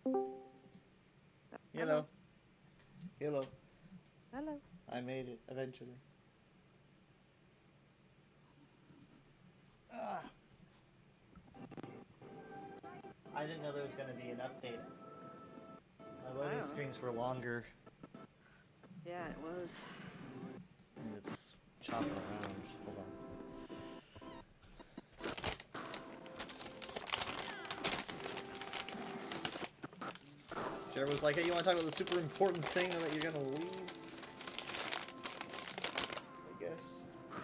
Hello. Hello. Hello. I made it eventually. Ah, I didn't know there was going to be an update. My loading Oh, screens were longer, yeah, it was. and it's chopping around. Hold on. Jared was like, hey, you want to talk about the super important thing that you're going to leave? I guess.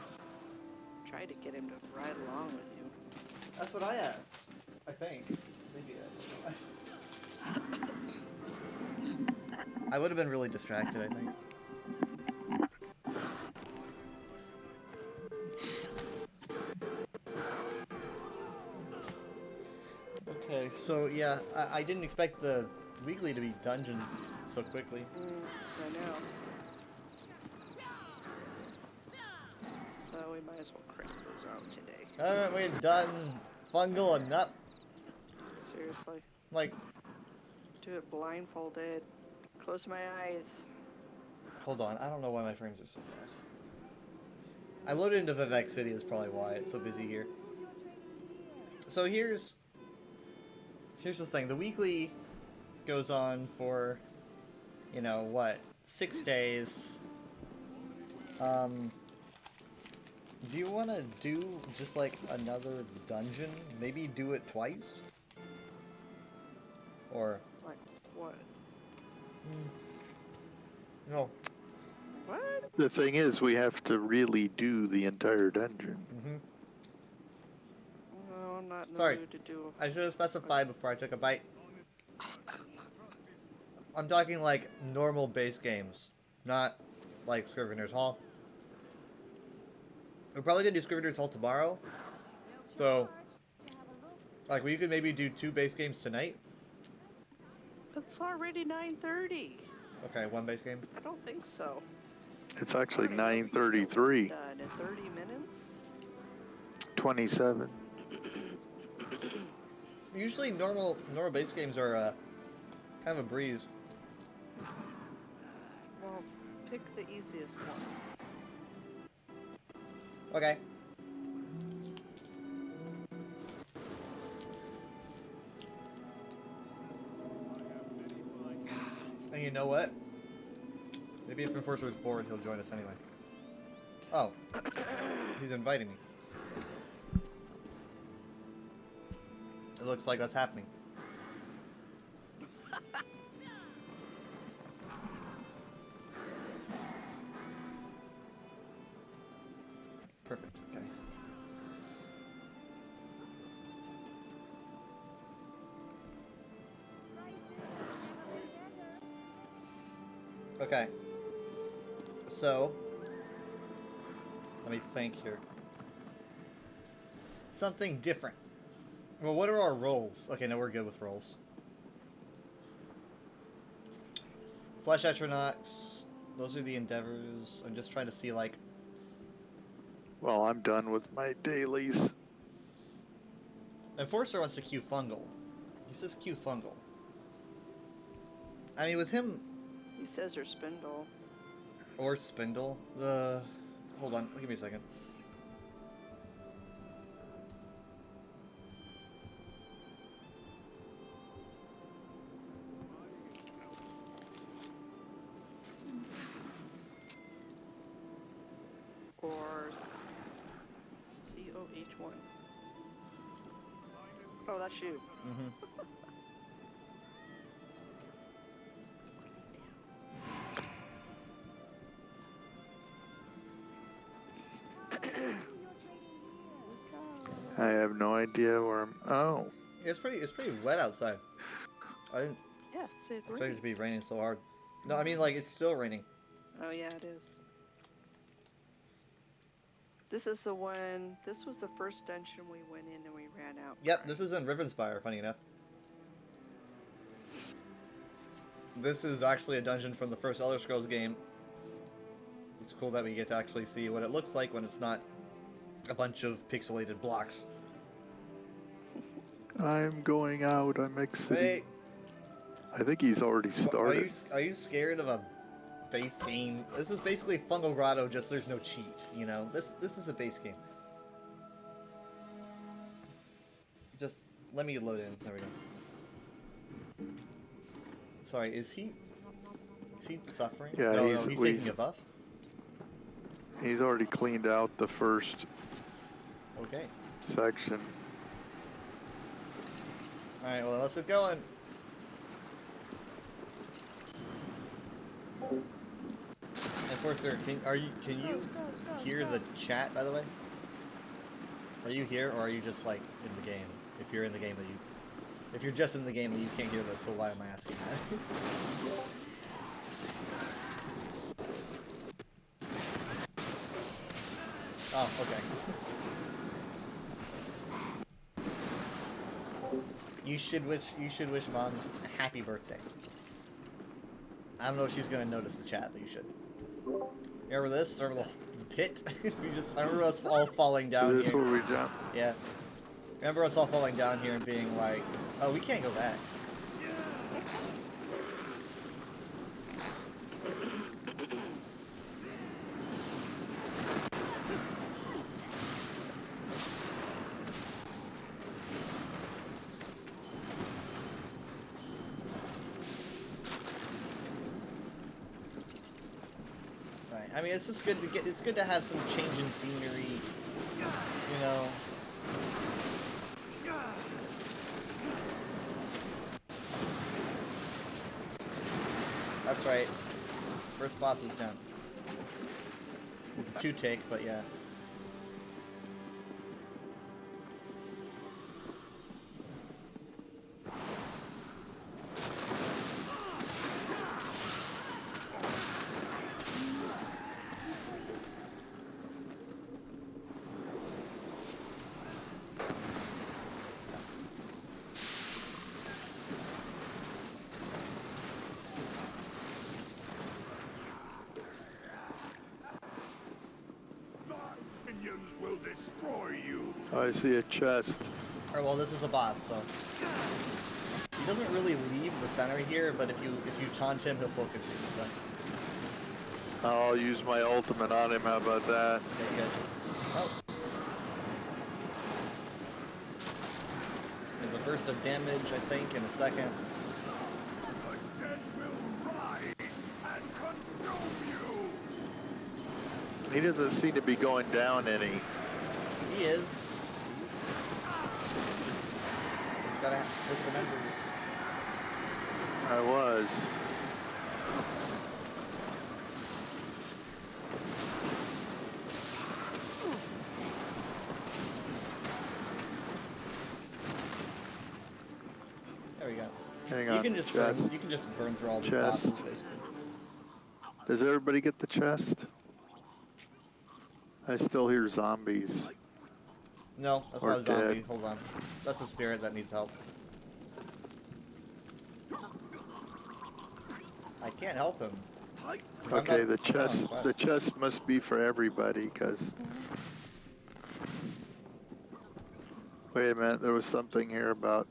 Try to get him to ride along with you. That's what I asked. I think. Maybe I would have been really distracted, I think. Okay, so yeah, I didn't expect the weekly to be dungeons so quickly. I know. So we might as well crank those out today. Haven't we done fungal enough? Seriously. Like, Do it blindfolded. Close my eyes. hold on, I don't know why my frames are so bad. I loaded into Vivek City, is probably why it's so busy here. So here's the thing. The weekly goes on for, you know, what, 6 days. Do you want to do just like another dungeon? Maybe do it twice? Or Like, what? no. What? The thing is, we have to really do the entire dungeon. No, I'm not in the Sorry, mood to do I should have specified before I took a bite. I'm talking like normal base games, not like Scrivener's Hall. We're probably gonna do Scrivener's Hall tomorrow, so like we could maybe do 2 base games tonight. It's already 9:30. Okay, 1 base game. I don't think so. It's actually I don't know if you can get 9:33, one done in 30 minutes. 27. Usually normal base games are kind of a breeze. Well, pick the easiest one. Okay. And you know what? Maybe if Enforcer is bored, he'll join us anyway. Oh. He's inviting me. It looks like that's happening. Perfect, okay. Okay. So, let me think here. Something different. Well, what are our roles? Okay, no, we're good with roles. Flesh Atronachs. Those are the endeavors. I'm just trying to see, like... Well, I'm done with my dailies. Enforcer wants to queue Fungal. He says queue Fungal. I mean, with him... He says or spindle. Or Spindle. The... Hold on, give me a second. Or COH1. Oh, that's you. Mm-hmm. I have no idea where I'm. Oh, It's pretty wet outside. I didn't Yes, it expect it rained. to be raining so hard. No, I mean, like, it's still raining. Oh, yeah, it is. This is the one. This was the first dungeon we went in and we ran out. Yep, this is in Rivenspire, funny enough. This is actually a dungeon from the first Elder Scrolls game. It's cool that we get to actually see what it looks like when it's not a bunch of pixelated blocks. I'm going out. I'm exiting. Hey, I think he's already started. Are you scared of a base game? This is basically Fungal Grotto, just there's no cheat. You know, this is a base game. Just let me load in. There we go. Sorry, is he suffering? Yeah, no, he's taking a buff. He's already cleaned out the first Okay. section. All right. Well, let's get going. And course, sir, can you hear the chat, by the way? Are you here, or are you just like in the game? If you're in the game, if you're just in the game, you can't hear this. So why am I asking that? Oh, okay. You should wish Mom a happy birthday. I don't know if she's gonna notice the chat, but you should. Remember this? Remember the pit? I remember us all falling down Is this here. where we jump? Yeah. Remember us all falling down here and being like, oh, we can't go back. Right. I mean, it's just good it's good to have some change in scenery, you know. That's right. First boss is done. It's a 2-take, but yeah. Will destroy you. Oh, I see a chest. Alright, well, this is a boss, so he doesn't really leave the center here, but if you taunt him, he'll focus you. So. I'll use my ultimate on him. How about that? Okay, good. Oh. There's a burst of damage, I think, in a second. The dead will rise and consume you. He doesn't seem to be going down any. He is. He's gotta hit the numbers. I was. There we go. Hang on. You can just chest. you can just burn through all the Chest. bosses, basically. Does everybody get the chest? I still hear zombies. No, that's Or not a zombie. dead. Hold on. That's a spirit that needs help. I can't help him. I'm Okay, not- the chest. oh, The chest must be for everybody, because. Wait a minute. There was something here about.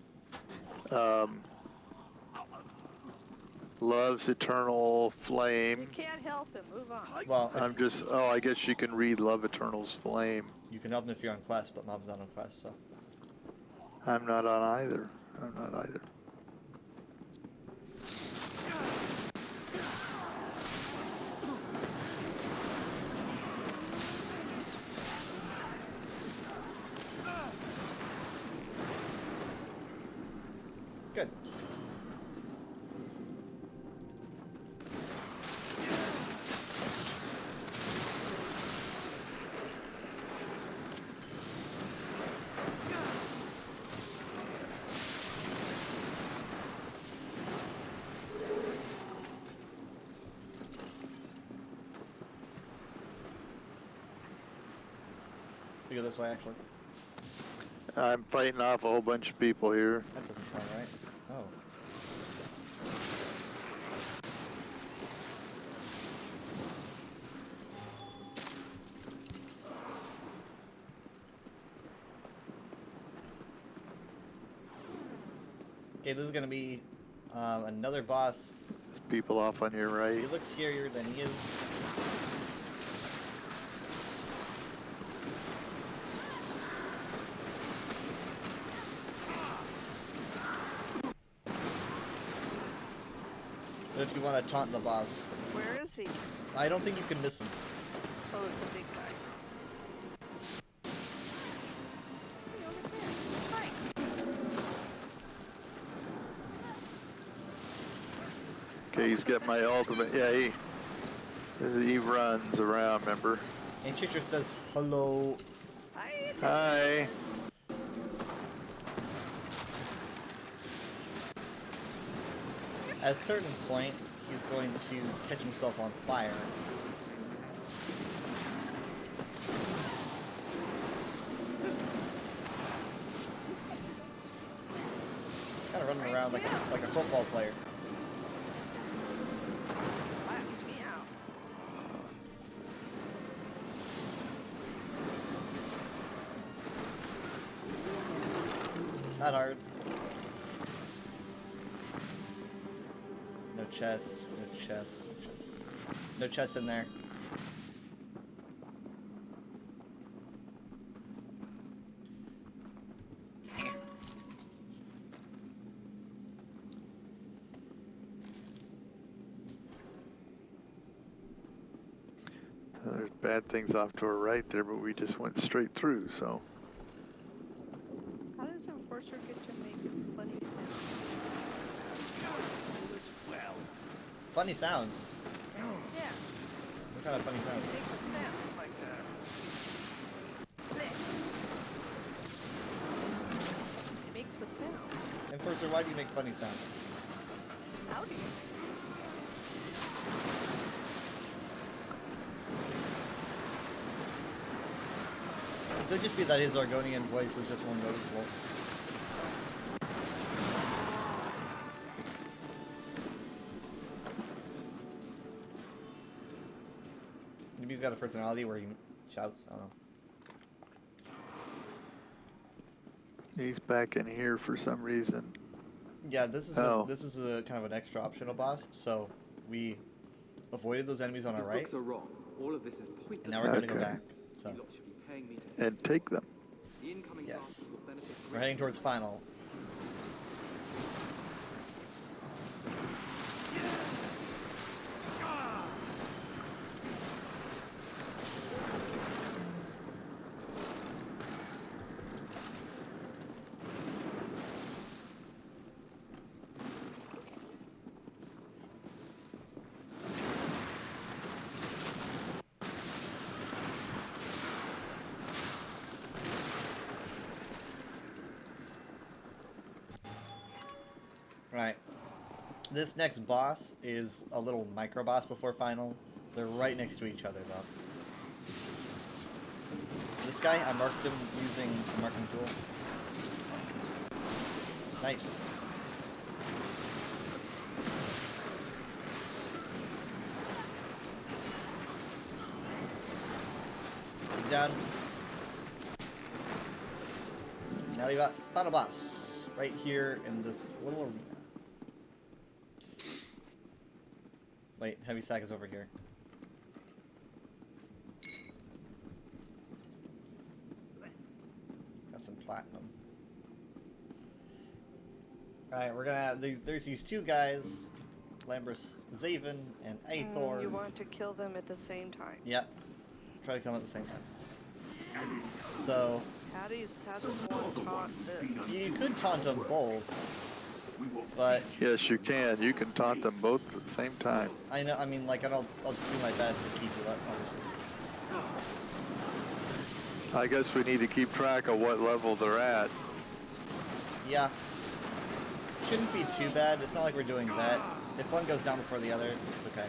Love's eternal flame. You can't help him. Move on. Well, I'm just. Oh, I guess you can read Love Eternal's flame. you can help him if you're on quest, but Mob's not on quest, so. I'm not on either. I'm not either. Good. We go this way, actually. I'm fighting off a whole bunch of people here. That doesn't sound right. Oh. Okay, this is gonna be Another boss. There's people off on your He right. looks scarier than he is. But if you want to taunt the boss, Where is he? I don't think you can miss him. Oh, it's a big guy. Hey, over there. Hi. Okay, he's got my ultimate. Yeah, he runs around, remember? And Chitra says hello. Hi. Hi. At a certain point, he's going to catch himself on fire. Kind of running around like a football player. Flattens me out. Not hard. No chest, no chest, no chest. No chest in there. There's bad things off to our right there, but we just went straight through, so. How does Enforcer get to make funny sounds? Well, Funny sounds. Yeah, What kind of funny it sounds? makes a sound like that. It makes a sound. Enforcer, why do you make funny sounds? How do you? It could just be that his Argonian voice is just more noticeable. Maybe he's got a personality where he shouts. I don't know. He's back in here for some reason. Yeah, this is Oh. this is a kind of an extra optional boss. So we avoided those enemies on our His right, books are wrong. All of this is pointless. and now we're going to go Okay. back. So You lot should be paying me to And test take them. it. The incoming Yes. classes will benefit we're heading towards final. Right. This next boss is a little micro boss before final. They're right next to each other though. This guy, I marked him using a marking tool. Nice. He's down. Now we got final boss right here in this little arena. Wait, heavy sack is over here. Got some platinum. Alright, we're gonna have there's these two guys, Lambris Zaven and Aethor. You want to kill them at the same time. Yep. Try to kill them at the same time. So How does one taunt this? you could taunt them both, but Yes, you can. You can taunt them both at the same time. I know. I mean, like, I'll do my best to keep you up. Obviously. I guess we need to keep track of what level they're at. Yeah. Shouldn't be too bad. It's not like we're doing that. If one goes down before the other, it's okay.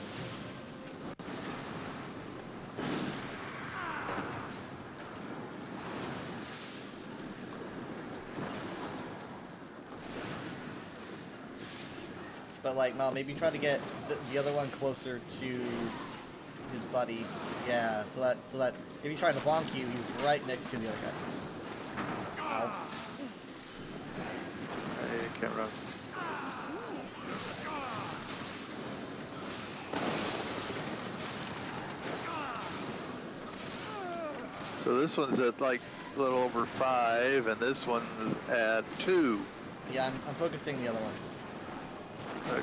But like, Mal, maybe try to get the other one closer to his buddy. Yeah, so that if he's trying to bonk you, he's right next to the other guy. Ow. I can't run. So this one's at like a little over 5, and this one's at 2. Yeah, I'm focusing the other one.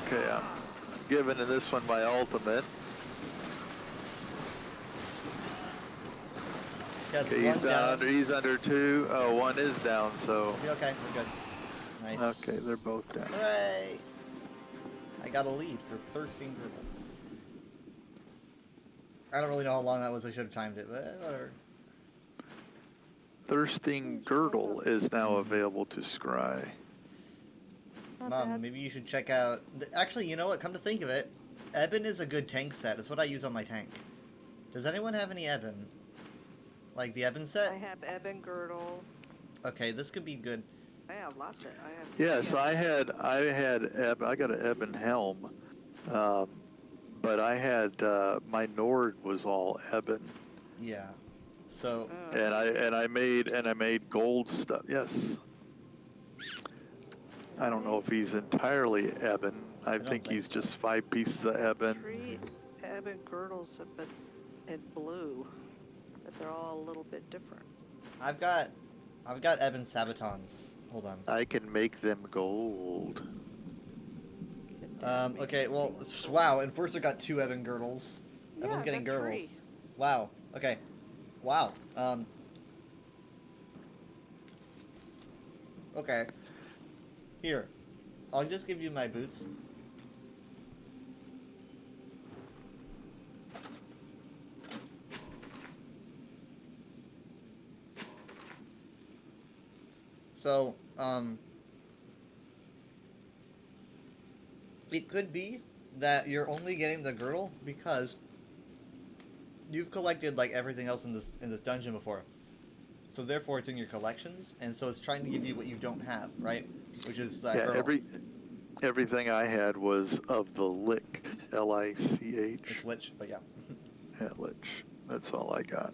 Okay, I'm giving this one my ultimate. Yeah, it's Okay, he's one down under. He's under 2. Oh, one is down. So Yeah, okay, we're good. Nice. okay, they're both down. Hooray! I got a lead for Thirsting Girdle. I don't really know how long that was. I should have timed it, but whatever. Thirsting Girdle is now available to scry. Not Mom, bad. maybe you should check out... Actually, you know what? Come to think of it, Eben is a good tank set. It's what I use on my tank. Does anyone have any Eben? Like the Eben I set? have Eben Girdle. Okay, this could be good. I have lots of. I have. Yes, I got an Eben helm, but I had my Nord was all Eben, Yeah. So, Oh. and I made gold stuff. Yes. I don't know if he's entirely Eben. I don't think think he's so. just 5 pieces of Eben. 3 Eben Girdles, but in blue. But they're all a little bit different. I've got Eben Sabatons. Hold on. I can make them gold. Okay, well, wow, Enforcer got 2 Eben Girdles. Yeah, Everyone's I getting got girdles. 3. Wow, okay. Wow, okay. Here, I'll just give you my boots. So, it could be that you're only getting the girdle because you've collected like everything else in this dungeon before. So therefore it's in your collections, and so it's trying to give you what you don't have, right? Which is that Yeah, girdle. everything I had was of the Lich, L-I-C-H. It's lich, but yeah. Yeah, Lich. That's all I got.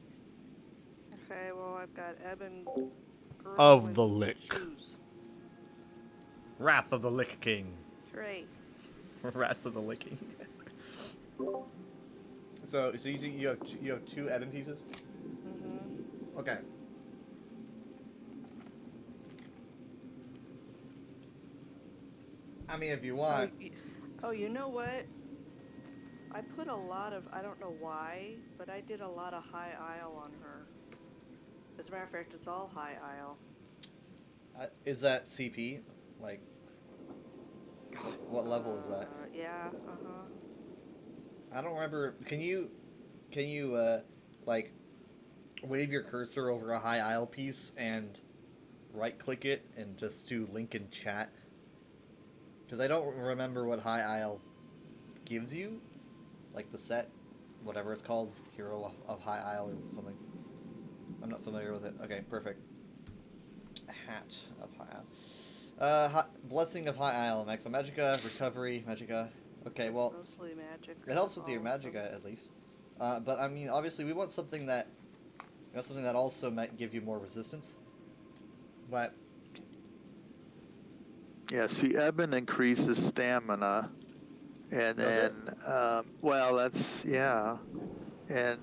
Okay, well I've got Eben Girdle Of with the Lick. shoes. Wrath of the Lich King. 3. Wrath of the Licking. So you have 2 Eben pieces? Mm-hmm. Okay. I mean, if you want. Oh, you know what? I put a lot of, I don't know why, but I did a lot of High Isle on her. As a matter of fact, it's all High Isle. Is that CP? Like, what level is that? Yeah, uh-huh. I don't remember. Can you, like, wave your cursor over a High Isle piece and right-click it and just do link in chat? Because I don't remember what High Isle gives you. Like the set, whatever it's called, Hero of High Isle or something. I'm not familiar with it. Okay, perfect. Hat of High Isle. Blessing of High Isle. Maximum Magica, Recovery, Magica. Okay, It's well, mostly magic. it helps with your all of them. Magica at least. But I mean, obviously, we want something that, also might give you more resistance. But Yeah, see, Eben increases stamina. And Does then, it? well, that's, yeah. And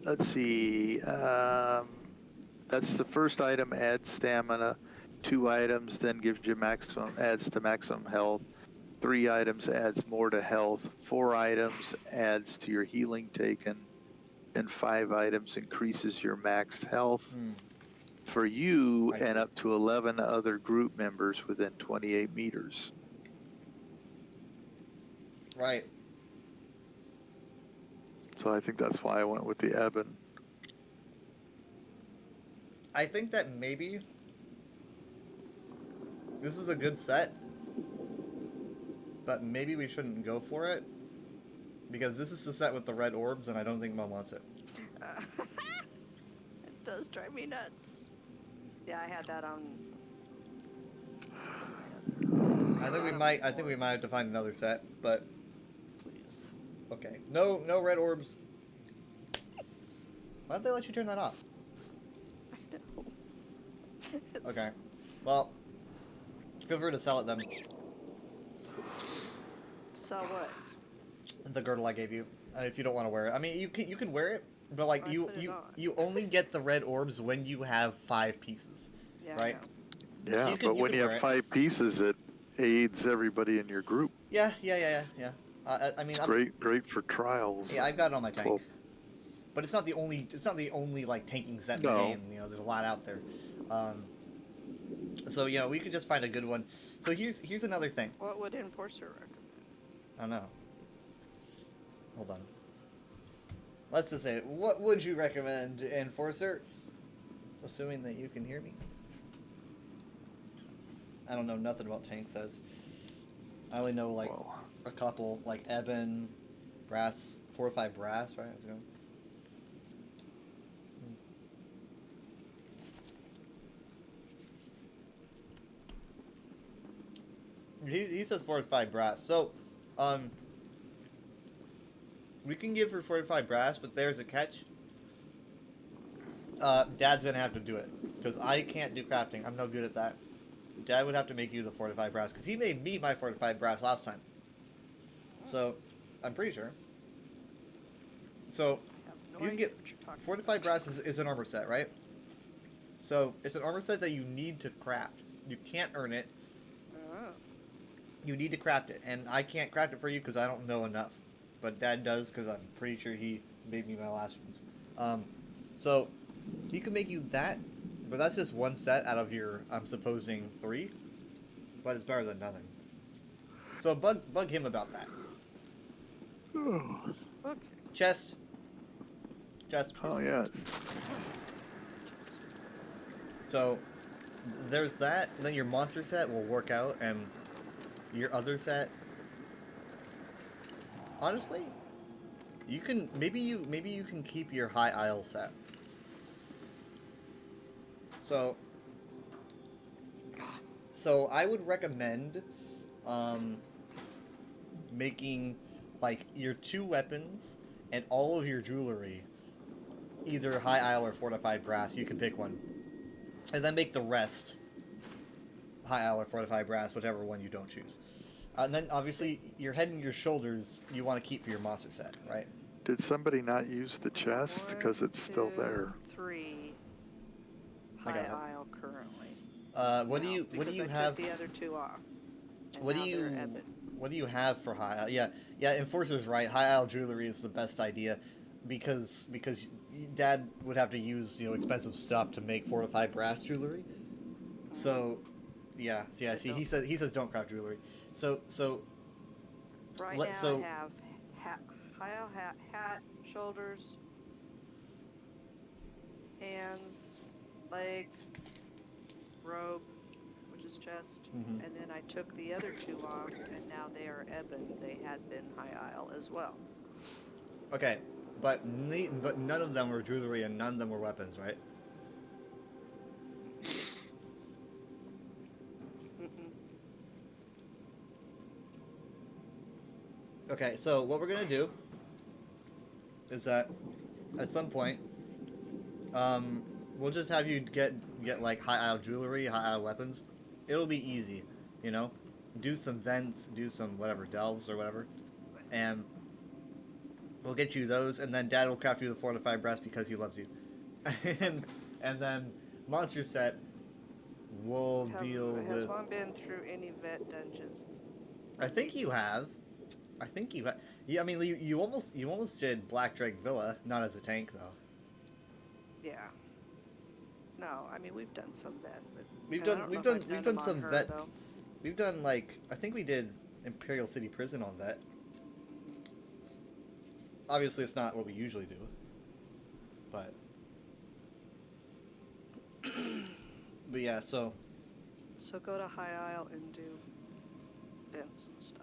let's see, that's the first item, adds stamina. 2 items then gives you adds to maximum health. 3 items adds more to health. 4 items adds to your healing taken. And 5 items increases your max health for you Right. and up to 11 other group members within 28 meters. right. So I think that's why I went with the Eben. I think that maybe this is a good set, but maybe we shouldn't go for it because this is the set with the red orbs, and I don't think Mom wants it. It does drive me nuts. Yeah, I had that on. I think we might have to find another set, but Please. okay. No red orbs. Why don't they let you turn that off? I know. It's- Okay. Well, feel free to sell it then. So what? The girdle I gave you, if you don't want to wear it. I mean, you can wear it But like I you put it you on. you only get the red orbs when you have 5 pieces, Yeah, right? I know. Yeah, you can- but you when can you wear have it. 5 pieces, it aids everybody in your group. Yeah. I mean, It's great for trials. yeah, I've got it on my tank. Well, But it's not the only like tanking set in the No. game. You know, there's a lot out there. So you know, we could just find a good one. So here's another thing. What would Enforcer recommend? I don't know. Hold on. Let's just say, what would you recommend, Enforcer? Assuming that you can hear me. I don't know nothing about tank sets. I only know like well, a couple, like Ebon, Brass, 4 or 5 Brass, right? How's it going? He says 4 or 5 Brass. So, we can give her 4 or 5 Brass, but there's a catch. Dad's gonna have to do it because I can't do crafting. I'm no good at that. Dad would have to make you the 4 to 5 Brass because he made me my 4 to 5 Brass last time. So, I'm pretty sure. So, I have no you can idea get what you're talking 4 to 5 Brass is an armor set, right? So, it's an armor set that you need to craft. You can't earn it. Oh. You need to craft it, and I can't craft it for you because I don't know enough. But Dad does because I'm pretty sure he made me my last ones. So he can make you that, but that's just one set out of your, I'm supposing, 3. But it's better than nothing. So bug him about that. Okay. Chest. oh yes. So there's that. Then your monster set will work out, and your other set. Honestly, you can maybe you can keep your high isle set. So I would recommend making like your 2 weapons and all of your jewelry either high isle or fortified brass. You can pick one, and then make the rest high isle or fortified brass, whichever one you don't choose. And then obviously your head and your shoulders you want to keep for your monster set, right? Did somebody not use the chest because it's still 1, there? 2, 3. I High got it. aisle currently. What do No, you because I have? took the other 2 off. And What do now you they're Ebon. what do you have for high isle? Yeah. Enforcer's right. High isle jewelry is the best idea, because Dad would have to use expensive stuff to make fortified brass jewelry. So, yeah. I See, don't- he says don't craft jewelry. So Right Let- now so- I have high aisle hat, shoulders, hands, leg, robe, which is chest, Mhm. and then I took the other 2 off, and now they are Ebon. They had been high aisle as well. okay, but none of them were jewelry and none of them were weapons, right? Mm-mm. Okay, so what we're gonna do is that at some point, we'll just have you get like high isle jewelry, high isle weapons. It'll be easy, do some vents, do some whatever delves or whatever, and we'll get you those, and then Dad will craft you the fortified brass because he loves you, and then monster set will deal Has with. one been through any vet dungeons? I think you have. Yeah, I mean, you almost did Black Drake Villa, not as a tank though. Yeah. No, I mean we've done some vet, but We've and I done don't we've know if done I've we've them done on some her, vet. though. We've done I think we did Imperial City Prison on vet. Obviously, it's not what we usually do, but but yeah. So So go to high aisle and do vents and stuff.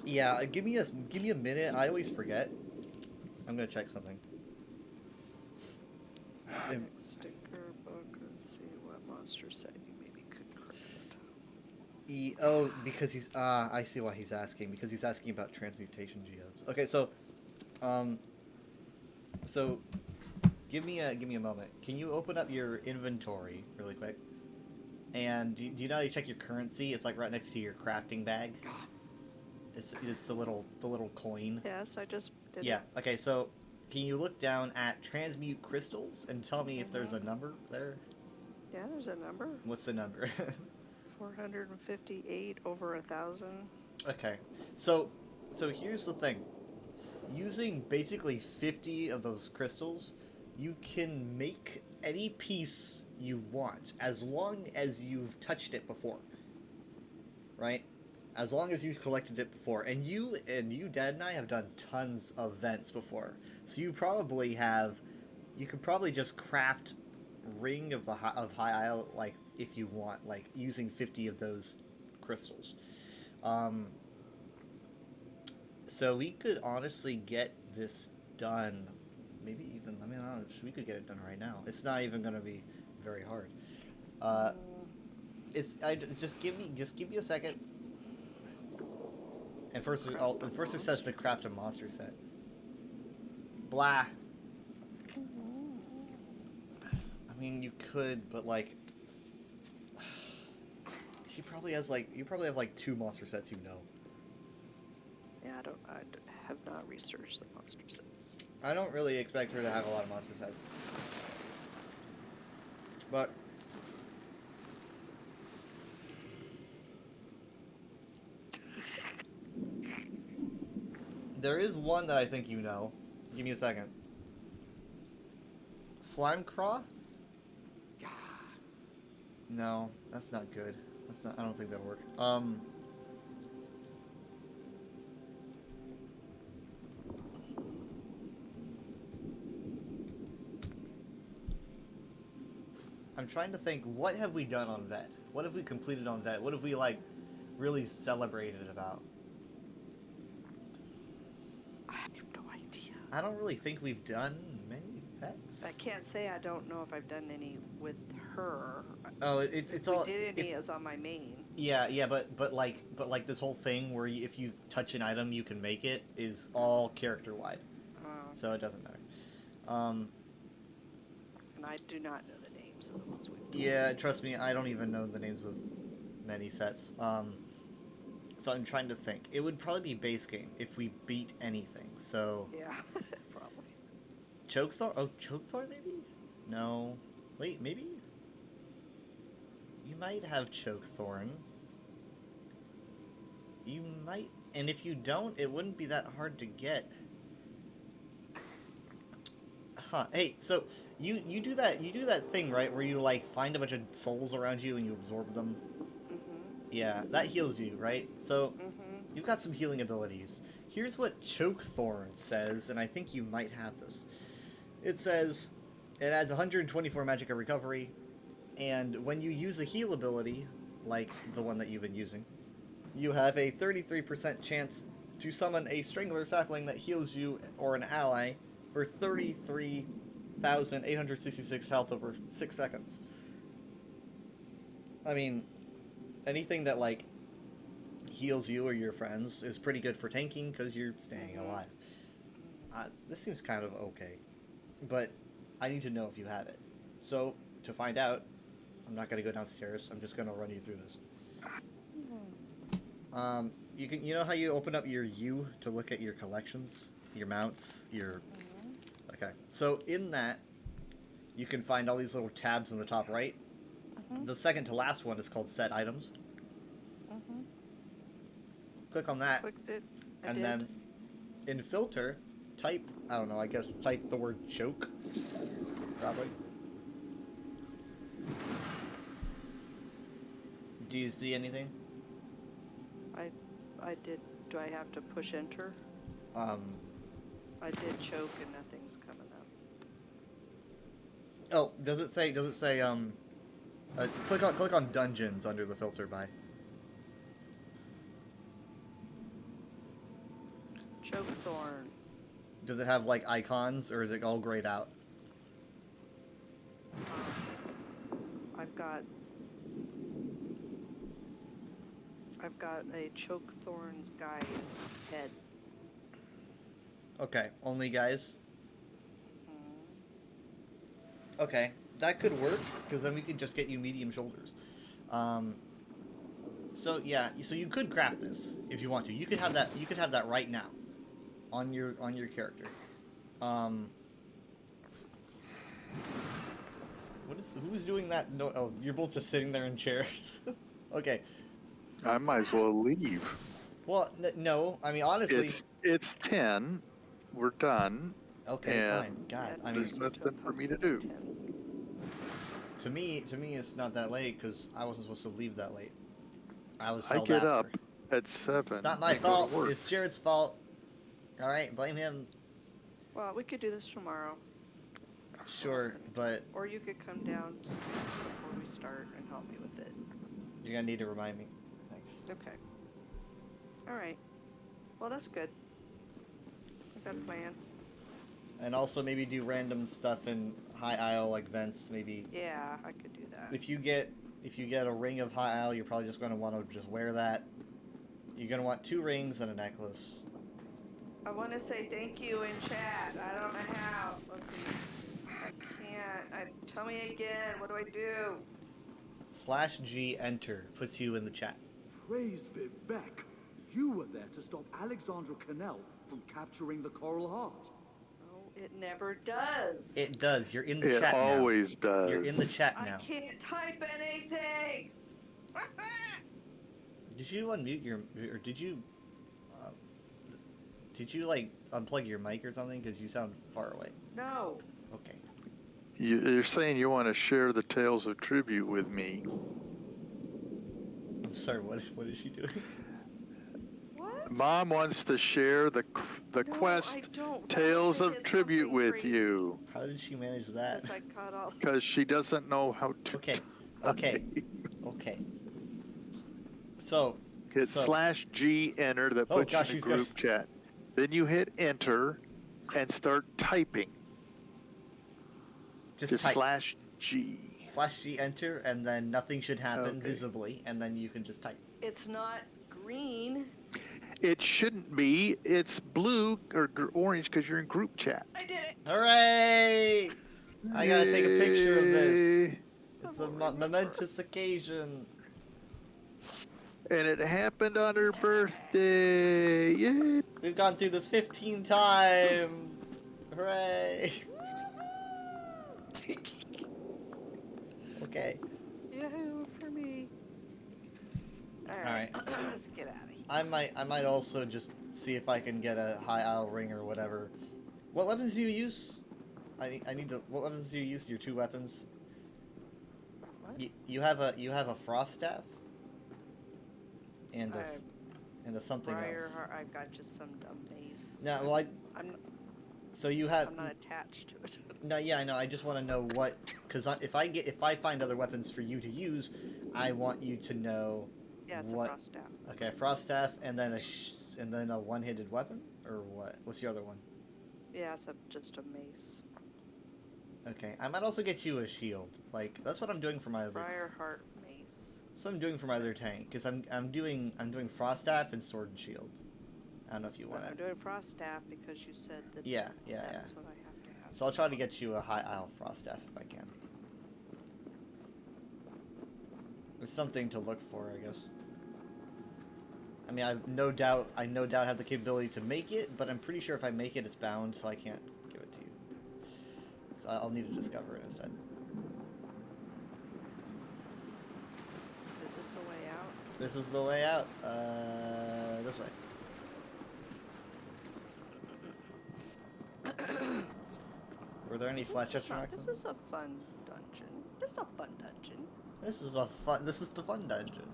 yeah, give me a minute. I always forget. I'm gonna check something. If- Next sticker book and see what monster set you maybe could craft. Because he's I see why he's asking, because he's asking about transmutation geodes. Okay, so give me a moment. Can you open up your inventory really quick? And do you know how you check your currency? It's like right next to your crafting bag. It's the little coin. Yes, I just did Yeah. it. Okay. So can you look down at transmute crystals and tell me if there's a number there? Yeah, there's a number. What's the number? 458 over 1,000. Okay, so here's the thing. Using basically 50 of those crystals, you can make any piece you want as long as you've touched it before. Right? As long as you've collected it before. And you, Dad, and I have done tons of vents before. So you probably have... You could probably just craft Ring of High Isle, like, if you want. Like, using 50 of those crystals. So we could honestly get this done. Maybe even... I mean, I don't know. We could get it done right now. It's not even going to be very hard. Just give me a second. And first it says to craft a monster set. Blah. I mean, you could, but like, you probably have like 2 monster sets, you know. Yeah, I have not researched the monster sets. I don't really expect her to have a lot of monster sets, but. There is one that I think you know. Give me a second. Slime Craw? Yeah. No, that's not good. That's not. I don't think that'll work. I'm trying to think. What have we done on Vet? What have we completed on Vet? What have we like really celebrated about? I have no idea. I don't really think we've done many pets. I can't say I don't know if I've done any with her. Oh, it's If all. we did any is on my main. Yeah, but like this whole thing where if you touch an item, you can make it is all character wide, so it doesn't matter. And I do not know the names of the ones we've done. Yeah, trust me, I don't even know the names of many sets. So I'm trying to think. It would probably be base game if we beat anything. So Yeah, probably. Chokethorn? Oh, Chokethorn maybe? No. Wait, maybe? You might have Chokethorn. You might... And if you don't, it wouldn't be that hard to get. Huh. Hey, so you do that thing, right, where you like find a bunch of souls around you and you absorb them? Yeah, that heals you, right? So you've got some healing abilities. Here's what Chokethorn says, and I think you might have this. It says it adds 124 magic recovery, and when you use a heal ability, like the one that you've been using, you have a 33% chance to summon a Strangler Sapling that heals you or an ally for 33,866 health over 6 seconds. I mean, anything that, like, heals you or your friends is pretty good for tanking because you're staying alive. This seems kind of okay, but I need to know if you have it. So, to find out, I'm not going to go downstairs. I'm just going to run you through this. You know how you open up your U to look at your collections, your mounts, your... Okay, so in that, you can find all these little tabs on the top right. The second to last one is called Set Items. Click on that, Clicked it. and then in Filter, type, I don't know, I guess type the word choke, probably. Do you see anything? I did. Do I have to push enter? I did choke and nothing's coming up. Oh, does it say, click on Dungeons under the filter by. Chokethorn. Does it have, like, icons, or is it all grayed out? I've got a Chokethorn's guy's head. Okay, only guys? Okay, that could work, because then we could just get you medium shoulders. So yeah, so you could craft this if you want to. You could have that right now on your character. Who's doing that? No, oh, you're both just sitting there in chairs. Okay. I might as well leave. Well, no. I mean, honestly. It's 10. We're done. Okay, and fine. God, Yeah, I there's mean, nothing for me to do. to me, it's not that late because I wasn't supposed to leave that late. I was. I held get after. up at 7. It's not my and go fault. to work. It's Jared's fault. All right, blame him. Well, we could do this tomorrow, Sure, but or you could come down before we start and help me with it. you're gonna need to remind me. Okay. All right. Well, that's good. I've got a plan. And also maybe do random stuff in high aisle like vents. Maybe Yeah, I could do that. if you get a ring of high aisle, you're probably just gonna want to just wear that. You're gonna want 2 rings and a necklace. I want to say thank you in chat. I don't know how. Let's see. I can't. Tell me again. What do I do? /G enter puts you in the chat. Praise Vivek. You were there to stop Alexandra Cannell from capturing the Coral Heart. No, it never does. It does. You're in the It chat now. always does. You're in the chat I now. can't type anything. Did you unmute your, or did you like unplug your mic or something? Because you sound far away. No. Okay. You're saying you want to share the tales of tribute with me. I'm sorry. What is she doing? What? Mom wants to share the No, quest I don't. Tales I of did Tribute something with crazy. you How did she manage that? Because I cut off. because she doesn't know how to. Okay. Okay. Okay. So. Hit So- /G enter that Oh, puts gosh, you in she's a got- group chat. Then you hit enter and start typing. Just Just type. /G. /G enter, and then nothing should happen Okay. visibly, and then you can just type. It's not green. It shouldn't be. It's blue or orange because you're in group chat. I did it. Hooray! I gotta take a picture of this. Yay. It's a momentous occasion. And it happened on her birthday. Yay. We've gone through this 15 times. Hooray! Okay. Yahoo for me. All Alright. right. Let's get out of here. I might also just see if I can get a high aisle ring or whatever. What weapons do you use? I need to. What weapons do you use? Your 2 weapons. What? You have a frost staff. And a something else. I've got just some dumb mace. No, well I'm so you have. I'm not attached to it. No, yeah, I know. I just want to know what, because if I find other weapons for you to use, I want you to know. Yeah, it's what. a frost staff. Okay, a frost staff, and then a one-handed weapon, or what? What's the other one? Yeah, it's just a mace. Okay, I might also get you a shield. Like that's what I'm doing for my other. Briarheart mace. That's what I'm doing for my other tank, because I'm doing frost staff and sword and shield. I don't know if you want I'm to. doing frost staff because you said that. Yeah. That's what I have to have. So I'll try to get you a high aisle frost staff if I can. It's something to look for, I guess. I mean, I no doubt have the capability to make it, but I'm pretty sure if I make it, it's bound, so I can't give it to you. So I'll need to discover it instead. Is this a way out? This is the way out. This way. Were there any flat chest tracks? This is a fun dungeon. This is a fun dungeon. This is the fun dungeon.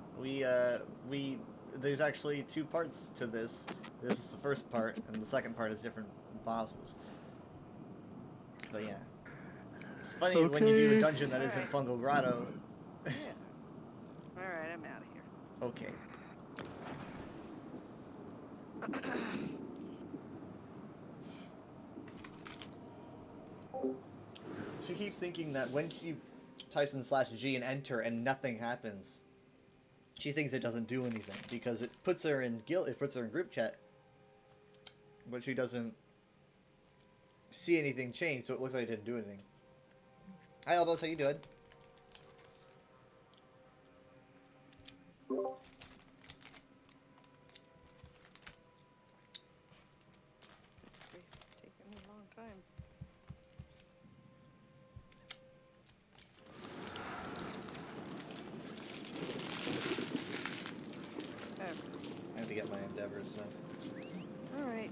There's actually 2 parts to this. This is the first part, and the second part is different bosses. But yeah. It's funny when you do a Okay. dungeon that isn't Fungal Grotto. Yeah. Alright, I'm out of here. Okay. She keeps thinking that when she types in /G and enter and nothing happens, she thinks it doesn't do anything because it puts her in group chat, but she doesn't see anything change, so it looks like it didn't do anything. Hi Elbows, how you doing? Taking me a long time. get my endeavors done. All right.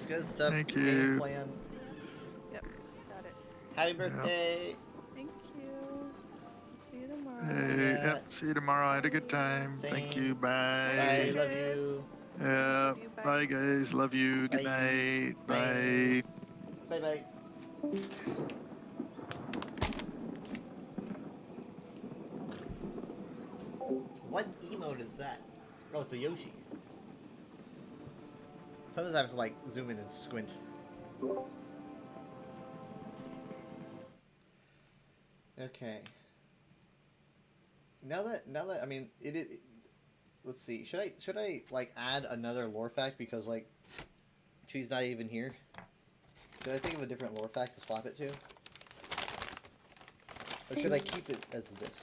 Good stuff. Thank Game you. plan. Yep. Got it. Happy birthday. Thank you. See you tomorrow. Hey, Yeah. yep, see you tomorrow. I had a good time. Thank Same. you. Bye. Bye. Love you. Yeah. Love you, bye. Bye, guys. Love you. Good Bye. night. Bye. Bye. Bye bye. What emote is that? Oh, it's a Yoshi. Sometimes I have to like zoom in and squint. Okay. Now that I mean let's see. Should I like add another lore fact because like she's not even here? Should I think of a different lore fact to swap it to? Or should I keep it as this?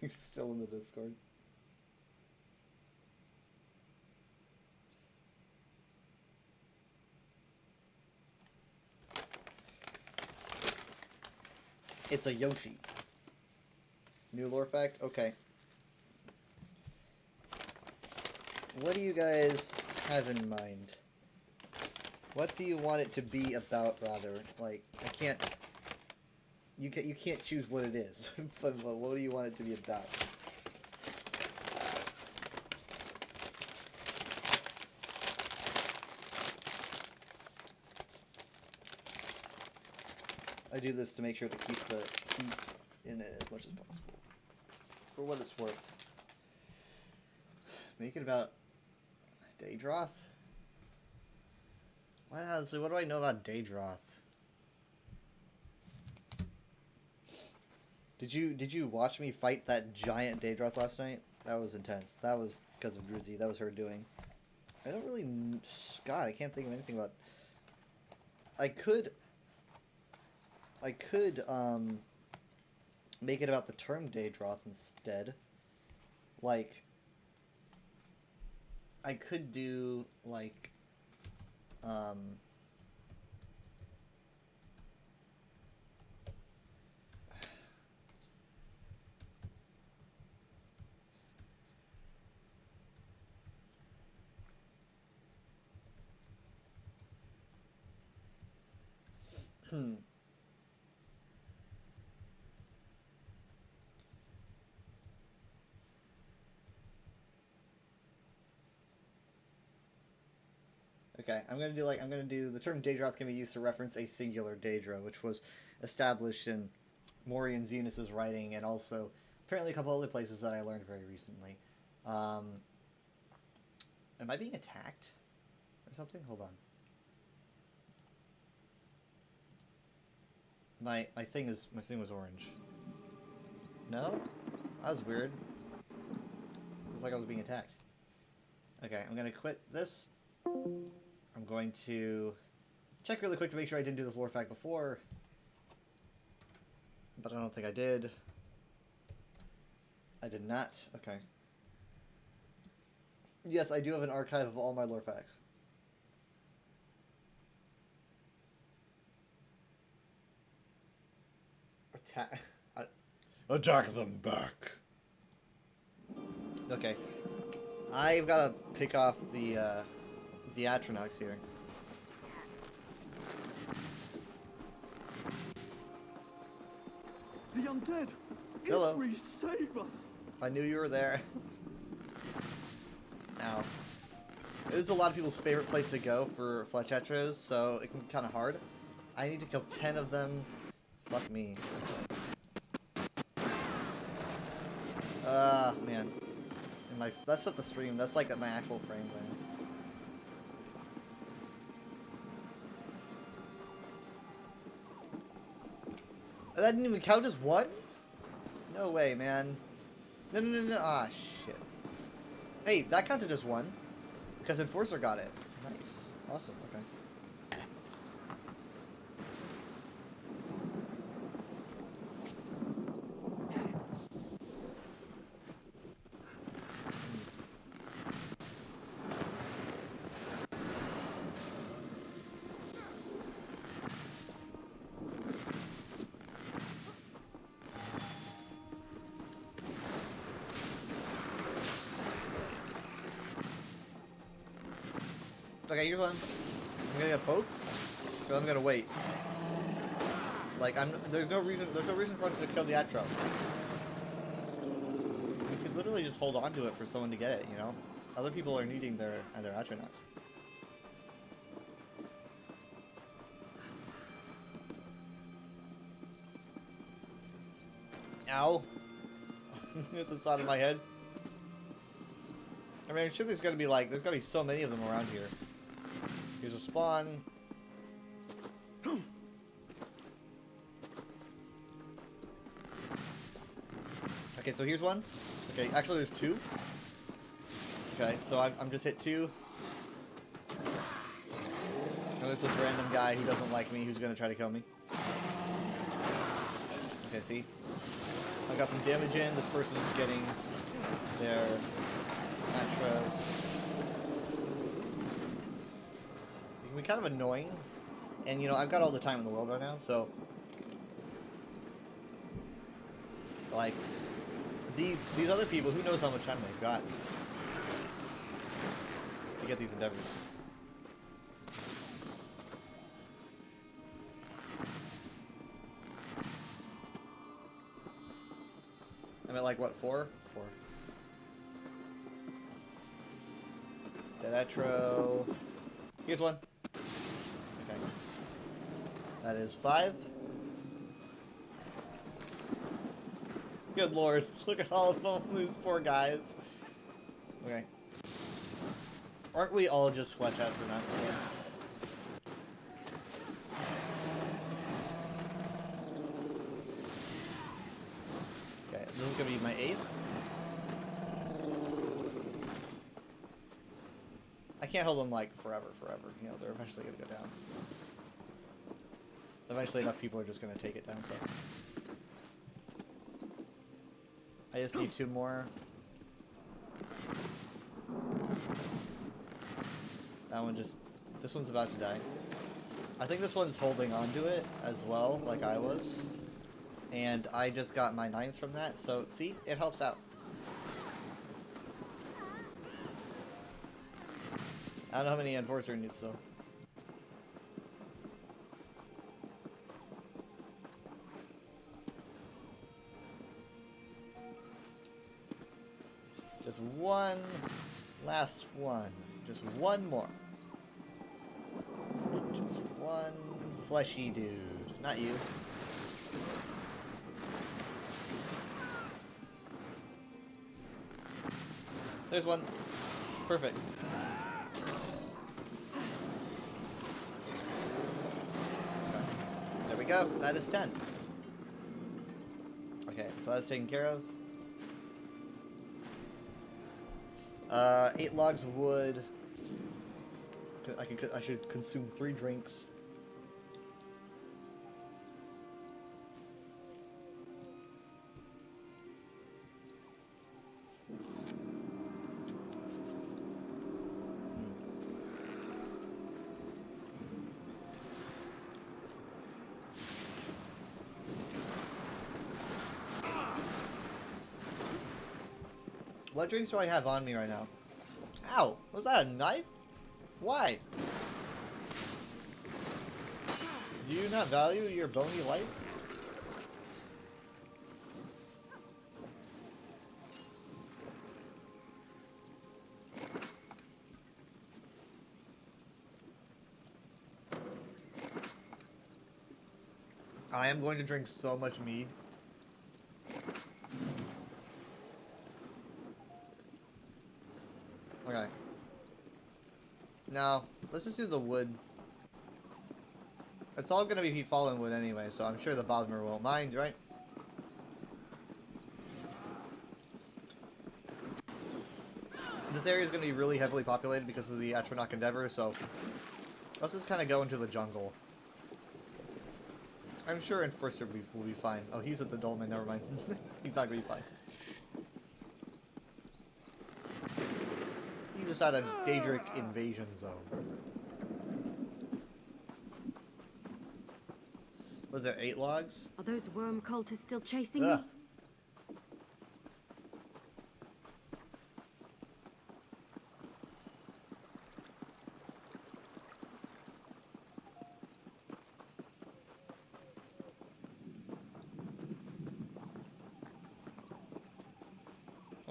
You're still in the Discord. It's a Yoshi. New lore fact? Okay. What do you guys have in mind? What do you want it to be about, rather? Like, I can't... You can't choose what it is. But what do you want it to be about? I do this to make sure to keep the heat in it as much as possible. For what it's worth. Make it about Daedroth? What do I know about Daedroth? Did you watch me fight that giant Daedroth last night? That was intense. That was because of Drizzy. That was her doing. I don't really... God, I can't think of anything about... I could, make it about the term Daedroth instead. Like... I could do, like... Okay, I'm gonna do the term Daedroth can be used to reference a singular Daedra, which was established in Mori and Xenus's writing, and also apparently a couple other places that I learned very recently. Am I being attacked or something? Hold on. My thing was orange. No? That was weird. It was like I was being attacked. Okay, I'm gonna quit this. I'm going to check really quick to make sure I didn't do this lore fact before. But I don't think I did. I did not. Okay. Yes, I do have an archive of all my lore facts. Attack them back. Okay. I've got to pick off the Atronox here. The undead! Hello. Ifrit, save us! I knew you were there. Ow. This is a lot of people's favorite place to go for Fletchetras, so it can be kind of hard. I need to kill 10 of them. Fuck me. Man. That's not the stream, that's like my actual frame rate. That didn't even count as one? No way, man. No. Ah, shit. Hey, that counted as one. Because Enforcer got it. Nice. Awesome, okay. Okay, here's one. I'm gonna get poked, but I'm gonna wait. Like there's no reason for us to kill the Atro. We could literally just hold on to it for someone to get it, you know? Other people are needing their Atronauts. Ow! Hit the side of my head. I mean, I'm sure there's gotta be so many of them around here. Here's a spawn. Okay, so here's one. Okay, actually there's two. Okay, so I'm just hit two. And there's this random guy who doesn't like me who's gonna try to kill me. Okay, see? I got some damage in. This person's getting their Atros. It can be kind of annoying. And you know, I've got all the time in the world right now, so like these other people, who knows how much time they've got to get these endeavors. I'm at like what, 4? 4. Dead Atro. Here's one. Okay. That is 5. Good lord, look at all of them, these poor guys. Okay. Aren't we all just flesh out for nuts again? Okay, this is gonna be my 8th. I can't hold them like forever. You know, they're eventually gonna go down. Eventually enough people are just gonna take it down, so. I just need 2 more. This one's about to die. I think this one's holding on to it as well, like I was. And I just got my 9th from that, so see, it helps out. I don't know how many Enforcer needs though. Just one last one. Just one more. Just one fleshy dude. Not you. There's one. Perfect. There we go. That is 10. Okay, so that's taken care of. 8 logs of wood. I should consume 3 drinks. What drinks do I have on me right now? Ow! Was that a knife? Why? Do you not value your bony life? I am going to drink so much mead. Okay. Now, let's just do the wood. It's all gonna be fallen wood anyway, so I'm sure the Bosmer won't mind, right? This area is gonna be really heavily populated because of the Atronach Endeavor, so let's just kind of go into the jungle. I'm sure Enforcer will be fine. Oh, he's at the Dolmen, never mind. He's not gonna be fine. He's just at a Daedric invasion zone. Was there 8 logs? Are those worm cultists still chasing Ugh. me?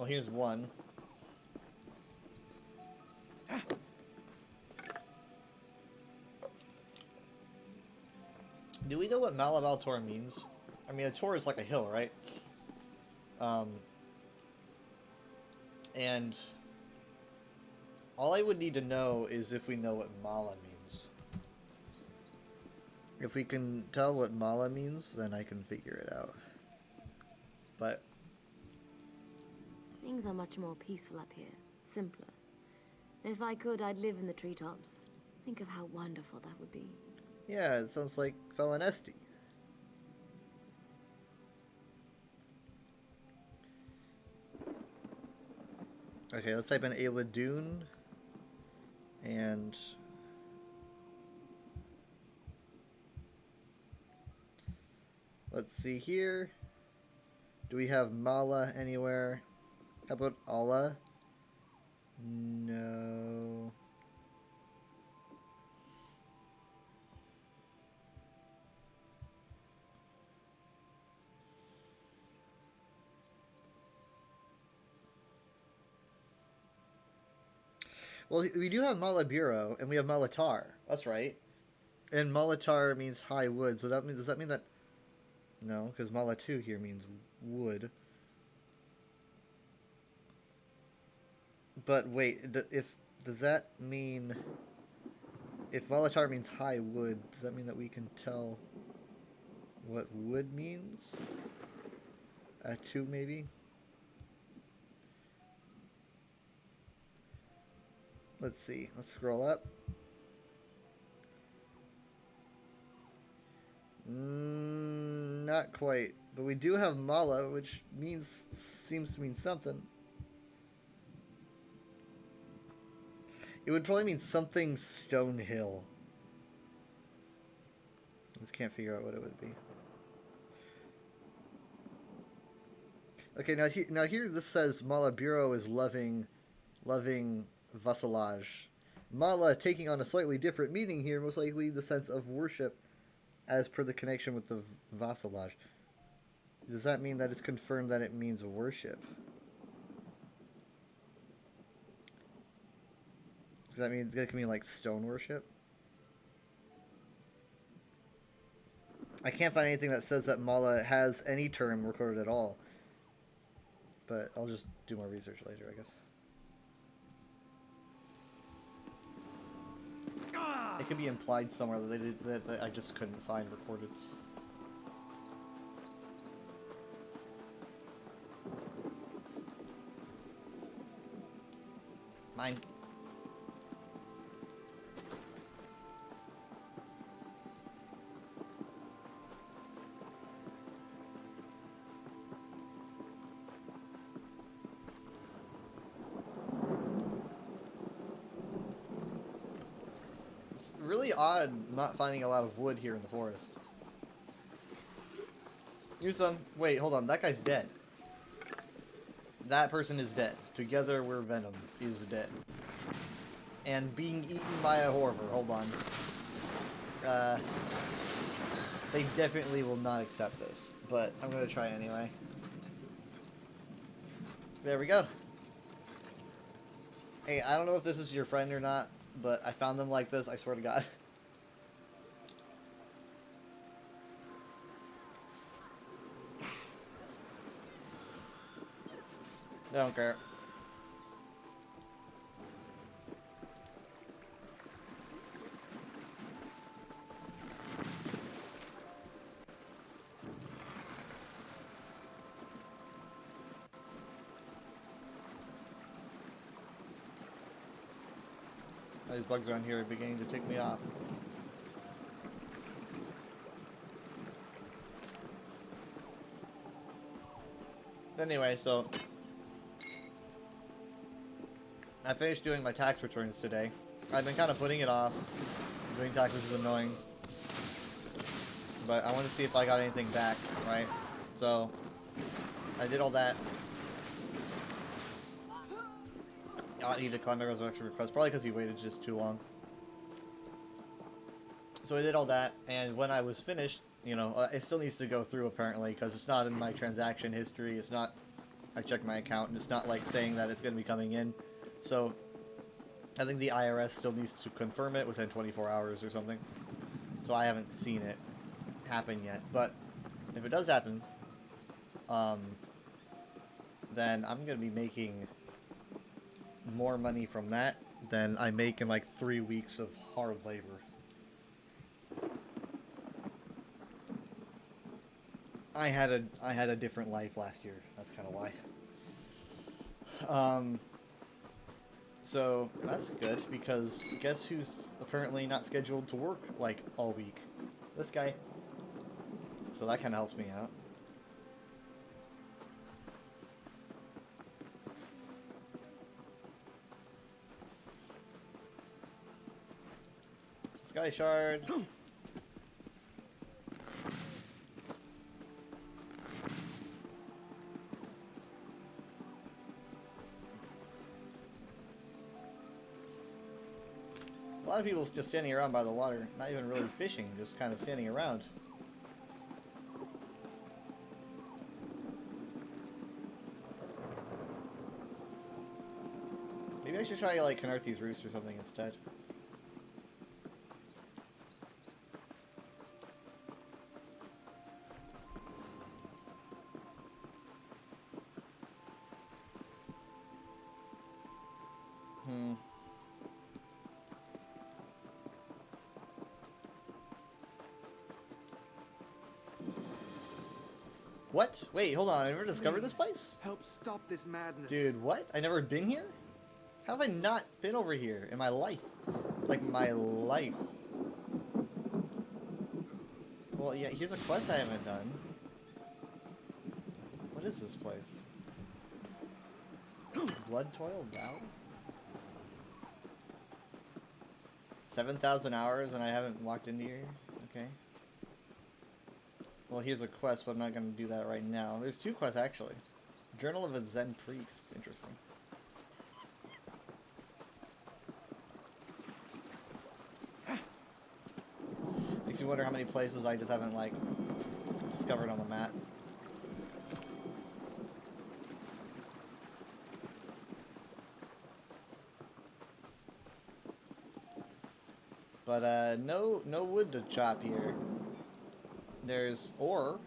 Well, here's one. Do we know what Malabal Tor means? I mean, a tor is like a hill, right? And all I would need to know is if we know what Mala means. If we can tell what Mala means, then I can figure it out. But Things are much more peaceful up here. Simpler. If I could, I'd live in the treetops. Think of how wonderful that would be. yeah, it sounds like Felinesti. Okay, let's type in Ayla Dune. And let's see here. Do we have Mala anywhere? How about Allah? No. Well, we do have Malaburo, and we have Malatar. That's right. And Malatar means high wood, so that means, does that mean that... No, because Malatu here means wood. But wait, does that mean... If Malatar means high wood, does that mean that we can tell what wood means? Two, maybe? Let's see. Let's scroll up. Not quite. But we do have Mala, which seems to mean something. It would probably mean something Stonehill. I just can't figure out what it would be. Okay, now here this says Malaburo is loving vassalage. Mala taking on a slightly different meaning here, most likely the sense of worship, as per the connection with the vassalage. Does that mean that it's confirmed that it means worship? Does that mean that can mean like stone worship? I can't find anything that says that Mala has any term recorded at all. But I'll just do more research later, I guess. It could be implied somewhere that I just couldn't find recorded. Mine. Really odd not finding a lot of wood here in the forest. Here's some. Wait, hold on. That guy's dead. That person is dead. Together we're Venom. Is dead. And being eaten by a Horver. Hold on. They definitely will not accept this. But I'm going to try anyway. There we go. Hey, I don't know if this is your friend or not, but I found them like this, I swear to God. I don't care. These bugs around here are beginning to tick me off. Anyway, so I finished doing my tax returns today. I've been kind of putting it off. Doing taxes is annoying. But I want to see if I got anything back, right? So I did all that. He declined my resurrection request, probably because he waited just too long. So I did all that, and when I was finished, you know, it still needs to go through apparently, because it's not in my transaction history, it's not I checked my account, and it's not like saying that it's going to be coming in. So I think the IRS still needs to confirm it within 24 hours or something. So I haven't seen it happen yet. But if it does happen, then I'm going to be making more money from that than I make in like 3 weeks of hard labor. I had a different life last year. That's kind of why. So that's good, because guess who's apparently not scheduled to work like all week? This guy. So that kind of helps me out. Sky Shard. A lot of people just standing around by the water, not even really fishing, just kind of standing around. Maybe I should try like Canarthy's Roost or something instead. What? Wait, hold on. I never discovered this place? Help stop this madness. Dude, what? I never been here? How have I not been over here in my life? Like, my life. Well, yeah, here's a quest I haven't done. What is this place? Blood Toil Valley? 7,000 hours and I haven't walked into here? Okay. Well, here's a quest, but I'm not going to do that right now. There's 2 quests, actually. Journal of a Zen Priest. Interesting. Makes me wonder how many places I just haven't, like, discovered on the map. But, no wood to chop here. There's ore.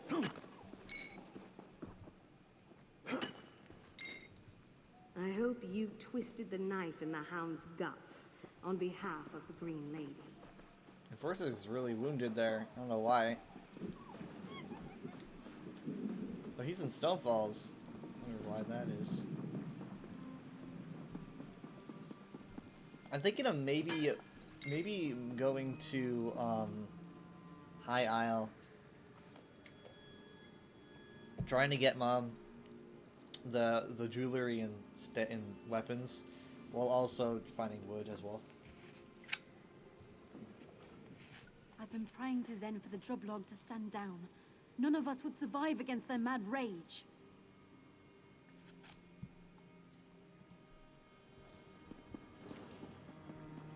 I hope you twisted the knife in the hound's guts on behalf of the Green Lady. Enforcer's really wounded there. I don't know why. But he's in Stonefalls. I wonder why that is. I'm thinking of maybe going to High Isle. Trying to get Mom the jewelry and weapons, while also finding wood as well. I've been praying to Zen for the Droblog to stand down. None of us would survive against their mad rage.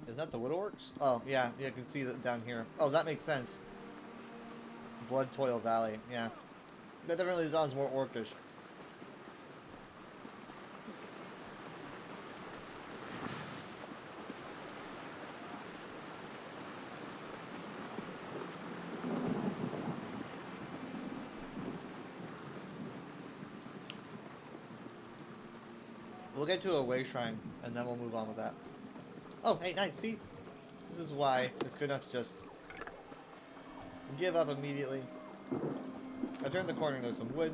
Is that the Woodworks? Oh, yeah, you can see that down here. Oh, that makes sense. Blood Toil Valley, yeah. That definitely sounds more orcish. We'll get to a way shrine, and then we'll move on with that. Oh, hey, nice, see? This is why it's good enough to just give up immediately. I turned the corner and there's some wood.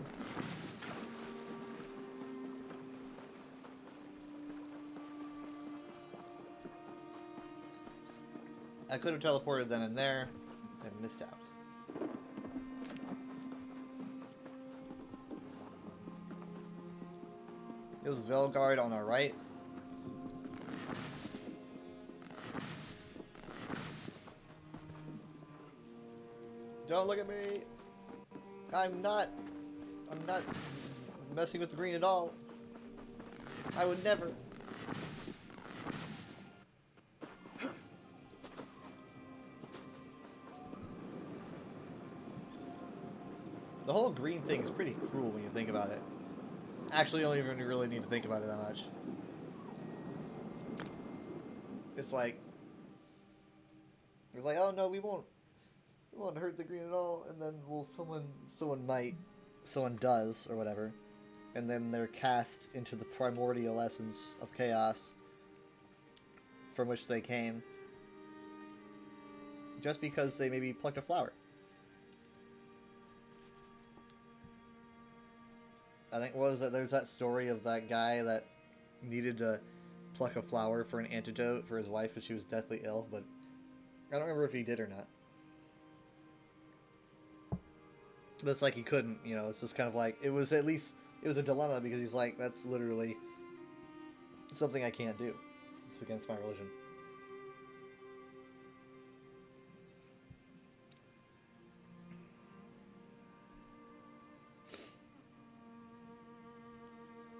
I could have teleported then and there, and missed out. It was Velgard on our right. Don't look at me! I'm not messing with the green at all. I would never. The whole green thing is pretty cruel when you think about it. actually don't even really need to think about it that much. It's like, oh no, we won't hurt the green at all, and then someone does, or whatever, and then they're cast into the primordial essence of chaos from which they came, just because they maybe plucked a flower. I think, what was it, there's that story of that guy that needed to pluck a flower for an antidote for his wife because she was deathly ill, but I don't remember if he did or not. But it's like he couldn't, you know, it's just kind of like, it was a dilemma, because he's like, that's literally something I can't do. It's against my religion.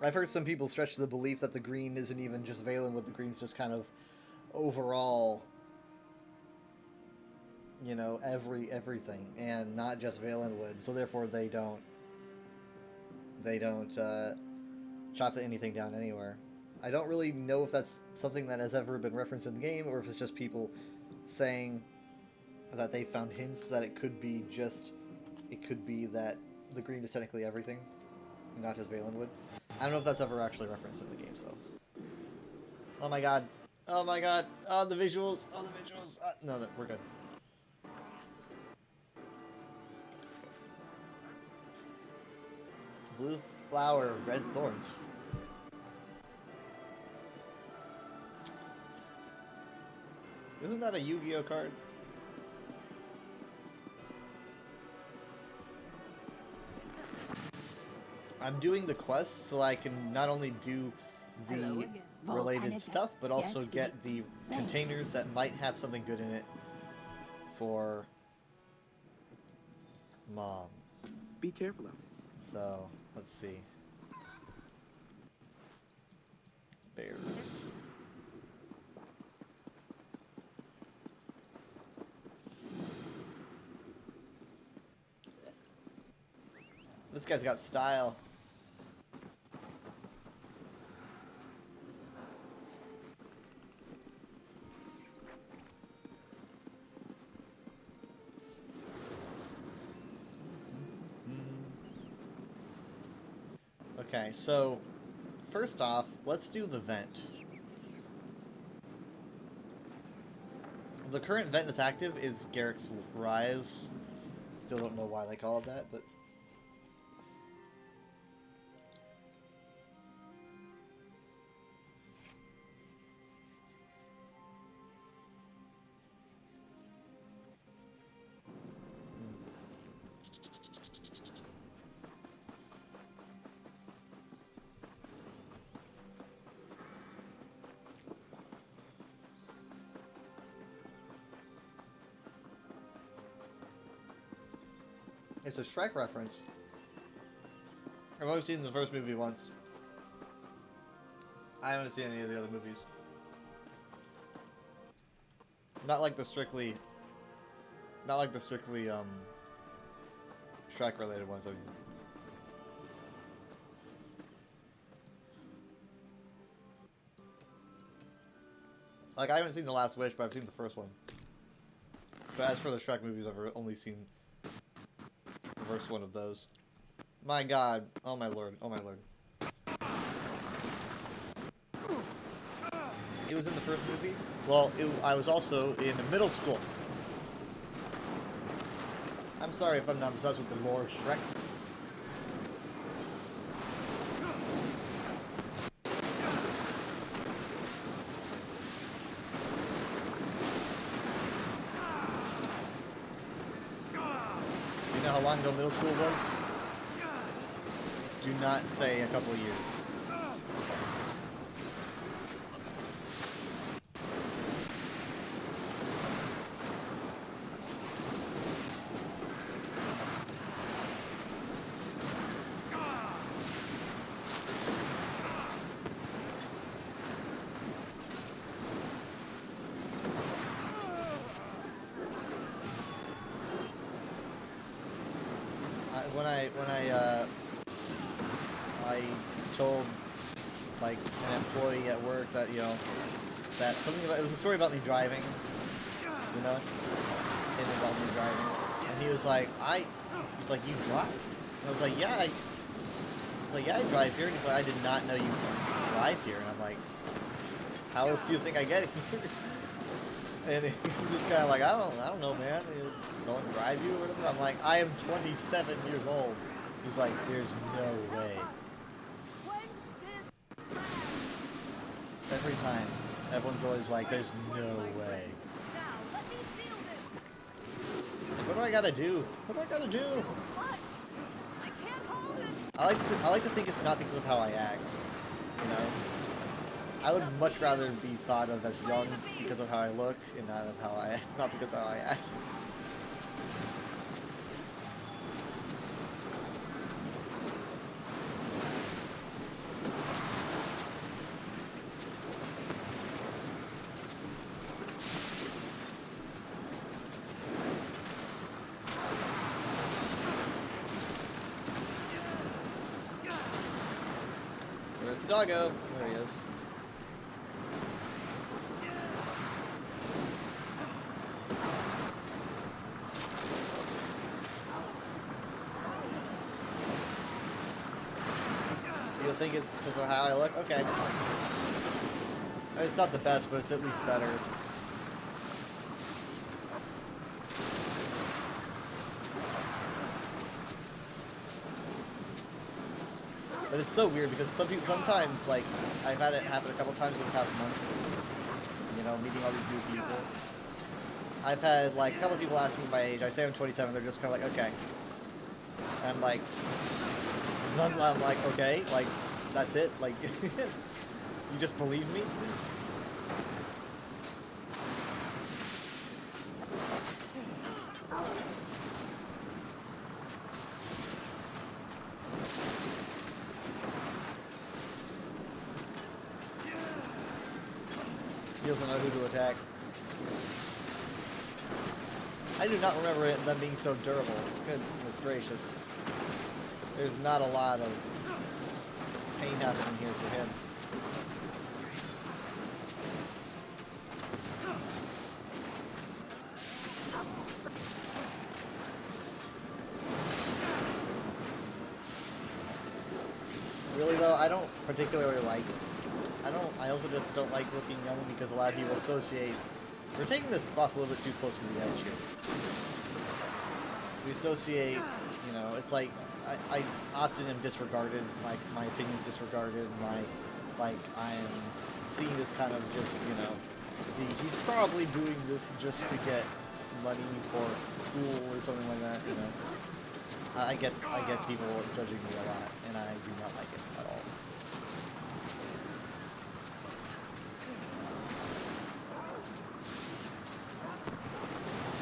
I've heard some people stretch to the belief that the green isn't even just Valenwood, the green's just kind of overall, you know, everything, and not just Valenwood, so therefore they don't chop anything down anywhere. I don't really know if that's something that has ever been referenced in the game, or if it's just people saying that they found hints that it could be that the green is technically everything, not just Valenwood. I don't know if that's ever actually referenced in the game, so. Oh my god. Oh my god. Oh, the visuals. Oh, the visuals. No, we're good. Blue flower, red thorns. Isn't that a Yu-Gi-Oh card? I'm doing the quests so I can not only do the related stuff, but also get the containers that might have something good in it for Mom. Be careful out. So, let's see. Bears. This guy's got style. Okay, so first off, let's do the vent. The current vent that's active is Garrick's Rise. Still don't know why they call it that, but it's a Shrek reference. I've only seen the first movie once. I haven't seen any of the other movies. Not like the strictly Shrek related ones. Like, I haven't seen The Last Wish, but I've seen the first one. But as for the Shrek movies, I've only seen the first one of those. My god. Oh my lord. Oh my lord. It was in the first movie? Well, I was also in middle school. I'm sorry if I'm not obsessed with the lore of Shrek. You know how long ago middle school was? Do not say a couple of years. I told like an employee at work that that something about it was a story about me driving, and about me driving, and he was like, he's like, you drive? And I was like, yeah, I drive here. And he's like, I did not know you drive here. And I'm like, how else do you think I get here? And he's just kind of like, I don't know, man. Does someone drive you or whatever? I'm like, I am 27 years old. He's like, there's no way. Every time, everyone's always like, there's no way. Like, what do I gotta do? What do I gotta do? I like to think it's not because of how I act, I would much rather be thought of as young because of how I look and not because of how I act. Where's the doggo? There he is. You think it's because of how I look? Okay. It's not the best, but it's at least better. But it's so weird because sometimes, like, I've had it happen a couple times in the past month, meeting all these new people. I've had, like, a couple of people ask me my age. I say I'm 27, they're just kind of like, okay. And I'm like, okay, like, that's it? Like, you just believe me? He doesn't know who to attack. I do not remember them being so durable. Goodness gracious. There's not a lot of pain happening here for him. Really though, I don't particularly like it. I also just don't like looking young because a lot of people associate. We're taking this boss a little bit too close to the edge here. We associate, it's like I often am disregarded. My opinion's disregarded. I am seen as kind of just he's probably doing this just to get money for school or something like that. I get people judging me a lot, and I do not like it at all.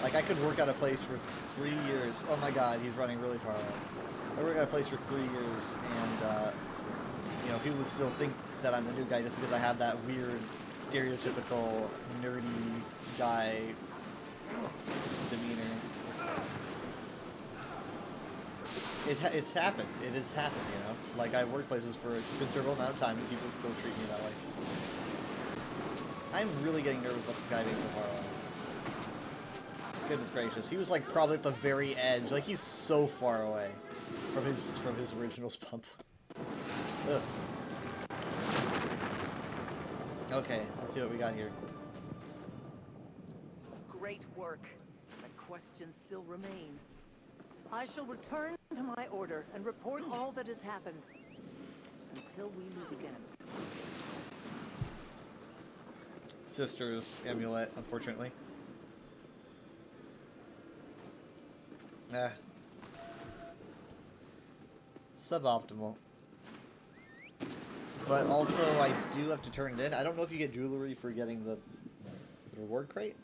Like, I could work at a place for 3 years. Oh my god, he's running really far away. I work at a place for 3 years, and, people would still think that I'm the new guy just because I have that weird, stereotypical, nerdy guy demeanor. It's happened. It has happened, Like, I've worked places for a considerable amount of time, and people still treat me that way. I'm really getting nervous about this guy being so far away. Goodness gracious, he was like probably at the very edge. Like, he's so far away from his original spump. Ugh. Okay, let's see what we got here. Great work. But questions still remain. I shall return to my order and report all that has happened. Until we meet again. Sister's amulet, unfortunately. Suboptimal. But also, I do have to turn it in. I don't know if you get jewelry for getting the reward crate.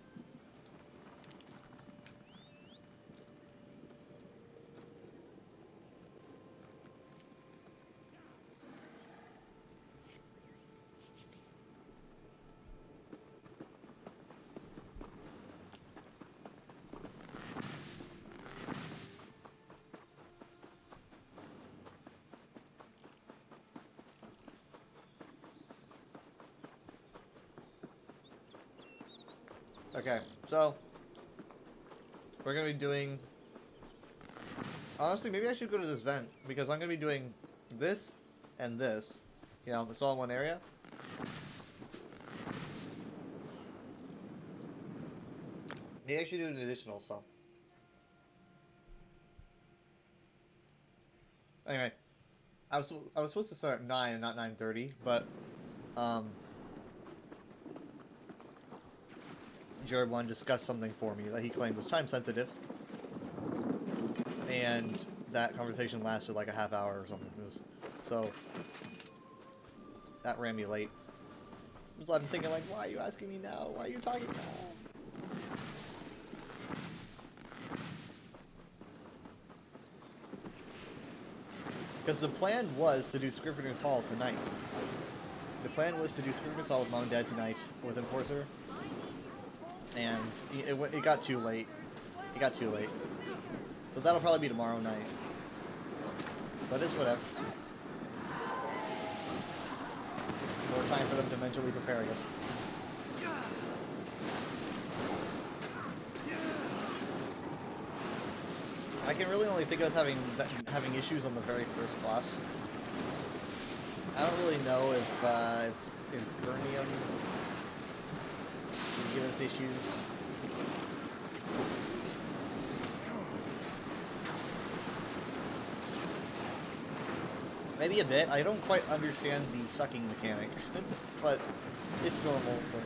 Okay, so we're gonna be doing. Honestly, maybe I should go to this vent because I'm gonna be doing this and this. You know, it's all in one area. Maybe I should do an additional stuff. Anyway, I was supposed to start at 9 and not 9:30, but Jared wanted to discuss something for me that he claimed was time sensitive, and that conversation lasted like a half hour or something. So that ran me late. So I'm thinking like, why are you asking me now? Why are you talking now? Because the plan was to do Scrivener's Hall tonight. The plan was to do Scrivener's Hall with Mom and Dad tonight with Enforcer. And it got too late. It got too late. So that'll probably be tomorrow night. But it's whatever. More time for them to mentally prepare, I guess. I can really only think of us having issues on the very first boss. I don't really know if Infernium can give us issues. Maybe a bit. I don't quite understand the sucking mechanic, but it's normal, so.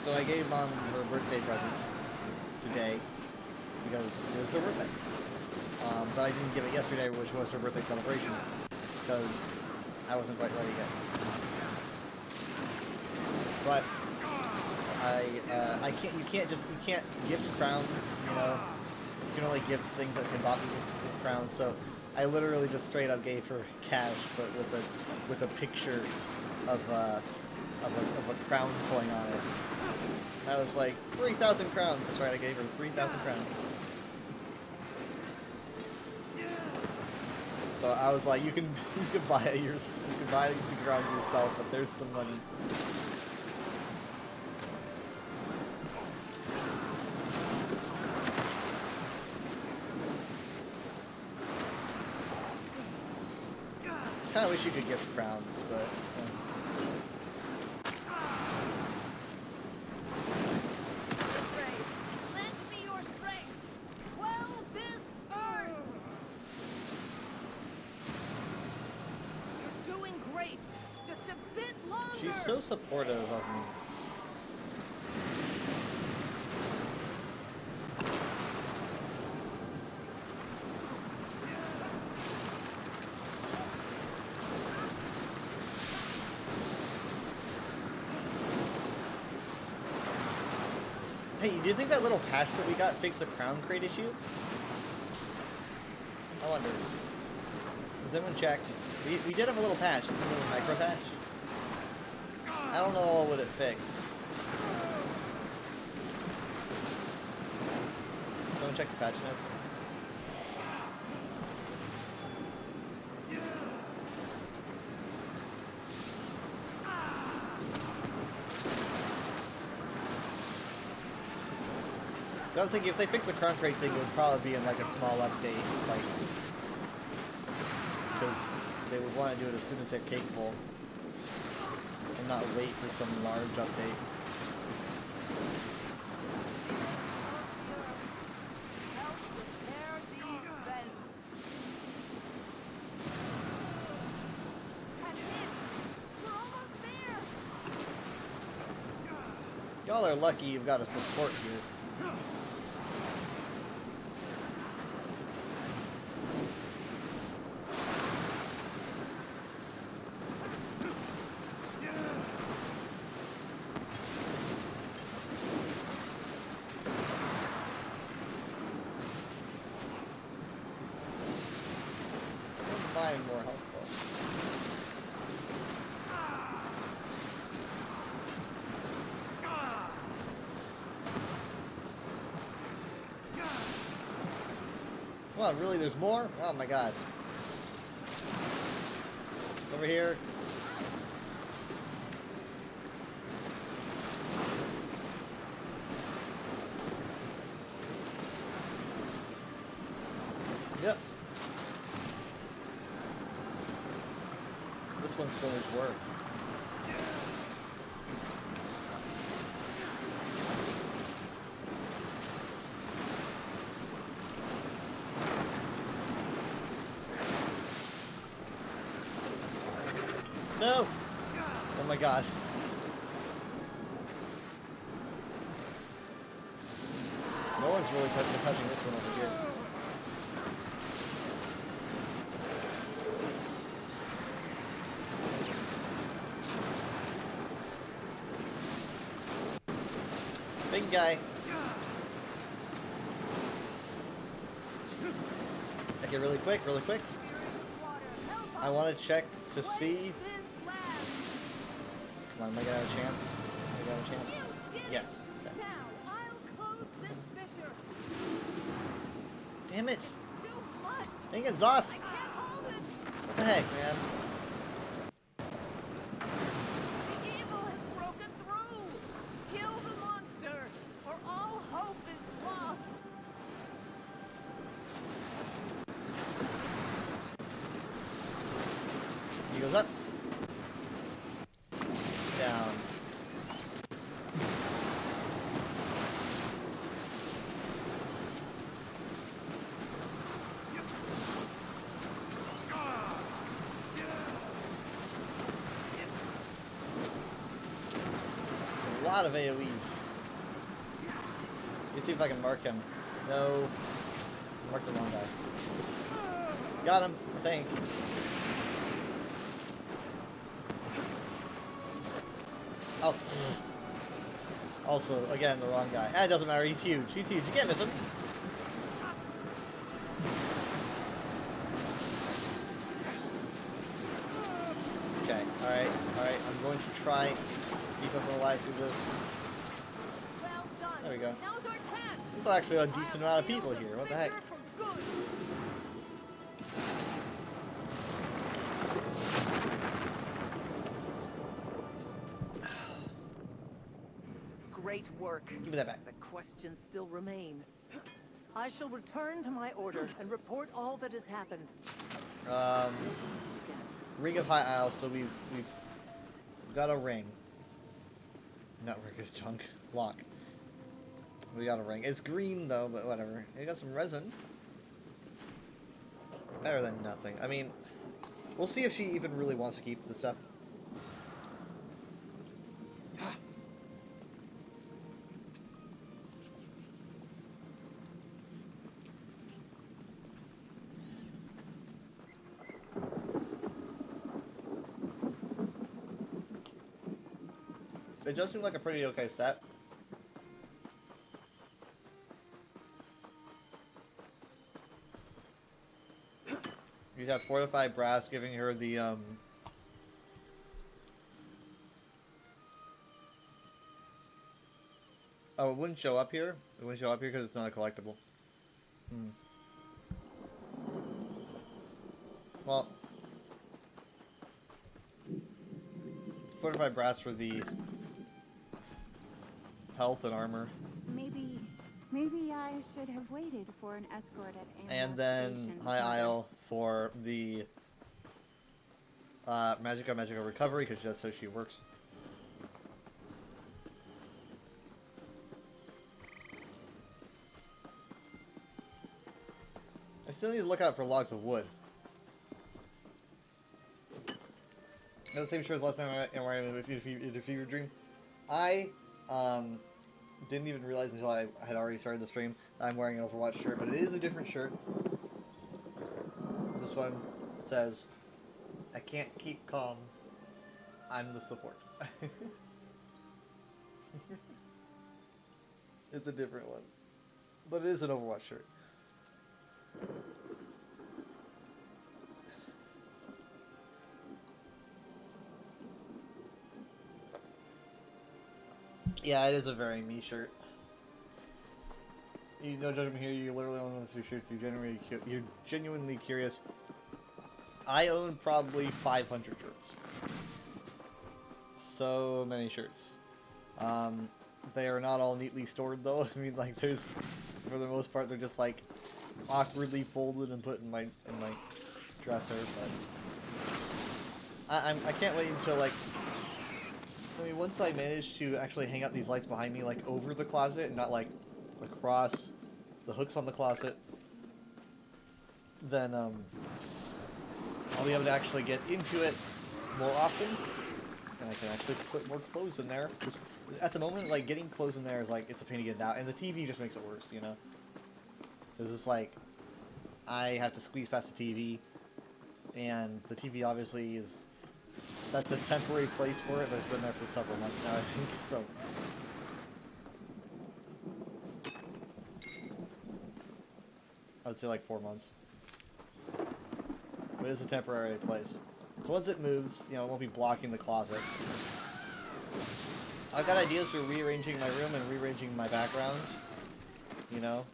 So I gave Mom her birthday present today because it was her birthday. But I didn't give it yesterday, which was her birthday celebration, because I wasn't quite ready yet. But you can't gift crowns, you know. You can only gift things that can bought with crowns. So I literally just straight up gave her cash, but with a picture of a crown coin on it. I was like, 3,000 crowns. That's right, I gave her 3,000 crowns. So I was like, you can buy the crown yourself, but there's some money. Kinda wish you could gift crowns, but she's so supportive of me. Hey, do you think that little patch that we got fixed the crown crate issue? I wonder. Has anyone checked? We did have a little patch, a little micro patch. I don't know what it fixed. Someone check the patch notes. I was thinking if they fix the crown crate thing, it would probably be in like a small update, like, because they would want to do it as soon as they're capable, and not wait for some large update. Y'all are lucky you've got a support here. on, really? There's more? Oh my god. Over here. Yep. This one still needs work. No! Oh my gosh. No one's really touching this one over here. Big guy. Okay, really quick. I want to check to see. Come on, am I gonna have a chance? Am I gonna have a chance? Yes. Okay. Now I'll close this fissure. Damn it! Too much. Dang it, Zos! I can't hold it. What the heck, man? The evil has broken through. Kill the monster, or all hope is lost. He goes up. Down. A lot of AoEs. Let me see if I can mark him. No. Mark the wrong guy. Got him, I think. Oh. Also, again, the wrong guy. Ah, it doesn't matter. He's huge. He's huge. You can't miss him. Okay. Alright. Alright. I'm going to try keep him alive through this. Well done. There we go. Now's our chance. There's actually a decent amount of people here. What the heck? For good. Great work. Give me that back. The questions still remain. I shall return to my order and report all that has happened. Ring of High Isle. So we've got a ring. Not ring is junk. Lock. We got a ring. It's green though, but whatever. We got some resin. Better than nothing. I mean, we'll see if she even really wants to keep the stuff. It does seem like a pretty okay set. You have fortified brass giving her the oh, it wouldn't show up here? It wouldn't show up here because it's not a collectible. Well, fortified brass for the health and armor. Maybe I should have waited for an escort at Amherst And then Station. High Isle for the Magica recovery, because that's how she works. I still need to look out for logs of wood. The same shirt as last time I wearing in a fever dream. I didn't even realize until I had already started the stream that I'm wearing an Overwatch shirt, but it is a different shirt. This one says, "I can't keep calm. I'm the support." It's a different one, but it is an Overwatch shirt. Yeah, it is a very me shirt. You no judgment here. You literally own one 3 shirts. You're genuinely curious. I own probably 500 shirts. So many shirts. They are not all neatly stored though. I mean, like, there's, for the most part, they're just like awkwardly folded and put in my dresser. But I can't wait until, like, I mean, once I manage to actually hang out these lights behind me, like, over the closet and not like across the hooks on the closet, then I'll be able to actually get into it more often, and I can actually put more clothes in there. Just at the moment, like, getting clothes in there is like, it's a pain to get out, and the TV just makes it worse, you know? It's just like, I have to squeeze past the TV, and the TV obviously is, that's a temporary place for it, but it's been there for several months now, I think, so. I would say like 4 months. But it's a temporary place. So once it moves, you know, it won't be blocking the closet. I've got ideas for rearranging my room and rearranging my background, you know,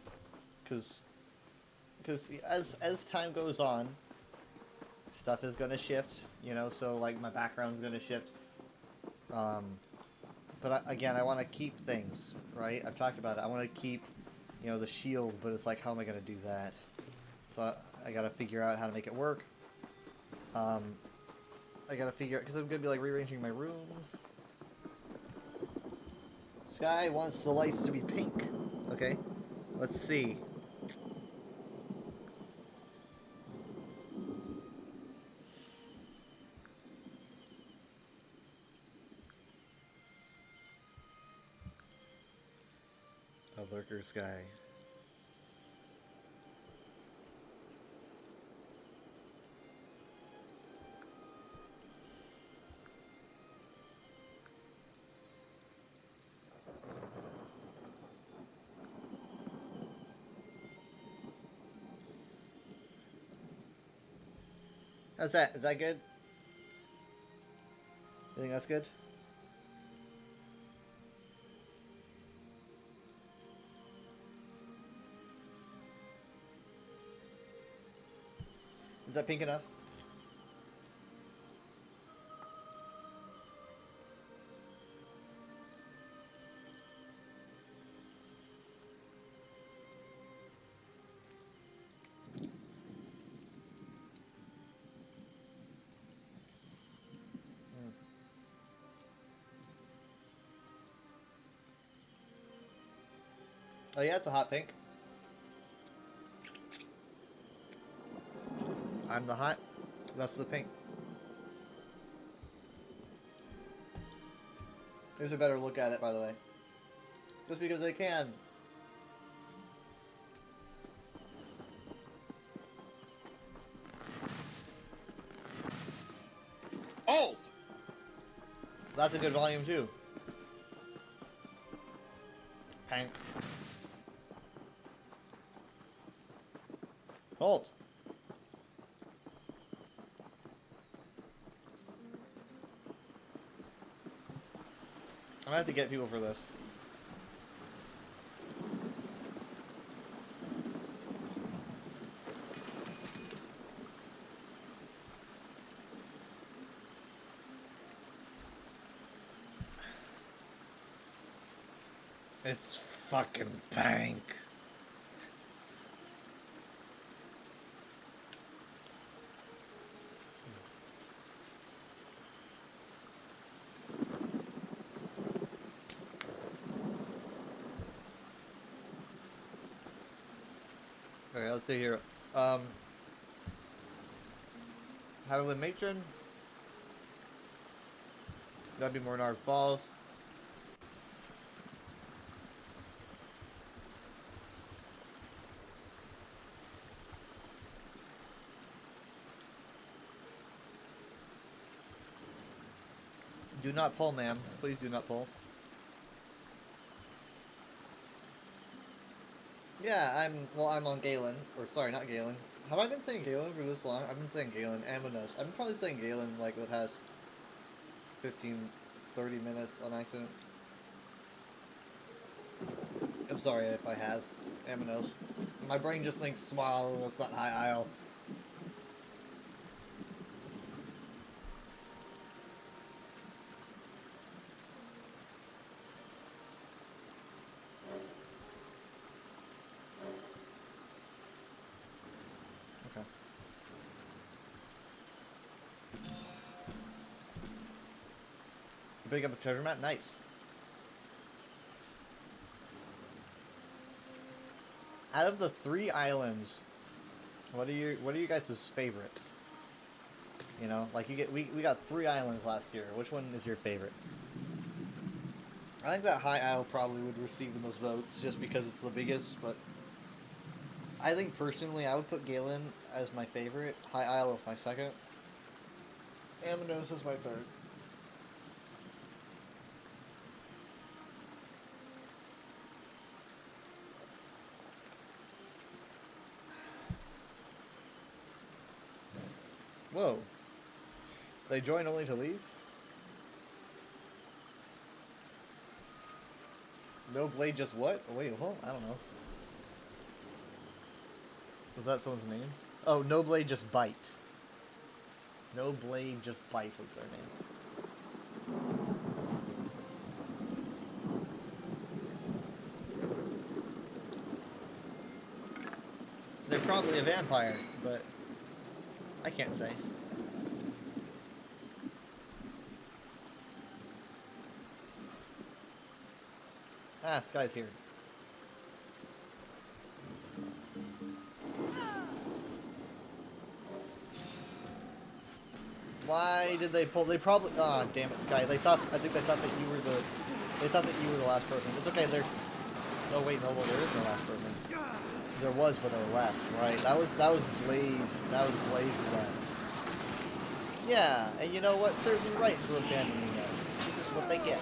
because as time goes on, stuff is gonna shift, you know. So like my background's gonna shift. But again, I want to keep things, right? I've talked about it. I want to keep, you know, the shield, but it's like, how am I gonna do that? So I gotta figure out how to make it work. I gotta figure out, because I'm gonna be like rearranging my room. Sky wants the lights to be pink. Okay, let's see. A lurker, Sky. How's that? Is that good? You think that's good? Is that pink enough? Oh yeah, it's a hot pink. I'm the hot. That's the pink. There's a better look at it, by the way. Just because they can. Oh! That's a good volume too. Pink. Hold. I'm gonna have to get people for this. It's fucking pink. Okay, let's see here. How to live matron? That'd be Mornard Falls. Do not pull, ma'am. Please do not pull. Yeah, I'm on Galen. Or, sorry, not Galen. Have I been saying Galen for this long? I've been saying Galen. Amanos. I've been probably saying Galen, like, the past 15, 30 minutes on accident. sorry if I have. Aminos. My brain just thinks small, that's not high isle. Okay. Pick up a treasure map? Nice. Out of the 3 islands, what are you guys' favorites? You know, like we got 3 islands last year. Which one is your favorite? I think that High Isle probably would receive the most votes just because it's the biggest, but I think personally I would put Galen as my favorite, High Isle as my second, Aminos as my third. Whoa. They join only to leave? No blade, just what? Oh, wait, well, I don't know. Was that someone's name? Oh, no blade, just bite. No blade, just bite was their name. They're probably a vampire, but I can't say. Ah, Sky's here. Why did they pull? They probably. Ah, oh, damn it, Sky. I think they thought that you were the. They thought that you were the last person. It's okay. They're. Oh wait, no, there is no last person. There was, but they left. Right. That was Blade. That was Blade who left. Yeah, and you know what? Serves you right for abandoning us. This is what they get.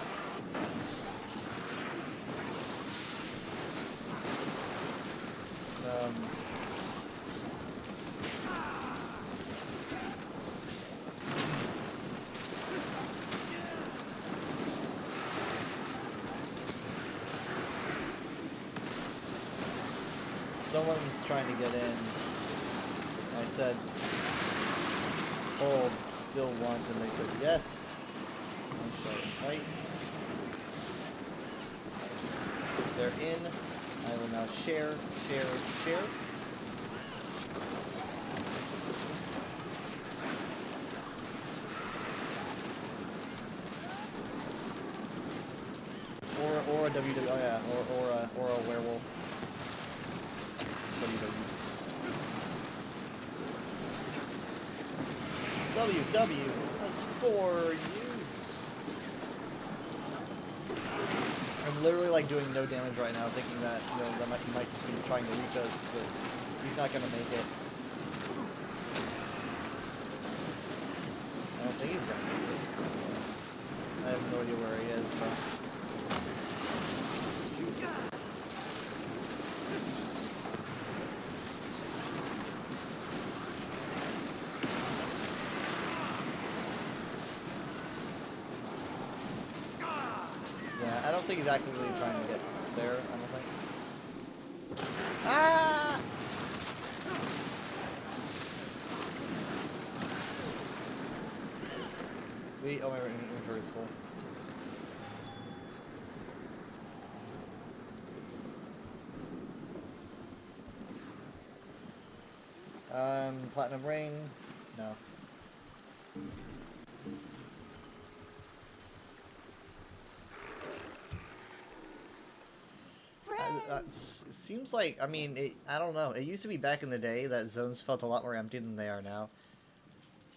Someone's trying to get in. I said, hold, still want, and they said yes. I'm sorry, right? They're in. I will now share. Or a WW, oh yeah, or a werewolf. WW, that's for use. I'm literally like doing no damage right now, thinking that that he might be trying to reach us, but he's not gonna make it. I don't think he's gonna make it. I have no idea where he is, so. I don't think he's actively trying to get there, I don't think. Ah! Sweet, oh my inventory is full. Platinum Rain? No. Seems like, I mean, I don't know. It used to be back in the day that zones felt a lot more empty than they are now.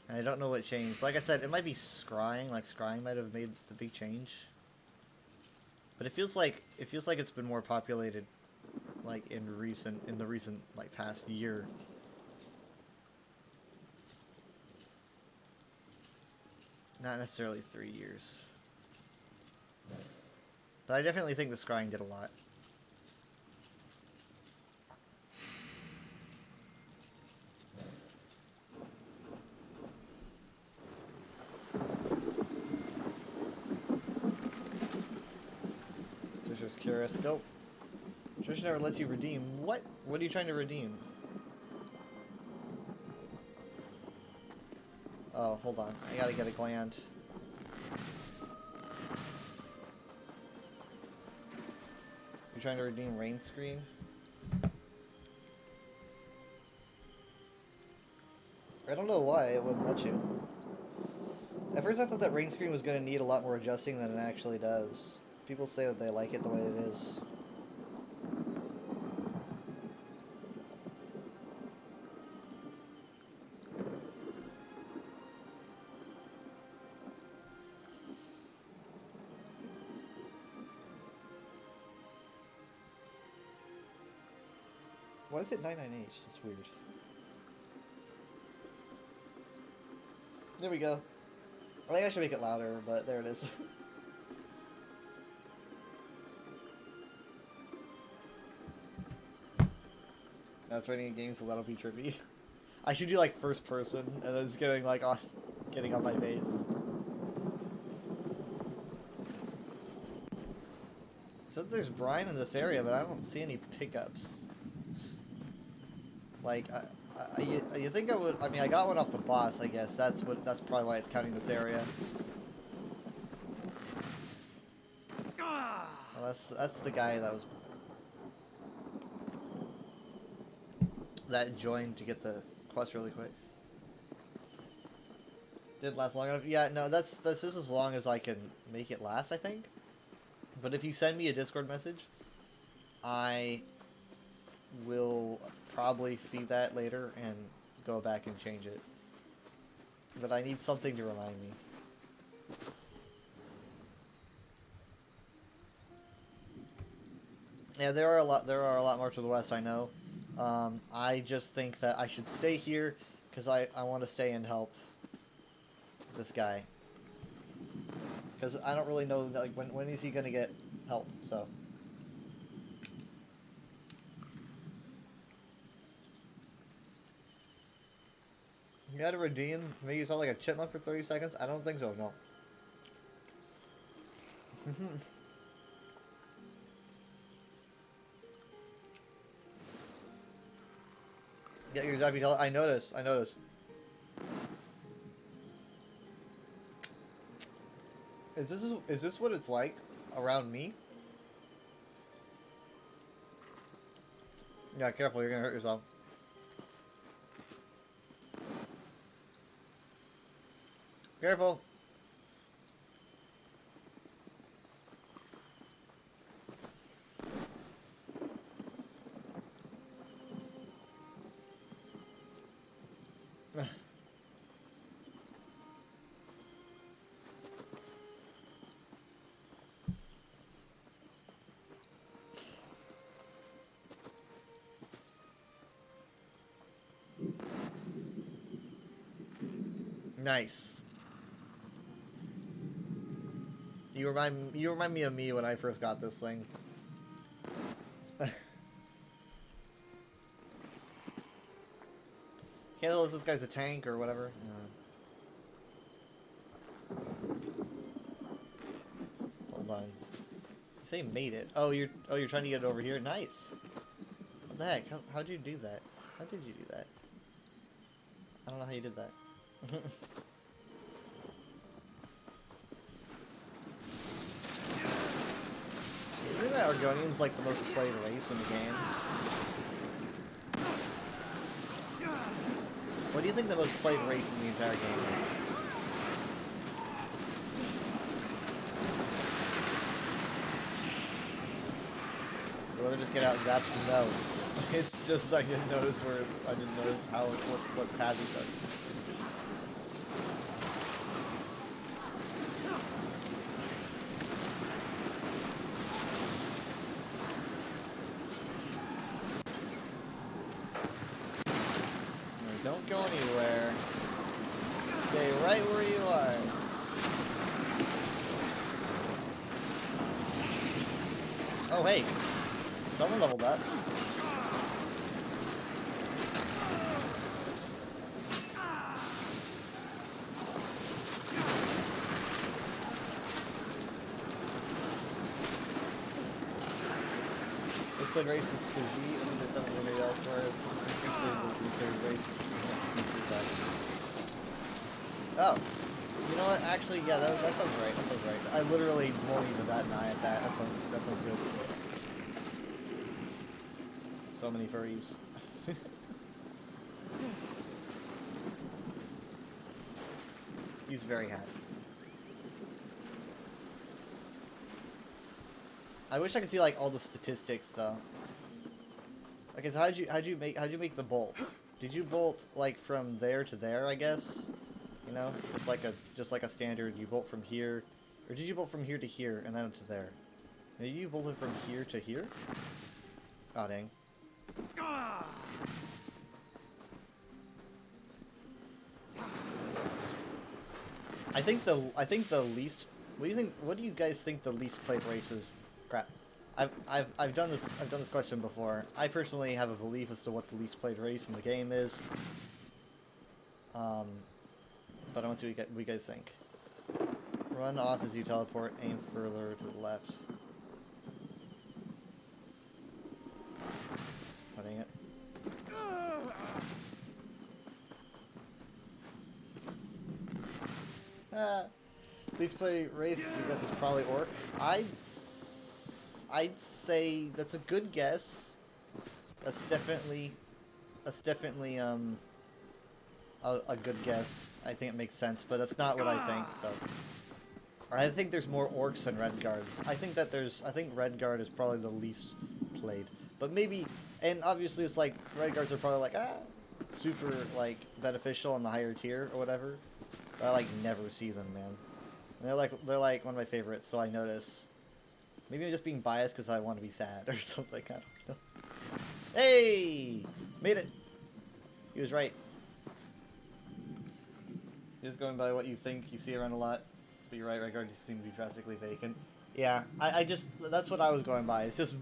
And I don't know what changed. Like I said, it might be scrying. Like scrying might have made the big change. But it feels like it's been more populated, like in the recent like past year. Not necessarily 3 years. But I definitely think the scrying did a lot. Just curious. Go. Trisha never lets you redeem. What? What are you trying to redeem? Oh, hold on. I gotta get a gland. You're trying to redeem rain screen? I don't know why it wouldn't let you. At first I thought that rain screen was going to need a lot more adjusting than it actually does. People say that they like it the way it is. Why is it 99H? That's weird. There we go. I think I should make it louder, but there it is. That's running in games, so that'll be trippy. I should do like first person, and then it's getting like on, getting on my face. So there's brine in this area, but I don't see any pickups. Like, you think I would? I mean, I got one off the boss. I guess that's probably why it's counting this area. Well, that's the guy that joined to get the quest really quick. Didn't last long enough. Yeah, no, that's just as long as I can make it last, I think. But if you send me a Discord message, I will probably see that later and go back and change it. But I need something to remind me. Yeah, there are a lot more to the west, I know. I just think that I should stay here because I want to stay and help this guy. Because I don't really know, like, when is he gonna get help, so. You gotta redeem, make you sound like a chipmunk for 30 seconds? I don't think so, no. Yeah, exactly. I noticed. Is this what it's like around me? Yeah, careful, you're gonna hurt yourself. Careful. Nice. You remind me of me when I first got this thing. Can't tell if this guy's a tank or whatever. No. Hold on. You say you made it. Oh, you're trying to get it over here. Nice. What the heck? How'd you do that? How did you do that? I don't know how you did that. Isn't that Argonian's like the most played race in the game? What do you think the most played race in the entire game is? Would rather just get out and zap? No. It's just I didn't notice how what path he took. Don't go anywhere. Stay right where you are. Oh, hey. Someone leveled up. played race was Khajiit. I think there's something maybe elsewhere. The least played race. Oh, you know what? Actually, yeah, that sounds right. That sounds right. I literally won't even bat an eye at that. That sounds good. So many furries. He's very happy. I wish I could see like all the statistics though. Okay, so how'd you make the bolt? Did you bolt like from there to there? I guess, you know, just like a standard. You bolt from here, or did you bolt from here to here and then to there? Maybe you bolted from here to here. Oh dang. I think the least. What do you guys think the least played race is? Crap. I've done this question before. I personally have a belief as to what the least played race in the game is. But I want to see what you guys think. Run off as you teleport. Aim further to the left. Putting it. Least play race, you guess is probably Orc. I'd say that's a good guess. That's definitely a good guess. I think it makes sense, but that's not what I think though. I think there's more Orcs than Redguards. I think Redguard is probably the least played. But maybe, and obviously it's like Redguards are probably like super like beneficial on the higher tier or whatever. But I like never see them, man. And they're like one of my favorites, so I notice. Maybe I'm just being biased because I want to be sad or something. I don't know. Hey, made it. He was right. Just going by what you think you see around a lot, but you're right. Redguard seem to be drastically vacant. Yeah, I just that's what I was going by. It's just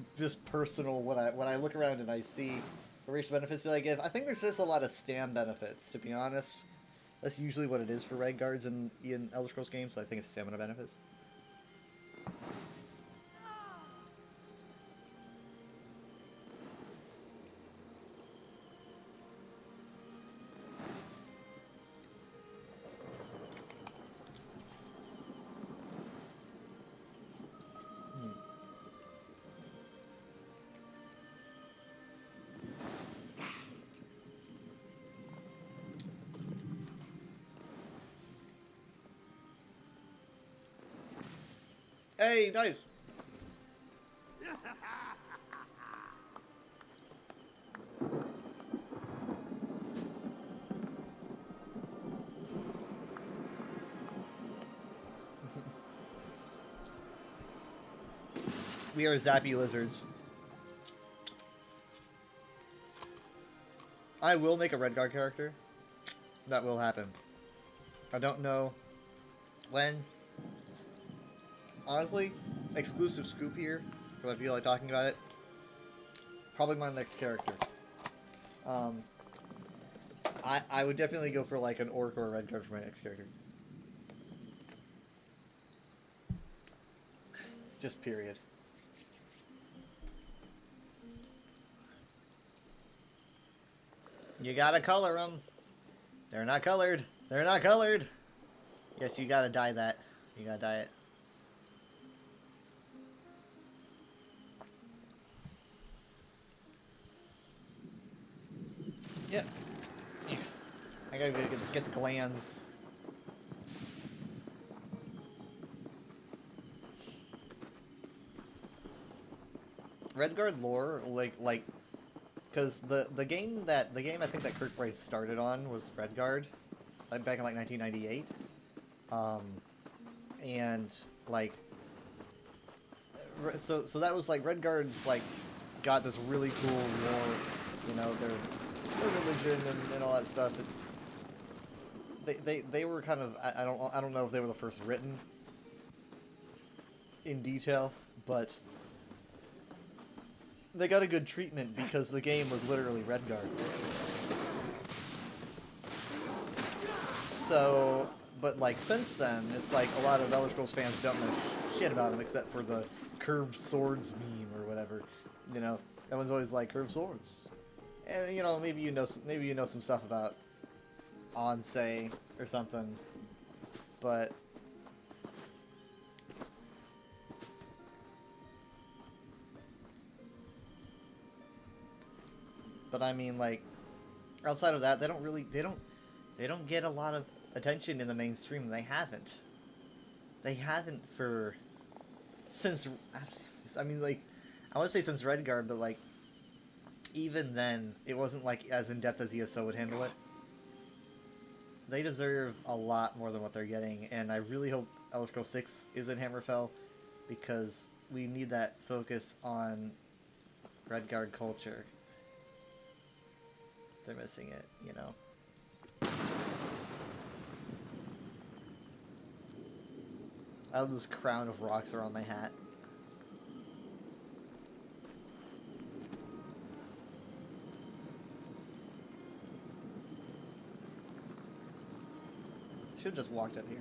personal. When I look around and I see the racial benefits that I give, I think there's just a lot of stam benefits. To be honest. That's usually what it is for Redguards in Elder Scrolls games, so I think it's stamina benefits. Hey, nice. We are zappy lizards. I will make a Redguard character. That will happen. I don't know when. Honestly, exclusive scoop here, because I feel like talking about it. Probably my next character. I would definitely go for like an Orc or a Redguard for my next character. Just period. You gotta color them. They're not colored. They're not colored. Yes, you gotta dye that. You gotta dye it. Yep. Yeah. I gotta get the glands. Redguard lore, like, because the game I think that Kirkbride started on was Redguard, back in like 1998, and like, so that was like Redguard's like got this really cool lore, you know, their religion and all that stuff. They were kind of I don't know if they were the first written in detail, but they got a good treatment because the game was literally Redguard. So, but like since then, it's like a lot of Elder Scrolls fans don't know shit about him except for the curved swords meme or whatever, you know. Everyone's always like curved swords, and you know maybe you know some stuff about Ansei or something, but I mean, like, outside of that, they don't get a lot of attention in the mainstream. They haven't for since, I mean, like, I want to say since Redguard, but like even then it wasn't like as in depth as ESO would handle it. They deserve a lot more than what they're getting, and I really hope Elder Scrolls 6 is in Hammerfell, because we need that focus on Redguard culture. They're missing it, you know. I have this crown of rocks around my hat. Should've just walked up here.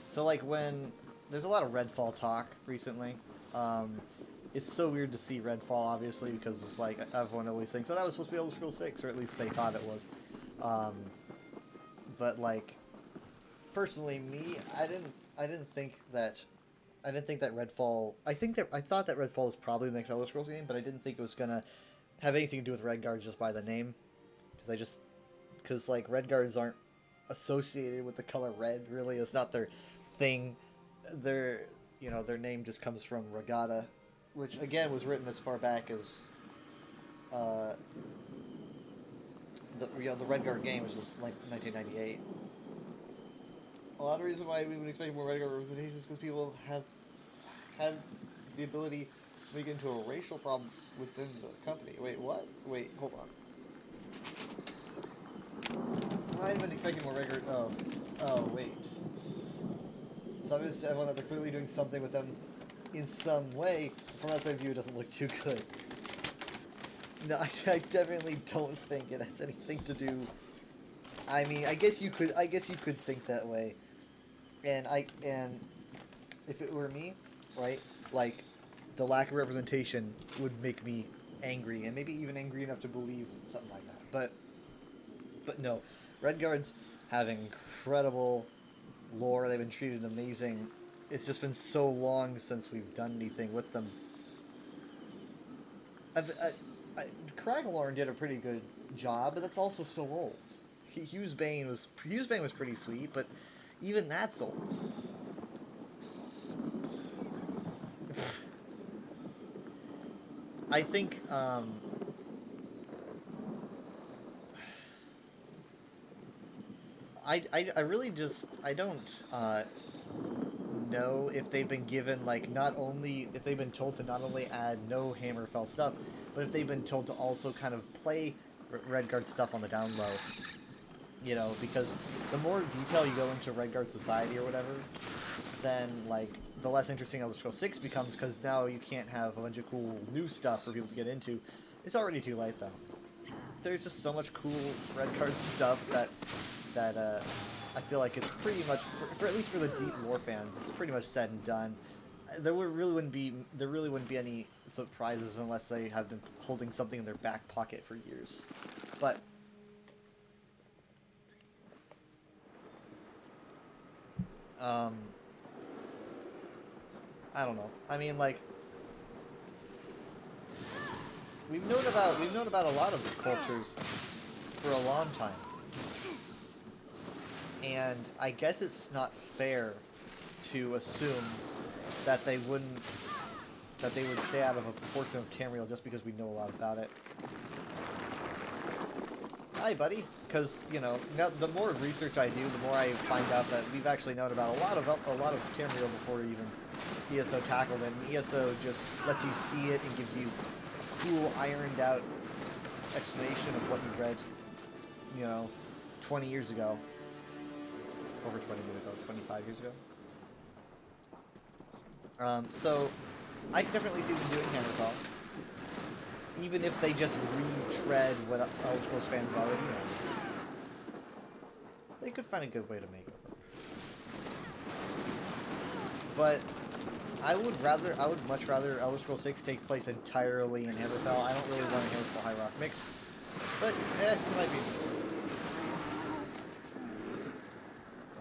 So, like, when there's a lot of Redfall talk recently, it's so weird to see Redfall, obviously, because it's like everyone always thinks, oh, that was supposed to be Elder Scrolls 6, or at least they thought it was. But like, personally, me, I didn't think that Redfall. I thought that Redfall was probably the next Elder Scrolls game, but I didn't think it was gonna have anything to do with Redguards just by the name, because like Redguards aren't associated with the color red. Really, it's not their thing. Their name just comes from Regatta, which again was written as far back as the Redguard game, which was like 1998. A lot of reason why we would expect more Redguard representation is because people have the ability to make it into a racial problem within the company. Wait, what? Wait, hold on. I've been expecting more Redguard. Oh, wait. It's obvious to everyone that they're clearly doing something with them in some way. From outside view, it doesn't look too good. No, I definitely don't think it has anything to do. I mean, I guess you could think that way. And if it were me, right, like, the lack of representation would make me angry, and maybe even angry enough to believe something like that. But no, Redguards have incredible lore. They've been treated amazing. It's just been so long since we've done anything with them. Kraglorn did a pretty good job, but that's also so old. Hughesbane was pretty sweet, but even that's old. I think I really just I don't know if they've been given if they've been told to not only add no Hammerfell stuff, but if they've been told to also kind of play Redguard stuff on the down low. You know, because the more detail you go into Redguard society or whatever, then like the less interesting Elder Scrolls 6 becomes, because now you can't have a bunch of cool new stuff for people to get into. It's already too late though. There's just so much cool Redguard stuff that I feel like it's pretty much, for at least for the deep lore fans, it's pretty much said and done. There really wouldn't be any surprises unless they have been holding something in their back pocket for years. But I don't know. I mean, like, we've known about a lot of cultures for a long time. And I guess it's not fair to assume that they would stay out of a portion of Tamriel just because we know a lot about it. Hi, buddy. Because, you know, the more research I do, the more I find out that we've actually known about a lot of Tamriel before even ESO tackled it. And ESO just lets you see it and gives you a cool, ironed out explanation of what you read, you know, 20 years ago. Over 20 years ago, 25 years ago. So, I can definitely see them doing Hammerfall. even if they just retread what Elder Scrolls fans already know, they could find a good way to make it work. But I would much rather Elder Scrolls 6 take place entirely in Hammerfell. I don't really want a Hammerfell High Rock mix, but it might be interesting.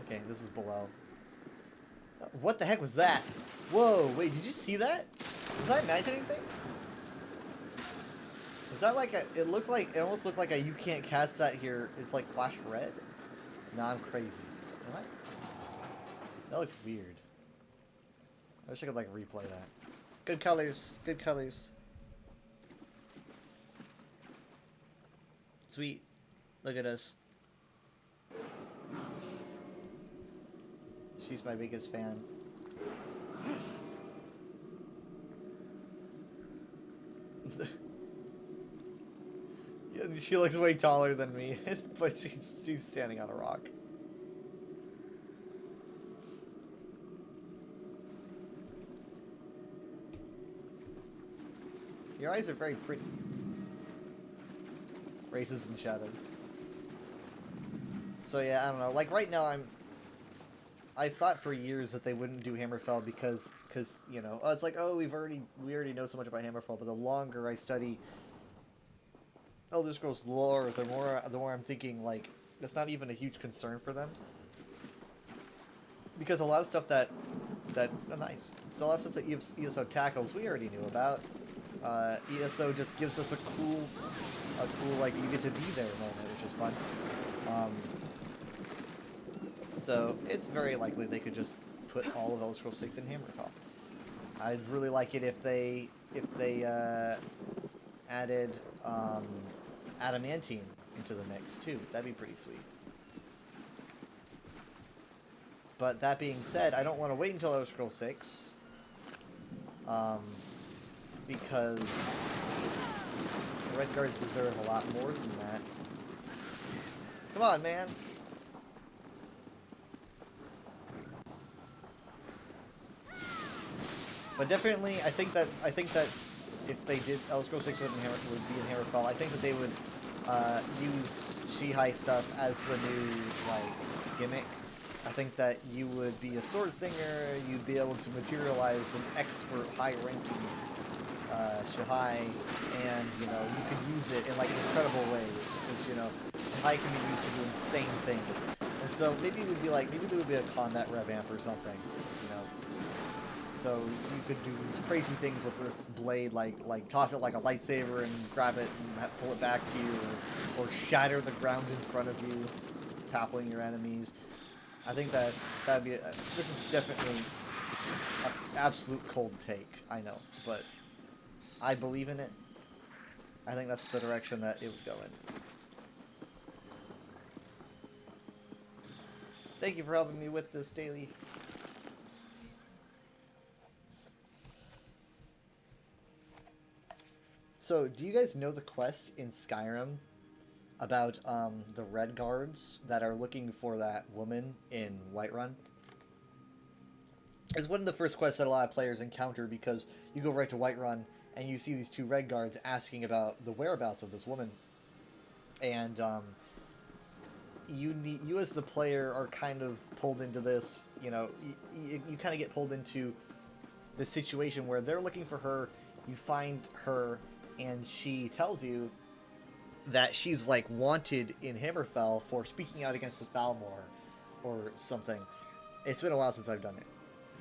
Okay, this is below. What the heck was that? Whoa, wait, did you see that? Was I imagining things? Was that like a, it almost looked like a you can't cast that here, it's like flash red? Nah, I'm crazy. Am I? That looks weird. I wish I could like replay that. Good colors, good colors. Sweet. Look at us. She's my biggest fan. Yeah, she looks way taller than me, but she's standing on a rock. Your eyes are very pretty. Races and shadows. So yeah, I don't know. Like right now, I've thought for years that they wouldn't do Hammerfell because you know, it's like, oh, we already know so much about Hammerfell. But the longer I study Elder Scrolls lore, the more I'm thinking like that's not even a huge concern for them, because a lot of stuff that oh, nice. So a lot of stuff that ESO tackles we already knew about. ESO just gives us a cool like you get to be there moment, which is fun. So it's very likely they could just put all of Elder Scrolls 6 in Hammerfell. I'd really like it if they added Adamantine into the mix too. That'd be pretty sweet. But that being said, I don't want to wait until Elder Scrolls 6. Because the Red Guards deserve a lot more than that. Come on, man. But definitely, I think that if they did Elder Scrolls 6 would be in Hammerfell, I think that they would use Shihai stuff as the new like gimmick. I think that you would be a sword singer, you'd be able to materialize an expert, high-ranking Shihai, and you know you could use it in like incredible ways, because you know Shihai can be used to do insane things. And so maybe it would be like, maybe there would be a combat revamp or something, you know. So you could do these crazy things with this blade, like toss it like a lightsaber and grab it and pull it back to you, or shatter the ground in front of you, toppling your enemies. I think that'd be this is definitely an absolute cold take, I know, but I believe in it. I think that's the direction that it would go in. Thank you for helping me with this daily. So, do you guys know the quest in Skyrim about the Red Guards that are looking for that woman in Whiterun? It's one of the first quests that a lot of players encounter, because you go right to Whiterun and you see these two Red Guards asking about the whereabouts of this woman. And you as the player are kind of pulled into this, you know, you kind of get pulled into the situation where they're looking for her, you find her, and she tells you that she's like wanted in Hammerfell for speaking out against the Thalmor or something. It's been a while since I've done it,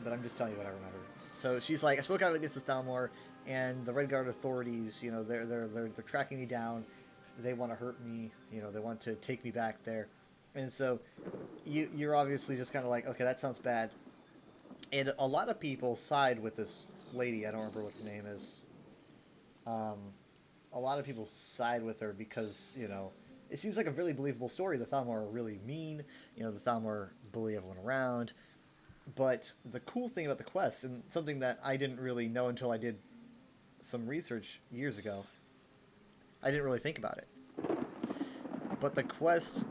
but I'm just telling you what I remember. So she's like, I spoke out against the Thalmor, and the Red Guard authorities, you know, they're tracking me down. They want to hurt me. You know, they want to take me back there. And so you're obviously just kind of like, okay, that sounds bad. And a lot of people side with this lady. I don't remember what the name is. A lot of people side with her because, you know, it seems like a really believable story. The Thalmor are really mean. You know, the Thalmor bully everyone around. But the cool thing about the quest, and something that I didn't really know until I did some research years ago, I didn't really think about it. But the quest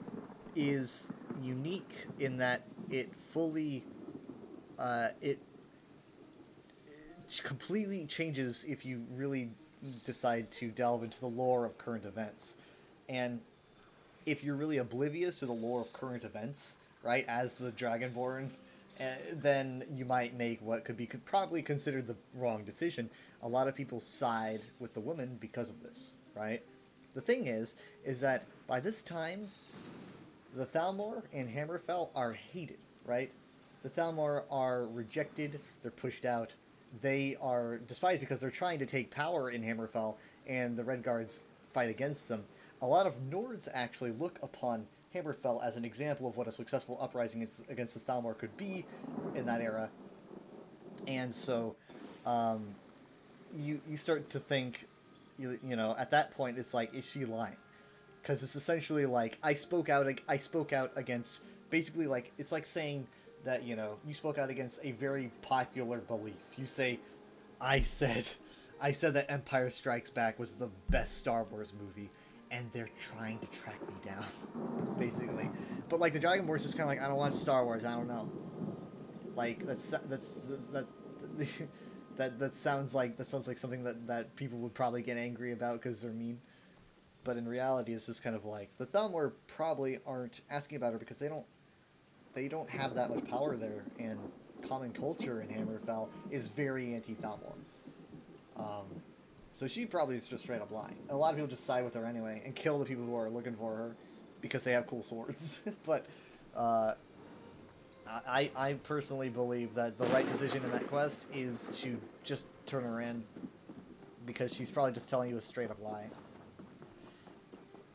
is unique in that it fully, it completely changes if you really decide to delve into the lore of current events. And if you're really oblivious to the lore of current events, right, as the Dragonborn, then you might make what could be probably considered the wrong decision. A lot of people side with the woman because of this, right? The thing is that by this time, the Thalmor and Hammerfell are hated, right? The Thalmor are rejected, they're pushed out, they are despised because they're trying to take power in Hammerfell, and the Redguards fight against them. A lot of Nords actually look upon Hammerfell as an example of what a successful uprising against the Thalmor could be in that era. And so, you start to think, you know, at that point, it's like, is she lying? Because it's essentially like, I spoke out against, basically, like, it's like saying that, you know, you spoke out against a very popular belief. You say, I said that Empire Strikes Back was the best Star Wars movie, and they're trying to track me down, basically. But, like, the Dragonborn's just kind of like, I don't watch Star Wars, I don't know. Like, that sounds like something that people would probably get angry about because they're mean. But in reality, it's just kind of like, the Thalmor probably aren't asking about her because they don't have that much power there, and common culture in Hammerfell is very anti-Thalmor. So she probably is just straight up lying. A lot of people just side with her anyway and kill the people who are looking for her because they have cool swords. But I personally believe that the right decision in that quest is to just turn her in, because she's probably just telling you a straight up lie.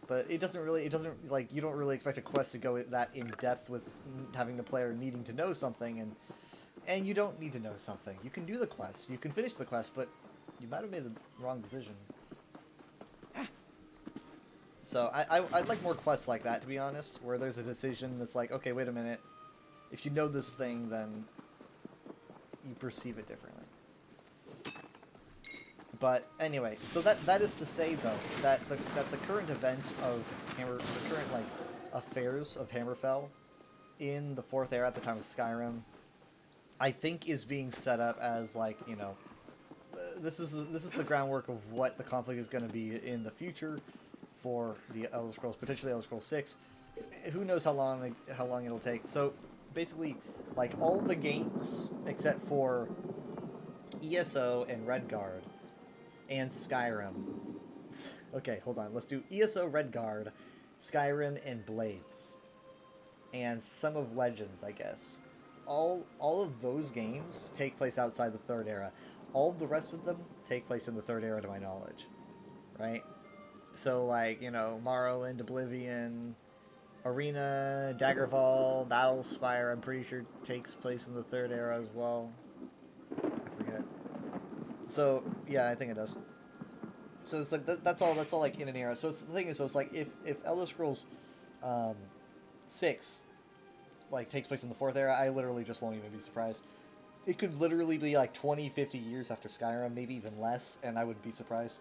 But it doesn't like, you don't really expect a quest to go that in depth with having the player needing to know something, and you don't need to know something. You can do the quest, you can finish the quest, but you might have made the wrong decision. So I'd like more quests like that, to be honest, where there's a decision that's like, okay, wait a minute, if you know this thing, then you perceive it differently. But anyway, so that is to say, though, that the current event of the current, like, affairs of Hammerfell in the 4th era at the time of Skyrim, I think is being set up as, like, you know, this is the groundwork of what the conflict is going to be in the future for the Elder Scrolls, potentially Elder Scrolls 6. Who knows how long it'll take. So basically, like, all the games except for ESO and Redguard and Skyrim. Okay, hold on. Let's do ESO, Redguard, Skyrim, and Blades, and some of Legends, I guess. All of those games take place outside the 3rd era. All of the rest of them take place in the 3rd era, to my knowledge, right? So, like, you know, Morrowind, Oblivion, Arena, Daggerfall, Battlespire, I'm pretty sure takes place in the 3rd era as well. I forget. So, yeah, I think it does. So it's like, that's all like in an era. So the thing is, so it's like, if Elder Scrolls 6, like, takes place in the 4th era, I literally just won't even be surprised. It could literally be like 20, 50 years after Skyrim, maybe even less, and I wouldn't be surprised.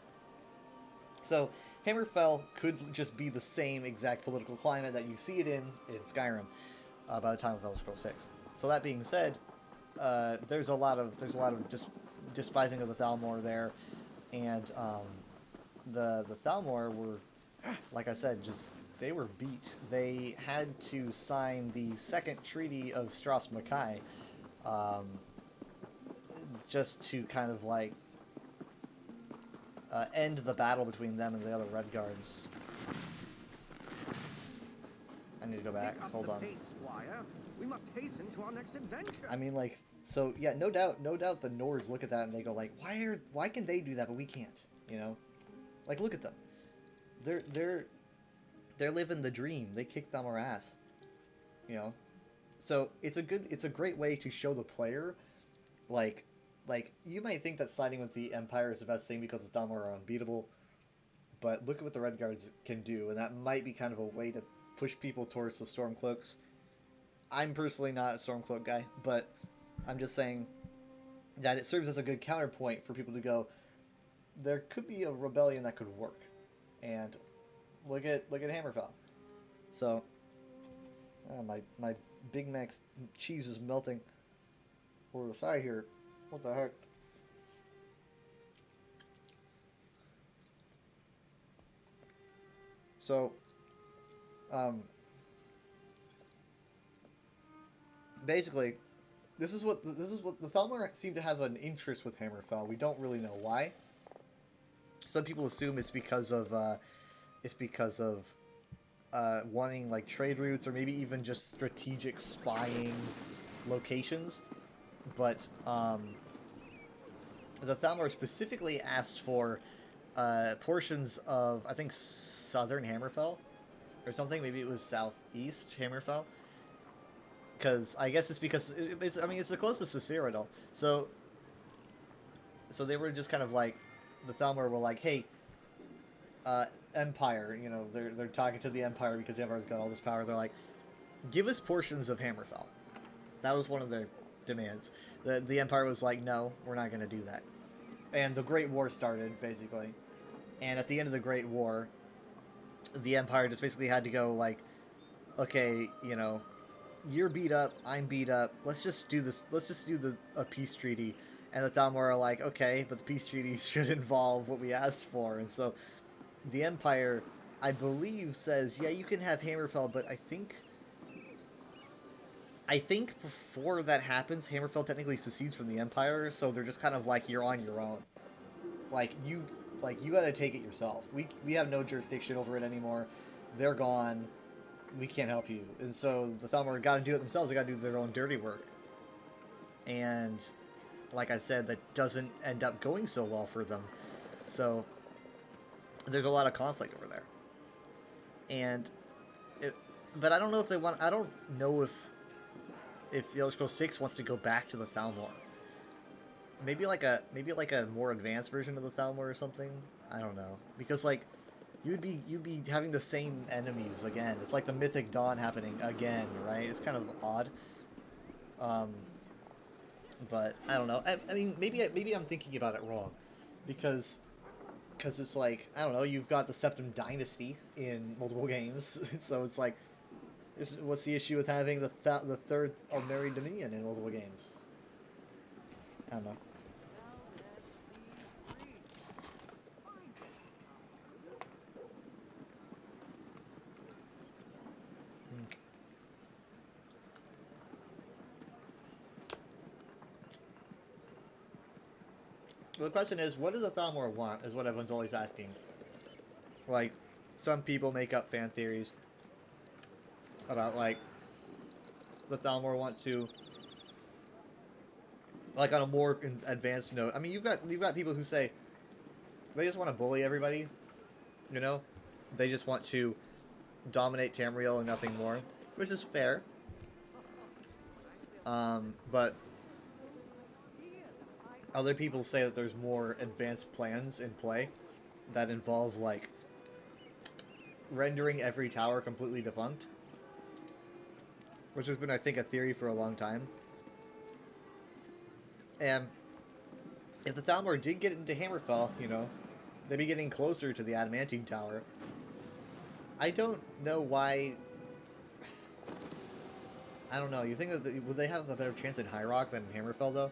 So Hammerfell could just be the same exact political climate that you see it in Skyrim by the time of Elder Scrolls 6. So that being said, there's a lot of just despising of the Thalmor there, and the Thalmor were, like I said, they were beat. They had to sign the Second Treaty of Stras Makai, just to kind of, like, end the battle between them and the other Redguards. I need to go back. Hold on. We must hasten to our next adventure. I mean, like, so yeah, no doubt the Nords look at that and they go like, why can they do that but we can't? You know, like, look at them. They're living the dream. They kick Thalmor ass. You know, so it's a great way to show the player, like you might think that siding with the Empire is the best thing because the Thalmor are unbeatable, but look at what the Redguards can do, and that might be kind of a way to push people towards the Stormcloaks. I'm personally not a Stormcloak guy, but I'm just saying that it serves as a good counterpoint for people to go, there could be a rebellion that could work, and look at Hammerfell. So, my Big Mac's cheese is melting over the side here. What the heck? So, basically, this is what the Thalmor seem to have an interest with Hammerfell. We don't really know why. Some people assume it's because of wanting like trade routes or maybe even just strategic spying locations. But the Thalmor specifically asked for portions of, I think, southern Hammerfell or something. Maybe it was southeast Hammerfell. Because I guess it's because it's the closest to Cyrodiil. So they were just kind of like, the Thalmor were like, hey, Empire, you know, they're talking to the Empire because the Empire's got all this power. They're like, give us portions of Hammerfell. That was one of their demands. The Empire was like, no, we're not going to do that. And the Great War started, basically. And at the end of the Great War, the Empire just basically had to go like, okay, you know, you're beat up, I'm beat up, let's just do this, a peace treaty. And the Thalmor are like, okay, but the peace treaty should involve what we asked for. And so the Empire, I believe, says, yeah, you can have Hammerfell, but I think before that happens, Hammerfell technically secedes from the Empire, so they're just kind of like, you're on your own. You gotta take it yourself. We have no jurisdiction over it anymore. They're gone. We can't help you. And so the Thalmor gotta do it themselves. They gotta do their own dirty work. And like I said, that doesn't end up going so well for them. So there's a lot of conflict over there. But I don't know if they want. I don't know if the Elder Scrolls 6 wants to go back to the Thalmor. Maybe like a more advanced version of the Thalmor or something. I don't know, because like you'd be having the same enemies again. It's like the Mythic Dawn happening again, right? It's kind of odd. But I don't know. I mean, maybe I'm thinking about it wrong, because it's like, I don't know. You've got the Septim Dynasty in multiple games, so it's like, what's the issue with having the third Aldmeri Dominion in multiple games? I don't know. The question is, what does the Thalmor want, is what everyone's always asking. Like, some people make up fan theories about, like, the Thalmor want to, like, on a more advanced note. I mean, you've got people who say they just want to bully everybody, you know? They just want to dominate Tamriel and nothing more, which is fair. But other people say that there's more advanced plans in play that involve, like, rendering every tower completely defunct, which has been, I think, a theory for a long time. And if the Thalmor did get into Hammerfell, you know, they'd be getting closer to the Adamantine Tower. I don't know why. I don't know. You think that would they have a better chance in High Rock than in Hammerfell, though?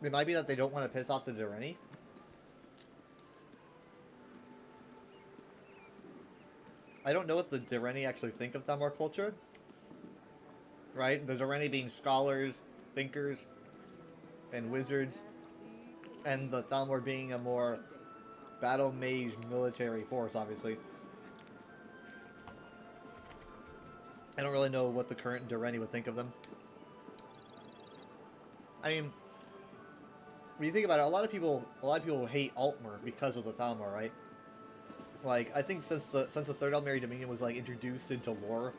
It might be that they don't want to piss off the Direni. I don't know what the Direni actually think of Thalmor culture. Right? The Direni being scholars, thinkers, and wizards. And the Thalmor being a more battle mage military force, obviously. I don't really know what the current Direni would think of them. I mean, when you think about it, a lot of people hate Altmer because of the Thalmor, right? Like, I think since the third Aldmeri Dominion was like introduced into lore,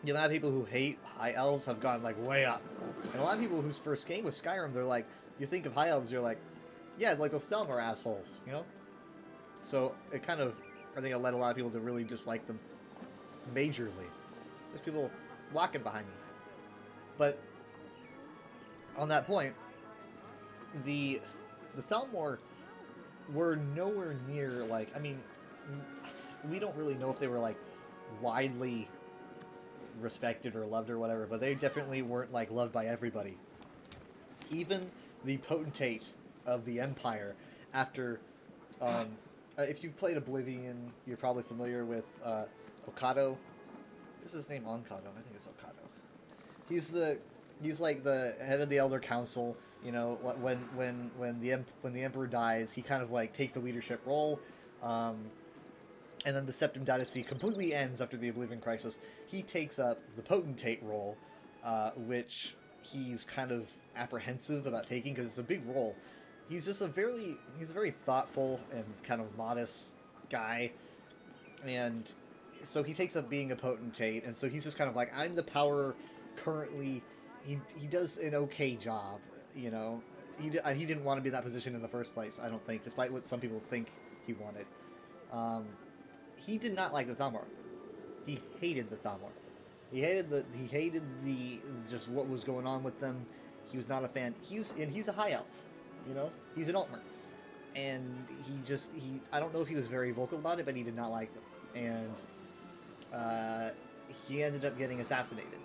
the amount of people who hate High Elves have gone like way up. And a lot of people whose first game was Skyrim, they're like, you think of High Elves, you're like, yeah, like those Thalmor assholes, you know? So it kind of, I think it led a lot of people to really dislike them majorly. There's people walking behind me. But on that point, the Thalmor were nowhere near, like, I mean, we don't really know if they were, like, widely respected or loved or whatever, but they definitely weren't, like, loved by everybody. Even the potentate of the Empire after. If you've played Oblivion, you're probably familiar with Okado. Is his name Onkado? I think it's Okado. He's like the head of the Elder Council. You know, when the Emperor dies, he kind of like takes a leadership role. And then the Septim Dynasty completely ends after the Oblivion Crisis. He takes up the Potentate role, which he's kind of apprehensive about taking because it's a big role. He's a very thoughtful and kind of modest guy, and so he takes up being a Potentate, and so he's just kind of like, I'm the power currently. He does an okay job, you know. He didn't want to be in that position in the first place, I don't think, despite what some people think he wanted. He did not like the Thalmor. He hated the Thalmor. He hated the just what was going on with them. He was not a fan. He's a high elf, you know. He's an Altmer, and he I don't know if he was very vocal about it, but he did not like them, and he ended up getting assassinated.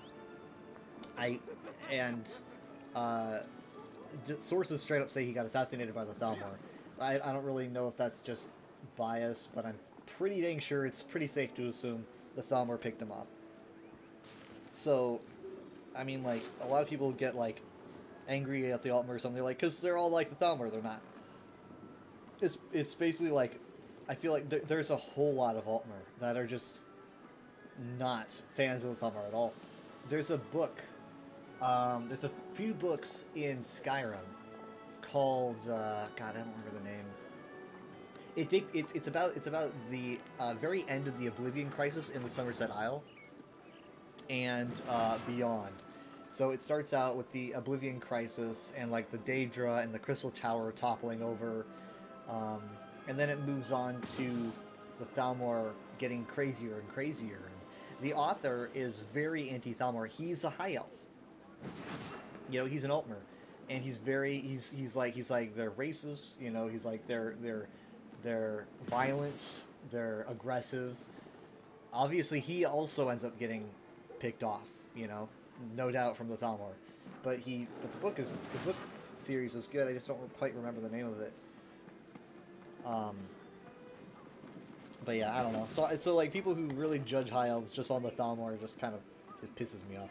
Sources straight up say he got assassinated by the Thalmor. I don't really know if that's just bias, but I'm pretty dang sure it's pretty safe to assume the Thalmor picked him off. So, I mean, like, a lot of people get, like, angry at the Altmer or something, like, because they're all like the Thalmor, they're not. It's basically like, I feel like there's a whole lot of Altmer that are just not fans of the Thalmor at all. There's a book, there's a few books in Skyrim called, God, I don't remember the name. It's about the very end of the Oblivion Crisis in the Somerset Isle and beyond. So it starts out with the Oblivion Crisis and like the Daedra and the Crystal Tower toppling over, and then it moves on to the Thalmor getting crazier and crazier. And the author is very anti-Thalmor. He's a high elf. You know, he's an Altmer, and he's like they're racist. You know, he's like they're violent, they're aggressive. Obviously, he also ends up getting picked off, you know, no doubt from the Thalmor. But the book series is good. I just don't quite remember the name of it. But yeah, I don't know. So like people who really judge high elves just on the Thalmor just kind of pisses me off.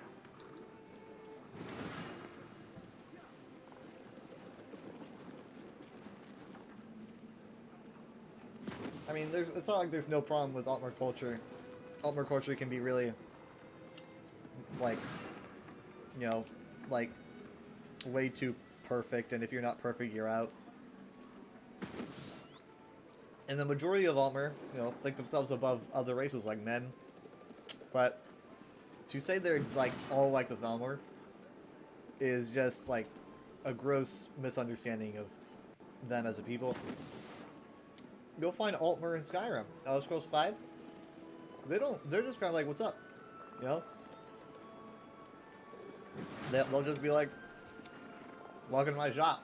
I mean, it's not like there's no problem with Altmer culture. Altmer culture can be really, like, you know, like, way too perfect, and if you're not perfect, you're out. And the majority of Altmer, you know, think themselves above other races like men. But to say they're, like, all like the Thalmor is just, like, a gross misunderstanding of them as a people. You'll find Altmer in Skyrim. Elder Scrolls 5. They're just kind of like, what's up? You know? They'll just be like, welcome to my shop.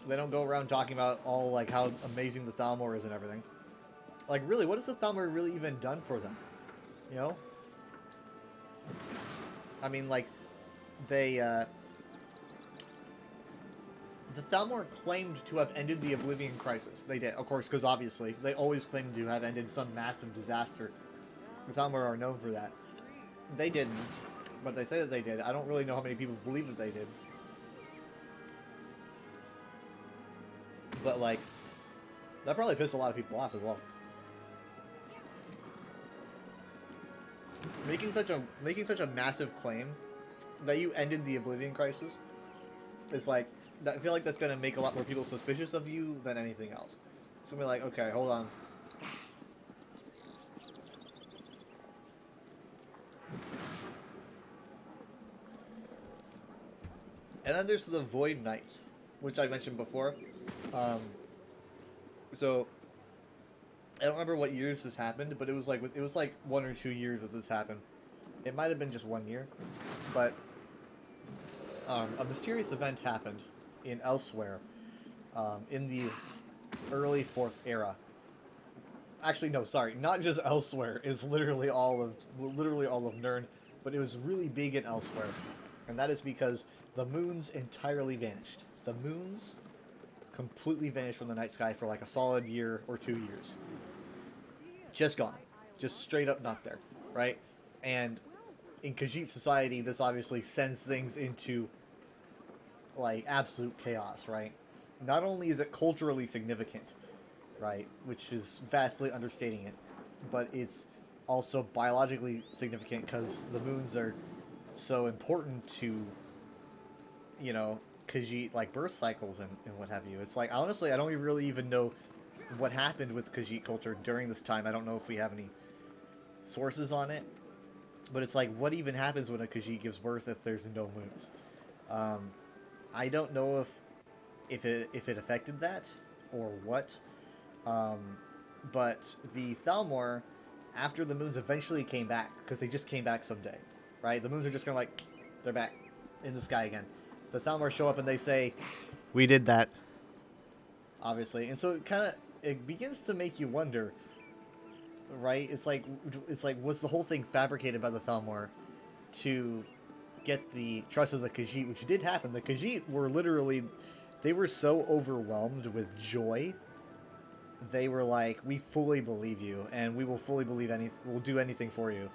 They don't go around talking about all, like, how amazing the Thalmor is and everything. Like, really, what has the Thalmor really even done for them? You know? I mean, like, the Thalmor claimed to have ended the Oblivion Crisis. They did, of course, because obviously, they always claim to have ended some massive disaster. The Thalmor are known for that. They didn't, but they say that they did. I don't really know how many people believe that they did. But, like, that probably pissed a lot of people off as well. Making such a massive claim that you ended the Oblivion Crisis is like, I feel like that's going to make a lot more people suspicious of you than anything else. It's going to be like, okay, hold on. And then there's the Void Knight, which I mentioned before. So, I don't remember what years this happened, but it was like 1 or 2 years that this happened. It might have been just 1 year, but a mysterious event happened in Elsewhere, in the early 4th era. Actually, no, sorry, not just Elsewhere. It's literally all of Nirn, but it was really big in Elsewhere, And that is because the moons entirely vanished. The moons completely vanished from the night sky for like a solid year or 2 years. Just gone. Just straight up not there, right? And in Khajiit society, this obviously sends things into like absolute chaos, right? Not only is it culturally significant, right, which is vastly understating it, but it's also biologically significant because the moons are so important to, you know, Khajiit like birth cycles and what have you. It's like, honestly, I don't really even know what happened with Khajiit culture during this time. I don't know if we have any sources on it, but it's like, what even happens when a Khajiit gives birth if there's no moons? I don't know if it affected that or what, but the Thalmor, after the moons eventually came back, because they just came back someday, right? The moons are just kind of like, they're back in the sky again. The Thalmor show up and they say, we did that, obviously. And so it begins to make you wonder, right? It's like, was the whole thing fabricated by the Thalmor to get the trust of the Khajiit, which did happen. The Khajiit were literally, they were so overwhelmed with joy. They were like, we fully believe you, and we will fully believe we'll do anything for you.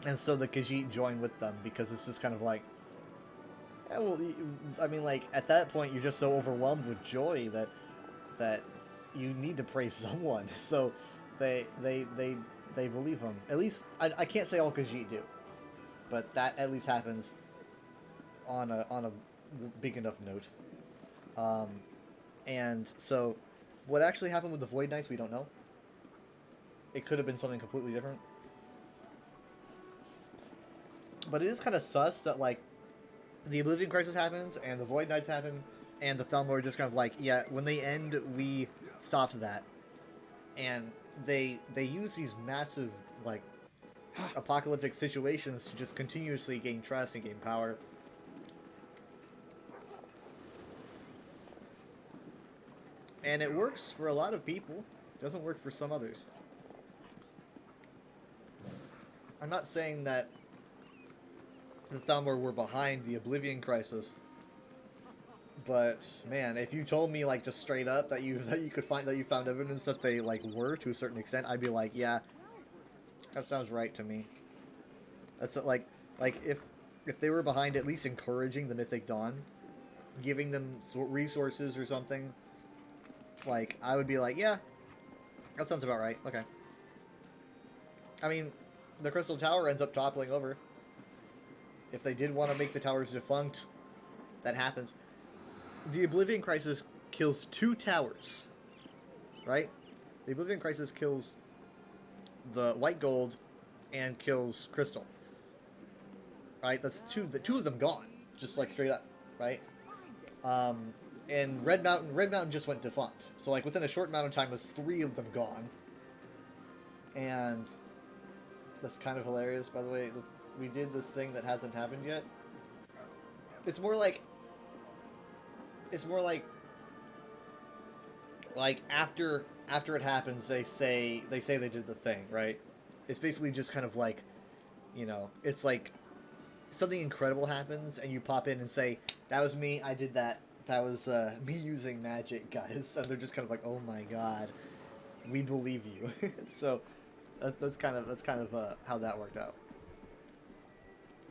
And so the Khajiit joined with them, because it's just kind of like, yeah, well, I mean, like, at that point, you're just so overwhelmed with joy that you need to praise someone. So they believe him. At least, I can't say all Khajiit do, but that at least happens on a big enough note. And so what actually happened with the Void Knights, we don't know. It could have been something completely different. But it is kind of sus that, like, the Oblivion Crisis happens, and the Void Knights happen, and the Thalmor are just kind of like, yeah, when they end, we stopped that. And they use these massive, like, apocalyptic situations to just continuously gain trust and gain power. And it works for a lot of people. It doesn't work for some others. I'm not saying that the Thalmor were behind the Oblivion Crisis, but man, if you told me, like, just straight up that you found evidence that they, like, were to a certain extent, I'd be like, yeah, that sounds right to me. That's like if they were behind at least encouraging the Mythic Dawn, giving them resources or something, like, I would be like, yeah, that sounds about right. Okay. I mean, the Crystal Tower ends up toppling over. If they did want to make the towers defunct, that happens. The Oblivion Crisis kills 2 towers, right? The Oblivion Crisis kills the White Gold and kills Crystal, right? That's two of them gone, just like straight up, right? And Red Mountain just went defunct. So, like, within a short amount of time, was 3 of them gone. And that's kind of hilarious, by the way. We did this thing that hasn't happened yet. It's more like after it happens, they say they did the thing, right? It's basically just kind of like, you know, it's like something incredible happens and you pop in and say, that was me, I did that. That was me using magic, guys. And they're just kind of like, oh my god, we believe you. So that's kind of how that worked out.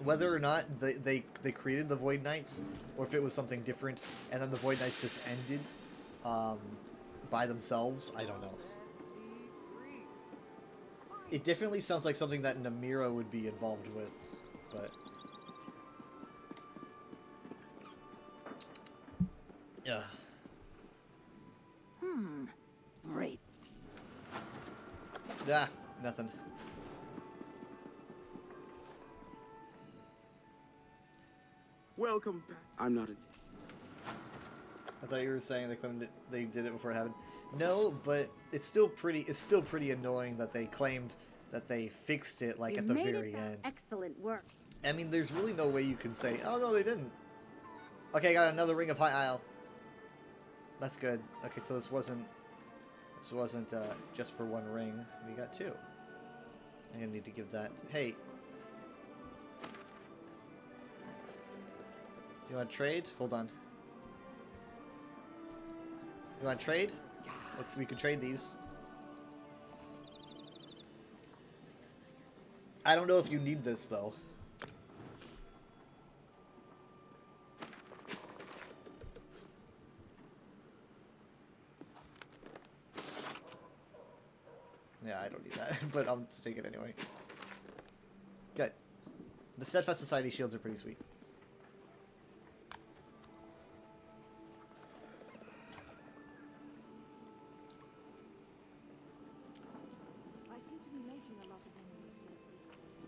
Whether or not they created the Void Knights, or if it was something different, and then the Void Knights just ended by themselves, I don't know. It definitely sounds like something that Namira would be involved with, but yeah. Great. Ah, nothing. Welcome back. I'm not. I thought you were saying they did it before it happened. No, but it's still pretty annoying that they claimed that they fixed it, like, at the very end. Excellent work. I mean, there's really no way you can say, oh no, they didn't. Okay, I got another Ring of High Isle. That's good. Okay, so this wasn't just for 1 ring. We got 2. I'm gonna need to give that. Hey. You want to trade? Hold on. You want to trade? We could trade these. I don't know if you need this though. Yeah, I don't need that, but I'll take it anyway. Good. The Steadfast Society shields are pretty sweet. I seem to be making a lot of enemies lately.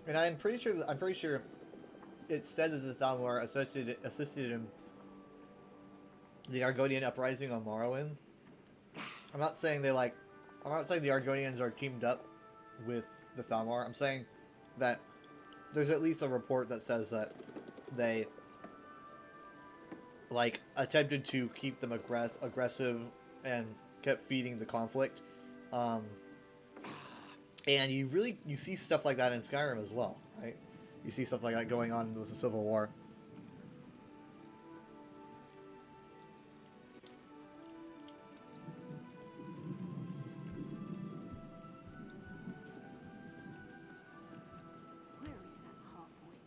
And I'm pretty sure it said that the Thalmor assisted in the Argonian uprising on Morrowind. I'm not saying the Argonians are teamed up with the Thalmor. I'm saying that there's at least a report that says that they like attempted to keep them aggressive and kept feeding the conflict. And you see stuff like that in Skyrim as well, right? You see stuff like that going on with the Civil War. Where is that half-wit?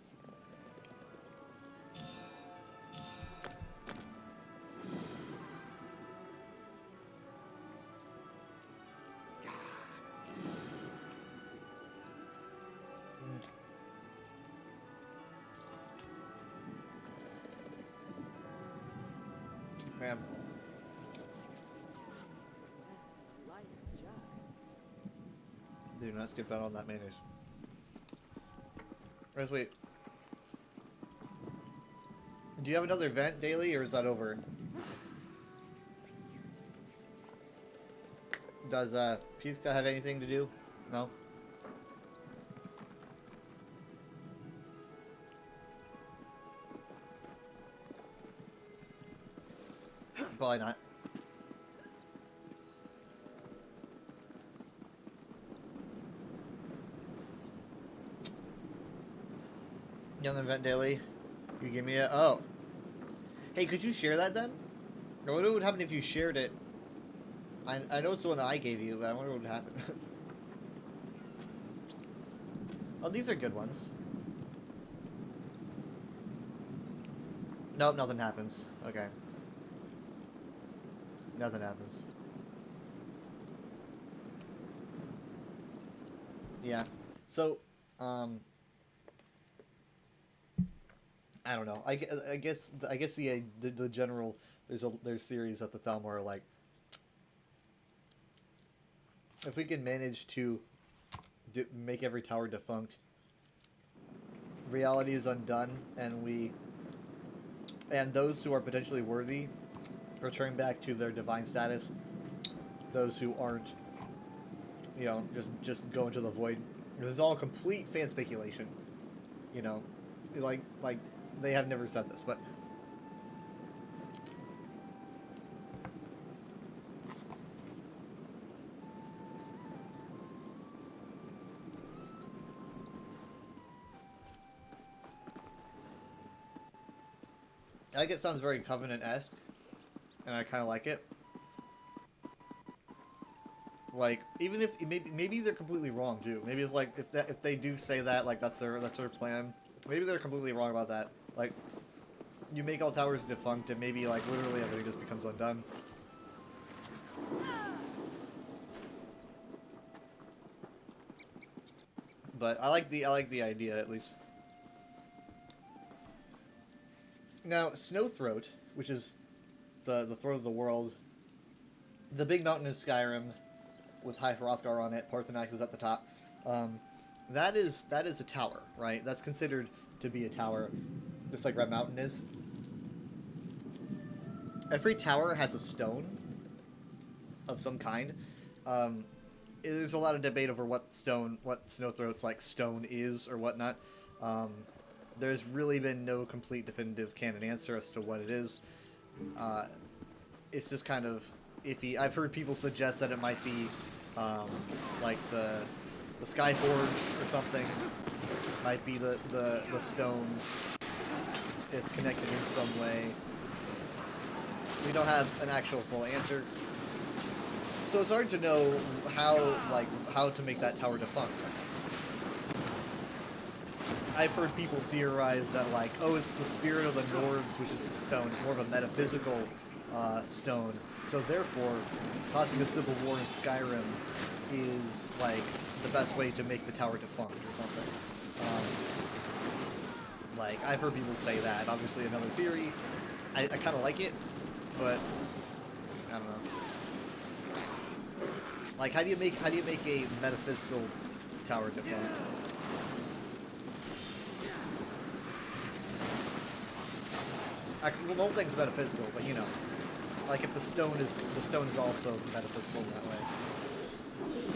Man. Do not skip out on that mayonnaise. Let's wait. Do you have another event daily, or is that over? Does Pizka have anything to do? No? Probably not. Young Event Daily. You give me a... Oh. Hey, could you share that then? I wonder what would happen if you shared it. I know it's the one that I gave you, but I wonder what would happen. Oh, these are good ones. Nope, nothing happens. Okay. Nothing happens. Yeah. So, I don't know. I guess the general there's theories that the Thalmor are like, if we can manage to make every tower defunct, reality is undone, and those who are potentially worthy return back to their divine status. Those who aren't, you know, just go into the void. This is all complete fan speculation. You know, like they have never said this, but I think it sounds very Covenant-esque, and I kind of like it. Like, even if maybe they're completely wrong too. Maybe it's like if they do say that, like that's their plan. Maybe they're completely wrong about that. Like, you make all towers defunct, and maybe like literally everything just becomes undone. But I like the idea at least. Now, Snowthroat, which is the throat of the world, the big mountain in Skyrim with High Hrothgar on it, Paarthurnax is at the top. That is a tower, right? That's considered to be a tower, just like Red Mountain is. Every tower has a stone of some kind. There's a lot of debate over what Snowthroat's like stone is or whatnot. There's really been no complete definitive canon answer as to what it is. It's just kind of iffy. I've heard people suggest that it might be like the Skyforge or something. Might be the stone it's connected in some way. We don't have an actual full answer. So it's hard to know how to make that tower defunct. I've heard people theorize that like, oh, it's the spirit of the Nords, which is the stone. It's more of a metaphysical stone. So therefore, causing a civil war in Skyrim is like the best way to make the tower defunct or something. Like I've heard people say that. Obviously, another theory. I kind of like it, but I don't know. Like, how do you make a metaphysical tower defunct? Actually, well, the whole thing's metaphysical, but you know, like if the stone is also metaphysical in that way.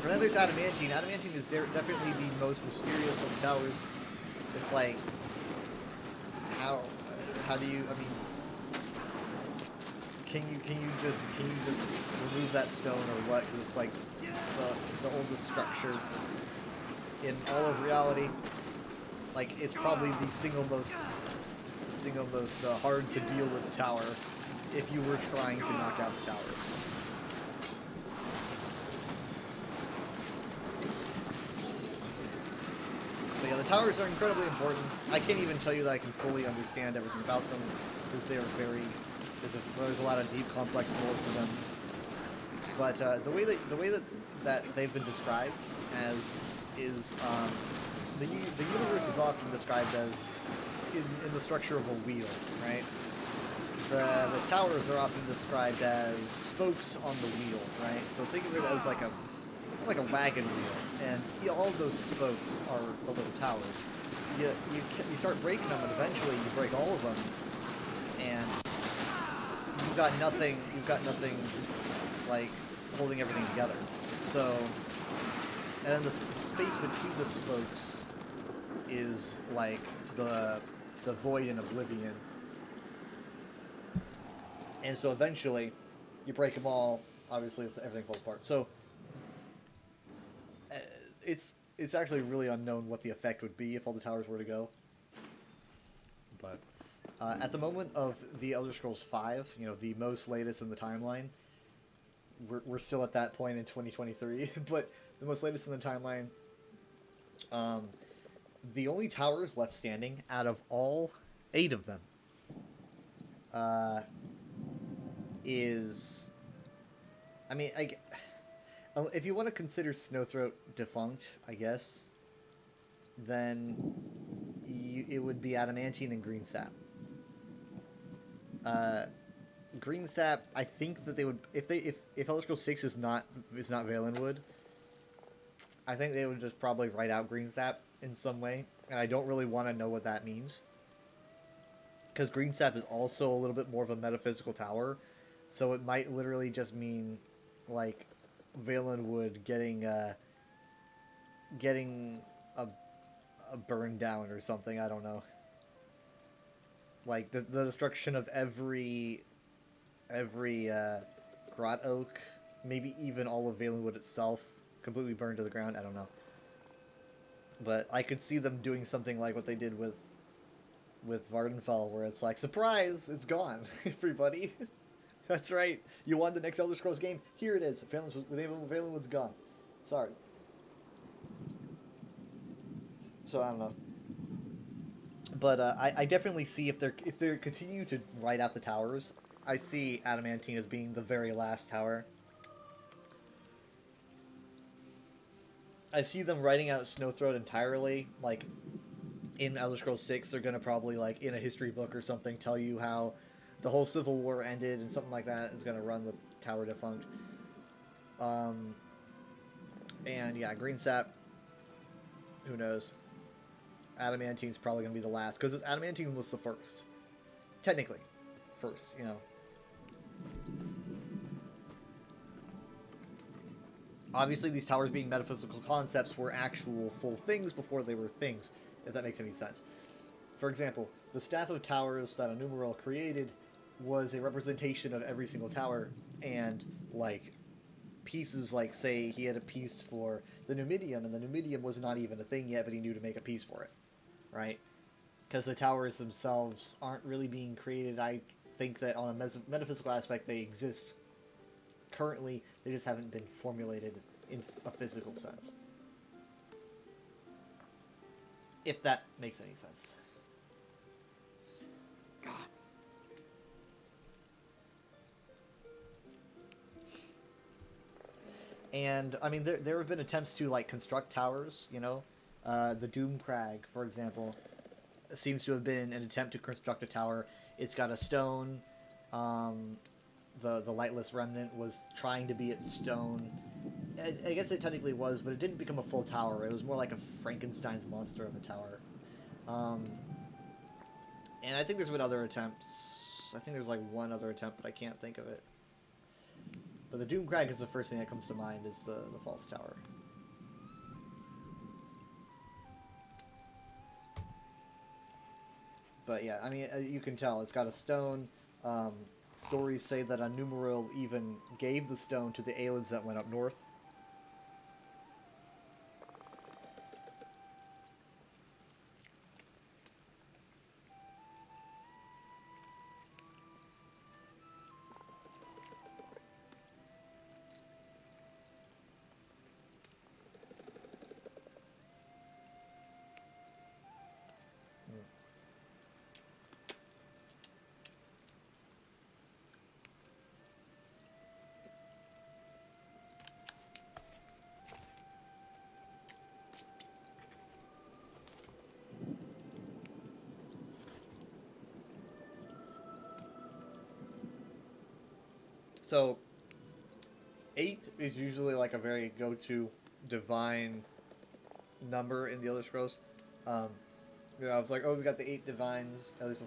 And then there's adamantine. Adamantine is definitely the most mysterious of the towers. It's like, how do you? I mean, can you just remove that stone or what? It's like the oldest structure in all of reality. Like it's probably the single most hard to deal with tower if you were trying to knock out the tower. But yeah, the towers are incredibly important. I can't even tell you that I can fully understand everything about them because they are very. There's a lot of deep, complex lore to them. But the way that they've been described as is the universe is often described as in the structure of a wheel, right? The towers are often described as spokes on the wheel, right? So think of it as like a wagon wheel, and all of those spokes are the little towers. You start breaking them, and eventually you break all of them, and you've got nothing like holding everything together. So, and then the space between the spokes is like the void and oblivion. And so eventually, you break them all. Obviously, everything falls apart. So, it's actually really unknown what the effect would be if all the towers were to go. But at the moment of the Elder Scrolls V, you know, the most latest in the timeline, we're still at that point in 2023. But the most latest in the timeline, the only towers left standing out of all 8 of them is, I mean, if you want to consider Snowthroat defunct, I guess, then it would be Adamantine and Greensap. Greensap, I think that they would, if Elder Scrolls 6 is not Valenwood, I think they would just probably write out Greensap in some way, and I don't really want to know what that means, because Greensap is also a little bit more of a metaphysical tower, so it might literally just mean like Valenwood getting a burn down or something. I don't know. Like the destruction of every Grot Oak, maybe even all of Valenwood itself, completely burned to the ground. I don't know. But I could see them doing something like what they did with Vardenfell, where it's like, surprise, it's gone, everybody. That's right. You want the next Elder Scrolls game? Here it is. Valenwood's gone. Sorry. So I don't know. But I definitely see if they continue to write out the towers, I see Adamantine as being the very last tower. I see them writing out Snowthroat entirely, like in Elder Scrolls 6, they're gonna probably, like, in a history book or something, tell you how the whole Civil War ended, and something like that is gonna run the tower defunct. And yeah, Greensap, who knows? Adamantine's probably gonna be the last, because Adamantine was the first. Technically. First, you know. Obviously, these towers being metaphysical concepts were actual full things before they were things, if that makes any sense. For example, the Staff of Towers that Anumeril created was a representation of every single tower, and, like, pieces, like, say, he had a piece for the Numidium, and the Numidium was not even a thing yet, but he knew to make a piece for it, right? because the towers themselves aren't really being created. I think that on a metaphysical aspect they exist currently, they just haven't been formulated in a physical sense. If that makes any sense. And, I mean, there have been attempts to, like, construct towers, you know? The Doom Crag, for example, seems to have been an attempt to construct a tower. It's got a stone. The Lightless Remnant was trying to be its stone. I guess it technically was, but it didn't become a full tower. It was more like a Frankenstein's monster of a tower. And I think there's been other attempts. I think there's, like, one other attempt, but I can't think of it. But the Doom Crag is the first thing that comes to mind, is the false tower. But yeah, I mean, you can tell it's got a stone. Stories say that Numeril even gave the stone to the Aelids that went up north. So, 8 is usually like a very go-to divine number in the Elder Scrolls. You know, it's like, oh, we've got the 8 divines, at least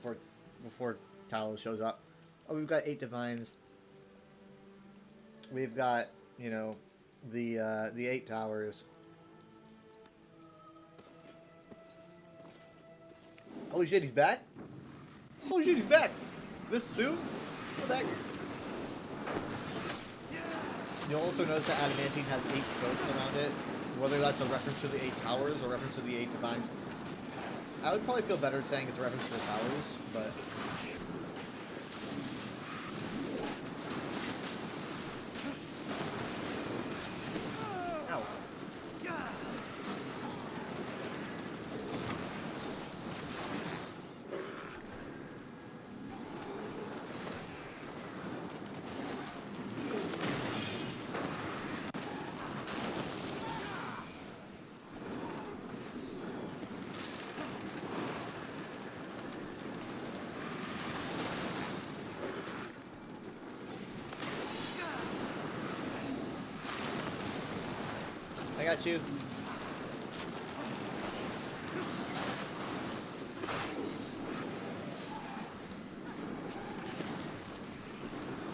before Talos shows up. Oh, we've got 8 divines. We've got, you know, the 8 towers. Holy shit, he's back? Holy shit, he's back! This soon? What the heck? You'll also notice that Adamantine has 8 spokes around it. Whether that's a reference to the 8 towers or reference to the 8 divines. I would probably feel better saying it's a reference to the towers, but... Ow. I got you.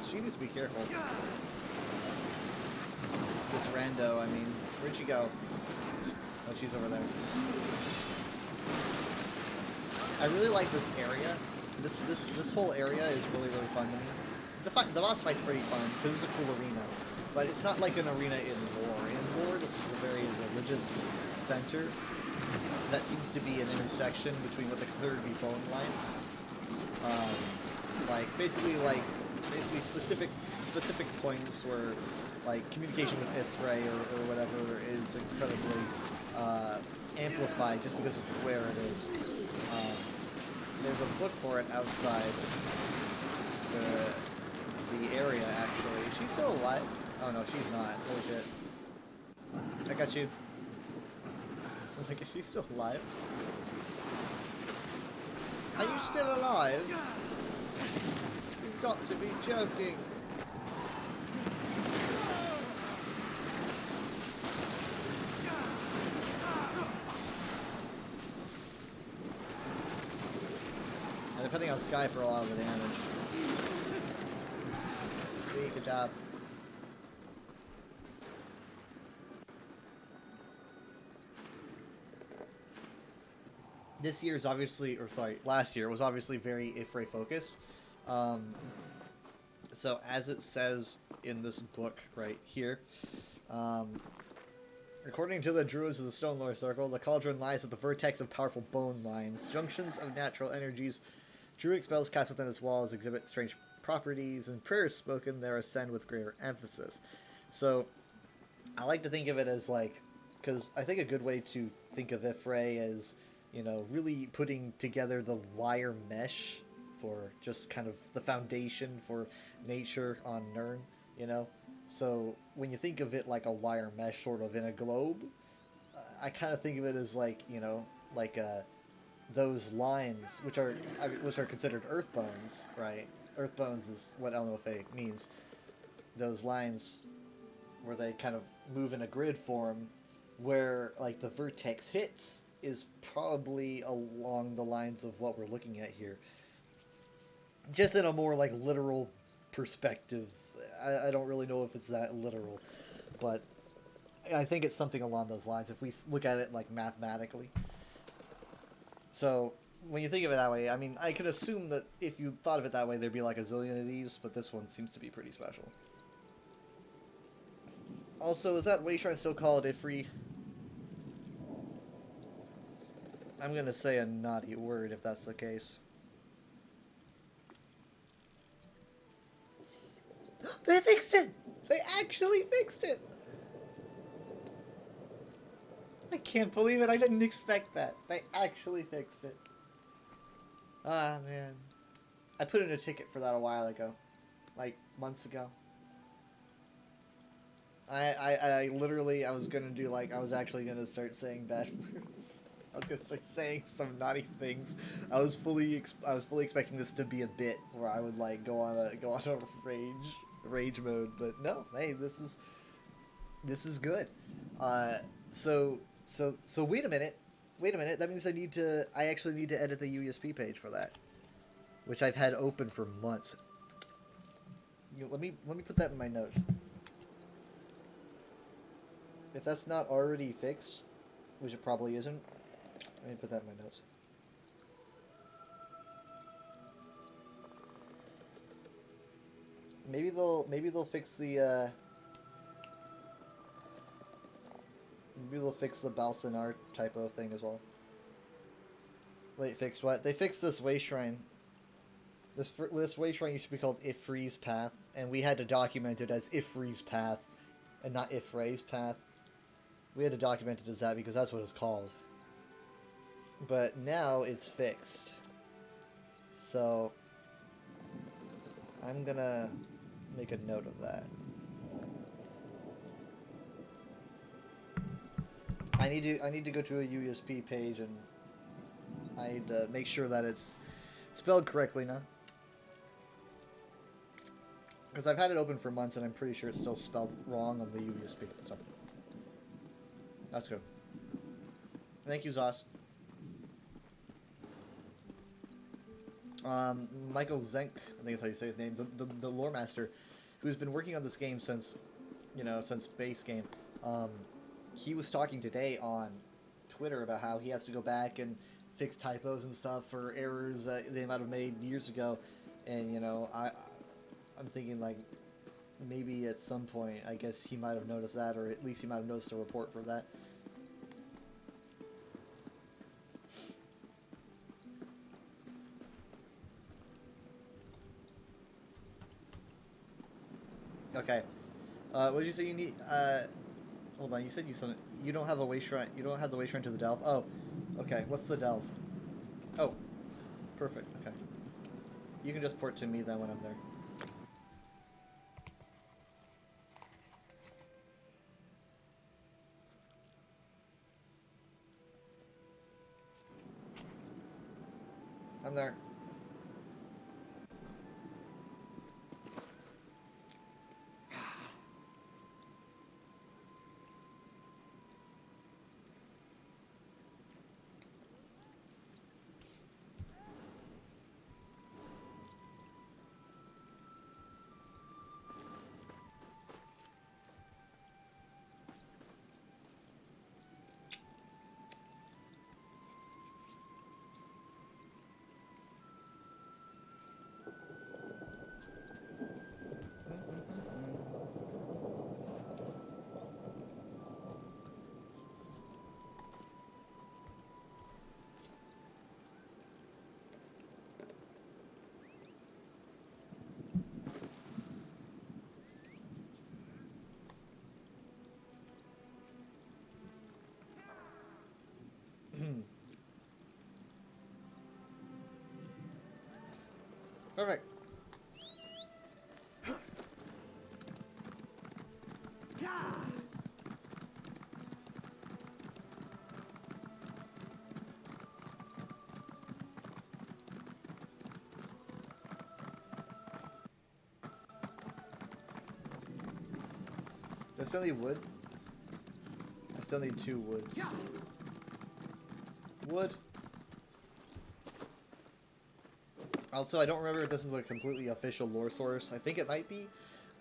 She needs to be careful. This rando, I mean, where'd she go? Oh, she's over there. I really like this area. This whole area is really fun to me. The boss fight's pretty fun because it's a cool arena, but it's not like an arena in lore. In lore, this is a very religious center that seems to be an intersection between what they consider to be bone lines. Basically specific points where like communication with Ithray or whatever is incredibly amplified just because of where it is. There's a book for it outside the area, actually. Is she still alive? Oh no, she's not. Holy shit. I got you. Like, is she still alive? Are you still alive? You've got to be joking. And depending on Sky for a lot of the damage. Sweet, good job. This year is obviously, or sorry, last year was obviously very Ithray focused. So as it says in this book right here, or According to the Druids of the Stone Lore Circle, the cauldron lies at the vertex of powerful bone lines, junctions of natural energies. Druidic spells cast within its walls exhibit strange properties, and prayers spoken there ascend with greater emphasis. So, I like to think of it as like, because I think a good way to think of Ifray is, you know, really putting together the wire mesh for just kind of the foundation for nature on Nirn, you know? So when you think of it like a wire mesh sort of in a globe, I kind of think of it as like, you know, like those lines, which are considered earth bones, right? Earth bones is what LNOFA means. Those lines where they kind of move in a grid form, where like the vertex hits is probably along the lines of what we're looking at here. Just in a more like literal perspective. I don't really know if it's that literal, but I think it's something along those lines if we look at it like mathematically. So when you think of it that way, I mean, I could assume that if you thought of it that way, there'd be like a zillion of these, but this one seems to be pretty special. Also, is that way shrine still called Ifri? I'm gonna say a naughty word if that's the case. They fixed it! They actually fixed it! I can't believe it, I didn't expect that. They actually fixed it. Ah, man. I put in a ticket for that a while ago. Like, months ago. I literally, I was gonna do like, I was actually gonna start saying bad words. I was gonna start saying some naughty things. I was fully expecting this to be a bit where I would like go on a rage mode, but no, hey, this is good. So wait a minute. That means I actually need to edit the USP page for that, which I've had open for months. Let me put that in my notes. If that's not already fixed, which it probably isn't, let me put that in my notes. Maybe they'll fix the maybe they'll fix the Balsanar typo thing as well. Wait, fixed what? They fixed this way shrine. This way shrine used to be called Ifri's Path, and we had to document it as Ifri's Path, and not Ifray's Path. We had to document it as that because that's what it's called. But now it's fixed. So I'm gonna make a note of that. I need to go to a USP page and I need to make sure that it's spelled correctly now. Because I've had it open for months and I'm pretty sure it's still spelled wrong on the USP. So that's good. Thank you, Zos. Michael Zenk, I think that's how you say his name, the lore master, who's been working on this game since base game. He was talking today on Twitter about how he has to go back and fix typos and stuff for errors that they might have made years ago, and you know, I'm thinking like maybe at some point, I guess he might have noticed that, or at least he might have noticed a report for that. Okay. What did you say you need? Hold on. You said you don't have a way shrine. You don't have the way shrine to the delve. Oh, okay. What's the delve? Oh, perfect. Okay. You can just port to me then when I'm there. I'm there. Perfect. Do I still need wood? I still need 2 woods. Wood. Also, I don't remember if this is a completely official lore source. I think it might be.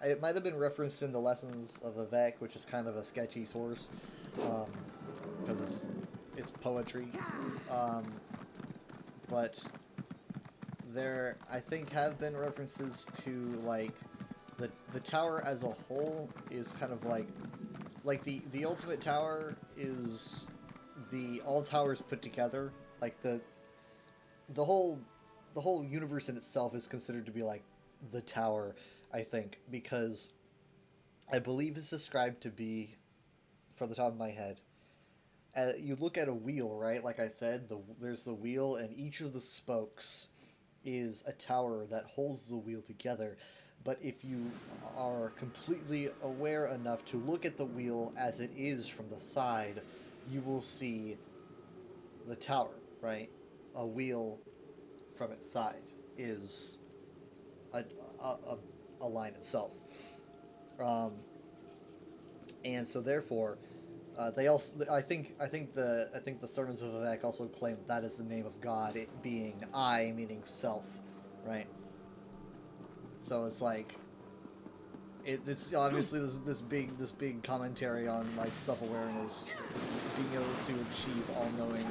It might have been referenced in the Lessons of Vivec, which is kind of a sketchy source, because it's poetry. But there, I think, have been references to, like, the tower as a whole is kind of like the ultimate tower is all towers put together. Like the whole universe in itself is considered to be like the tower, I think, because I believe it's described to be, from the top of my head, you look at a wheel, right? Like I said, there's the wheel, and each of the spokes is a tower that holds the wheel together. But if you are completely aware enough to look at the wheel as it is from the side, you will see the tower, right? A wheel from its side is a line itself. And so therefore, they also, I think the Sermons of Vivec also claim that is the name of God, it being I, meaning self, right? So it's like, it's obviously this big commentary on like self-awareness, being able to achieve all-knowing.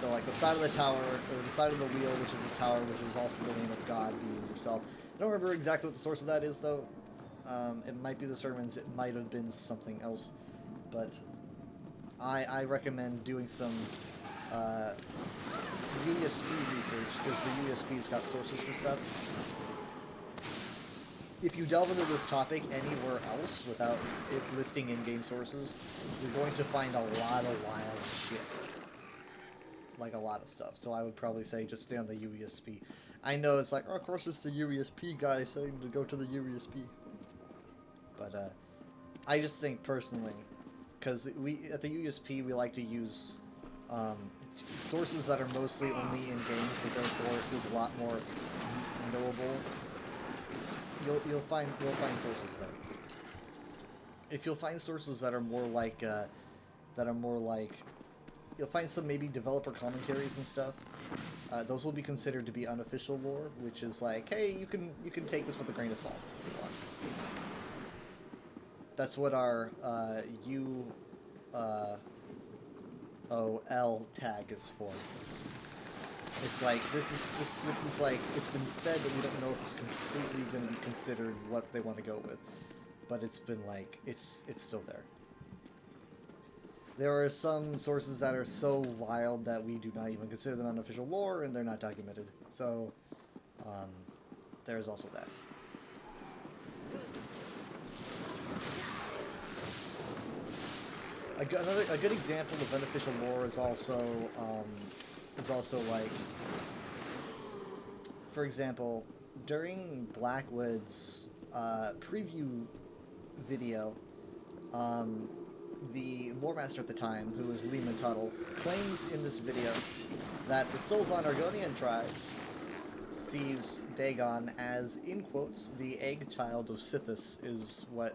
So like the side of the tower, or the side of the wheel, which is the tower, which is also the name of God, being yourself. I don't remember exactly what the source of that is though. It might be the sermons, it might have been something else, but I recommend doing some UESP research, because the UESP's got sources for stuff. If you delve into this topic anywhere else without it listing in-game sources, you're going to find a lot of wild shit. Like a lot of stuff. So I would probably say just stay on the UESP. I know it's like, oh, of course it's the UESP guy saying to go to the UESP. But I just think personally, because we at the UESP we like to use sources that are mostly only in games, so therefore it is a lot more knowable. You'll find sources there. If you'll find sources that are more like you'll find some maybe developer commentaries and stuff. Those will be considered to be unofficial lore, which is like, hey, you can take this with a grain of salt if you want. That's what our UOL tag is for. It's like this is like, it's been said that we don't know if it's completely going to be considered what they want to go with, but it's been like it's still there. There are some sources that are so wild that we do not even consider them unofficial lore, and they're not documented. So there's also that. A good example of unofficial lore is also like, for example, during Blackwood's preview video, the lore master at the time, who was Lehman Tuttle, claims in this video that the Solzon Argonian tribe sees Dagon as, in quotes, the egg child of Sithis, is what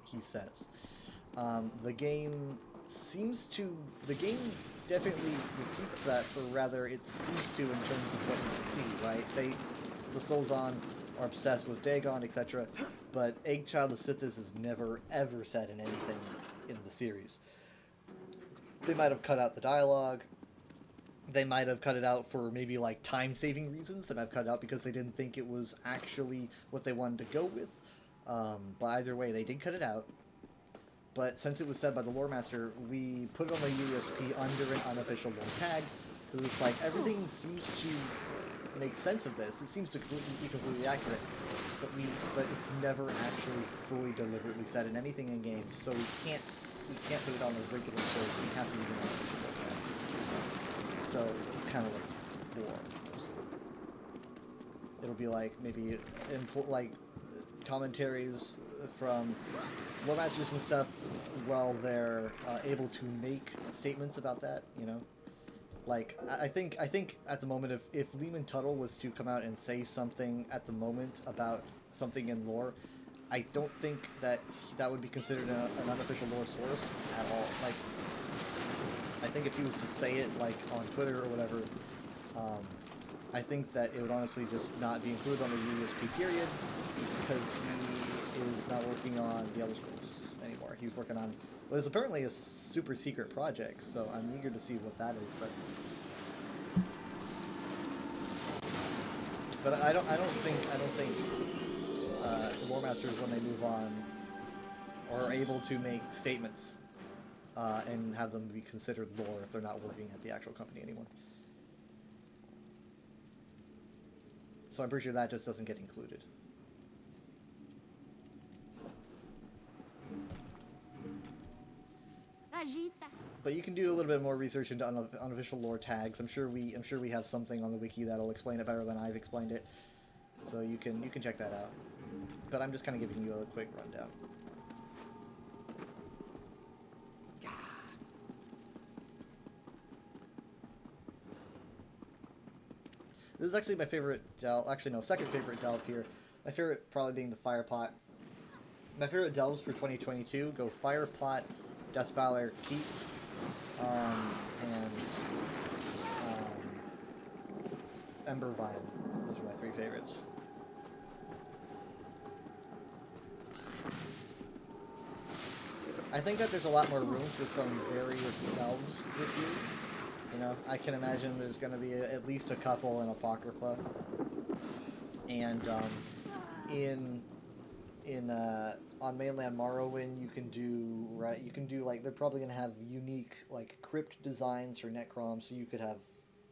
he says. The game definitely repeats that, or rather it seems to in terms of what you see, right? The Solzon are obsessed with Dagon, etc., but egg child of Sithis is never ever said in anything in the series. They might have cut out the dialogue. They might have cut it out for maybe like time-saving reasons. They might have cut it out because they didn't think it was actually what they wanted to go with. But either way, they did cut it out. But since it was said by the lore master, we put it on the USP under an unofficial lore tag. Because it's like, everything seems to make sense of this. It seems to be completely accurate. But it's never actually fully deliberately said in anything in games. So we can't put it on the regular source. We have to use an unofficial lore tag. So it's kind of like lore, mostly. it'll be like maybe like commentaries from lore masters and stuff while they're able to make statements about that. You know, like I think at the moment if Lehman Tuttle was to come out and say something at the moment about something in lore, I don't think that that would be considered an unofficial lore source at all. Like, I think if he was to say it, like, on Twitter or whatever, I think that it would honestly just not be included on the USP period, because he is not working on the Elder Scrolls anymore. He's working on what is apparently a super secret project, so I'm eager to see what that is, but I don't think lore masters, when they move on, are able to make statements and have them be considered lore if they're not working at the actual company anymore. So I'm pretty sure that just doesn't get included. But you can do a little bit more research into unofficial lore tags. I'm sure we have something on the wiki that'll explain it better than I've explained it. So you can check that out. But I'm just kind of giving you a quick rundown. This is actually my favorite delve. Actually, no, second favorite delve here. My favorite probably being the Firepot. My favorite delves for 2022 go Firepot, Duskfowler, Keep, and Embervine. Those are my three favorites. I think that there's a lot more room for some various delves this year. You know, I can imagine there's going to be at least a couple in Apocrypha, and on mainland Morrowind you can do like they're probably going to have unique like crypt designs for Necrom, so you could have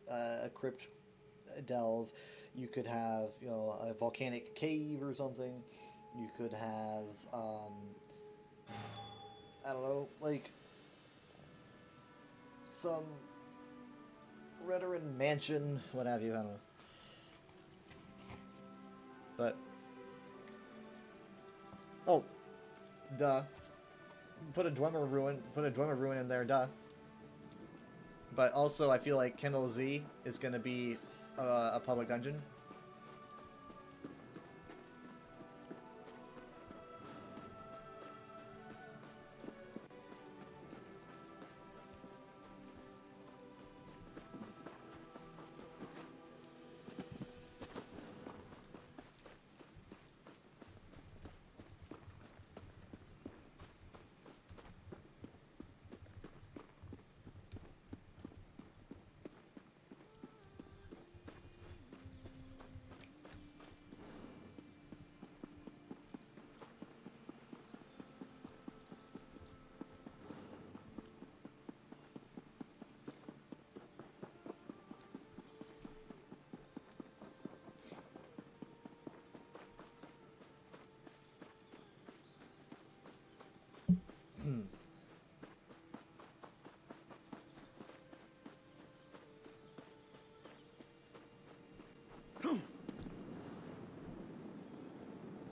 a crypt delve, you could have, you know, a volcanic cave or something, you could have I don't know, like some Redoran mansion, what have you, I don't know. But oh, duh. Put a Dwemer ruin in there, duh. But also I feel like Kendall Z is gonna be a public dungeon.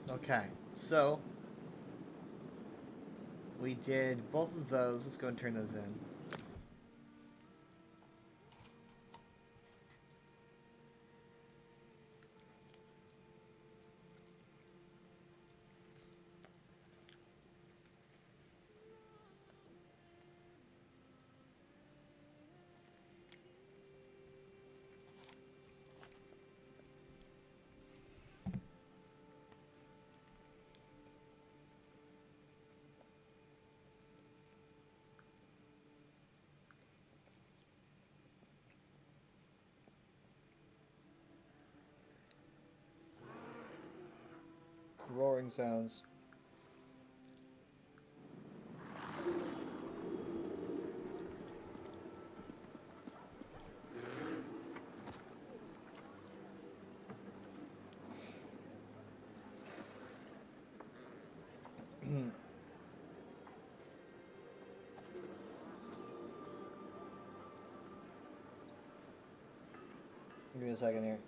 Okay, so we did both of those. Let's go and turn those in. Roaring sounds. Give me a second here.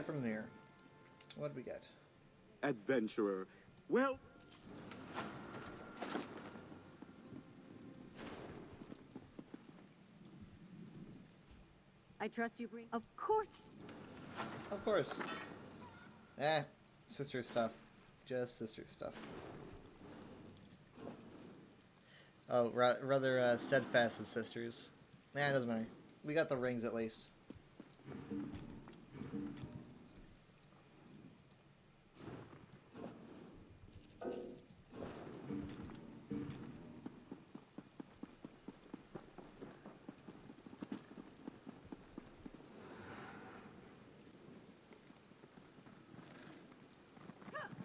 get from here? What do we get? Adventurer. Well, I trust you, Bree. Of course. Of course. Sister stuff. Just sister stuff. Oh, rather steadfast as sisters. It doesn't matter. We got the rings at least.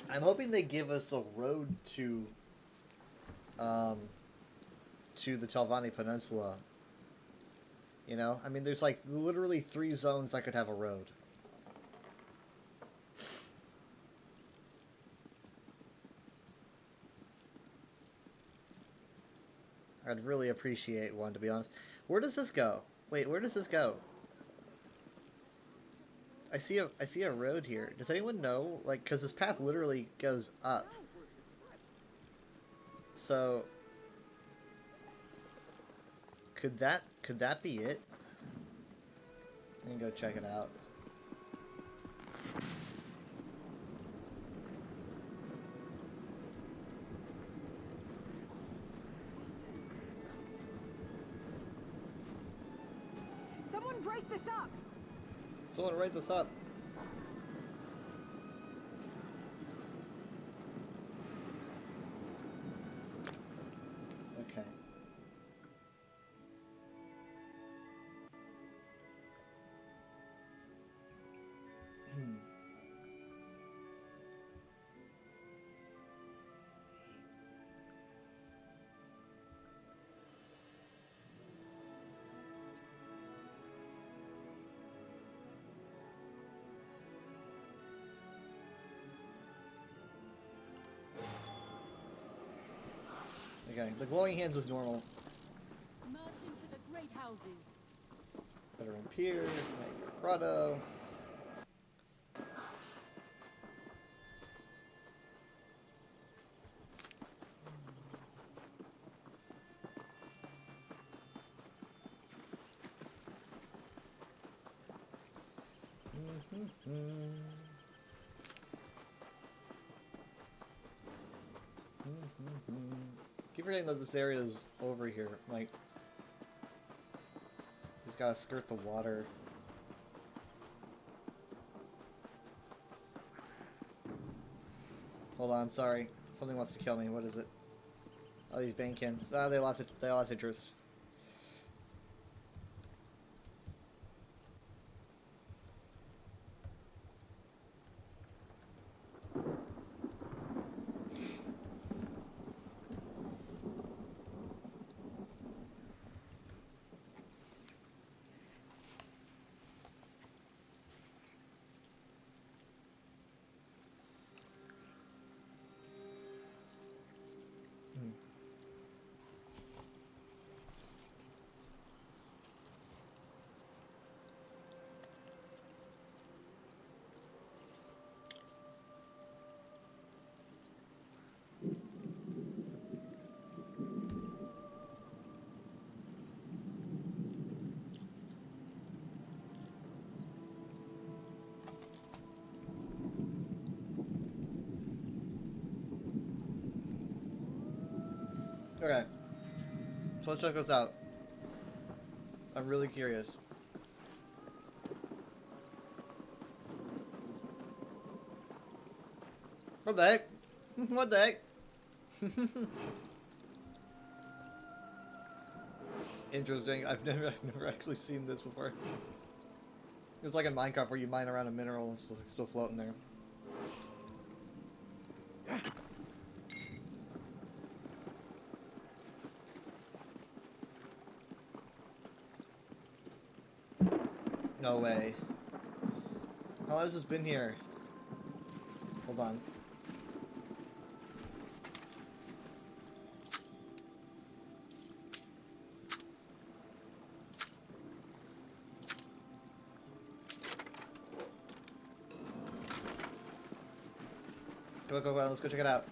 I'm hoping they give us a road to the Telvanni Peninsula. You know? I mean, there's like literally 3 zones that could have a road. I'd really appreciate one, to be honest. Where does this go? Wait, where does this go? I see a road here. Does anyone know? Like, because this path literally goes up. So, could that be it? I'm gonna go check it out. Someone break this up. Someone write this up. Okay. Okay, the glowing hands is normal. Merge into the great houses. Veteran Pier, Niagara Grotto. Keep forgetting that this area is over here. Like, he's gotta skirt the water. Hold on, sorry. Something wants to kill me. What is it? Oh, these Bankins. Ah, they lost interest. Okay. So let's check this out. I'm really curious. What the heck? What the heck? Interesting. I've never actually seen this before. It's like in Minecraft where you mine around a mineral and it's just, like, still floating there. No way. How long has this been here? Hold on. Go, let's go check it out.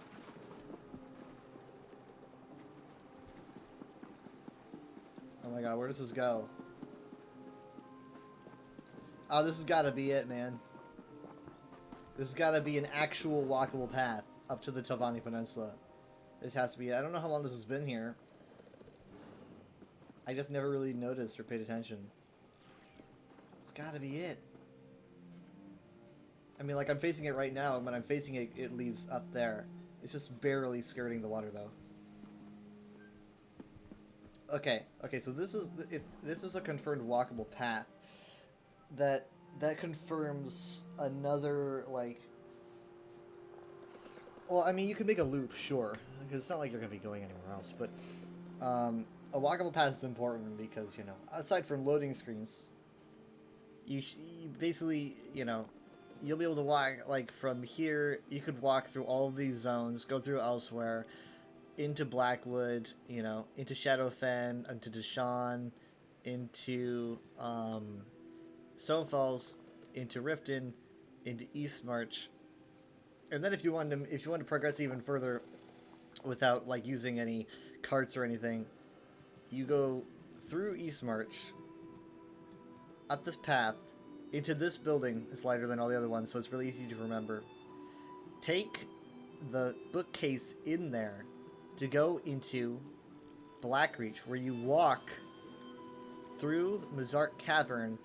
Oh my god, where does this go? Oh, this has gotta be it, man. This has gotta be an actual walkable path up to the Telvanni Peninsula. This has to be it. I don't know how long this has been here. I just never really noticed or paid attention. It's gotta be it. I mean, like, I'm facing it right now, and when I'm facing it, it leads up there. It's just barely skirting the water, though. Okay, so this is if this is a confirmed walkable path. That confirms another, like... Well, I mean, you can make a loop, sure, because it's not like you're going to be going anywhere else, but a walkable path is important because, you know, aside from loading screens, you basically, you know, you'll be able to walk, like, from here, you could walk through all of these zones, go through elsewhere, into Blackwood, you know, into Shadowfen, into Deshawn, into Stonefalls, into Riften, into Eastmarch, and then if you want to progress even further, without like using any carts or anything, you go through Eastmarch, up this path, into this building. It's lighter than all the other ones, so it's really easy to remember. Take the bookcase in there to go into Blackreach, where you walk through Mazark Cavern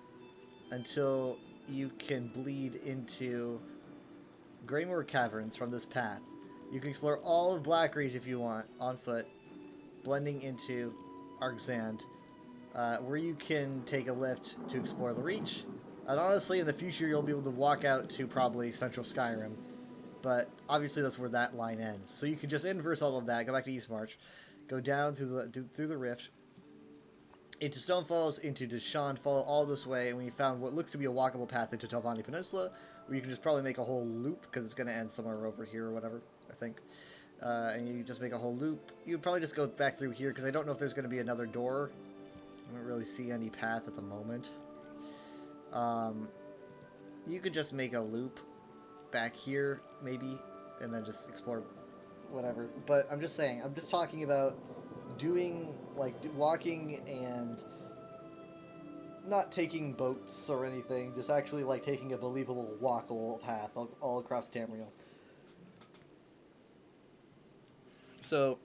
until you can bleed into Greymoor Caverns from this path. You can explore all of Blackreach if you want, on foot, blending into Arxand, where you can take a lift to explore the Reach. And honestly, in the future, you'll be able to walk out to probably Central Skyrim. But obviously, that's where that line ends. So you can just inverse all of that, go back to Eastmarch, go down through the Rift, into Stonefalls, into Deshawn, follow all this way, and when you found what looks to be a walkable path into Telvanni Peninsula, where you can just probably make a whole loop, because it's going to end somewhere over here or whatever, I think. And you just make a whole loop. You'd probably just go back through here, because I don't know if there's going to be another door. I don't really see any path at the moment. You could just make a loop back here, maybe, and then just explore whatever. But I'm just saying, I'm just talking about doing, like, walking and not taking boats or anything, just actually, like, taking a believable, walkable path all across Tamriel. So,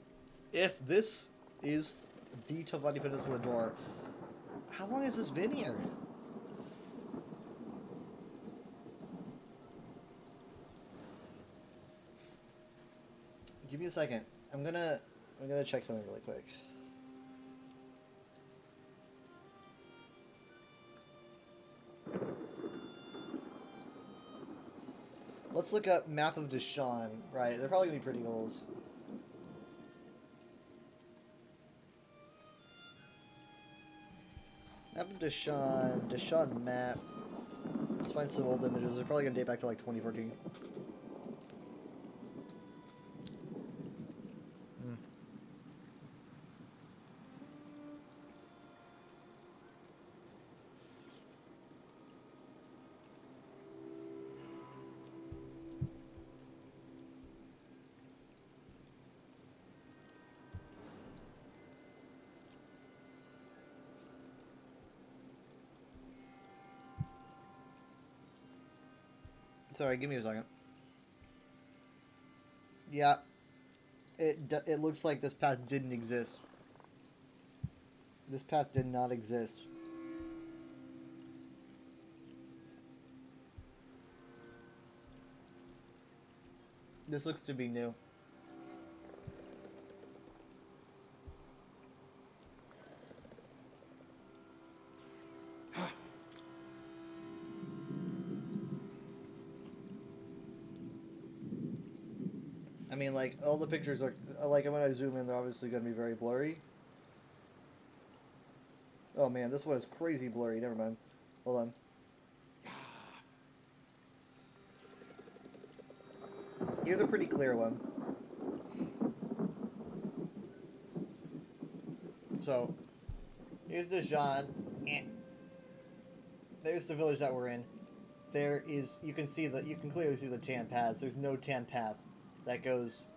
if this is the Telvanni Peninsula door, how long has this been here? Give me a second. I'm gonna check something really quick. Let's look up map of Deshawn. Right, they're probably gonna be pretty goals. Map of Deshawn map. Let's find some old images. They're probably gonna date back to like 2014. Sorry, give me a second. Yeah, it looks like this path didn't exist. This path did not exist. This looks to be new. I mean, like, all the pictures are, like, when I zoom in, they're obviously going to be very blurry. Oh, man, this one is crazy blurry. Never mind. Hold on. Here's a pretty clear one. So, here's Deshawn. There's the village that we're in. There is, you can clearly see the tan paths. There's no tan path that goes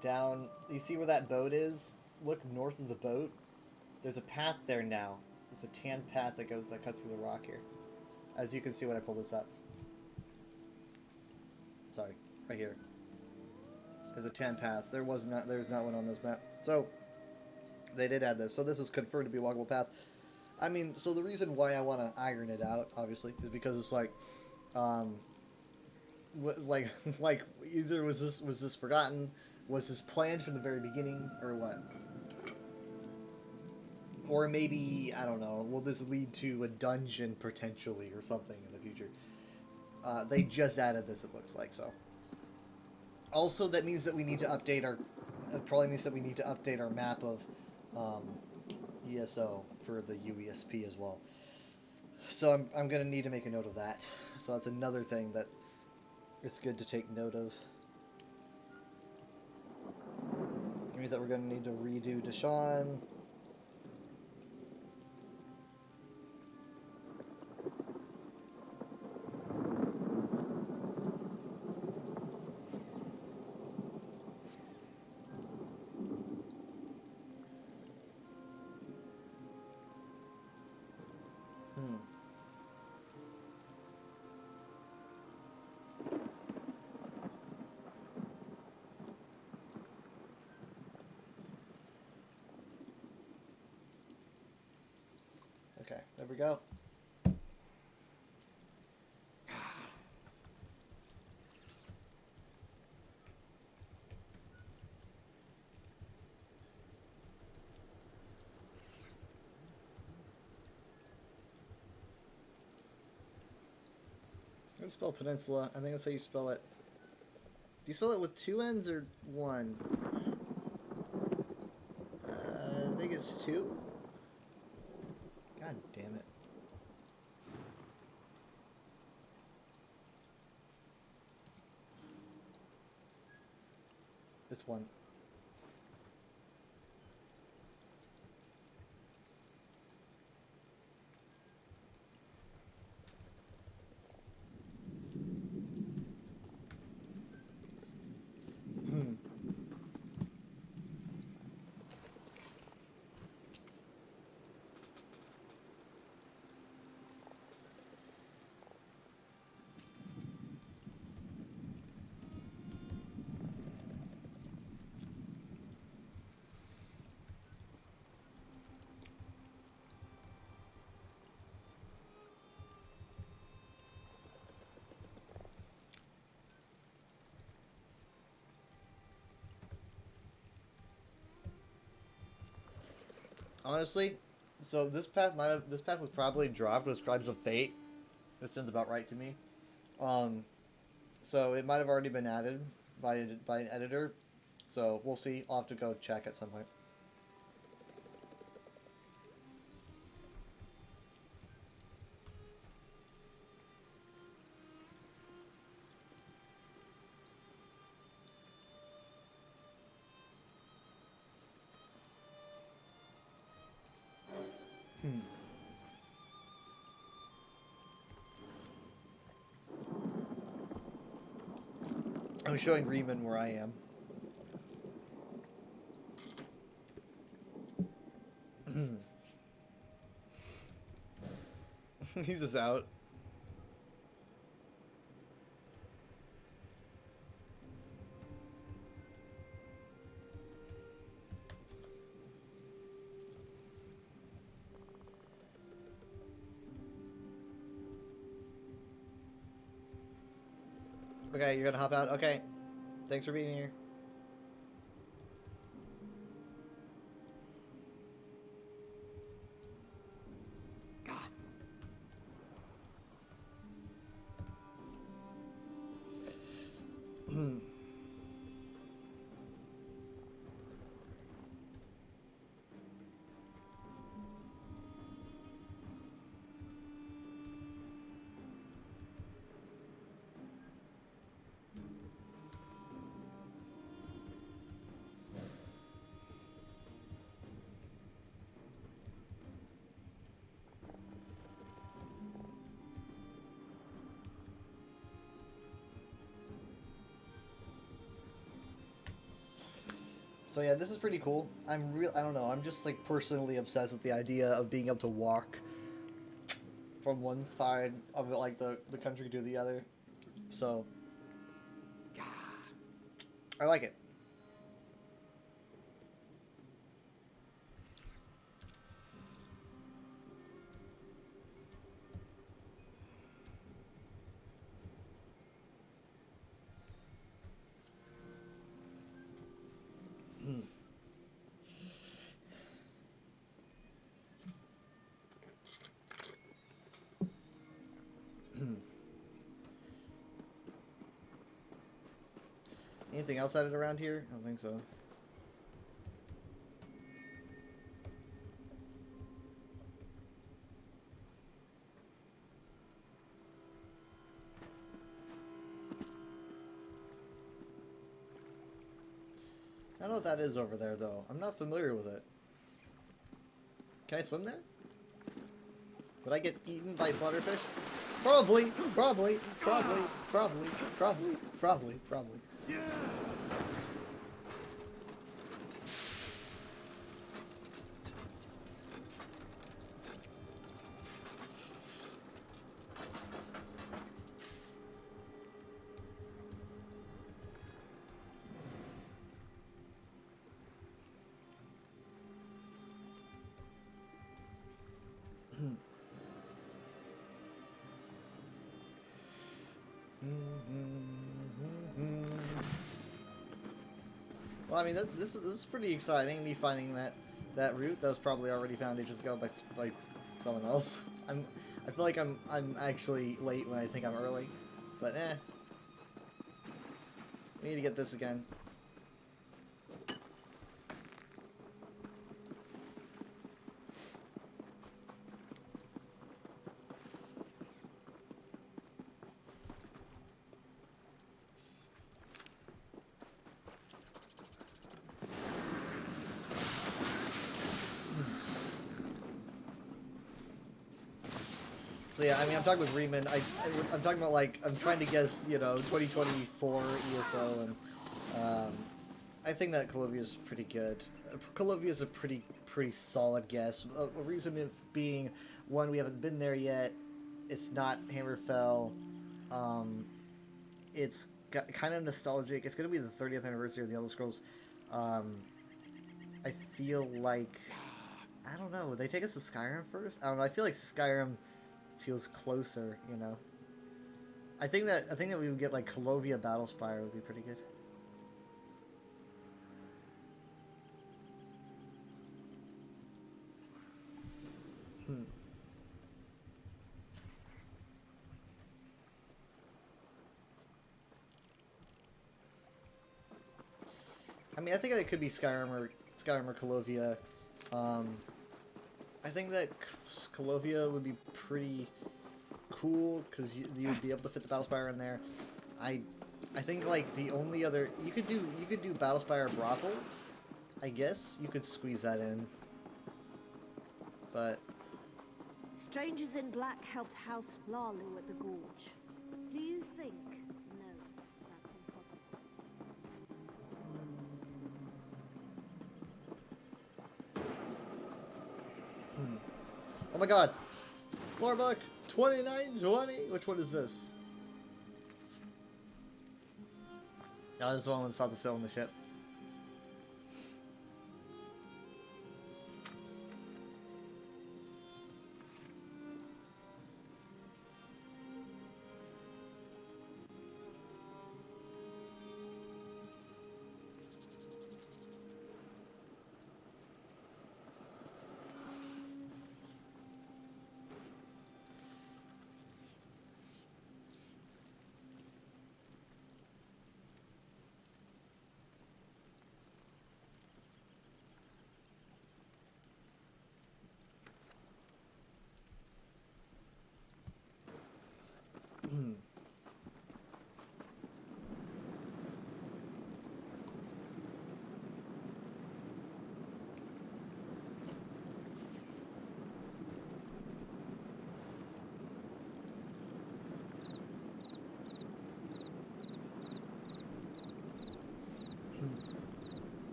down. You see where that boat is? Look north of the boat. There's a path there now. There's a tan path that cuts through the rock here. As you can see when I pull this up. Sorry, right here. There's a tan path. There's not one on this map. So they did add this. So this is confirmed to be a walkable path. I mean, so the reason why I want to iron it out, obviously, is because it's like, like either was this forgotten, was this planned from the very beginning, or what? Or maybe, I don't know, will this lead to a dungeon potentially or something in the future? They just added this, it looks like, so. Also, that means that we need to update our, it probably means that we need to update our map of ESO for the UESP as well. So I'm going to need to make a note of that. So that's another thing that it's good to take note of. It means that we're going to need to redo Deshaun. Okay, there we go. How do you spell peninsula? I think that's how you spell it. Do you spell it with 2 N's or 1? I think it's 2. God damn it. It's 1. Honestly, so this path was probably dropped with Scribes of Fate. This sounds about right to me. So it might have already been added by an editor. So we'll see. I'll have to go check at some point. I'm showing Riemann where I am. He's just out. Okay, you're gonna hop out? Okay. Thanks for being here. So yeah, this is pretty cool. I don't know. I'm just like personally obsessed with the idea of being able to walk from one side of like the country to the other. So I like it. Anything else added around here? I don't think so. I don't know what that is over there, though. I'm not familiar with it. Can I swim there? Would I get eaten by slaughterfish? Probably, probably, probably, probably, probably, probably, probably. Well, I mean, this is pretty exciting. Me finding that route that was probably already found ages ago by someone else. I feel like I'm actually late when I think I'm early, but eh. We need to get this again. So yeah, I mean, I'm talking with Riemann. I'm talking about like I'm trying to guess, you know, 2024 ESO, and I think that Calovia is pretty good. Calovia is a pretty solid guess. A reason being, one, we haven't been there yet. It's not Hammerfell. It's kind of nostalgic. It's gonna be the 30th anniversary of the Elder Scrolls. I feel like, I don't know. Would they take us to Skyrim first? I don't know. I feel like Skyrim feels closer, you know. I think that we would get like Calovia Battlespire would be pretty good. I mean, I think it could be Skyrim or Calovia. I think that Calovia would be pretty cool because you would be able to fit the Battlespire in there. I think like the only other you could do Battlespire Brothel. I guess you could squeeze that in, but Strangers in Black helped House Larlu at the Gorge. Do you think? No, that's impossible. Oh my god! Lorbuck 2920. Which one is this? No, this is the one with the sail on the ship.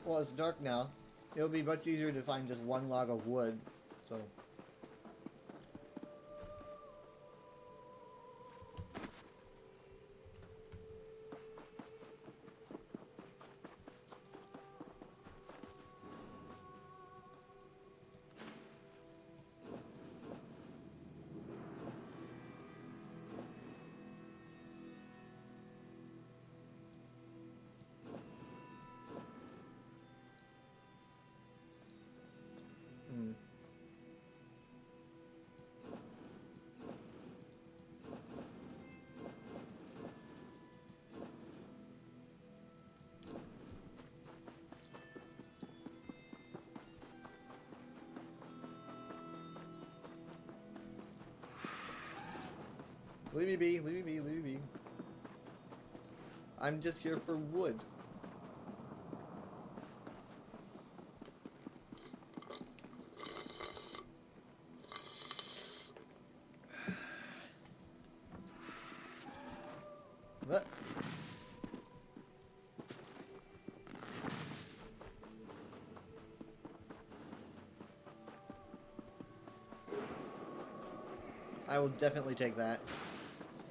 Well, it's dark now. It'll be much easier to find just one log of wood, so... Leave me be, leave me be, leave me be. I'm just here for wood. What? I will definitely take that.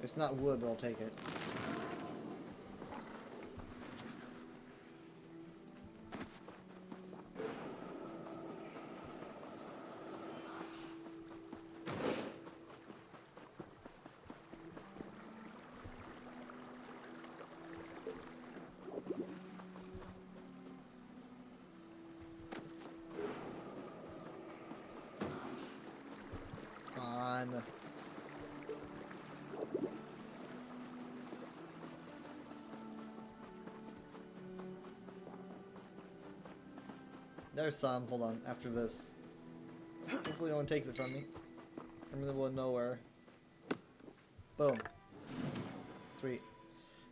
It's not wood, but I'll take it. On. There's some. Hold on. After this. Hopefully no one takes it from me. I'm in the middle of nowhere. Boom. Sweet.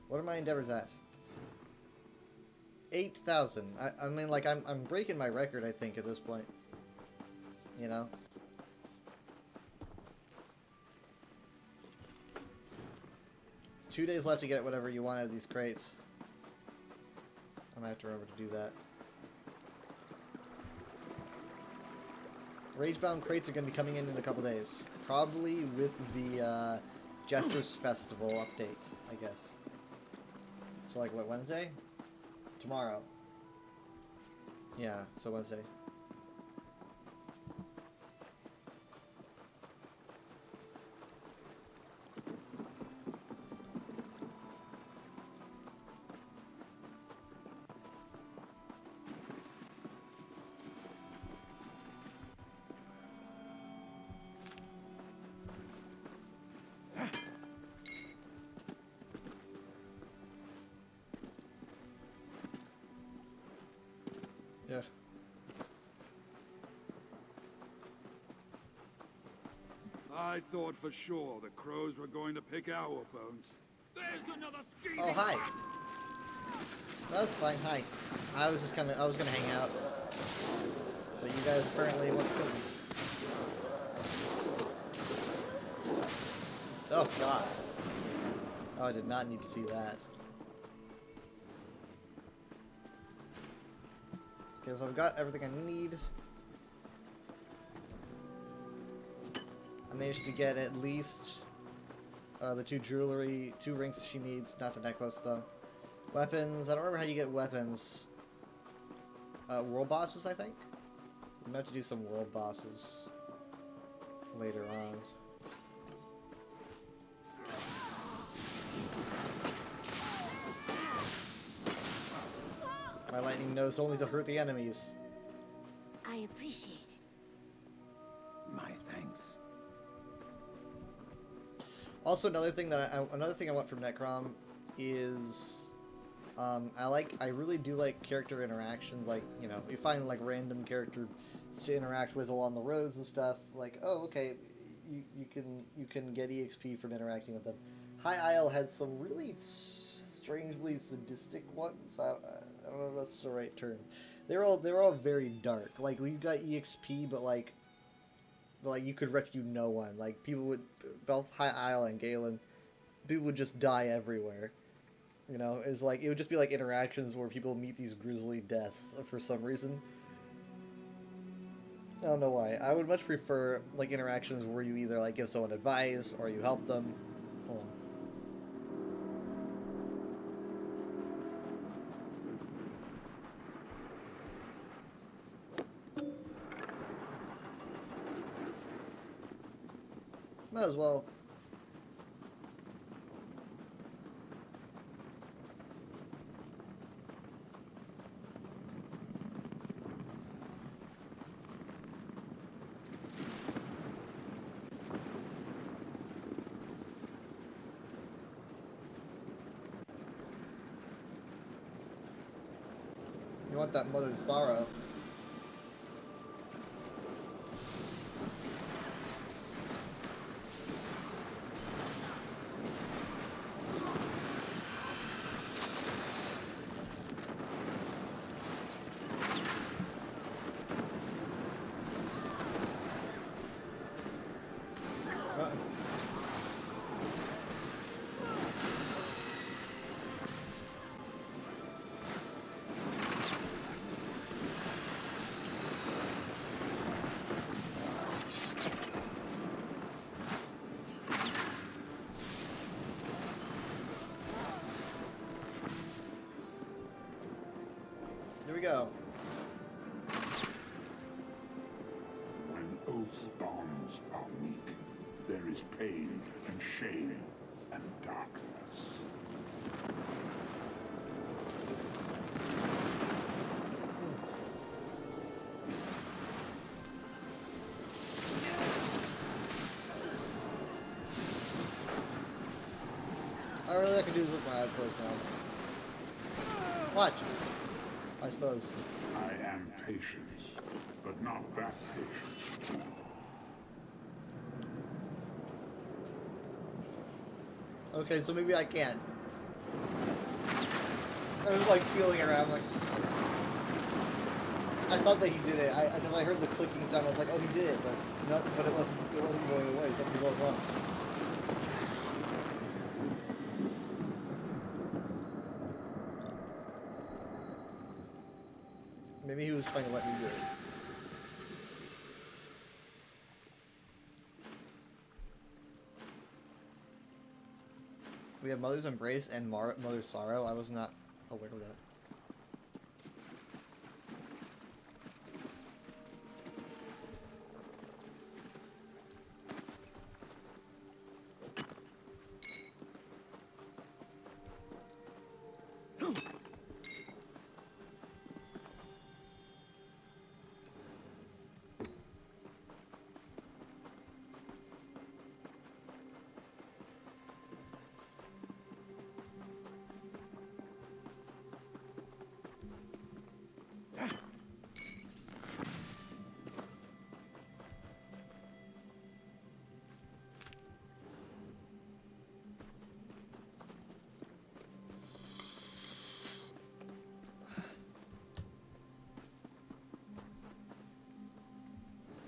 What are my endeavors at? 8,000. I mean, like, I'm breaking my record, I think, at this point. You know? Two days left to get whatever you want out of these crates. I'm gonna have to remember to do that. Ragebound crates are going to be coming in a couple days. Probably with the Jester's Festival update, I guess. So like, what, Wednesday? Tomorrow. Yeah, so Wednesday. Yeah. I thought for sure the crows were going to pick our bones. There's another scheming. Oh, hi. That's fine. Hi. I was gonna hang out. But you guys apparently want to kill me. Oh god. Oh, I did not need to see that. Okay, so I've got everything I need. I managed to get at least the two rings that she needs, not the necklace though. Weapons, I don't remember how you get weapons. World bosses, I think? I'm about to do some world bosses later on. My lightning knows only to hurt the enemies. I appreciate it. My thanks. Also, another thing I want from Necrom is I really do like character interactions. Like, you know, you find like random characters to interact with along the roads and stuff. Like, oh, okay, you can get EXP from interacting with them. High Isle had some really strangely sadistic ones. I don't know if that's the right term. They're all very dark. Like, you got EXP, but like you could rescue no one. Like, people would, both High Isle and Galen, people would just die everywhere. You know, it's like, it would just be like interactions where people meet these grisly deaths for some reason. I don't know why. I would much prefer like interactions where you either like give someone advice or you help them. Hold on. Might as well. You want that mother's sorrow. Here we go. When oath bonds are weak, there is pain and shame and darkness. All really I can do is look my eyes closed now. Watch. I suppose. I am patient, but not that patient. Okay, so maybe I can't. I was like feeling around, like I thought that he did it. Because I heard the clicking sound. I was like, oh, he did it, but but it wasn't going away. Something was wrong. Maybe he was trying to let me do it. We have Mother's Embrace and Mother's Sorrow. I was not aware of that.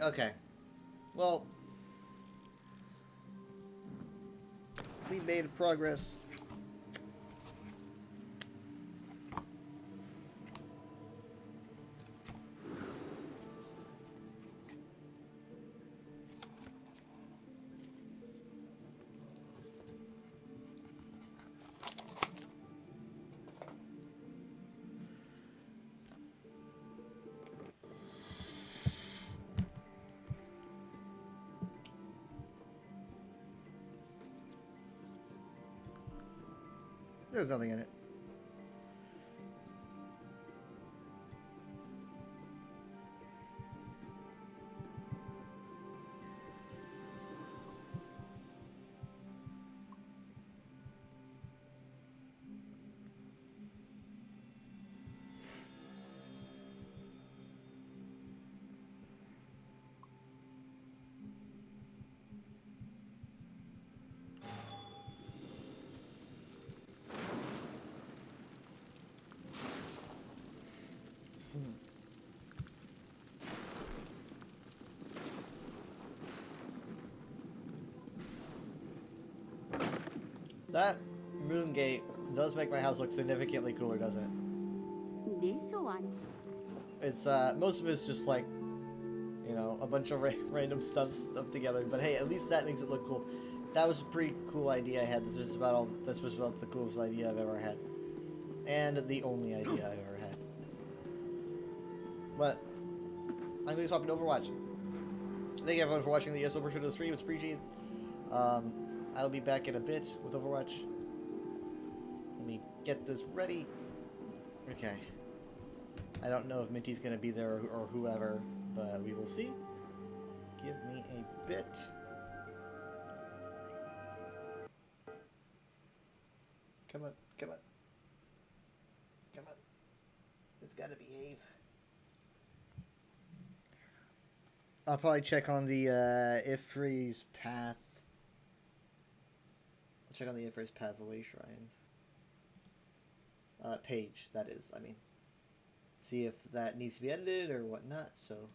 Okay. Well, we made progress. There's nothing in it. That moon gate does make my house look significantly cooler, doesn't it? This one. It's most of it's just like, you know, a bunch of random stuff together. But hey, at least that makes it look cool. That was a pretty cool idea I had. This was about the coolest idea I've ever had, and the only idea I've ever had. But I'm going to swap into Overwatch. Thank you everyone for watching the ESO version of the stream. It's appreciated. I'll be back in a bit with Overwatch. Let me get this ready. Okay. I don't know if Minty's going to be there or whoever, but we will see. Give me a bit. Come on, come on. Come on. It's got to behave. I'll probably check on the Ifri's path. I'll check on the Ifri's Pathway Shrine. Page, that is, I mean. See if that needs to be edited or whatnot, so...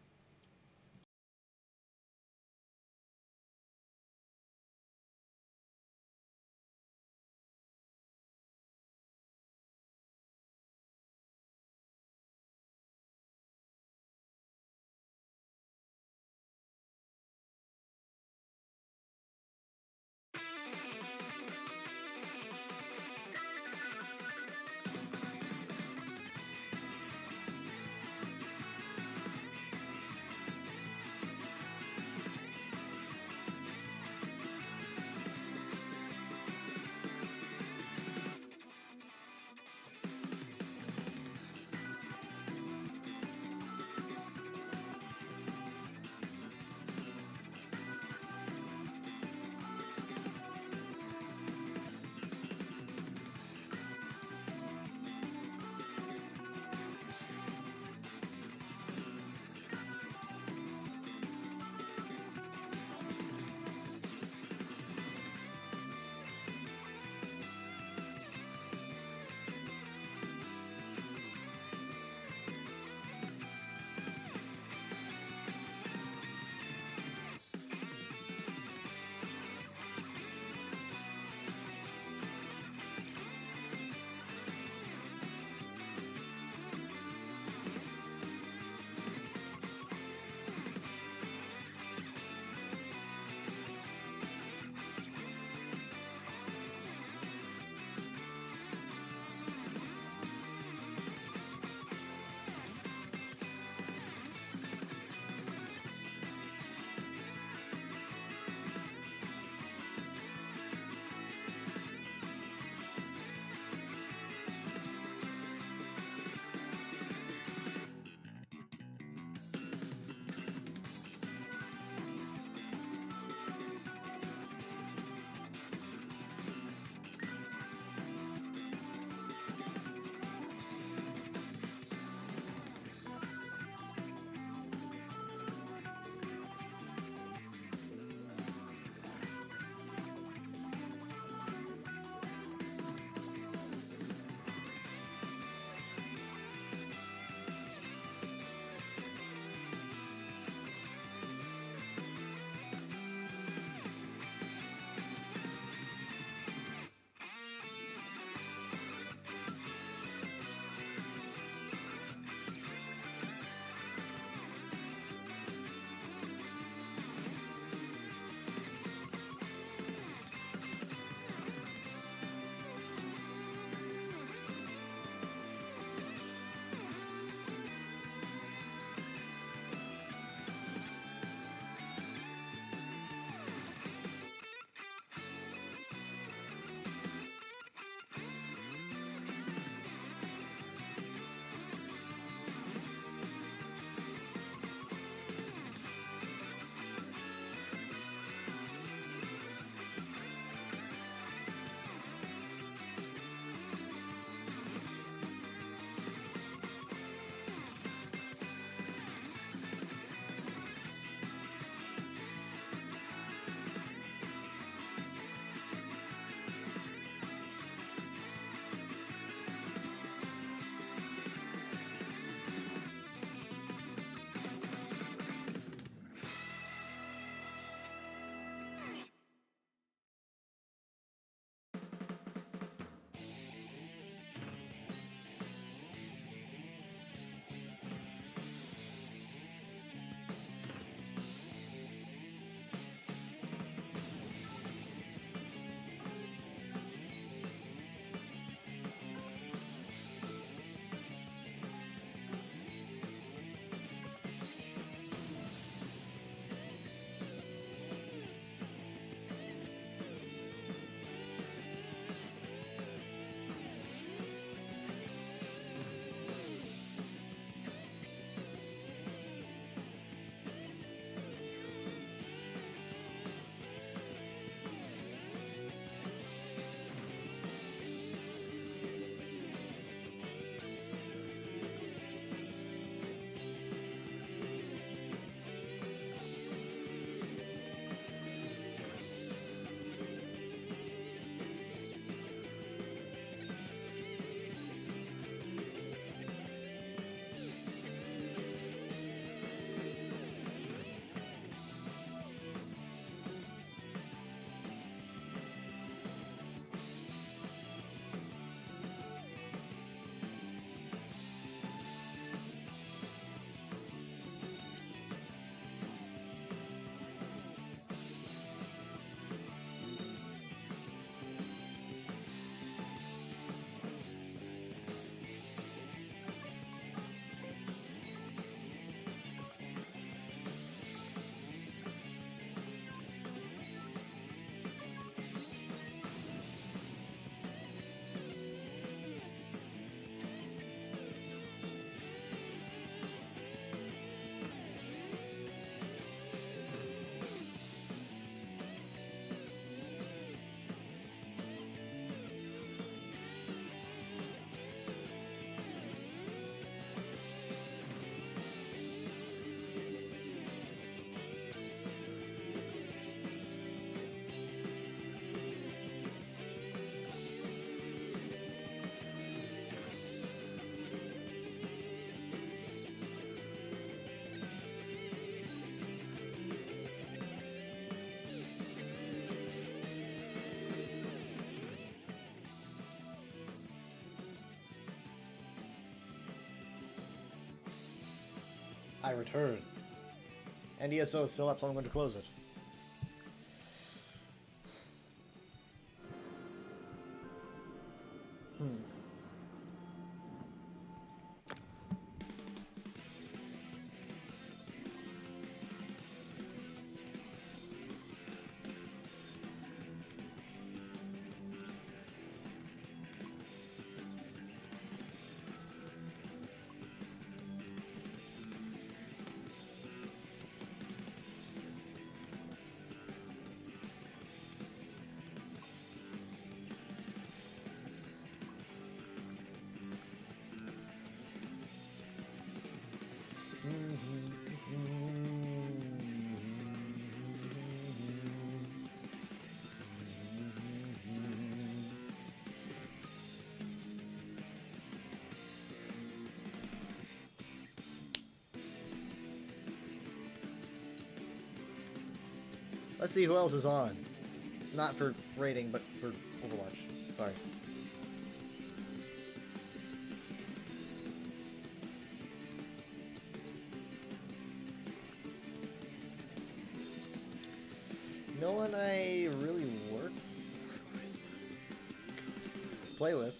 I return. And ESO is still up, so I'm going to close it. Let's see who else is on. Not for rating, but for Overwatch. Sorry. No one I really play with.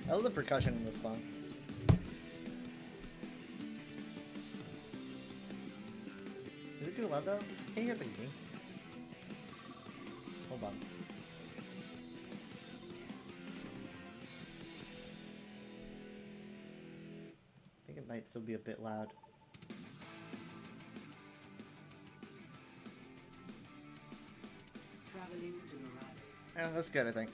I love the percussion in this song. Is it too loud though? Can you hear the game? Hold on. I think it might still be a bit loud. Yeah, that's good, I think.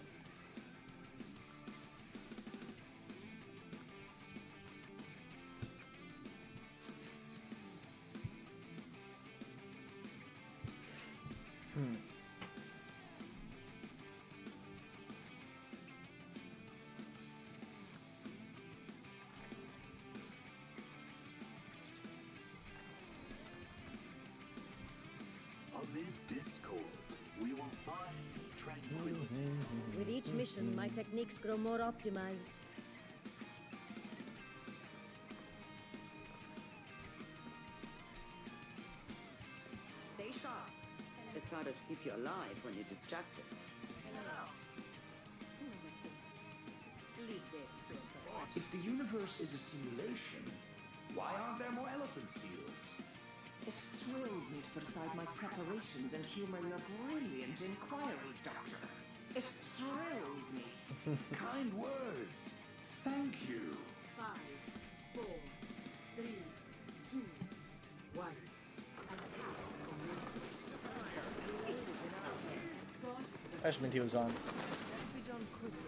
Amid discord, we will find tranquility. With each mission, my techniques grow more optimized. Stay sharp. It's harder to keep you alive when you're distracted. If the universe is a simulation, why aren't there more elephant seals? It thrills me to put aside my preparations and humor your brilliant inquiries, Doctor. It thrills me. Kind words. Thank you. 5, 4, 3, 2, 1. Attack commencing. I just meant he was on. Be done quickly.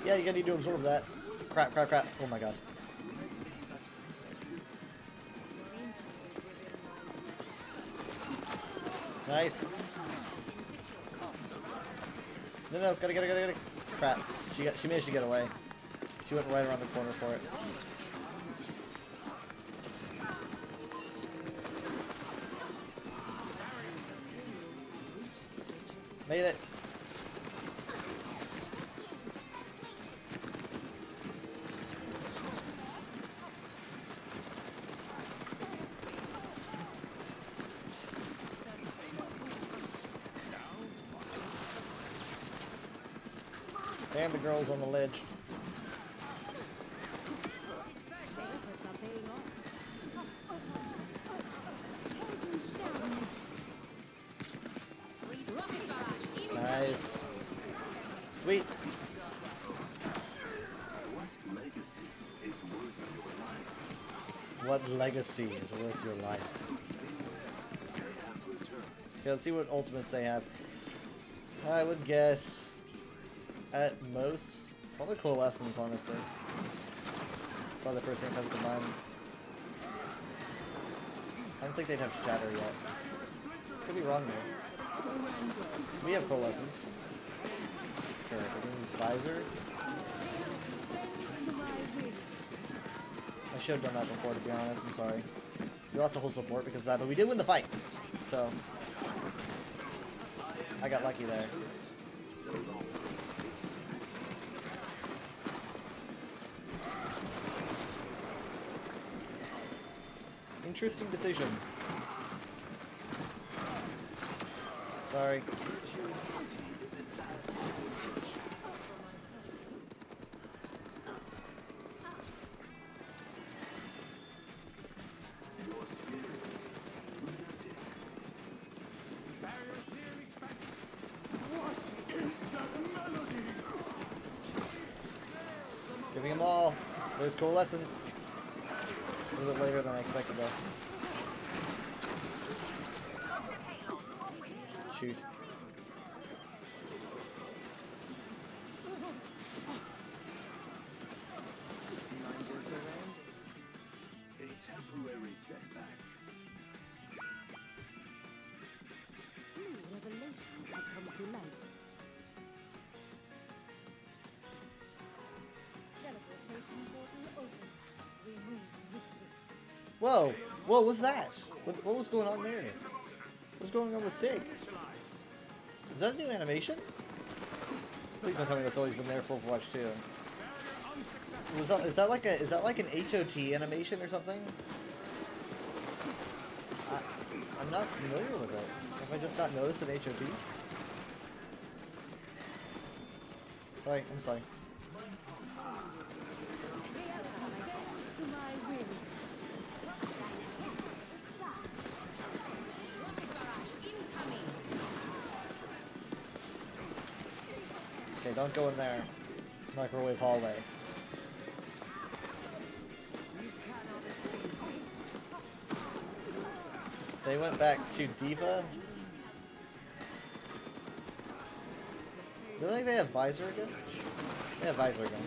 Yeah, you're gonna need to absorb that. Crap, crap, crap. Oh my god. Nice. No, gotta. Crap. She managed to get away. She went right around the corner for it. Made it. And the girl's on the ledge. Nice. Sweet. What legacy is worth your life? What legacy is worth your life? Okay, let's see what ultimates they have. I would guess at most probably Coalescence, honestly. Probably the first thing that comes to mind. I don't think they'd have Shatter yet. Could be wrong though. We have Coalescence. Sure, I can use Visor. I should have done that before, to be honest. I'm sorry. We lost a whole support because of that, but we did win the fight. So I got lucky there. Interesting decision. Sorry. Giving them all. There's Coalescence. A little bit later than I expected though. Shoot. A temporary setback. Revelation had come to light. Teleportation portal open. We move swiftly. Whoa! Whoa, what's that? What was going on there? What's going on with Sig? Is that a new animation? Please don't tell me that's always been there for Overwatch 2. Is that like an HOT animation or something? I'm not familiar with it. Have I just not noticed an HOT? Sorry, I'm sorry. Okay, don't go in there. Microwave hallway. They went back to Diva. Do you think they have Visor again? They have Visor again.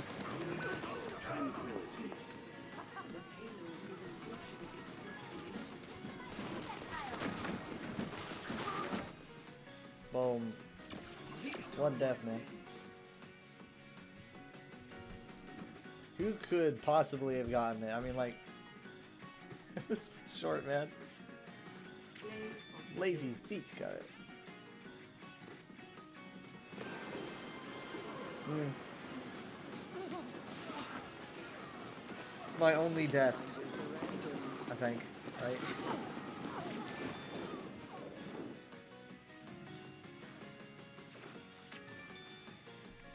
Boom. One death, man. Who could possibly have gotten it? I mean, like, it was short, man. Lazy Feet got it. My only death, I think, right?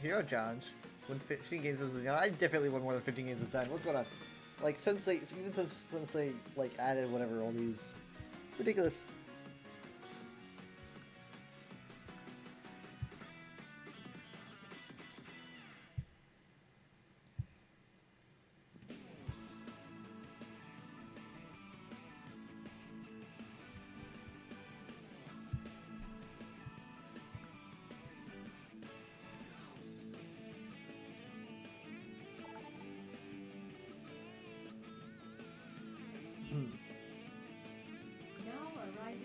Hero challenge. Win 15 games as a I definitely won more than 15 games as a What's going on? Like, since they, even since they, like, added whatever, all these. Ridiculous. Now arriving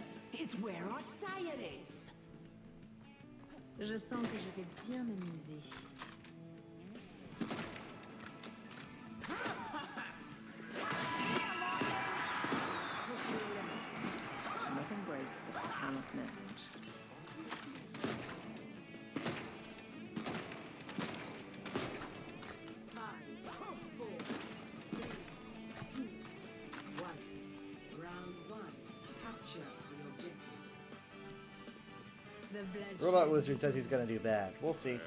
Yes, it's where I say it is. Je sens que je vais bien m'amuser. Nothing breaks that I cannot mend. Robot Wizard says he's gonna do bad. We'll see.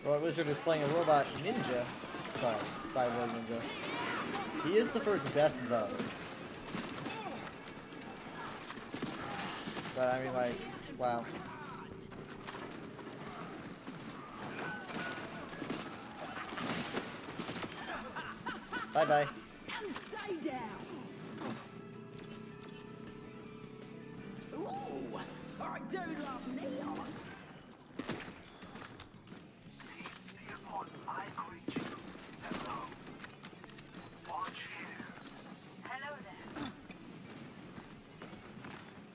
Robot Wizard is playing a robot ninja. Sorry, cyborg ninja. He is the first death though. But I mean, like, wow. Bye bye. And stay down. Ooh, I do love neon. Peace be upon my creature. Hello. Watch here. Hello there.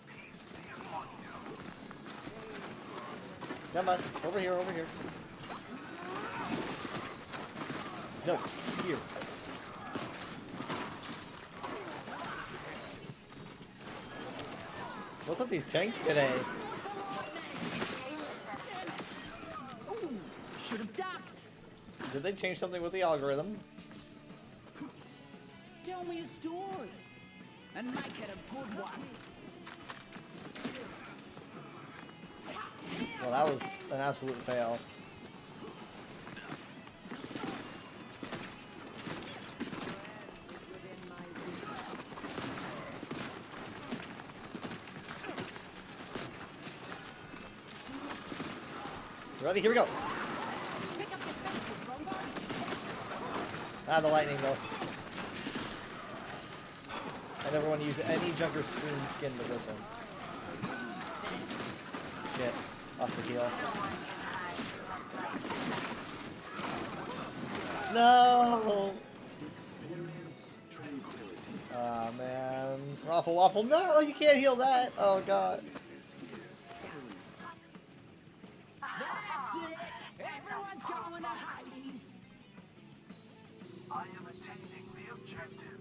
Peace be upon you. Come on, over here, over here. No, here. What's with these tanks today? Ooh, should have ducked. Did they change something with the algorithm? Tell me a story and make it a good one. Well, that was an absolute fail. Ready? Here we go. Ah, the lightning though. I never want to use any Junker Screen skin but this one. Shit. Lost the heal. No! Ah, man. Raffle Waffle, no! You can't heal that! Oh, God. That's it. Everyone's going to Hades. I am attaining the objective.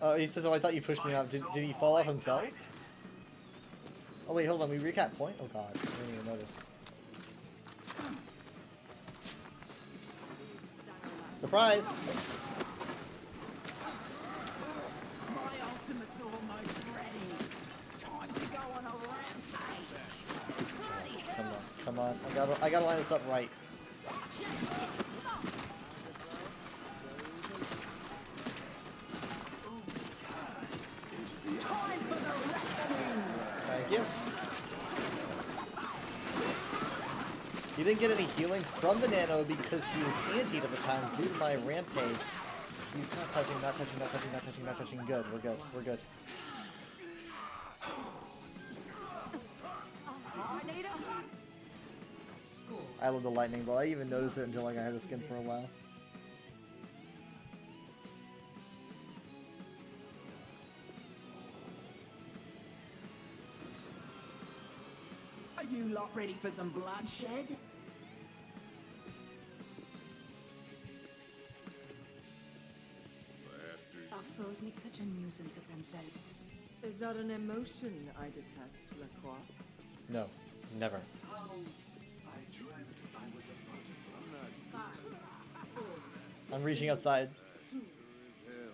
Oh, he says, oh, I thought you pushed me out. Did he fall off himself? Oh, wait, hold on. We recap point? Oh, God. I didn't even notice. Surprise! My ultimate's almost ready. Time to go on a rampage. Come on, come on. I gotta line this up right. Time for the reckoning. Thank you. He didn't get any healing from the nano because he was antied at the time due to my rampage. He's not touching, not touching, not touching, not touching, not touching. Good, we're good, we're good. I love the lightning bolt. I didn't even noticed it until like I had the skin for a while. Are you lot ready for some bloodshed? Our foes make such a nuisance of themselves. Is that an emotion I detect, Lacroix? No, never. I dreamt I was a butterfly. I'm reaching outside.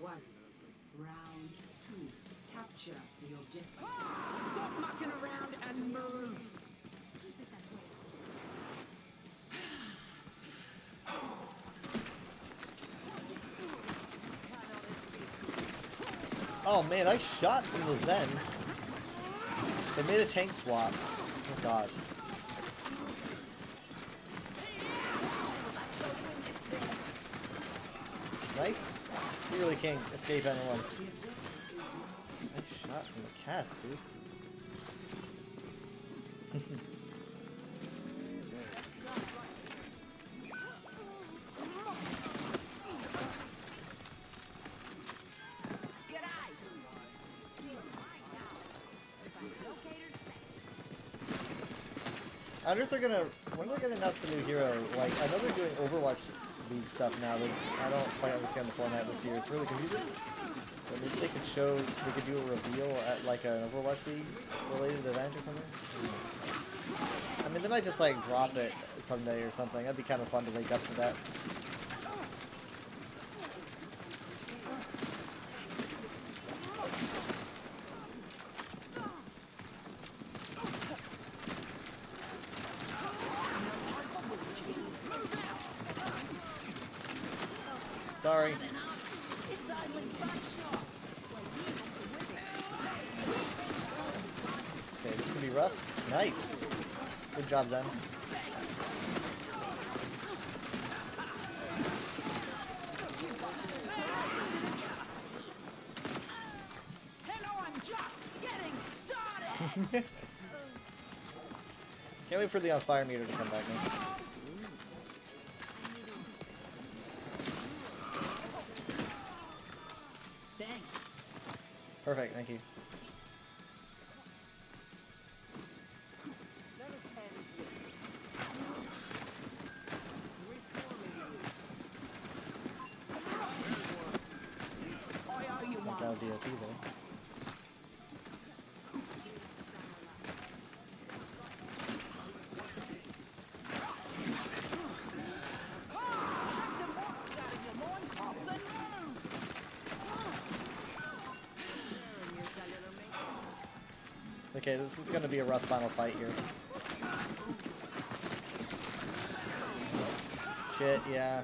1. Round 2. Capture the objective. Stop mucking around and move. Oh man, I shot from the Zen. They made a tank swap. Oh god. Nice. You really can't escape anyone. Nice shot. Not from the cast, dude. I wonder if they're gonna, when are they gonna announce the new hero? Like, I know they're doing Overwatch League stuff now, but I don't quite understand the format this year. It's really confusing. But maybe they could show, they could do a reveal at like an Overwatch League related event or something. I mean, they might just like drop it someday or something. That'd be kind of fun to wake up to that. Sorry. Okay, this could be rough. Nice. Good job, Zen. Hello, I'm just getting started. Can't wait for the on fire meter to come back in. Thanks. Perfect, thank you. Not that DLP though. Okay, this is gonna be a rough final fight here. Shit, yeah.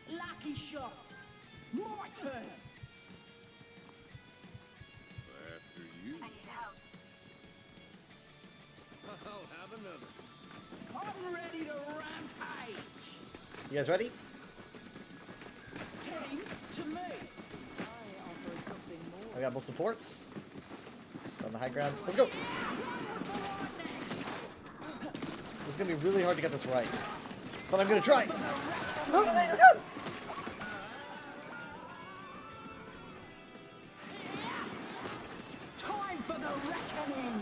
Lucky shot. My turn. After you. I need help. I'll have another. I'm ready to rampage. You guys ready? Team to me. I got both supports. On the high ground. Let's go! It's gonna be really hard to get this right. But I'm gonna try! Oh my god! Time for the reckoning.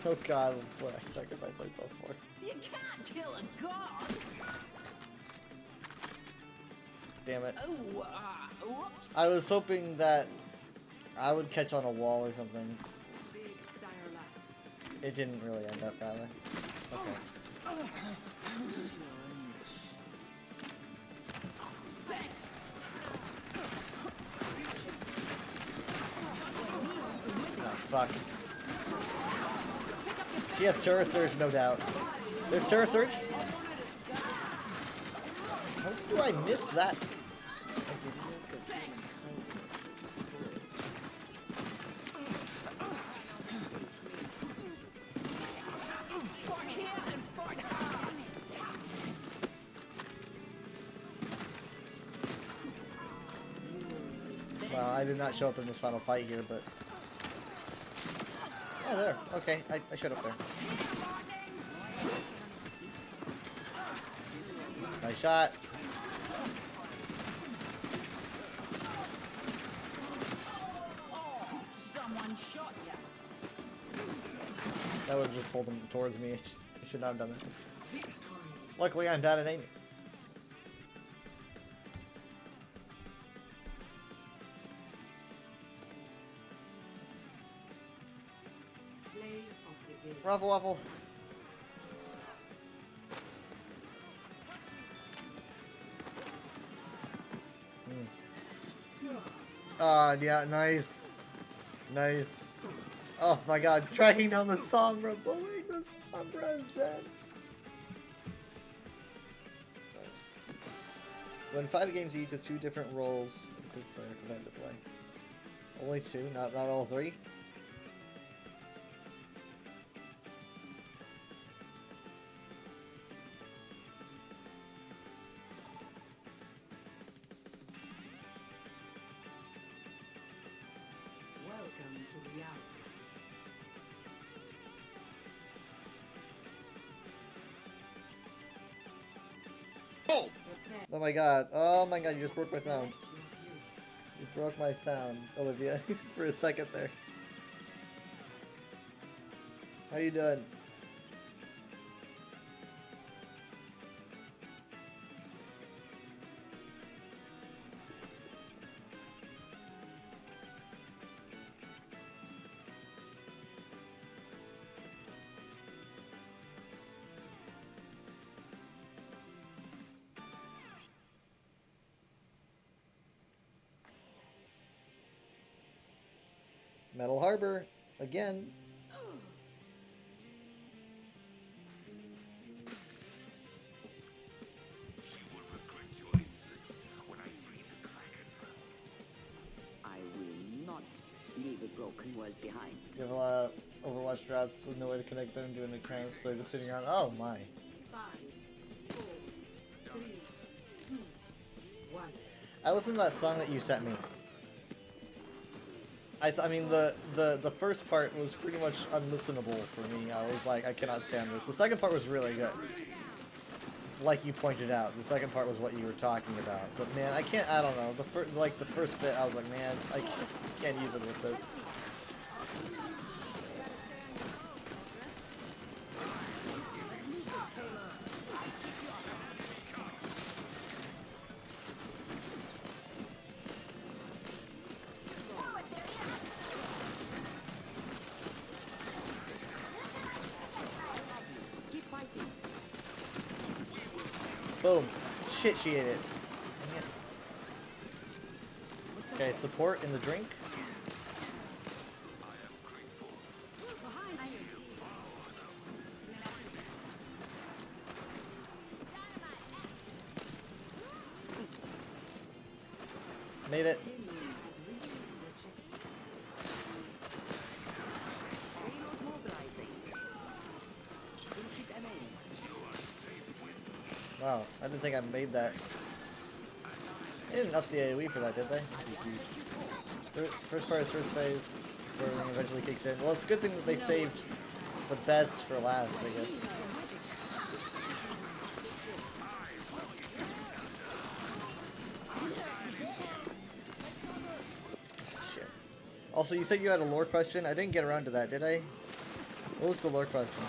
Oh god, what I sacrificed myself for. You can't kill a god. Damn it. Oh, whoops. I was hoping that I would catch on a wall or something. It didn't really end up that way. Okay. Thanks. Oh, fuck. She has Terror Surge, no doubt. There's Terror Surge. How do I miss that? Well, I did not show up in this final fight here, but... Yeah, there. Okay, I showed up there. Nice shot. Someone shot you. That would have just pulled him towards me. I should not have done that. Luckily, I'm down at aiming. Ruffle Waffle. Yeah, nice. Nice. Oh my god, tracking down the Sombra, bullying the Sombra Zen. Nice. When 5 games each is 2 different roles, good player command to play. Only 2, not all 3. Oh my god. Oh my god, you just broke my sound. You broke my sound, Olivia, for a second there. How you doing? Metal Harbor, again. I will not leave a broken world behind. You have a lot of Overwatch drafts with no way to connect them to an account, so they're just sitting around. Oh my. 5, 4, 3, 2, 1. I listened to that song that you sent me. I mean, the first part was pretty much unlistenable for me. I was like, I cannot stand this. The second part was really good. Like you pointed out, the second part was what you were talking about. But man, I don't know. The first bit, I was like, man, I can't use it with this. Boom. Shit, she ate it. Dang it. Okay, support in the drink. Made it. Wow, I didn't think I made that. They didn't up the AoE for that, did they? First part is first phase, before everything eventually kicks in. Well, it's a good thing that they saved the best for last, I guess. Shit. Also, you said you had a lore question? I didn't get around to that, did I? What was the lore question?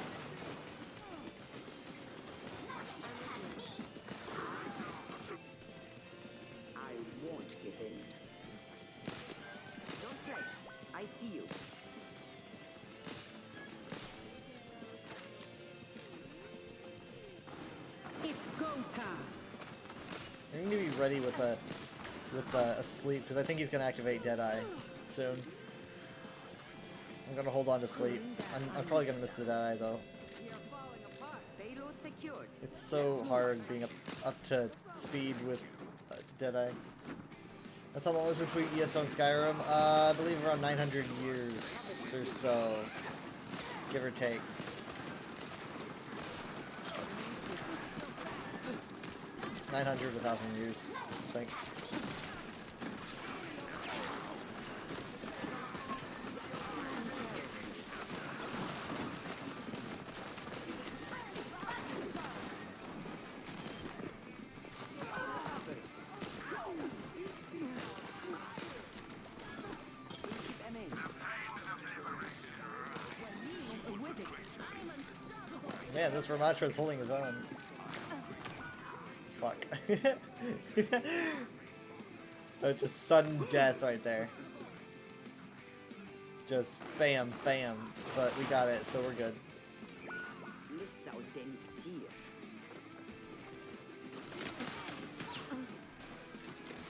I need to be ready with a sleep because I think he's gonna activate Deadeye soon. I'm gonna hold on to sleep. I'm probably gonna miss the Deadeye though. It's so hard being up to speed with Deadeye. That's how long it was between ESO and Skyrim. I believe around 900 years or so, give or take. 900, 1,000 years, I think. Man, this Ramatra is holding his own. Fuck. Oh, just sudden death right there. Just bam, bam. But we got it, so we're good.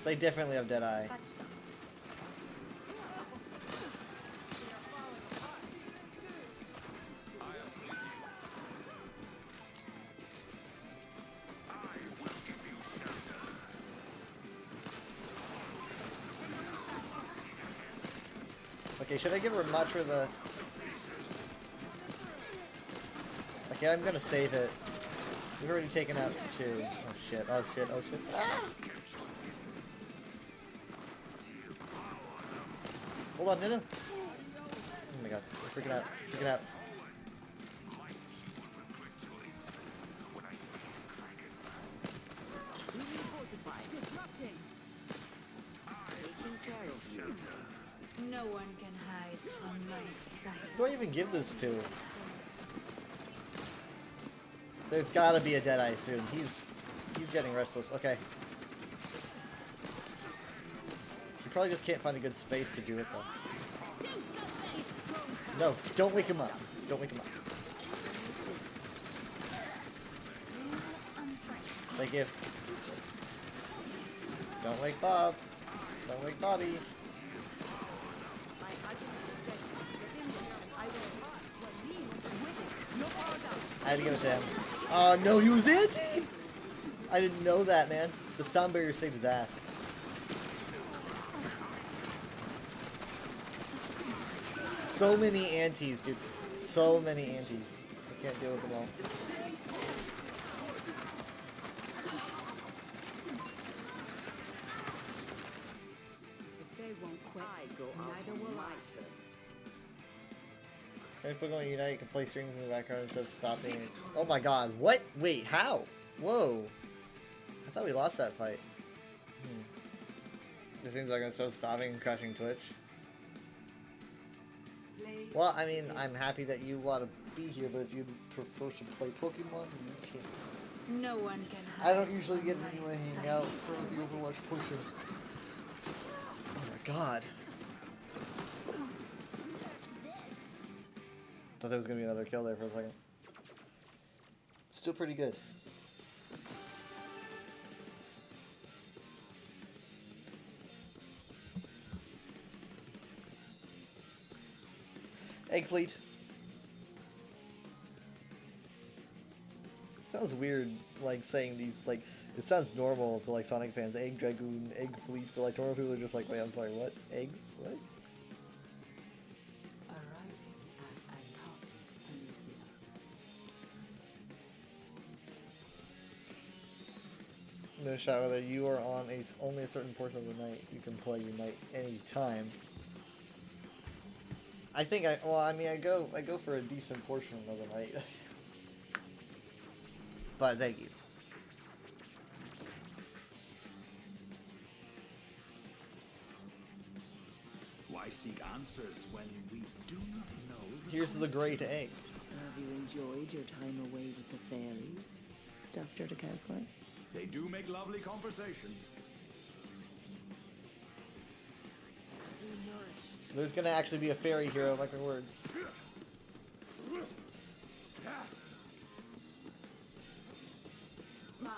They definitely have Deadeye. Okay, should I give Ramatra the... Okay, I'm gonna save it. We've already taken out 2. Oh shit, oh shit, oh shit. Ah! Hold on, no. Oh my god, freaking out, freaking out. Disrupting. Taking care of you. No one can hide from my sight. Who do I even give this to? There's gotta be a Deadeye soon. He's getting restless. Okay. He probably just can't find a good space to do it though. No, don't wake him up. Don't wake him up. Thank you. Don't wake Bob. Don't wake Bobby. I had to give it to him. Oh no, he was anti! I didn't know that, man. The sound barrier saved his ass. So many antis, dude. So many antis. I can't deal with them all. If they won't quit, neither will I. If we're going to unite, you can play strings in the background instead of stopping it. Oh my god, what? Wait, how? Whoa. I thought we lost that fight. It seems like instead of stopping and crashing Twitch. Well, I mean, I'm happy that you want to be here, but if you prefer to play Pokemon, you can. No one can hide. I don't usually get anyone to hang out for the Overwatch portion. Oh my god. Thought there was gonna be another kill there for a second. Still pretty good. Egg Fleet. Sounds weird, like saying these, like, it sounds normal to like Sonic fans. Egg Dragoon, Egg Fleet, but like normal people are just like, wait, I'm sorry, what? Eggs? What? No shot whether you are on only a certain portion of the night. You can play Unite any time. I think I go for a decent portion of the night. But thank you. Why seek answers when we do not know? Here's the great egg. Have you enjoyed your time away with the fairies, Dr. DeCalcoy? They do make lovely conversation. There's gonna actually be a fairy hero, like my words. 5,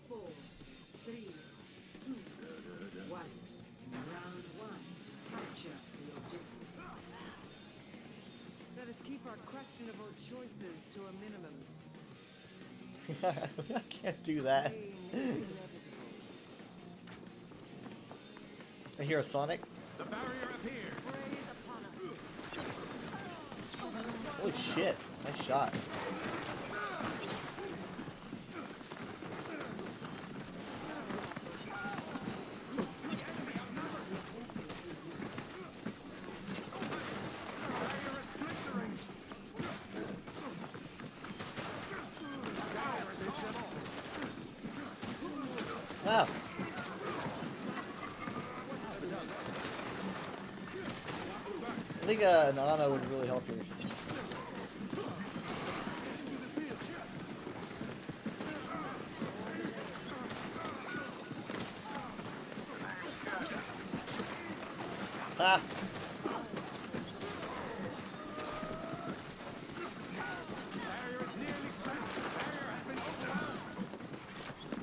4, 3, 2, 1. Round 1. Capture the objective. Let us keep our questionable choices to a minimum. I can't do that. I hear a Sonic. The barrier appeared. Holy shit! Nice shot. Wow. I think an Ana would really help you. Ah!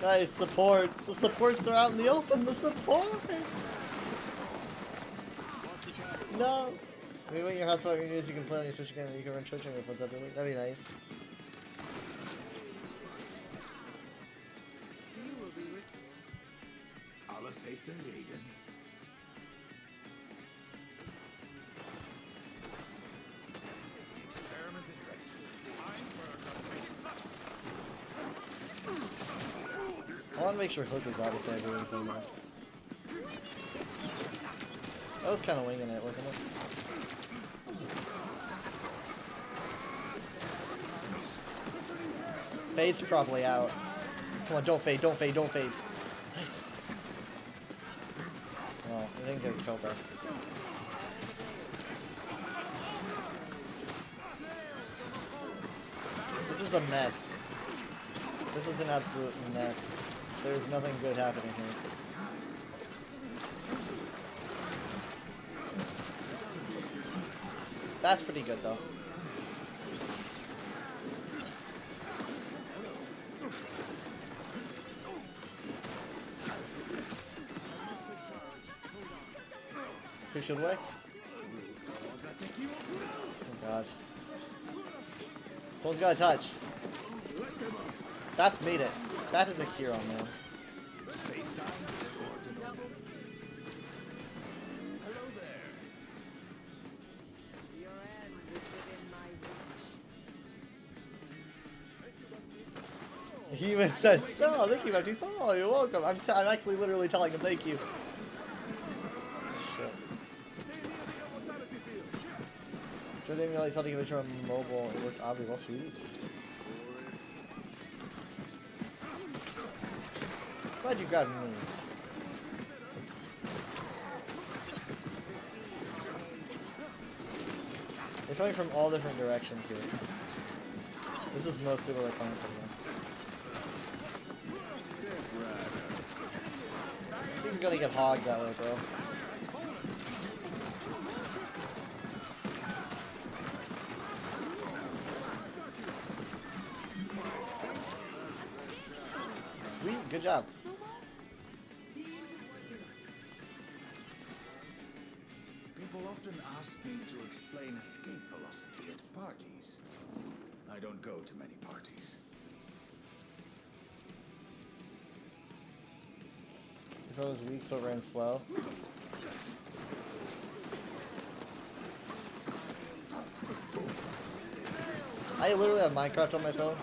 Guys, supports! The supports are out in the open! The supports! No! Maybe when your hotspot renews, you can play on your Switch again and you can run Twitch on your phones every week. That'd be nice. Alla safe to Raiden. I want to make sure Hook is out if I do anything now. That was kind of winging it, wasn't it? Fade's probably out. Come on, don't fade, don't fade, don't fade. get killed though. This is a mess. This is an absolute mess. There's nothing good happening here. That's pretty good though. Who should we? Oh god. Someone's got a touch. That's made it. That is a hero, man. He even says, "Oh, thank you, Matthew. Oh, you're welcome." I'm actually literally telling him thank you. Shit. Sure didn't realize how to give it from mobile. It worked oddly well. Sweet. Glad you grabbed me. They're coming from all different directions here. This is mostly where they're coming from. He's gonna get hogged that way, bro. Sweet, good job. People often ask me to explain escape velocity at parties. I don't go to many parties. If it was weak, so it ran slow. I literally have Minecraft on my phone.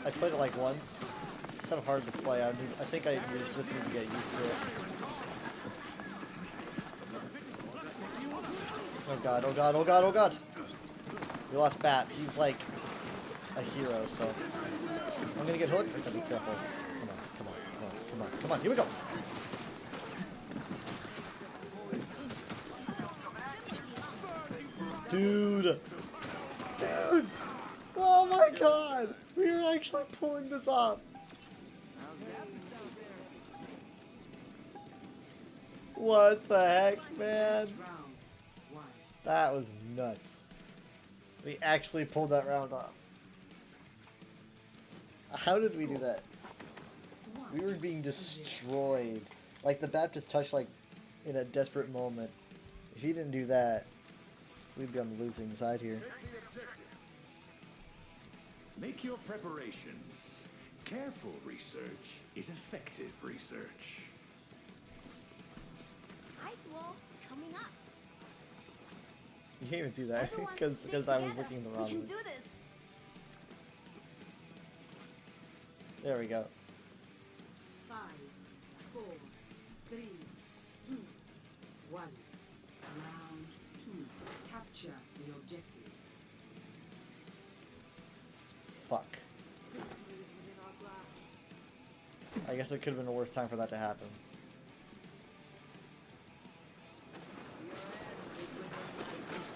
I played it like once. It's kind of hard to play. I think I just need to get used to it. Oh god, oh god, oh god, oh god! We lost Bat. He's like a hero, so I'm gonna get hooked. I gotta be careful. Come on, come on, come on, come on, come on, here we go! Dude! Dude! Oh my god! We are actually pulling this off! What the heck, man? That was nuts. We actually pulled that round off. How did we do that? We were being destroyed. Like the Baptist touched like in a desperate moment. If he didn't do that, we'd be on the losing side here. Make your preparations. Careful research is effective research. Ice wall coming up. You can't even see that because I was looking the wrong way. We can do this. There we go. 5, 4, 3, 2, 1. Round 2. Capture the objective. Fuck. I guess it could have been a worse time for that to happen.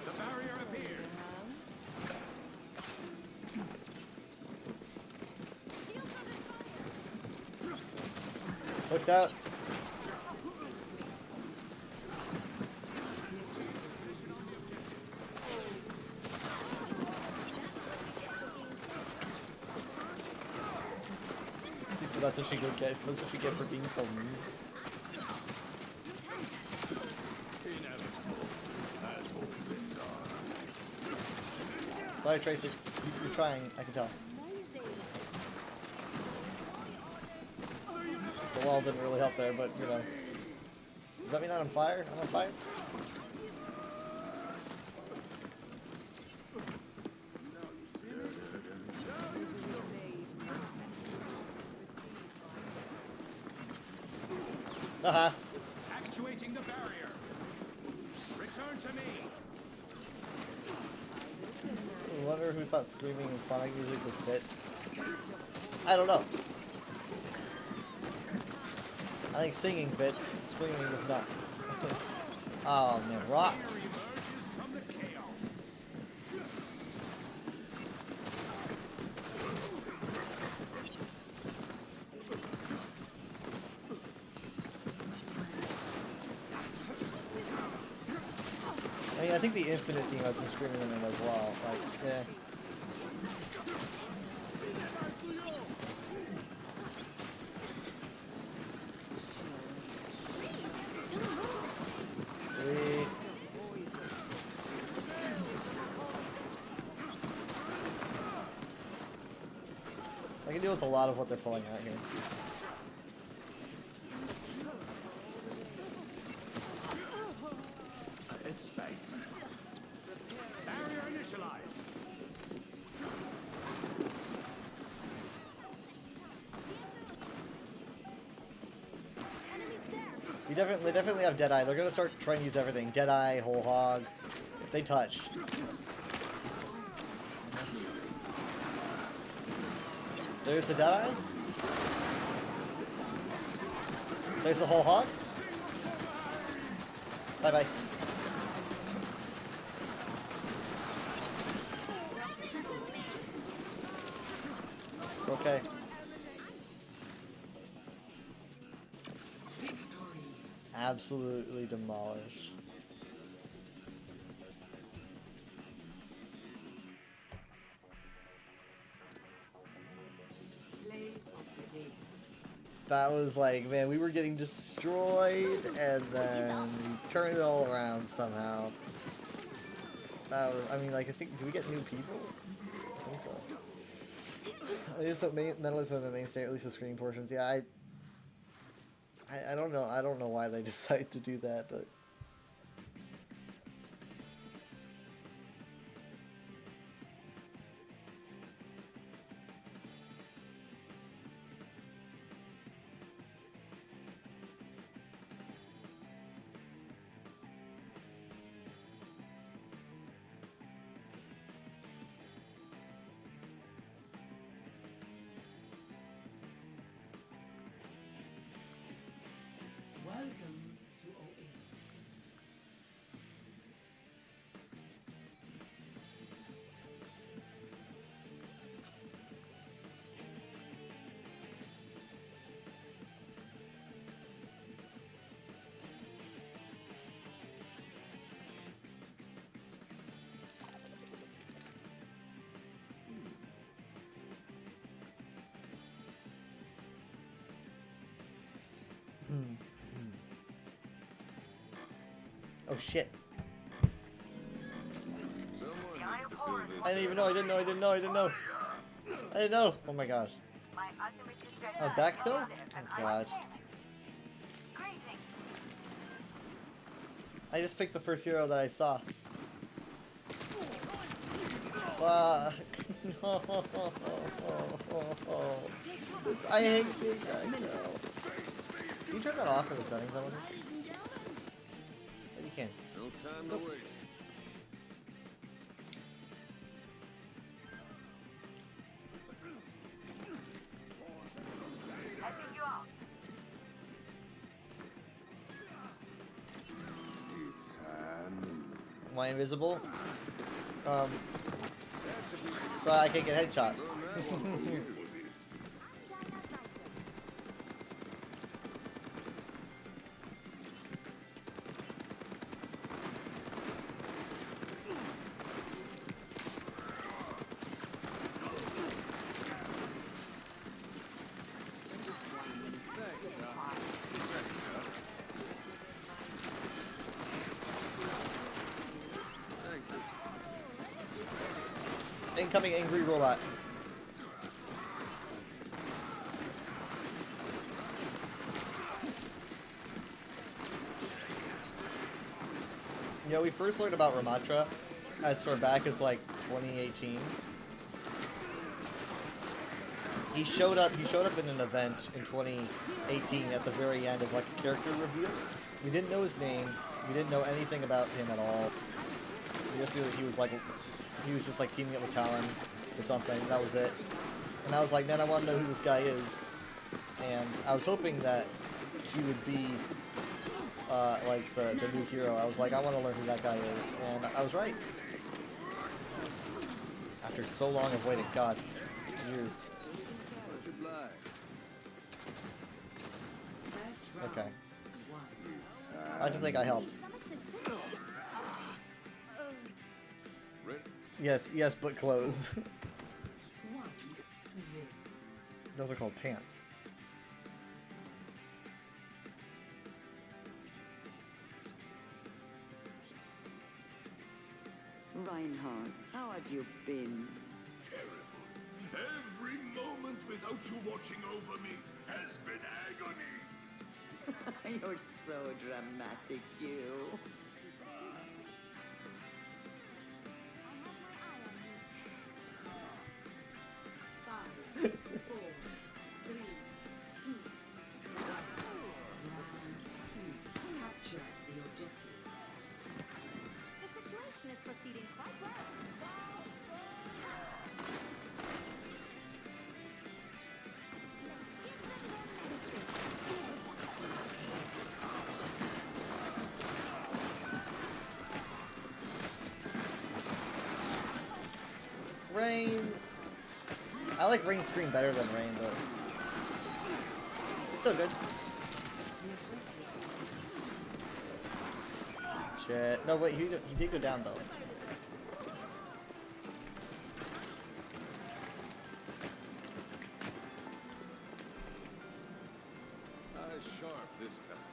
The barrier appeared. Looks out. So that's what she get. That's what she get for being so mean. Sorry, Tracy. You're trying. I can tell. The wall didn't really help there, but you know. Does that mean I'm on fire? I'm on fire? Uh-huh. Actuating the barrier. Return to me. I wonder who thought screaming and sonic music would fit. I don't know. I think singing fits, screaming does not. Oh man, rock. I mean, I think the infinite theme has been screaming in it as well. Like, yeah. Sweet. I can deal with a lot of what they're pulling out here. It's Spatesman. Barrier initialized. They definitely have Deadeye. They're gonna start trying to use everything. Deadeye, Whole Hog. If they touch. There's the Deadeye. There's the Whole Hog. Bye bye. Okay. Absolutely demolished. That was like, man, we were getting destroyed, and then we turned it all around somehow. That was, I mean, like, I think, do we get new people? I think so. It is so Metal on the main stage, at least the screen portions. Yeah, I don't know. I don't know why they decided to do that, but. Welcome to Oasis. Oh shit. I didn't even know, I didn't know. I didn't know. Oh my gosh. Oh, backfill? Oh god. I just picked the first hero that I saw. Fuck. No. I hate this guy now. Can you turn that off in the settings, I wonder? You can. No time to waste. Am I invisible? So I can get headshot. Incoming angry robot. You know, we first learned about Ramatra as far back as like 2018. He showed up in an event in 2018 at the very end as like a character reveal. We didn't know his name. We didn't know anything about him at all. We just knew that he was just like teaming up with Talon or something. That was it. And I was like, man, I want to know who this guy is. And I was hoping that he would be like the new hero. I was like, I want to learn who that guy is, and I was right. After so long of waiting, God, years. Okay. I don't think I helped. Yes, but clothes. Those are called pants. Reinhard, how have you been? Terrible. Every moment without you watching over me has been agony. You're so dramatic, you. 5, 4, 3, 2, 1. Capture the objective. The situation is proceeding quite well. Rain. I like Rain Scream better than Rain, but it's still good. Shit. No, wait, he did go down though. Eyes sharp this time.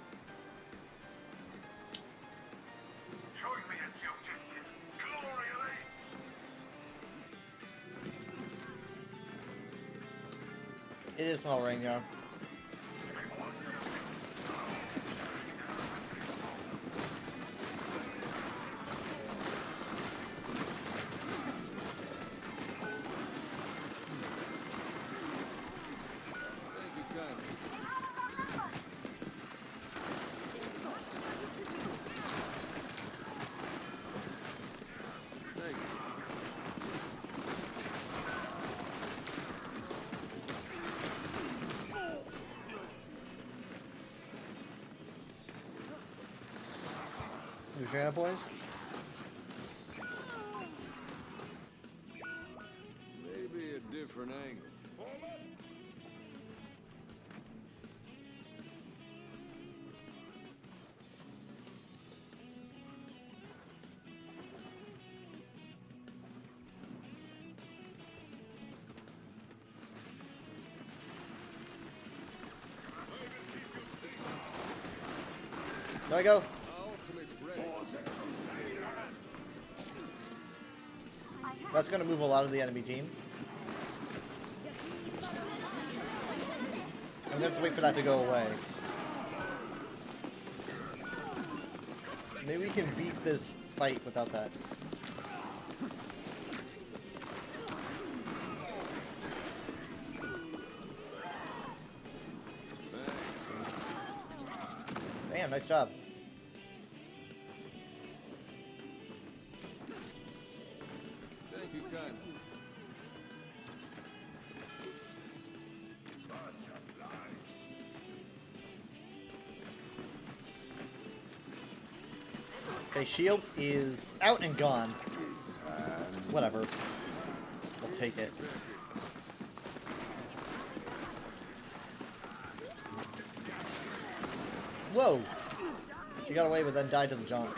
Show me it's the objective. Glory reigns. It is small Rain, yeah. Louisiana boys? Maybe a different angle. There I go. That's going to move a lot of the enemy team. I'm going to have to wait for that to go away. Maybe we can beat this fight without that. Damn, nice job. Thank you kindly. Okay, shield is out and gone. Whatever. We'll take it. Whoa! She got away but then died to the junk.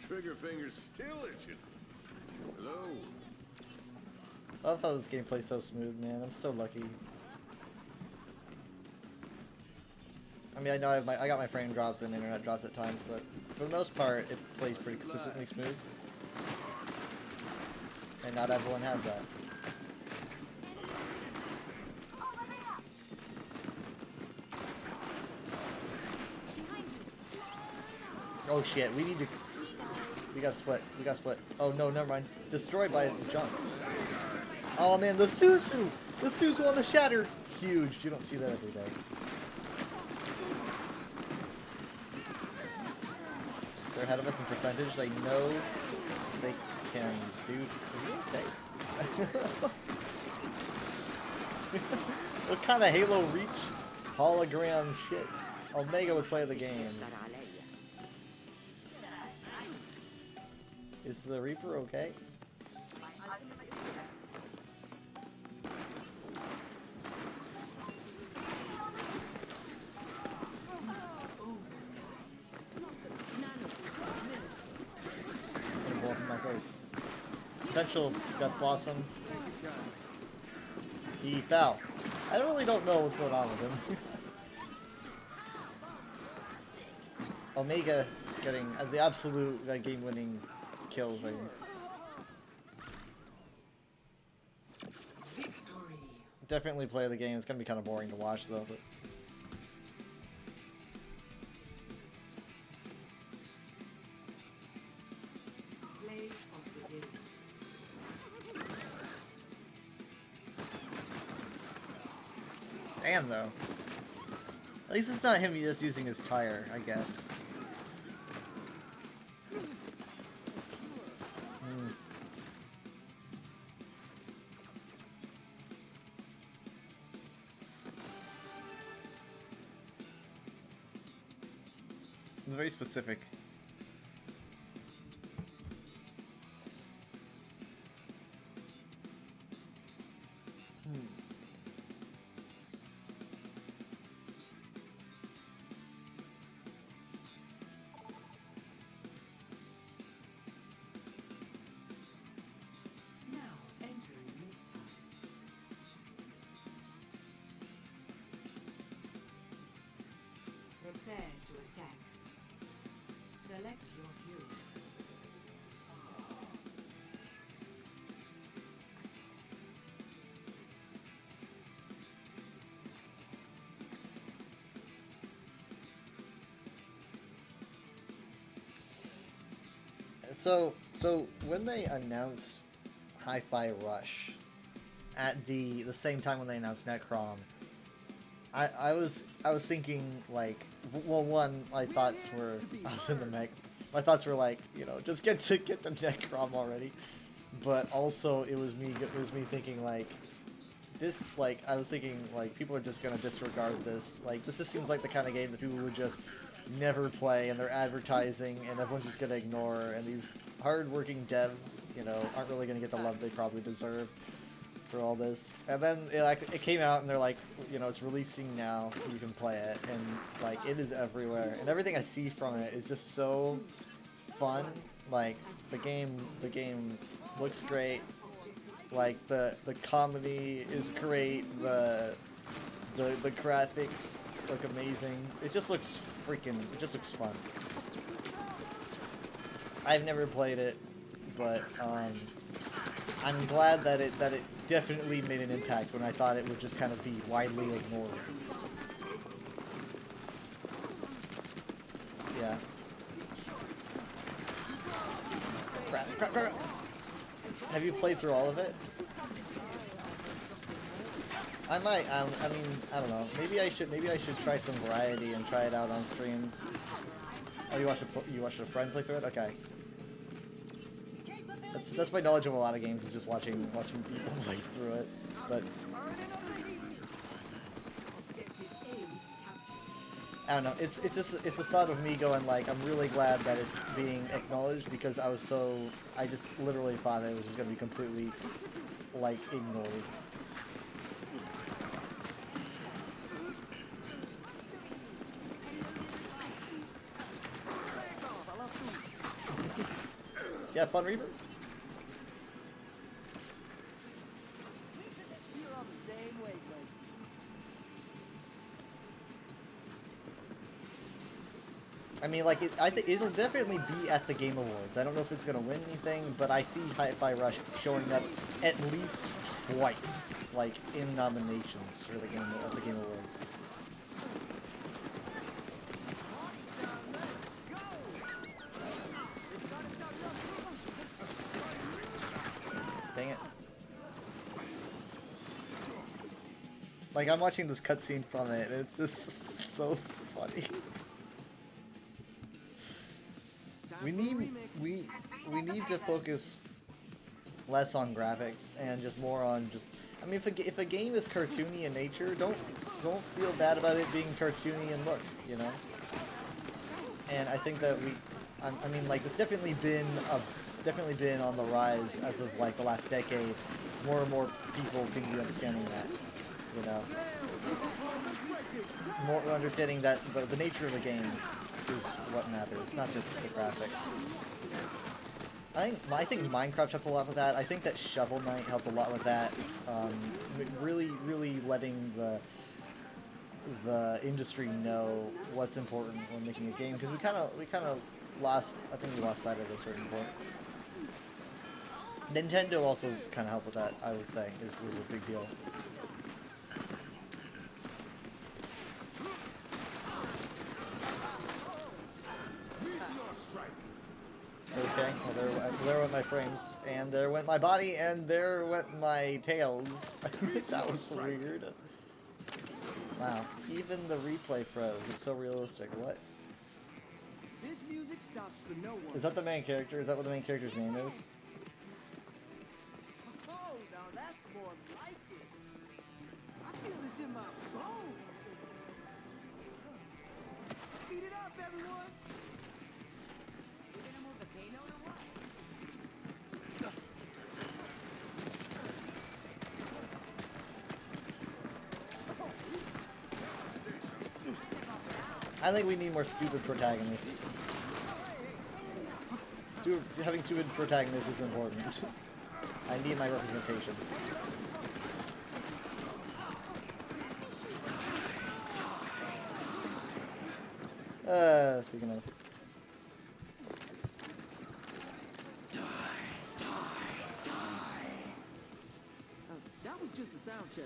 Trigger finger's still itching. Hello. I love how this game plays so smooth, man. I'm so lucky. I mean, I know I got my frame drops and internet drops at times, but for the most part, it plays pretty consistently smooth. And not everyone has that. Oh shit, we need to... We gotta split. We gotta split. Oh no, never mind. Destroyed by the junk. Oh man, the Susu! The Susu on the Shatter! Huge. You don't see that every day. They're ahead of us in percentage. They know they can do... Are you okay? What kind of Halo Reach hologram shit Omega would play the game. Is the Reaper okay? Gonna blow up in my face. Potential Death Blossom. He fell. I really don't know what's going on with him. Omega getting the absolute game-winning kills right here. Definitely play the game. It's gonna be kind of boring to watch though. But damn though. At least it's not him just using his tire, I guess. It's very specific. Prepare to attack. Select your hero. So when they announced Hi-Fi Rush at the same time when they announced Necrom, I was thinking like, well, one, my thoughts were, I was in the mech, my thoughts were like, you know, just get the Necrom already, but also it was me thinking like, this, like, I was thinking like, people are just gonna disregard this, like, this just seems like the kind of game that people would just never play, and they're advertising, and everyone's just gonna ignore, and these hard-working devs, you know, aren't really gonna get the love they probably deserve for all this. And then it came out, and they're like, you know, it's releasing now, you can play it, and like, it is everywhere, and everything I see from it is just so fun. Like, the game looks great, like the comedy is great, the graphics look amazing. It just looks fun. I've never played it, but I'm glad that it definitely made an impact when I thought it would just kind of be widely ignored. Yeah. Crap. Have you played through all of it? I might. I mean, I don't know. Maybe I should try some variety and try it out on stream. Oh, you watched a friend play through it? Okay. That's my knowledge of a lot of games, is just watching people play through it. But I don't know. It's the thought of me going like, I'm really glad that it's being acknowledged, because I just literally thought it was just gonna be completely like ignored. Yeah, fun Reaper? I mean, like, I think it'll definitely be at the Game Awards. I don't know if it's gonna win anything, but I see Hi-Fi Rush showing up at least twice, like, in nominations for the Game Awards. Dang it. Like, I'm watching this cutscene from it, and it's just so funny. We need to focus less on graphics and just more on just. I mean, if a game is cartoony in nature, don't feel bad about it being cartoony in look, you know. And I think that I mean, like, it's definitely been on the rise as of like the last decade. More and more people seem to be understanding that, you know. More understanding that the nature of the game is what matters, not just the graphics. I think Minecraft helped a lot with that. I think that Shovel Knight helped a lot with that. Really letting the industry know what's important when making a game, because we kind of lost. I think we lost sight of it at a certain point. Nintendo also kind of helped with that. I would say was a big deal. Okay, well there went my frames, and there went my body, and there went my tails. That was weird. Wow, even the replay froze. It's so realistic. What? This music stops for no one. Is that the main character? Is that what the main character's name is? Oh, now that's more like it. I feel this in my bones. Speed it up, everyone. I think we need more stupid protagonists. Having stupid protagonists is important. I need my representation. Speaking of. That was just a sound check.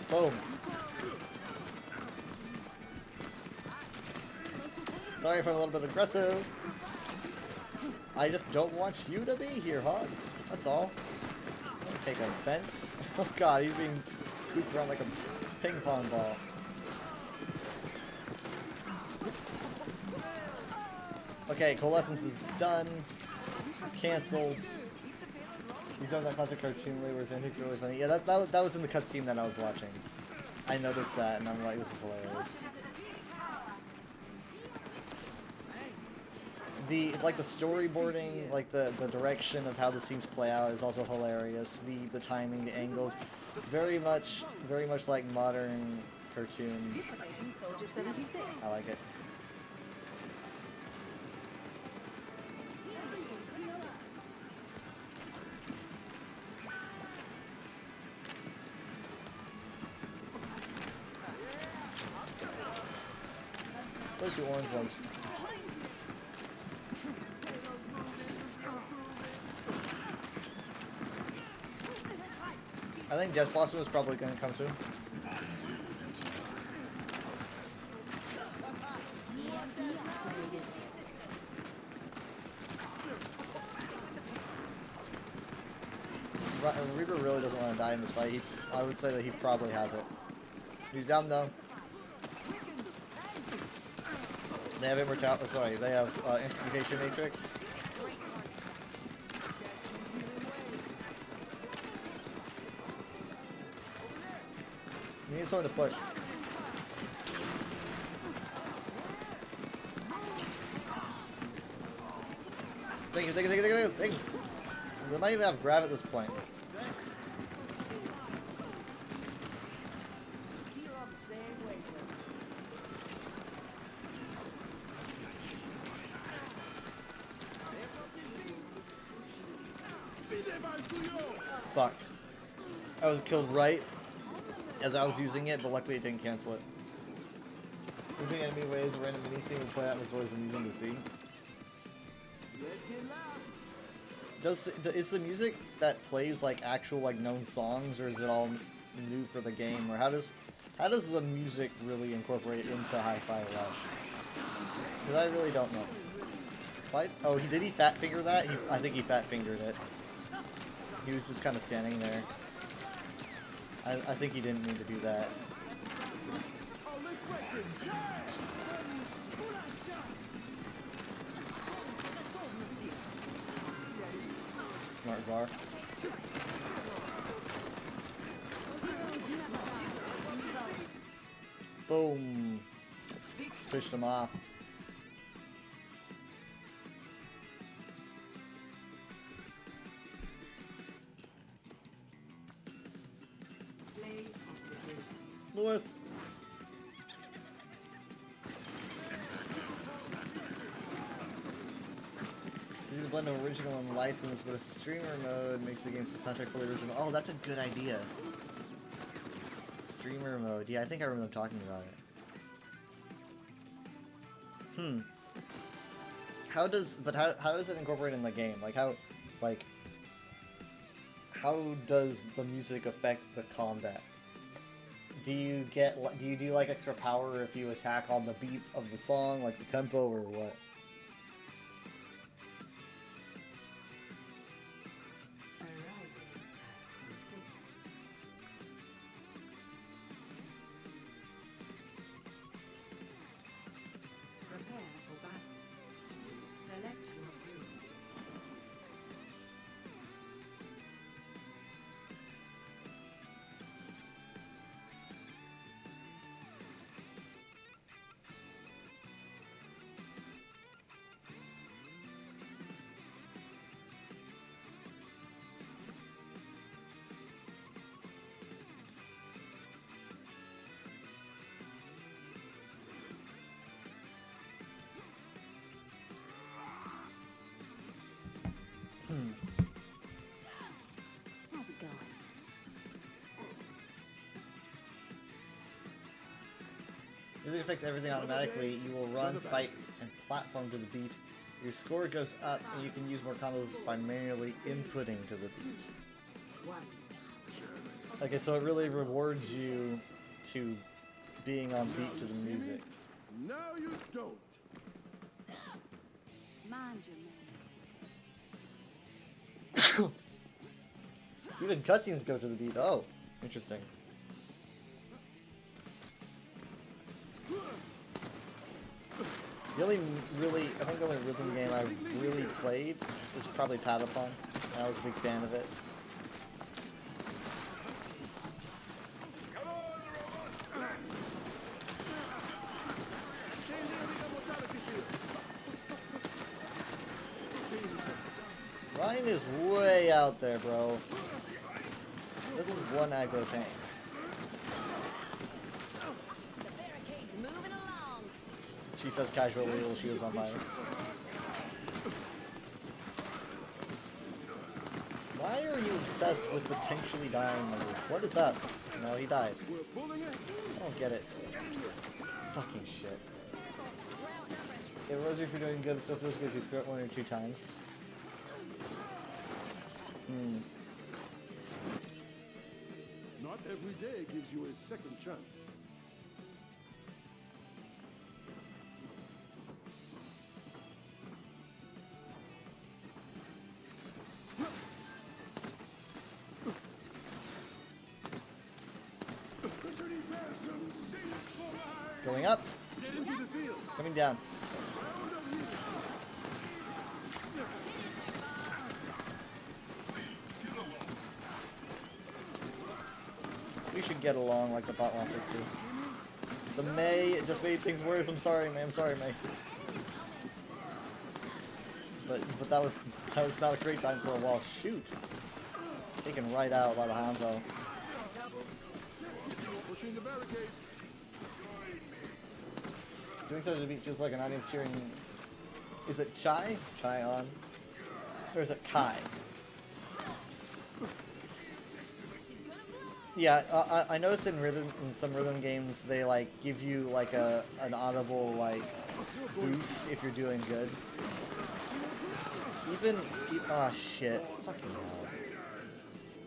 Boom. Sorry if I'm a little bit aggressive. I just don't want you to be here, Hog. That's all. Don't take offense. Oh god, he's being scooped around like a ping pong ball. Okay, Coalescence is done. Cancelled. He's done that classic cartoon way where his antics are really funny. Yeah, that was in the cutscene that I was watching. I noticed that, and I'm like, this is hilarious. The storyboarding, like the direction of how the scenes play out is also hilarious. The timing, the angles, very much like modern cartoon. I like it. Where's the orange ones? I think Death Blossom is probably going to come soon. Reaper really doesn't want to die in this fight. I would say that he probably has it. He's down though. They have immortality. Sorry, they have Incantation Matrix. You need someone to push. Thank you. They might even have grab at this point. Fuck. I was killed right as I was using it, but luckily it didn't cancel it. Moving enemy waves, a random mini theme would play out was always amusing to see. Is the music that plays like actual like known songs, or is it all new for the game, or how does the music really incorporate into Hi-Fi Rush? Because I really don't know. Why? Oh, did he fat finger that? I think he fat fingered it. He was just kind of standing there. I think he didn't mean to do that. Smart Czar. Boom. Pushed him off. Lewis. Use a blend of original and licensed, but a streamer mode makes the game's soundtrack fully original. Oh, that's a good idea. Streamer mode. Yeah, I think I remember talking about it. How does it incorporate in the game? Like how does the music affect the combat? Do you do like extra power if you attack on the beat of the song, like the tempo, or what? Prepare for battle. Select your hero. How's it going? Music affects everything automatically. You will run, fight, and platform to the beat. Your score goes up, and you can use more combos by manually inputting to the beat. Okay, so it really rewards you to being on beat to the music. Now you don't. Mind your manners. Even cutscenes go to the beat. Oh, interesting. I think the only rhythm game I really played is probably Patapon. I was a big fan of it. Ryan is way out there, bro. This is one aggro tank. She says casually while she was on fire. Why are you obsessed with potentially dying move? What is up? No, he died. I don't get it. Fucking shit. Yeah, Rosie, if you're doing good, it still feels good if you screw it 1 or 2 times. Not every day gives you a second chance. Going up. Coming down. We should get along like the bot wants us to. The May just made things worse. I'm sorry, May. I'm sorry, May. But that was not a great time for a wall. Shoot. Taken right out by the Hanzo. Pushing the barricade. Doing so to the beat feels like an audience cheering. Is it Chai? Chai on? Or is it Kai? Yeah, I noticed in some rhythm games they like give you like an audible like boost if you're doing good. Oh shit, fucking hell.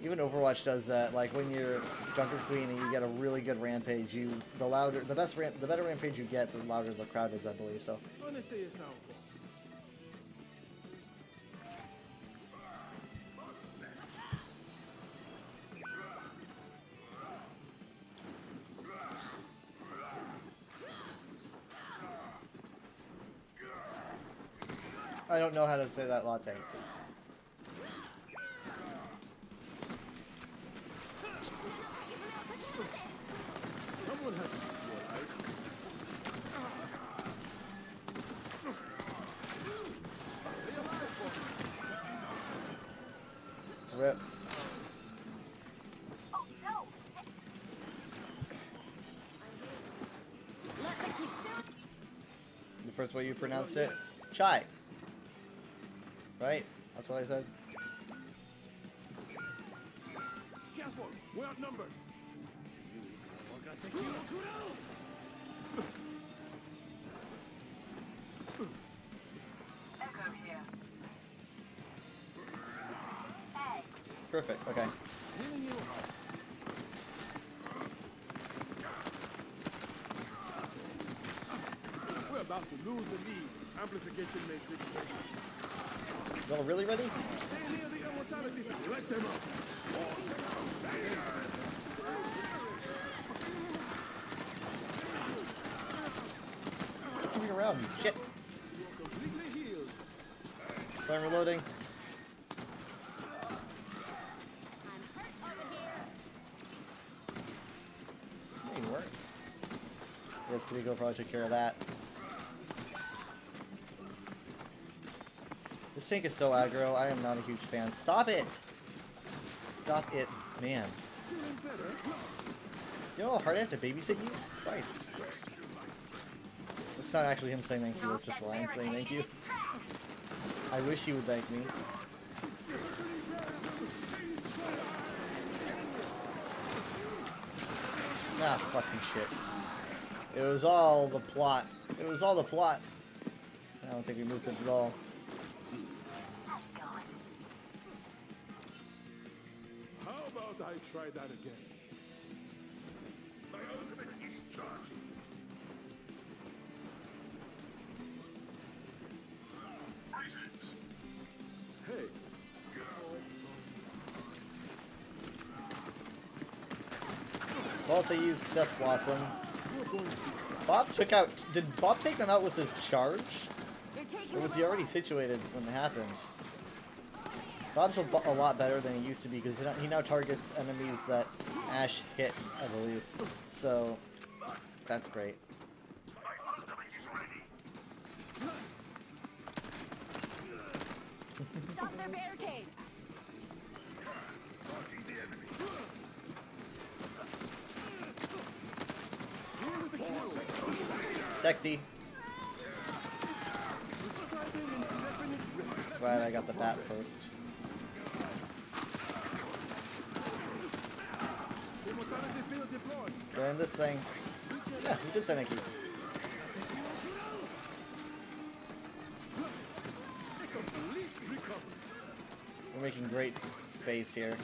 Even Overwatch does that. Like when you're Junker Queen and you get a really good rampage, the better rampage you get, the louder the crowd is, I believe. So. I don't know how to say that latte. Someone has to score, right? Rip. The first way you pronounced it? Chai. Right? That's what I said. Careful, we're outnumbered. Perfect, okay. We're about to lose the lead. Amplification matrix ready. Y'all really ready? Stay near the immortality. Let them up. Moving around, you shit. Completely healed. Start reloading. Hey, work. Yes, Rico probably took care of that. This tank is so aggro. I am not a huge fan. Stop it! Stop it, man. You know how hard I have to babysit you? Christ. It's not actually him saying thank you, it's just Ryan saying thank you. I wish he would thank me. Ah, fucking shit. It was all the plot. It was all the plot. I don't think we moved it at all. How about I try that again? My ultimate is charging. Hey. Well, they used Death Blossom. Bob took out... Did Bob take them out with his charge? Or was he already situated when it happened? Bob's a lot better than he used to be because he now targets enemies that Ash hits, I believe. So, that's great. Stop their barricade! Sexy. Glad I got the bat first. They're in this thing. Yeah, we did say thank you. We're making great space here.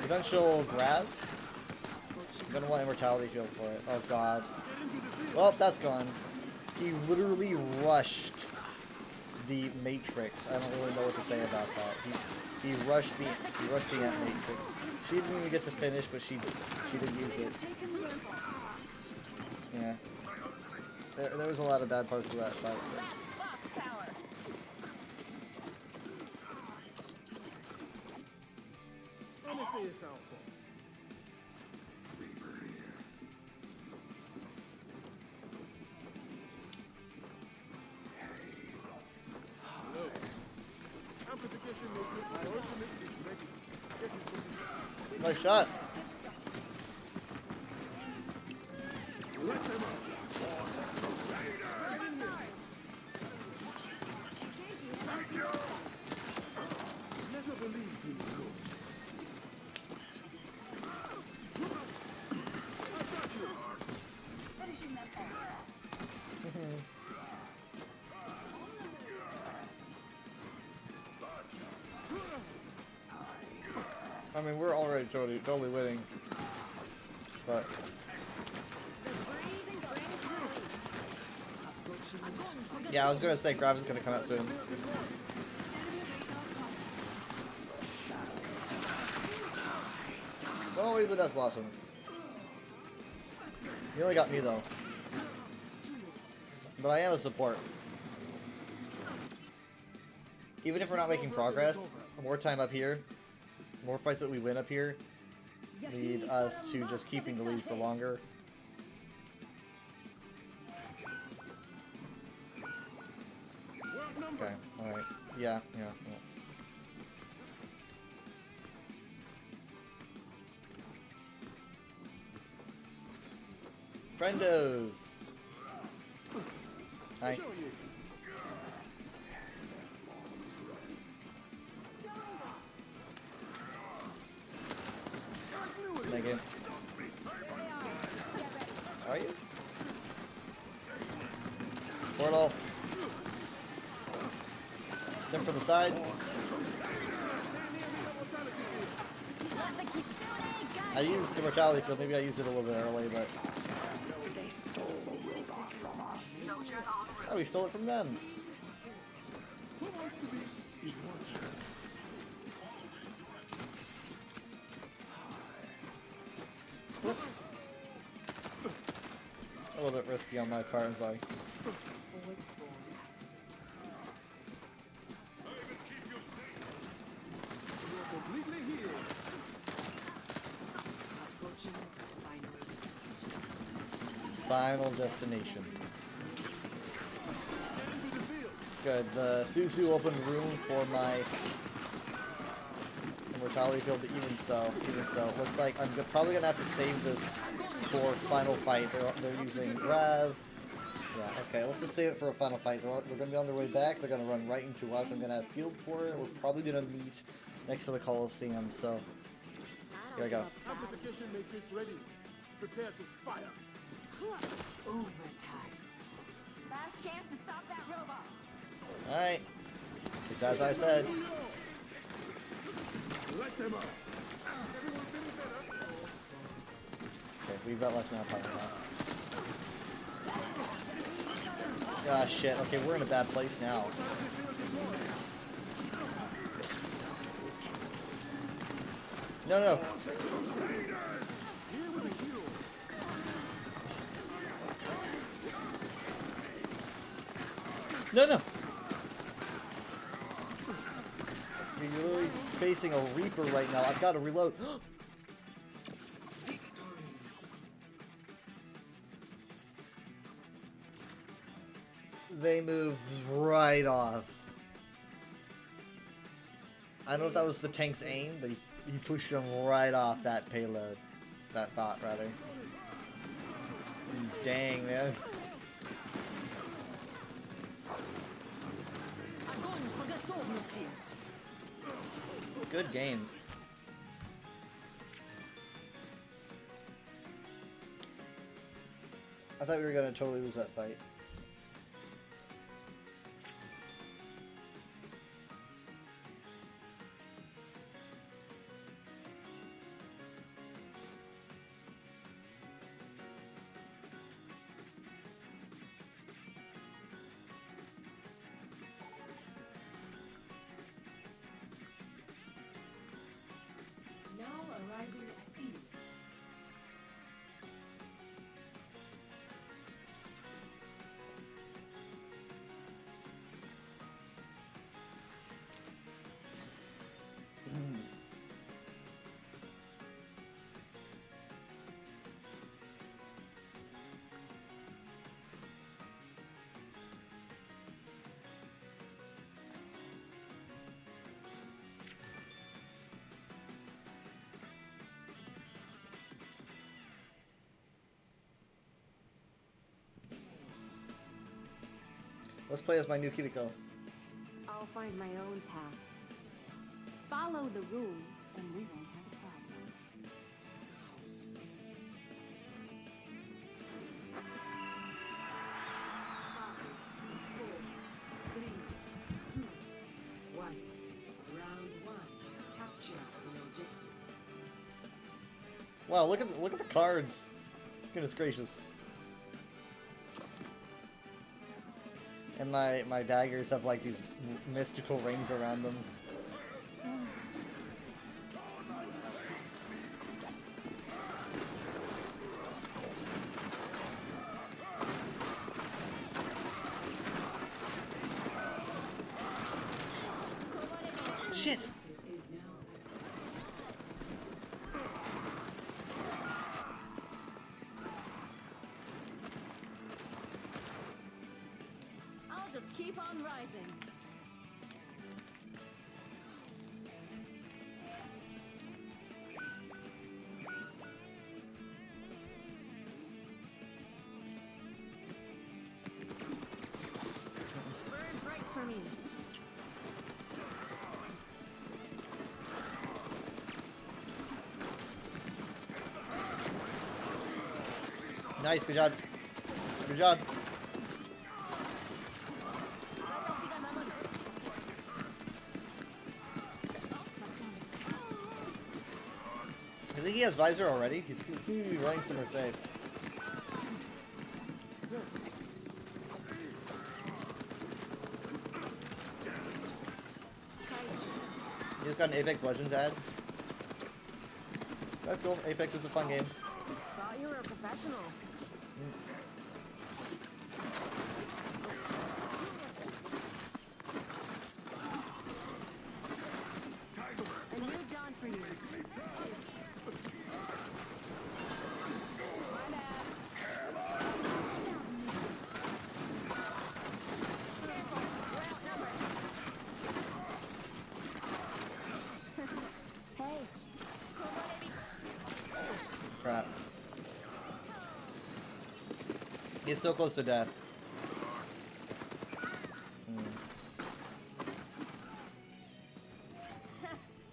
Eventual grab. I'm gonna want immortality field for it. Oh god. Well, that's gone. He literally rushed the Matrix. I don't really know what to say about that. He rushed the Ant Matrix. She didn't even get to finish, but she did use it. Yeah. There was a lot of bad parts of that fight. Nice shot. Never believed in ghosts. I mean, we're already totally winning, but yeah, I was gonna say Grav is gonna come out soon. he's the Death Blossom. He only got me though. But I am a support. Even if we're not making progress, more time up here, more fights that we win up here, lead us to just keeping the lead for longer. Okay, alright. Yeah. Friendos! Hi. Thank you. Are you? Portal. Sim for the sides. I used Immortality Field, maybe I used it a little bit early, but... Oh, we stole it from them. A little bit risky on my part, I'm sorry. Final destination. Good. The Suzu opened room for my Immortality Field, but even so, looks like I'm probably gonna have to save this for final fight. They're using Grav. Yeah, okay, let's just save it for a final fight. We're gonna be on their way back. They're gonna run right into us. I'm gonna have field for it. We're probably gonna meet next to the Coliseum. So here we go. Amplification matrix ready. Prepare to fire. Overtime. Last chance to stop that robot. Alright. It's as I said. Let them up. Okay, we've got less manpower now. Ah, shit. Okay, we're in a bad place now. No. No. You're literally facing a Reaper right now. I've got to reload. They moved right off. I don't know if that was the tank's aim, but he pushed them right off that payload. That bot, rather. Dang, man. Good game. I thought we were gonna totally lose that fight. Now arriving at Eos. Let's play as my new Kiriko. I'll find my own path. Follow the rules, and we won't have a problem. Round 1. Capture the objective. Wow, look at the cards. Goodness gracious. And my daggers have like these mystical rings around them. Nice, good job. Good job. I think he has visor already. He's running somewhere safe. He just got an Apex Legends ad. That's cool. Apex is a fun game. Thought you were a professional. A new dawn for you. Hey. Crap. He's so close to death.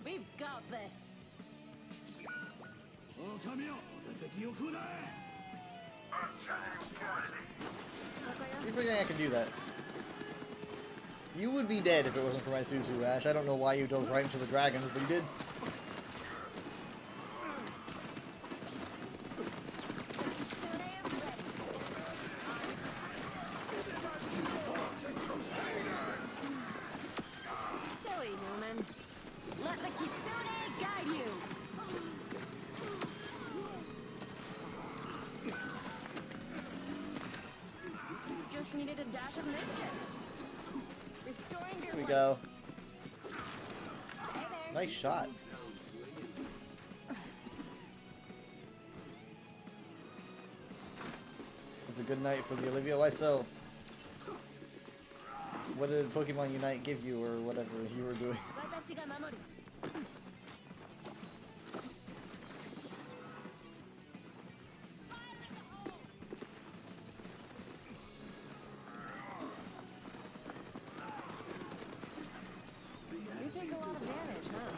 We've got this. You think I can do that? You would be dead if it wasn't for my Suzu Ash. I don't know why you dove right into the dragons, but you did. Silly human. Let the Kitsune guide you. Just needed a dash of mischief. Restoring your Here we go. Nice shot. It's a good night for the Olivia. Why so? What did Pokemon Unite give you, or whatever you were doing? You take a lot of damage, huh?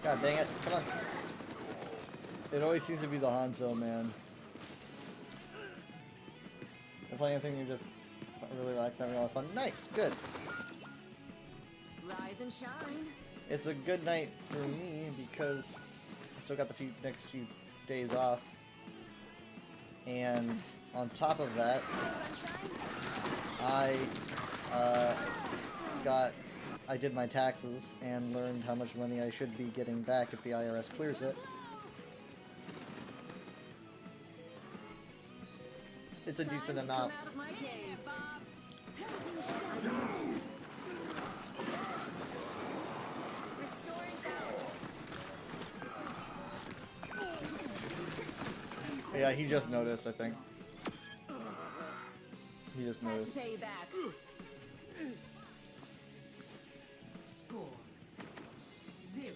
God dang it. Come on. It always seems to be the Hanzo, man. You're playing anything, you're just really relaxed, having a lot of fun. Nice, good. Rise and shine. It's a good night for me because I still got the next few days off. And on top of that, I did my taxes and learned how much money I should be getting back if the IRS clears it. It's a decent amount. Yeah, he just noticed, I think. He just noticed. Payback. Score 0-1.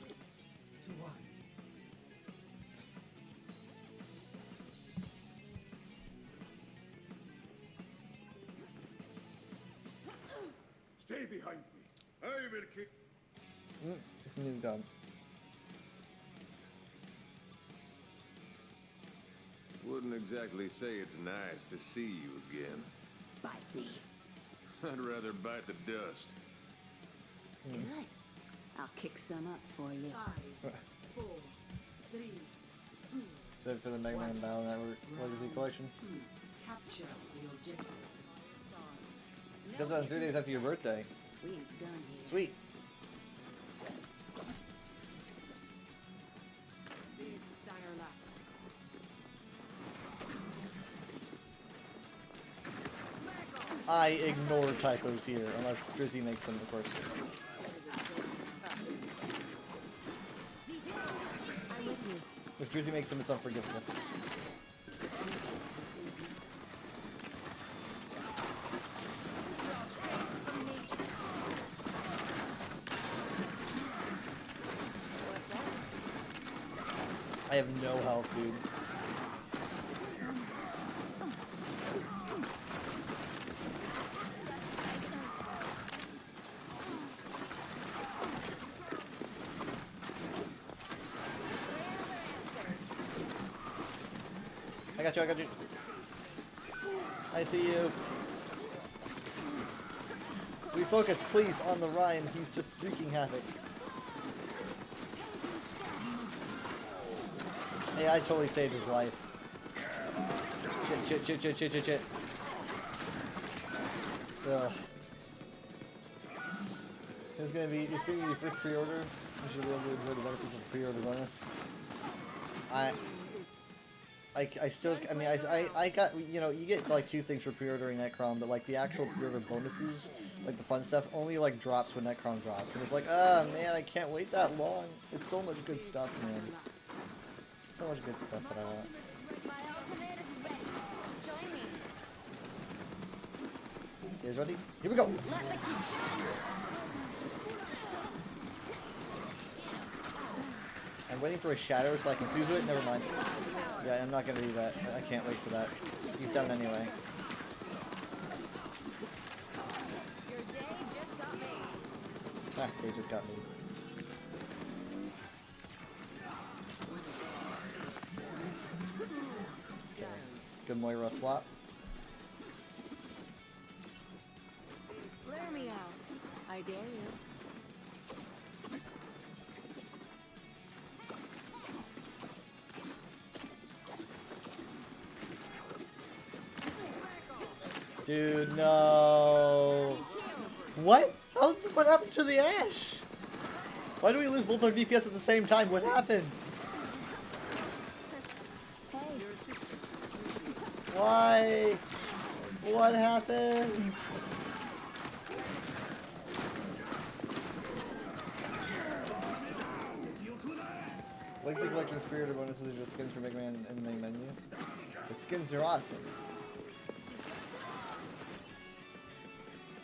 Stay behind me. I will kick. He's gone. Wouldn't exactly say it's nice to see you again. Bite me. I'd rather bite the dust. Good. I'll kick some up for you. 5, 4, 3, 2, Except for the Mega Man Battle Network Legacy Collection. capture the objective. Comes out in 3 days after your birthday. We ain't done here. Sweet. I ignore typos here, unless Drizzy makes them, of course. If Drizzy makes them, it's unforgivable. I have no health, dude. got you, I got you. I see you. Refocus, please, on the Ryan. He's just wreaking havoc. Hey, I totally saved his life. Shit. Ugh. It's gonna be your first pre-order. You should be able to enjoy the benefits of the pre-order bonus. I got, you know, you get like 2 things for pre-ordering Necron, but like the actual pre-order bonuses, like the fun stuff, only like drops when Necron drops. And it's like, ah, man, I can't wait that long. It's so much good stuff, man. So much good stuff that I want. You guys ready? Here we go! I'm waiting for a shadow so I can Suzu it. Never mind. Yeah, I'm not gonna do that. I can't wait for that. You've done it anyway. Last day just got me. Okay. Good Moira swap. Slur me out. I dare you. Dude, no. What? What happened to the Ashe? Why do we lose both our DPS at the same time? What happened? Why? What happened? Legacy Collection Spirit or bonuses are just skins for Mega Man in the main menu. The skins are awesome.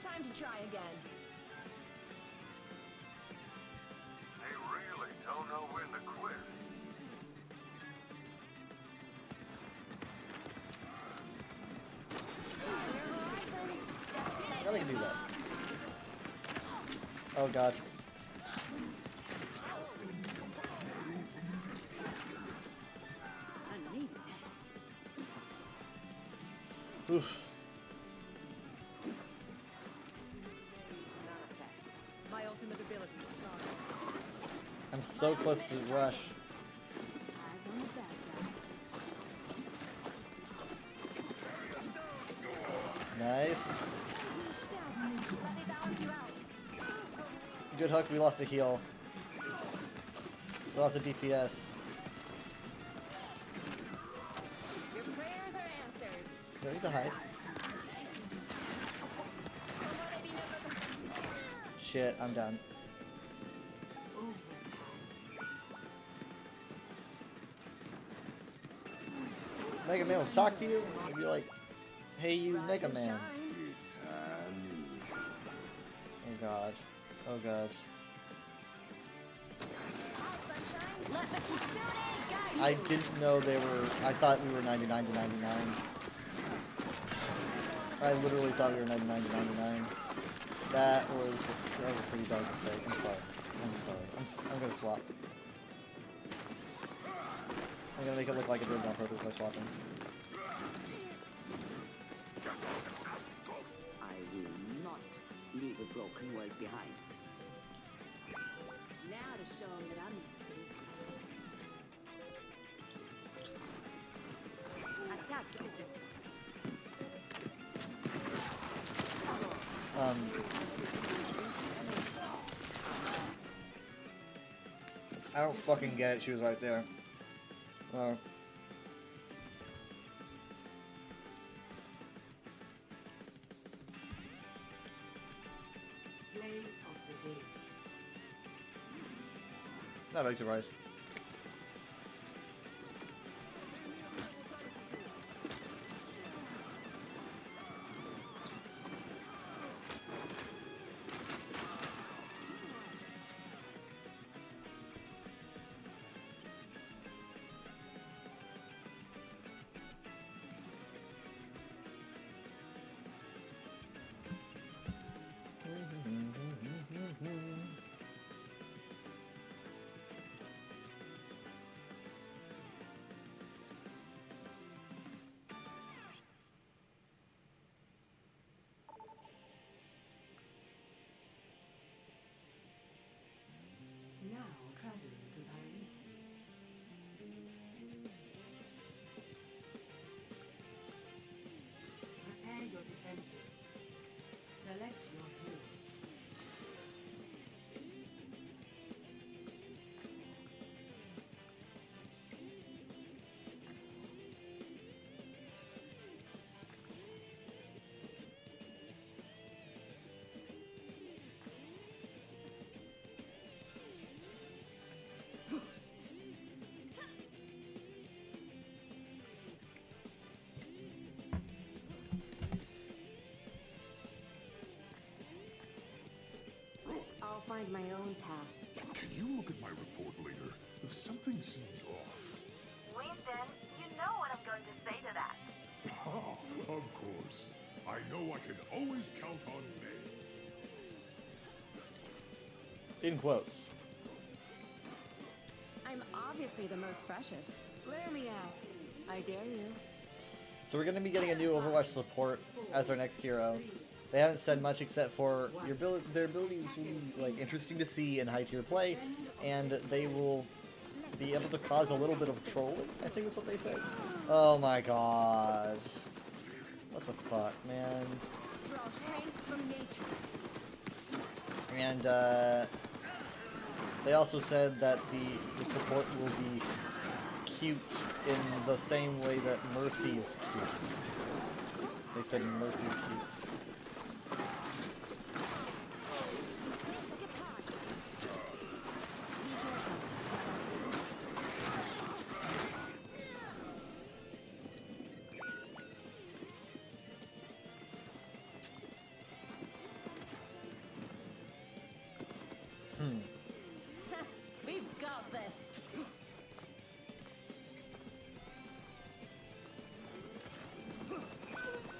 Time to try again. They really don't know when to quit. I gotta do that. Oh god. Oof. My ultimate ability is charged. I'm so close to rush. Nice. Good hook, we lost a heal. We lost a DPS. Your prayers are answered. Do I need to hide? Shit, I'm done. Mega Man will talk to you and be like, hey you Mega Man. Oh god. Oh god. I didn't know they were, I thought we were 99 to 99. I literally thought we were 99 to 99. That was a pretty bad mistake. I'm sorry. I'm gonna swap. I'm gonna make it look like I did it on purpose by swapping. I will not leave a broken world behind. Now to show 'em that I'm business. I don't fucking get it. She was right there. Play of the game. Not a big surprise. find my own path. Can you look at my report later? If something seems off. Winston, you know what I'm going to say to that. Of course. I know I can always count on May. In quotes. I'm obviously the most precious. Lure me out. I dare you. So we're going to be getting a new Overwatch support as our next hero. They haven't said much except for their abilities will be like interesting to see in high tier play, and they will be able to cause a little bit of trolling, I think is what they said. Oh my god. What the fuck, man? Draw strength from nature. And they also said that the support will be cute in the same way that Mercy is cute. They said Mercy is cute. We've got this.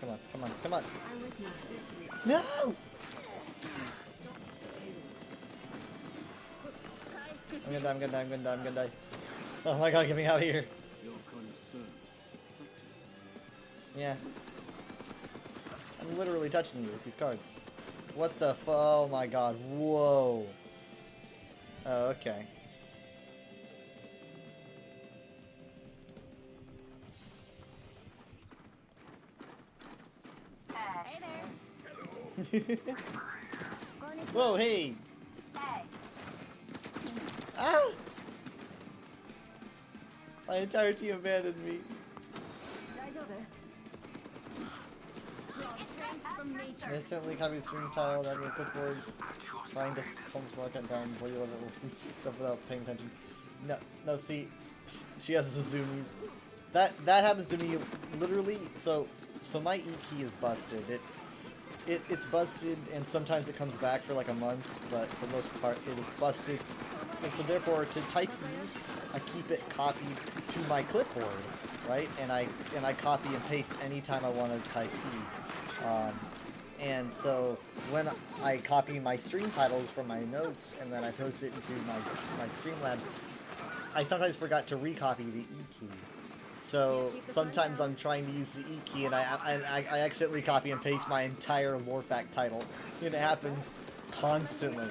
Come on, come on, come on. I'm with you. No! I'm gonna die, I'm gonna die, I'm gonna die, I'm gonna die. Oh my god, get me out of here. Your concern. Yeah. I'm literally touching you with these cards. What the oh my god, whoa. Oh, okay. Hey there. Whoa, hey! Ah! My entire team abandoned me. Right over. Draw strength from nature. Instantly copy the stream title, that means clipboard. Trying to some smart that down before you let it stuff without paying attention. No, see, she has the zoomies. That happens to me literally. So my E key is busted. It's busted, and sometimes it comes back for like a month, but for the most part it is busted. And so therefore, to type these, I keep it copied to my clipboard, right? And I copy and paste anytime I want to type E. And so when I copy my stream titles from my notes and then I post it into my Streamlabs, I sometimes forgot to recopy the E key. So sometimes I'm trying to use the E key and I accidentally copy and paste my entire Lorfac title. And it happens constantly.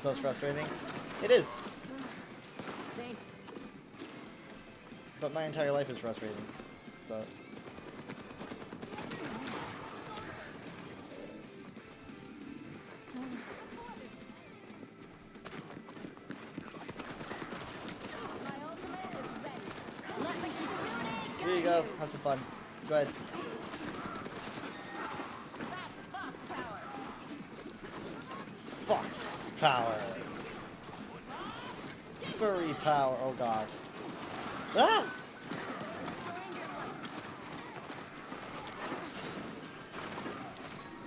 So it's frustrating. It is. Thanks. But my entire life is frustrating. So. Here you go. Have some fun. Go ahead. That's Fox power. Fox power. Furry power. Oh god. Ah!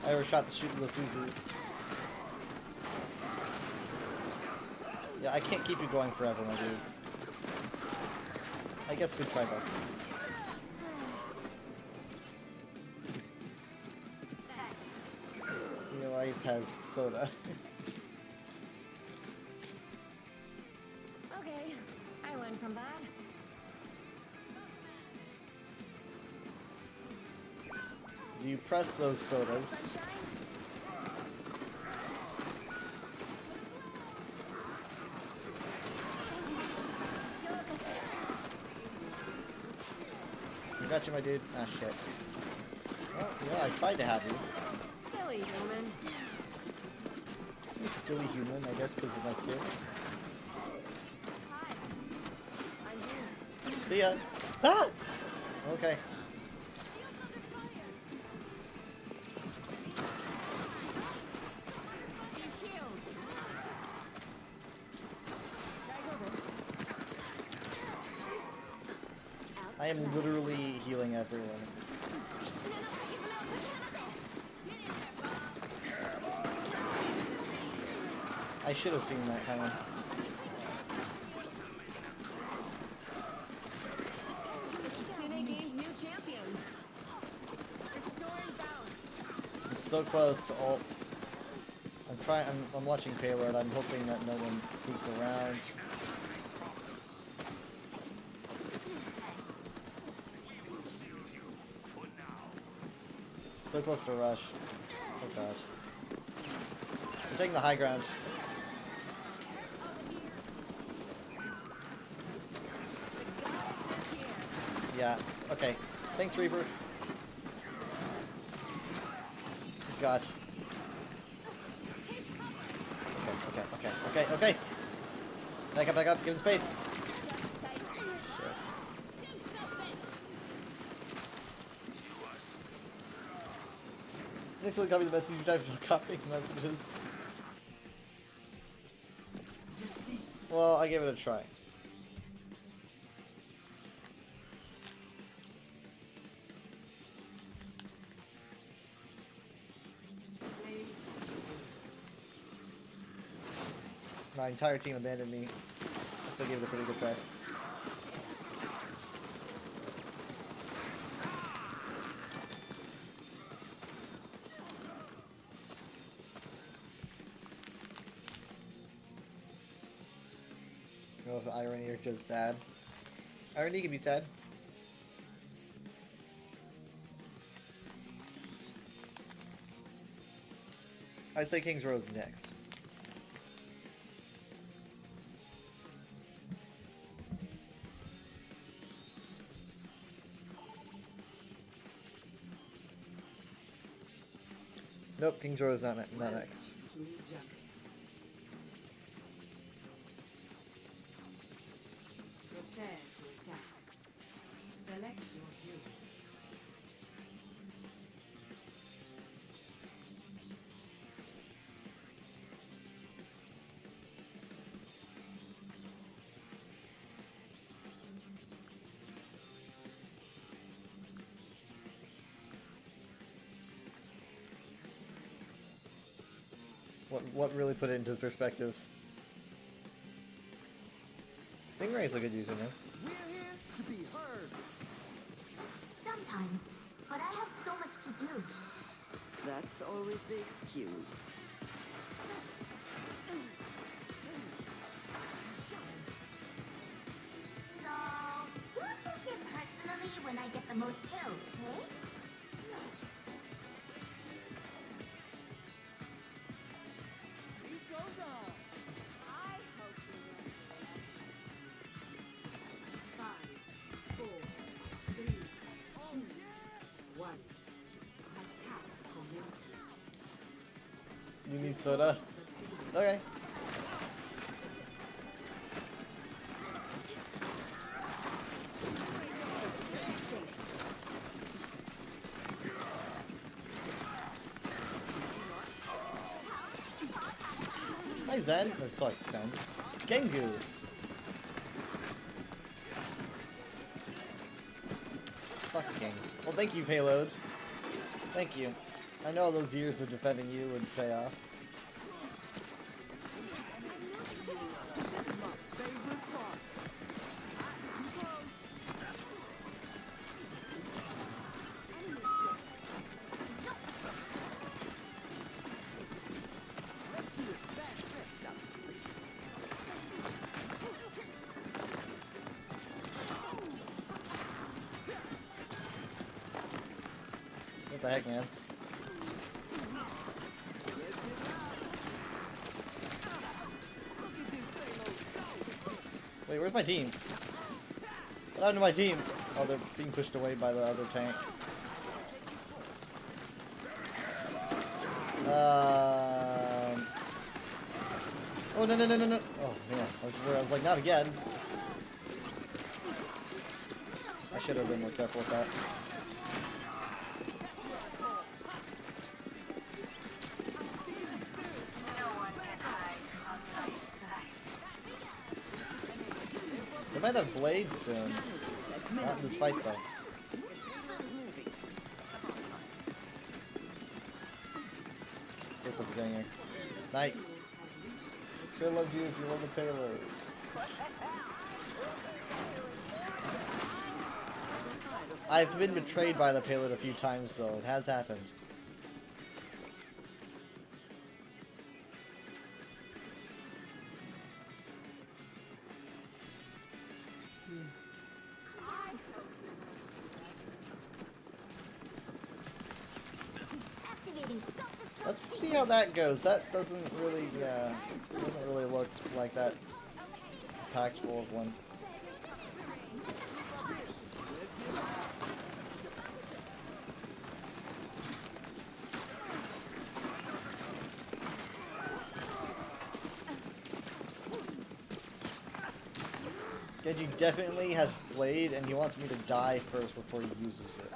I overshot the shoot with Suzu. Yeah, I can't keep you going forever, my dude. I guess good try though. Your life has soda. Okay, I learned from that. Do you press those sodas? I got you, my dude. Ah, shit. Oh, yeah, I tried to have you. Silly human. You silly human, I guess, because of my skill. See ya. Ah! Okay. I am literally healing everyone. I should have seen that coming. TNA gains new champions. Restoring balance. I'm so close to ult. I'm watching Payload. I'm hoping that no one sneaks around. So close to rush. Oh gosh. I'm taking the high ground. Yeah, okay. Thanks, Reaper. Gosh. Okay. Back up, give him space. Shit. Thanks for the copy the message you typed for copying messages. Well, I gave it a try. My entire team abandoned me. I still gave it a pretty good try. I don't know if irony or just sad. Irony can be sad. I'd say King's Row is next. Nope, King's Row is not next. Prepare to attack. Select your hero. What really put it into perspective? Stingray's a good user, man. We're here to be heard. Sometimes, but I have so much to do. That's always the excuse. So, who took it personally when I get the most kills, eh? Beat goes on. I hope you win. 5, 4, 3, 2, 1. Attack commences. You need soda? Okay. Hi Zen. It's like Zen. Gengu. Fuck King. Well, thank you, Payload. Thank you. I know all those years of defending you would pay off. What the heck, man? Wait, where's my team? What happened to my team? Oh, they're being pushed away by the other tank. Oh, no. Oh, man. I was like, not again. I should have been more careful with that. They might have blades soon. Not in this fight, though. Circle's getting here. Nice. Sure loves you if you love the payload. I've been betrayed by the payload a few times, though. It has happened. Let's see how that goes. That doesn't really, doesn't really look like that packed full of one. Genji definitely has Blade, and he wants me to die first before he uses it.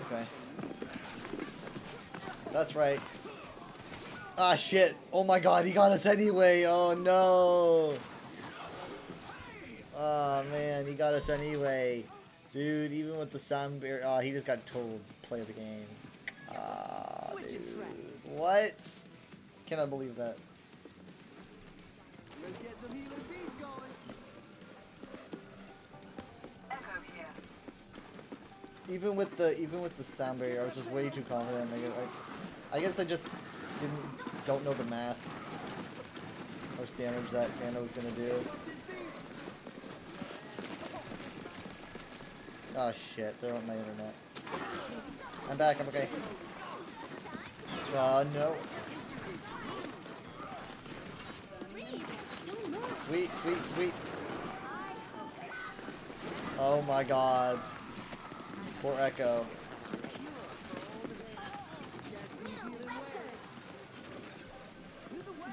Okay. That's right. Ah, shit. Oh my god, he got us anyway. Oh no. Oh man, he got us anyway. Dude, even with the sound barrier. Oh, he just got told to play the game. Ah, dude. What? Cannot believe that. Let's get some healing beats going. Echo here. Even with the sound barrier, I was just way too confident. I guess I just don't know the math. How much damage that Nano was gonna do. Oh shit, they're on my internet. I'm back, I'm okay. No. Sweet, sweet, sweet. Oh my god. Poor Echo.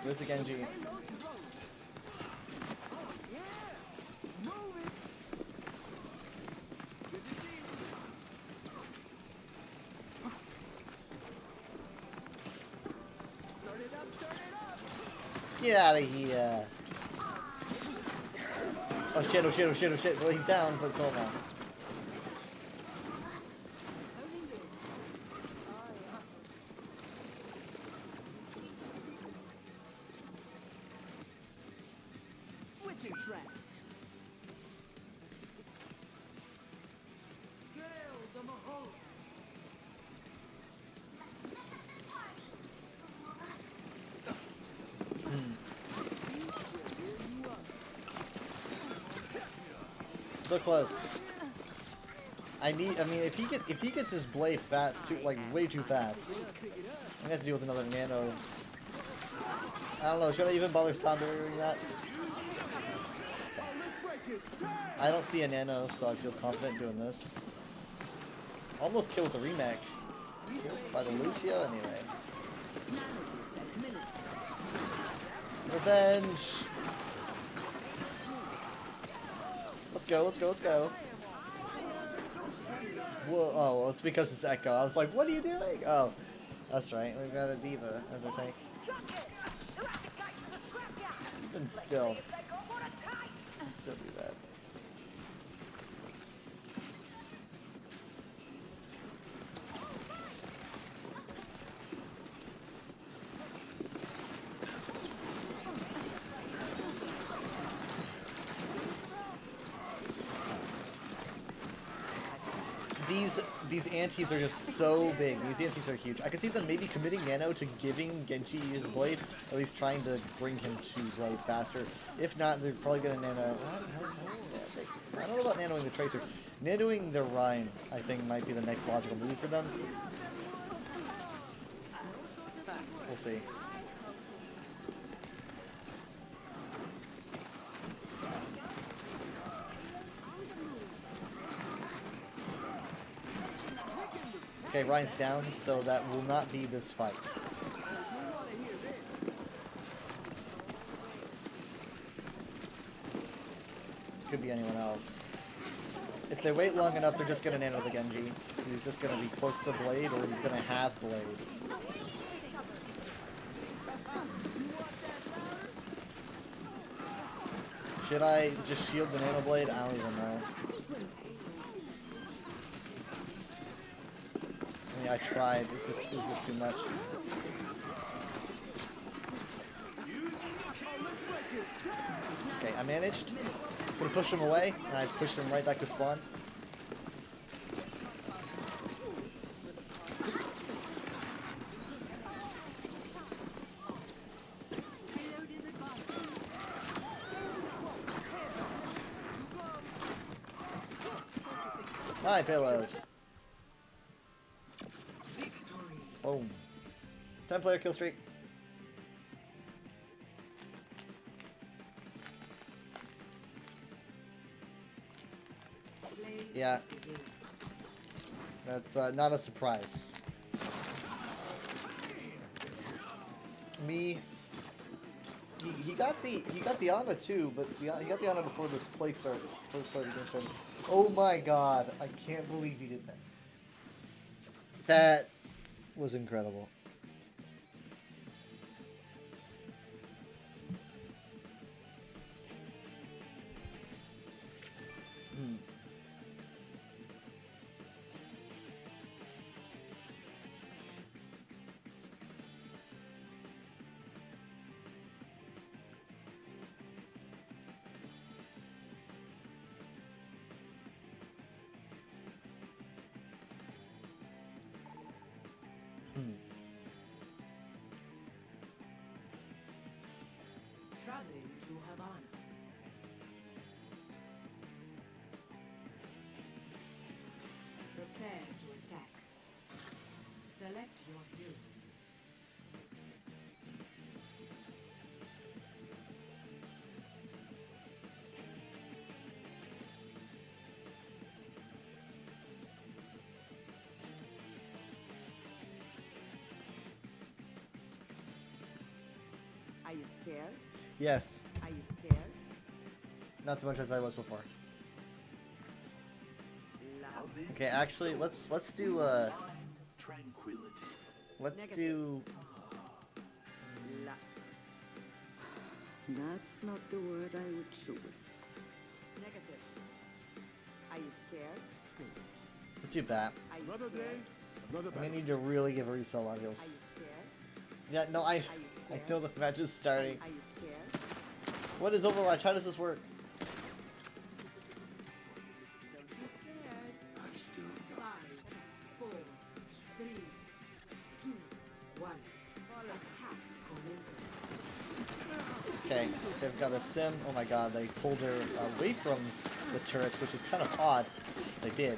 Where's the Genji? Get out of here. Oh shit, oh shit, oh shit, oh shit. Well, he's down, but so am I. Switching track. Gale the Mahal. So close. I mean, if he gets his blade way too fast, I'm gonna have to deal with another Nano. I don't know. Should I even bother sounding that? I don't see a Nano, so I feel confident doing this. Almost killed with the remake. By the Lucio, anyway. Revenge. Let's go, let's go, let's go. Whoa, oh, well, it's because it's Echo. I was like, what are you doing? Oh, that's right. We've got a Diva as our tank. Even still. Still do that. These antis are just so big. These antis are huge. I could see them maybe committing Nano to giving Genji his blade, at least trying to bring him to blade faster. If not, they're probably gonna Nano. I don't know about Nanoing the Tracer. Nanoing the Rhine, I think, might be the next logical move for them. We'll see. Okay, Ryan's down, so that will not be this fight. Could be anyone else. If they wait long enough, they're just gonna Nano the Genji. He's just gonna be close to Blade, or he's gonna have Blade. Should I just shield the Nano Blade? I don't even know. I mean, I tried. It's just too much. Okay, I managed. I'm gonna push him away, and I pushed him right back to spawn. Hi, payload. Boom. 10-player kill streak. Yeah. That's not a surprise. Me. He got the Ana too, but he got the Ana before this play started. Before the start of the game started. Oh my god! I can't believe he did that. That was incredible. Traveling to Havana. Prepare to attack. Select your hero. Are you scared? Yes. Are you scared? Not as much as I was before. Okay, actually, let's do tranquility. Let's do. That's not the word I would choose. Negative. Are you scared? Let's do bat. Another day, another I'm gonna battle. need to really give a resell on heals. Are you scared? Yeah, no, I feel the match is starting. Are you scared? What is Overwatch? How does this work? Don't be scared. I've still got 5, 4, 3, 2, 1. Attack commence. Okay, they've got a sim. Oh my god, they pulled her away from the turrets, which is kind of odd. They did.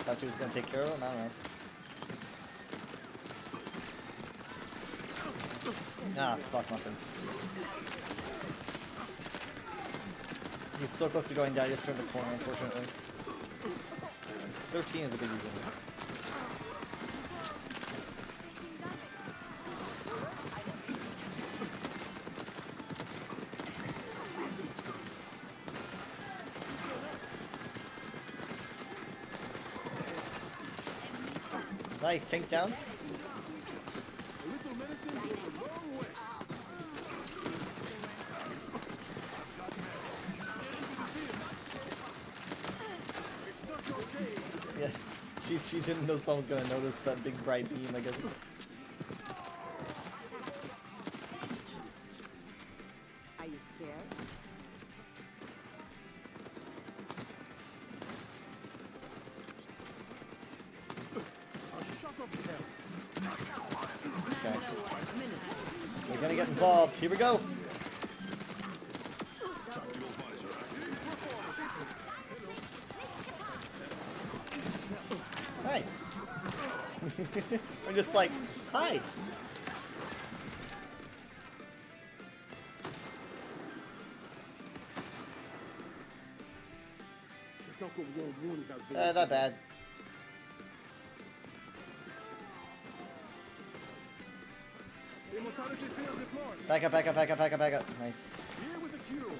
Thought she was gonna take care of them. I don't know. Ah, fuck muffins. He's so close to going down, he just turned the corner, unfortunately. 13 is a big reason. Nice, tank's down. Yeah, she didn't know someone was gonna notice that big bright beam, I guess. Are you scared? Okay. We're gonna get involved. Here we go. Hi. I'm just like, hi. Not bad. Back up, back up, back up, back up, back up. Nice. Here with the cue.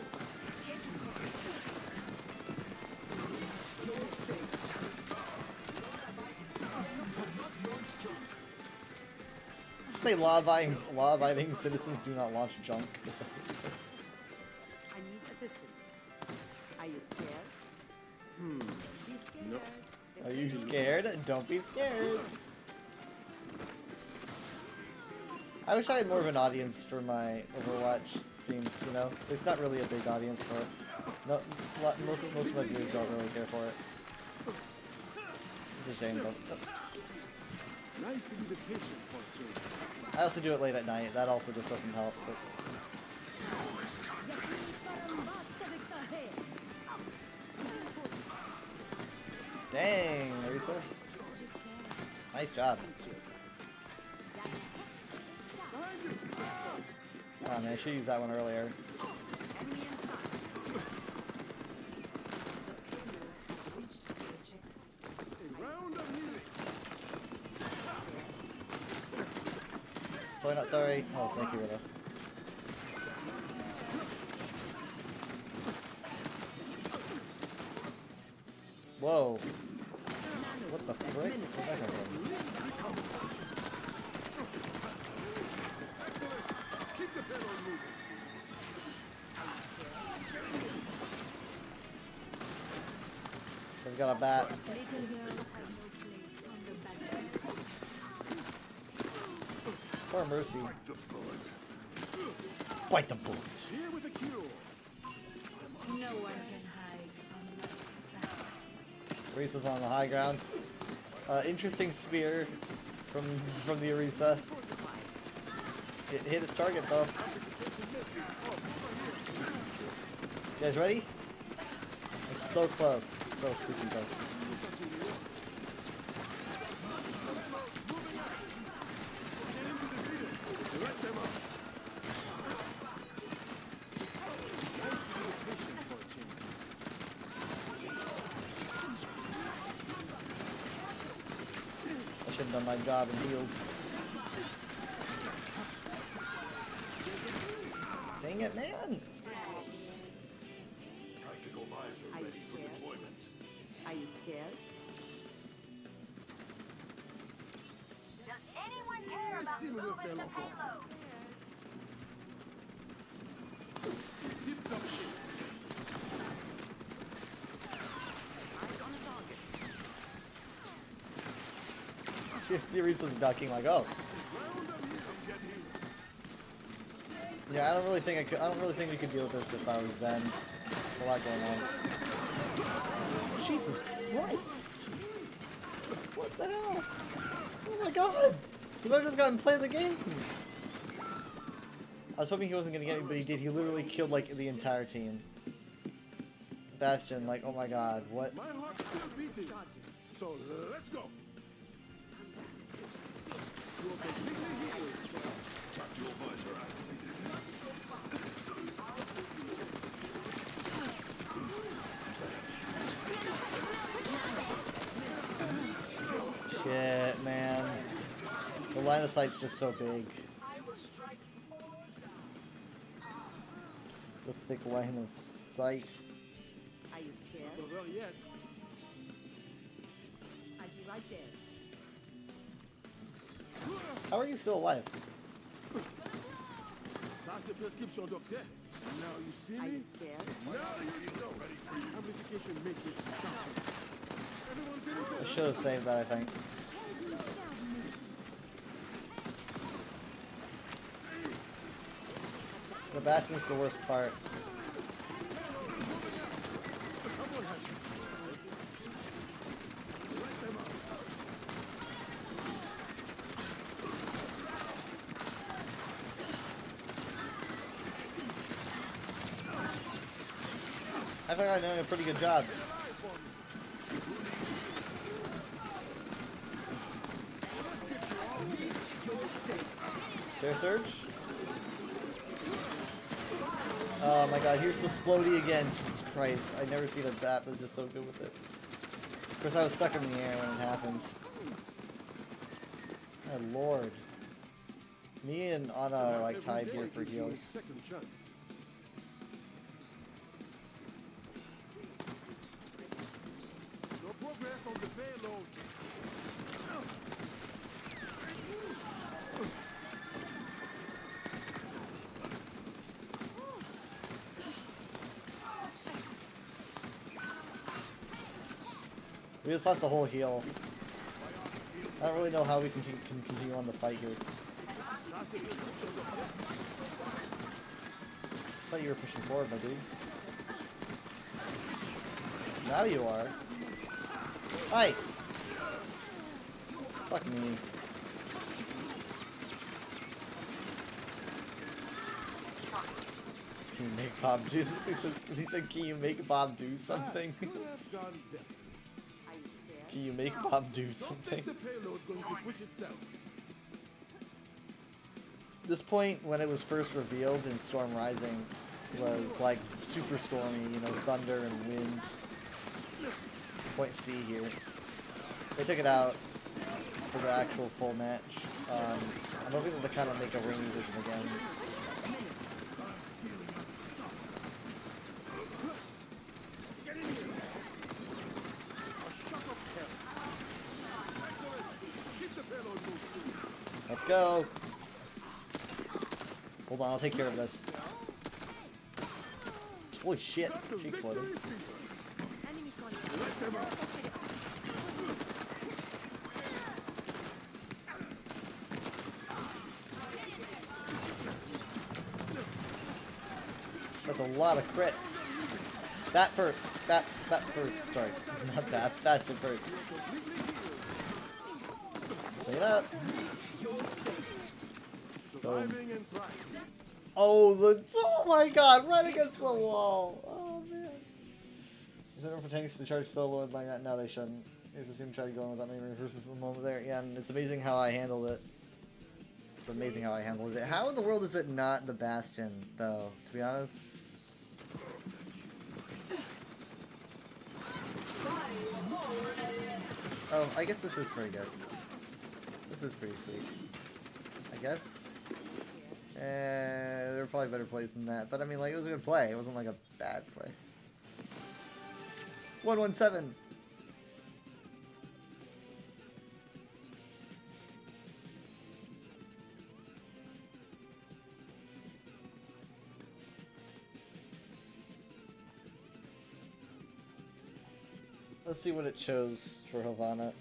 say law-abiding citizens do not launch junk. I need assistance. Are you scared? Be scared. Are you scared? Don't be scared. I wish I had more of an audience for my Overwatch streams, you know? There's not really a big audience for it. No, most of my viewers don't really care for it. It's a shame, though. Nice to be the patient for a change. I also do it late at night. That also just doesn't help. But... Dang, Arisa. Nice job. Oh man, I should use that one earlier. Sorry, not sorry. Oh, thank you, Rita. Whoa. What the frick? Where's that come from? They've got a bat. Poor Mercy. Bite the bullet. Here with a cure. No one can hide from my sight. Orisa's on the high ground. Interesting spear from the Orisa. It hit its target though. You guys ready? It's so close. So freaking close. I should have done my job and healed. Dang it, man! Tactical visor ready for deployment. Are you scared? Does anyone care about moving the payload? The Orisa's ducking like, oh. Yeah, I don't really think we could deal with this if I was Zen. There's a lot going on. Jesus Christ! What the hell? Oh my god! He might have just gotten play the game! I was hoping he wasn't gonna get me, but he did. He literally killed like the entire team. Bastion, like, oh my god, what? My heart's still beating. So let's go. You're completely healed. Tactical visor activated. Shit, man. The line of sight's just so big. The thick line of sight. Are you scared? Not over yet. I'll be right there. How are you still alive? Ça, c'est prescription docteur. Now you see Are me? you scared? Now you know. Amplification matrix sharpened. Everyone finish I should have saved that, I think. The Bastion's the worst part. I think I'm doing a pretty good job. Fair Surge? Oh my god, here's the Splody again. Jesus Christ. I've never seen a bat that's just so good with it. Of course, I was stuck in the air when it happened. My lord. Me and Anna are like tied here for heals. Second chance. No progress on the payload. We just lost a whole heal. I don't really know how we can continue on the fight here. I thought you were pushing forward, my dude. Now you are. Hi! Fuck me. Can you make Bob do this? He said, can you make Bob do something? Can you make Bob do something? This point, when it was first revealed in Storm Rising, was like super stormy, you know, thunder and wind. Point C here. They took it out for the actual full match. I'm hoping that they kind of make a rainy version again. Let's go. Hold on, I'll take care of this. Holy shit, she exploded. That's a lot of crits. That first. That first. Sorry. Not that. That's the first. Clean it up. Boom. Oh my god, right against the wall. Oh man. Is there room for tanks to charge solo like that? No, they shouldn't. Is it seem to try to go on without any reverses for a moment there? Yeah, and it's amazing how I handled it. It's amazing how I handled it. How in the world is it not the Bastion, though, to be honest? Oh, I guess this is pretty good. This is pretty sweet. I guess. There were probably better plays than that, but I mean, like, it was a good play. It wasn't like a bad play. 117. Let's see what it shows for Havana.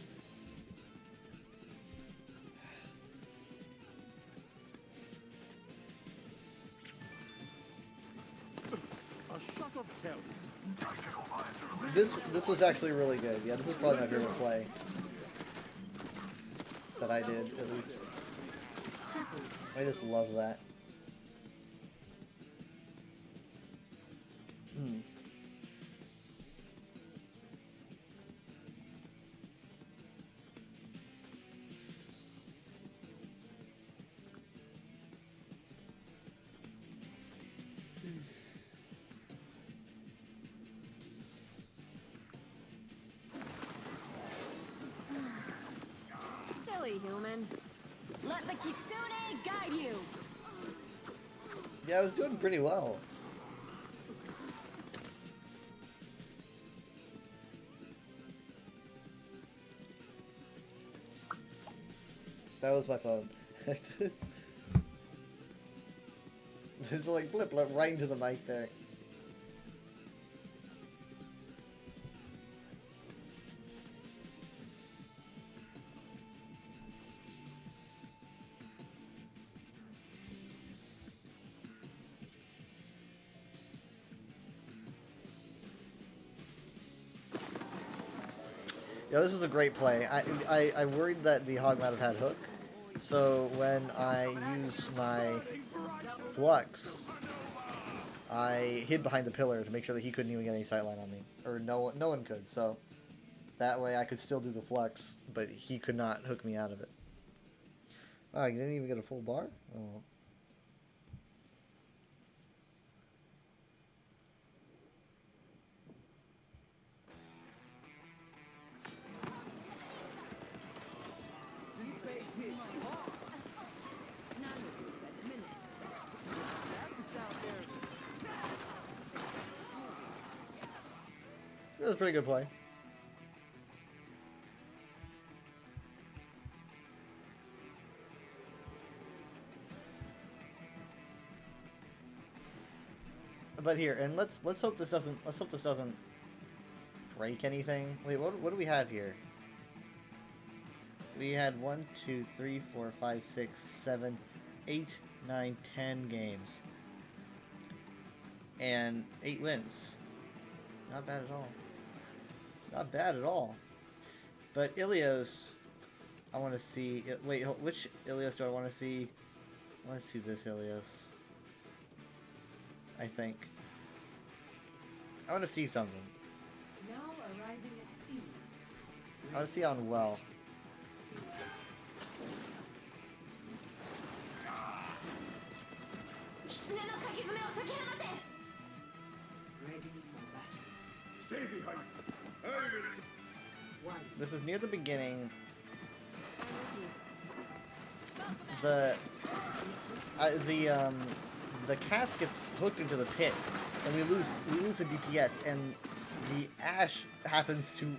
This was actually really good. Yeah, this is probably my favorite play that I did, at least. I just love that. Human. Let the Kitsune guide you. Yeah, I was doing pretty well. That was my phone. It's like blip right into the mic there. Yeah, this was a great play. I worried that the Hog might have had hook, so when I used my flux, I hid behind the pillar to make sure that he couldn't even get any sightline on me, or no one could. So that way I could still do the flux, but he could not hook me out of it. Oh, you didn't even get a full bar? Oh. It was a pretty good play. But here, and let's hope this doesn't break anything. Wait, what do we have here? We had 1, 2, 3, 4, 5, 6, 7, 8, 9, 10 games. And 8 wins. Not bad at all. Not bad at all. But Ilios, I want to see... Wait, which Ilios do I want to see? I want to see this Ilios. I think. I want to see something. Now arriving at ease. I want to see on well. Ready for battle. Stay behind. I will. This is near the beginning. The cast gets hooked into the pit, and we lose the DPS, and the Ash happens to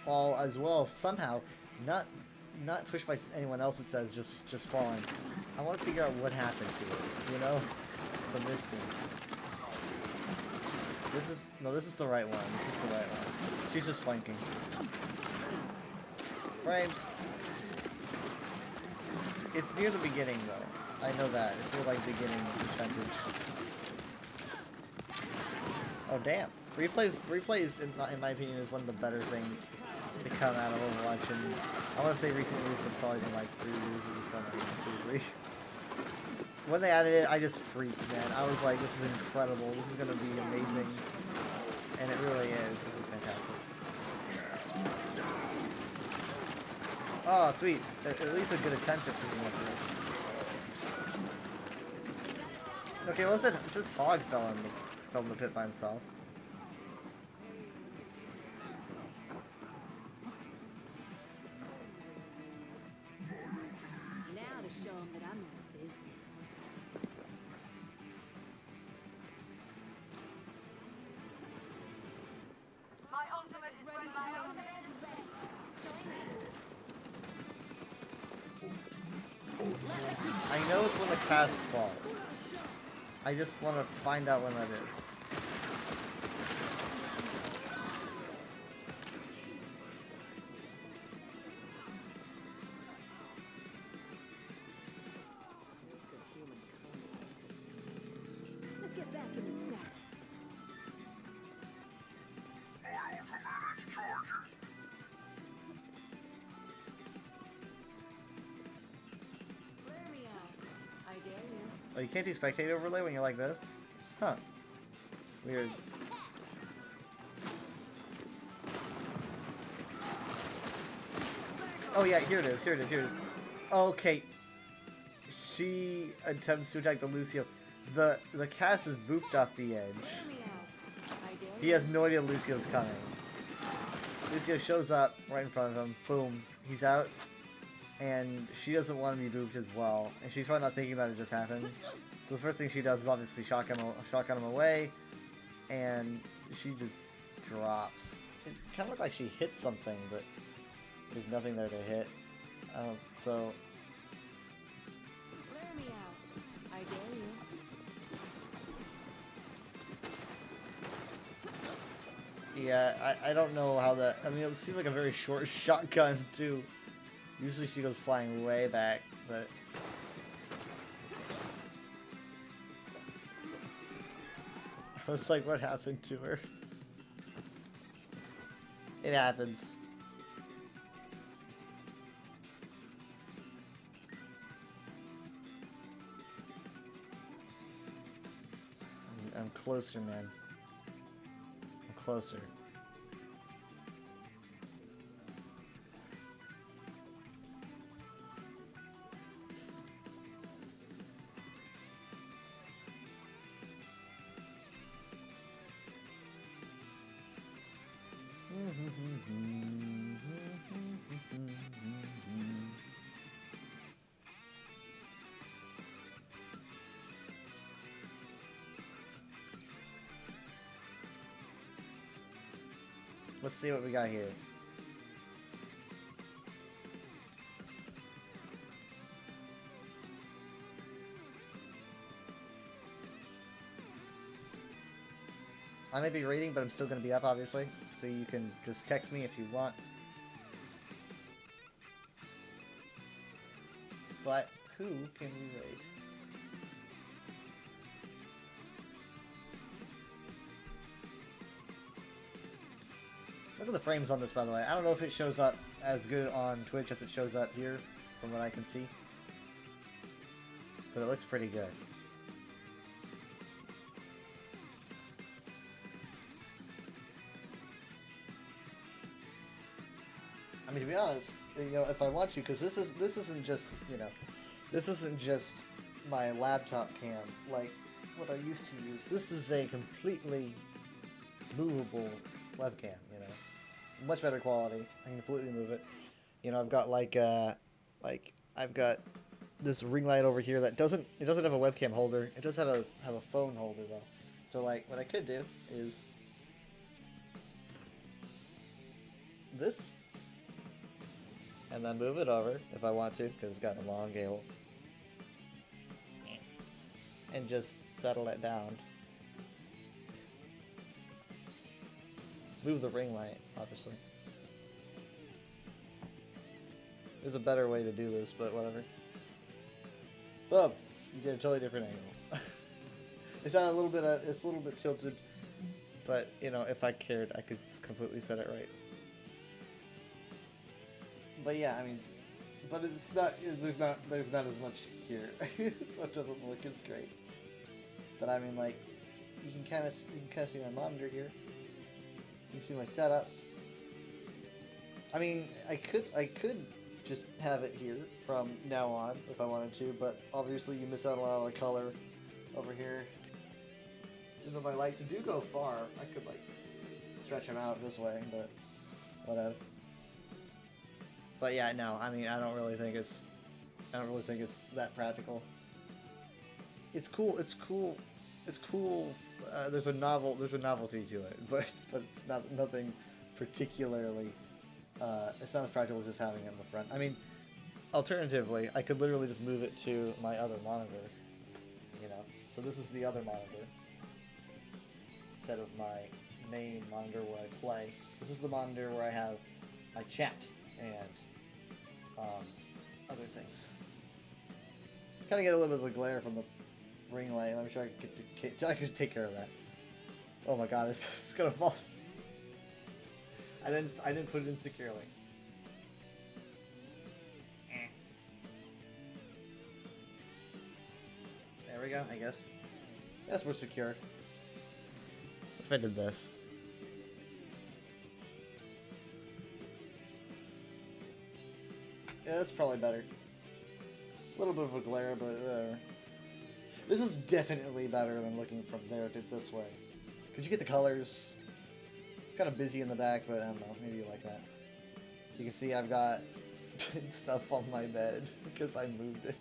fall as well somehow, not pushed by anyone else. It says just falling. I want to figure out what happened to it, you know, from this thing. This is the right one. This is the right one. She's just flanking. Frames. It's near the beginning though. I know that. It's near like beginning percentage. Oh damn. Replays in my opinion is one of the better things to come out of Overwatch, and I want to say recent years, but probably been like 3 years of this coming. When they added it, I just freaked, man. I was like, this is incredible. This is gonna be amazing. And it really is. This is fantastic. Oh, sweet. At least a good attempt at picking up here. Okay, what was it? It says Hog fell in the pit by himself. Now to show them that I'm not business. My ultimate is ready. My ultimate I know it's when the cast falls. I just want to find out when that is. Let's get back in the set. Clear me out. I dare you. Oh, you can't do spectator overlay when you're like this? Huh. Weird. Oh yeah, here it is, here it is, here it is. Okay. She attempts to attack the Lucio. The cast is booped off the edge. He has no idea Lucio's coming. Lucio shows up right in front of him. Boom. He's out. And she doesn't want to be booped as well. And she's probably not thinking that it just happened. So the first thing she does is obviously shotgun him away. And she just drops. It kind of looked like she hit something, but there's nothing there to hit. So... Clear me out. I dare you. Yeah, I don't know how that... I mean, it seems like a very short shotgun, too. Usually she goes flying way back, but... I was like, what happened to her? It happens. I'm closer, man. I'm closer. Let's see what we got here. I may be reading, but I'm still going to be up, obviously. So you can just text me if you want. But who can we raid? Look at the frames on this, by the way. I don't know if it shows up as good on Twitch as it shows up here, from what I can see. But it looks pretty good. I mean, to be honest, you know, if I want to, because this isn't just, you know, this isn't just my laptop cam like what I used to use. This is a completely movable webcam, you know, much better quality. I can completely move it. You know, I've got like I've got this ring light over here that doesn't have a webcam holder. It does have a phone holder though. So like, what I could do is this. And then move it over if I want to, because it's got a long cable. And just settle it down. Move the ring light, obviously. There's a better way to do this, but whatever. Boom! You get a totally different angle. It's a little bit tilted, but you know, if I cared, I could completely set it right. But yeah, I mean, but it's not. There's not as much here, so it doesn't look as great. But I mean, like, you can kind of see my monitor here. You can see my setup. I mean, I could just have it here from now on if I wanted to, but obviously you miss out a lot of the color over here. Even though my lights do go far, I could like stretch them out this way, but whatever. But yeah, no, I mean, I don't really think it's that practical. It's cool. There's a novelty to it, but it's not nothing particularly. It's not as practical as just having it in the front. I mean, alternatively, I could literally just move it to my other monitor. You know, so this is the other monitor instead of my main monitor where I play. This is the monitor where I have my chat and other things. Kind of get a little bit of the glare from the ring light. I'm sure I can take care of that. Oh my god, it's gonna fall. I didn't put it in securely. There we go. I guess we're secure. If I did this. Yeah, that's probably better. A little bit of a glare, but whatever. This is definitely better than looking from there to this way. Because you get the colors. It's kind of busy in the back, but I don't know. Maybe you like that. You can see I've got stuff on my bed because I moved it.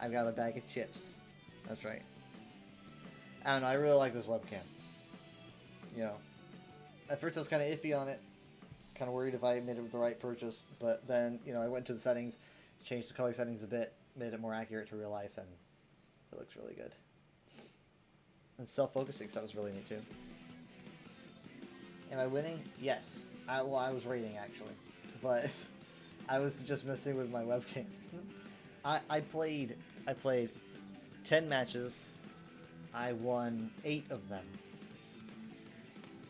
I've got a bag of chips. That's right. I don't know. I really like this webcam. You know, at first I was kind of iffy on it. Kind of worried if I made it the right purchase, but then, you know, I went to the settings, changed the color settings a bit, made it more accurate to real life, and it looks really good. And self-focusing, so that was really neat too. Am I winning? Yes. I was raiding actually, but I was just messing with my webcam. I played 10 matches. I won 8 of them.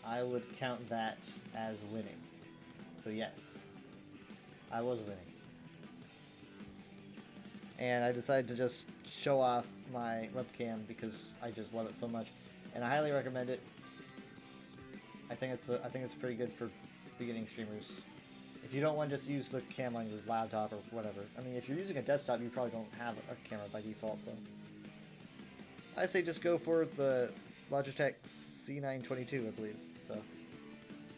I would count that as winning. So yes, I was winning. And I decided to just show off my webcam because I just love it so much. And I highly recommend it. I think it's pretty good for beginning streamers. If you don't want to just use the cam on your laptop or whatever. I mean, if you're using a desktop, you probably don't have a camera by default, so I say just go for the Logitech C922, I believe. So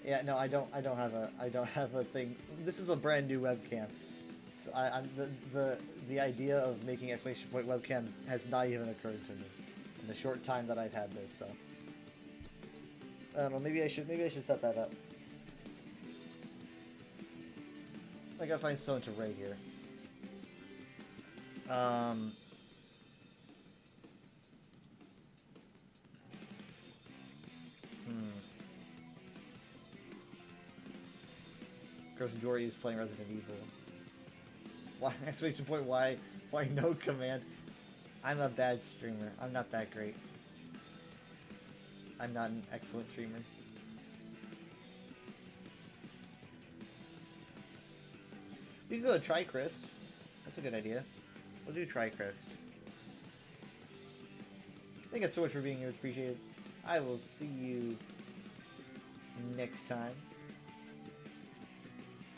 yeah, no, I don't have a thing. This is a brand new webcam. So the idea of making exclamation point webcam has not even occurred to me in the short time that I've had this. So I don't know. Maybe I should set that up. I gotta find someone to raid here. Chris Jory is playing Resident Evil. Why? Exclamation point! Why no command? I'm a bad streamer. I'm not that great. I'm not an excellent streamer. We can go to Tricrest. That's a good idea. We'll do Tricrest. Thank you so much for being here. It's appreciated. I will see you next time.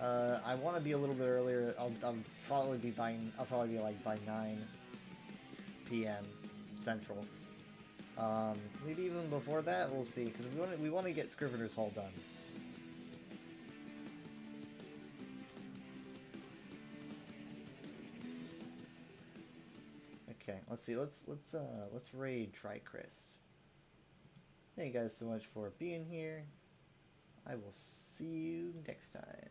I want to be a little bit earlier. I'll probably be like by 9 p.m. Central. Maybe even before that. We'll see, because we want to get Scrivener's Hall done. Okay, let's see. Let's raid Tricrest. Thank you guys so much for being here. I will see you next time.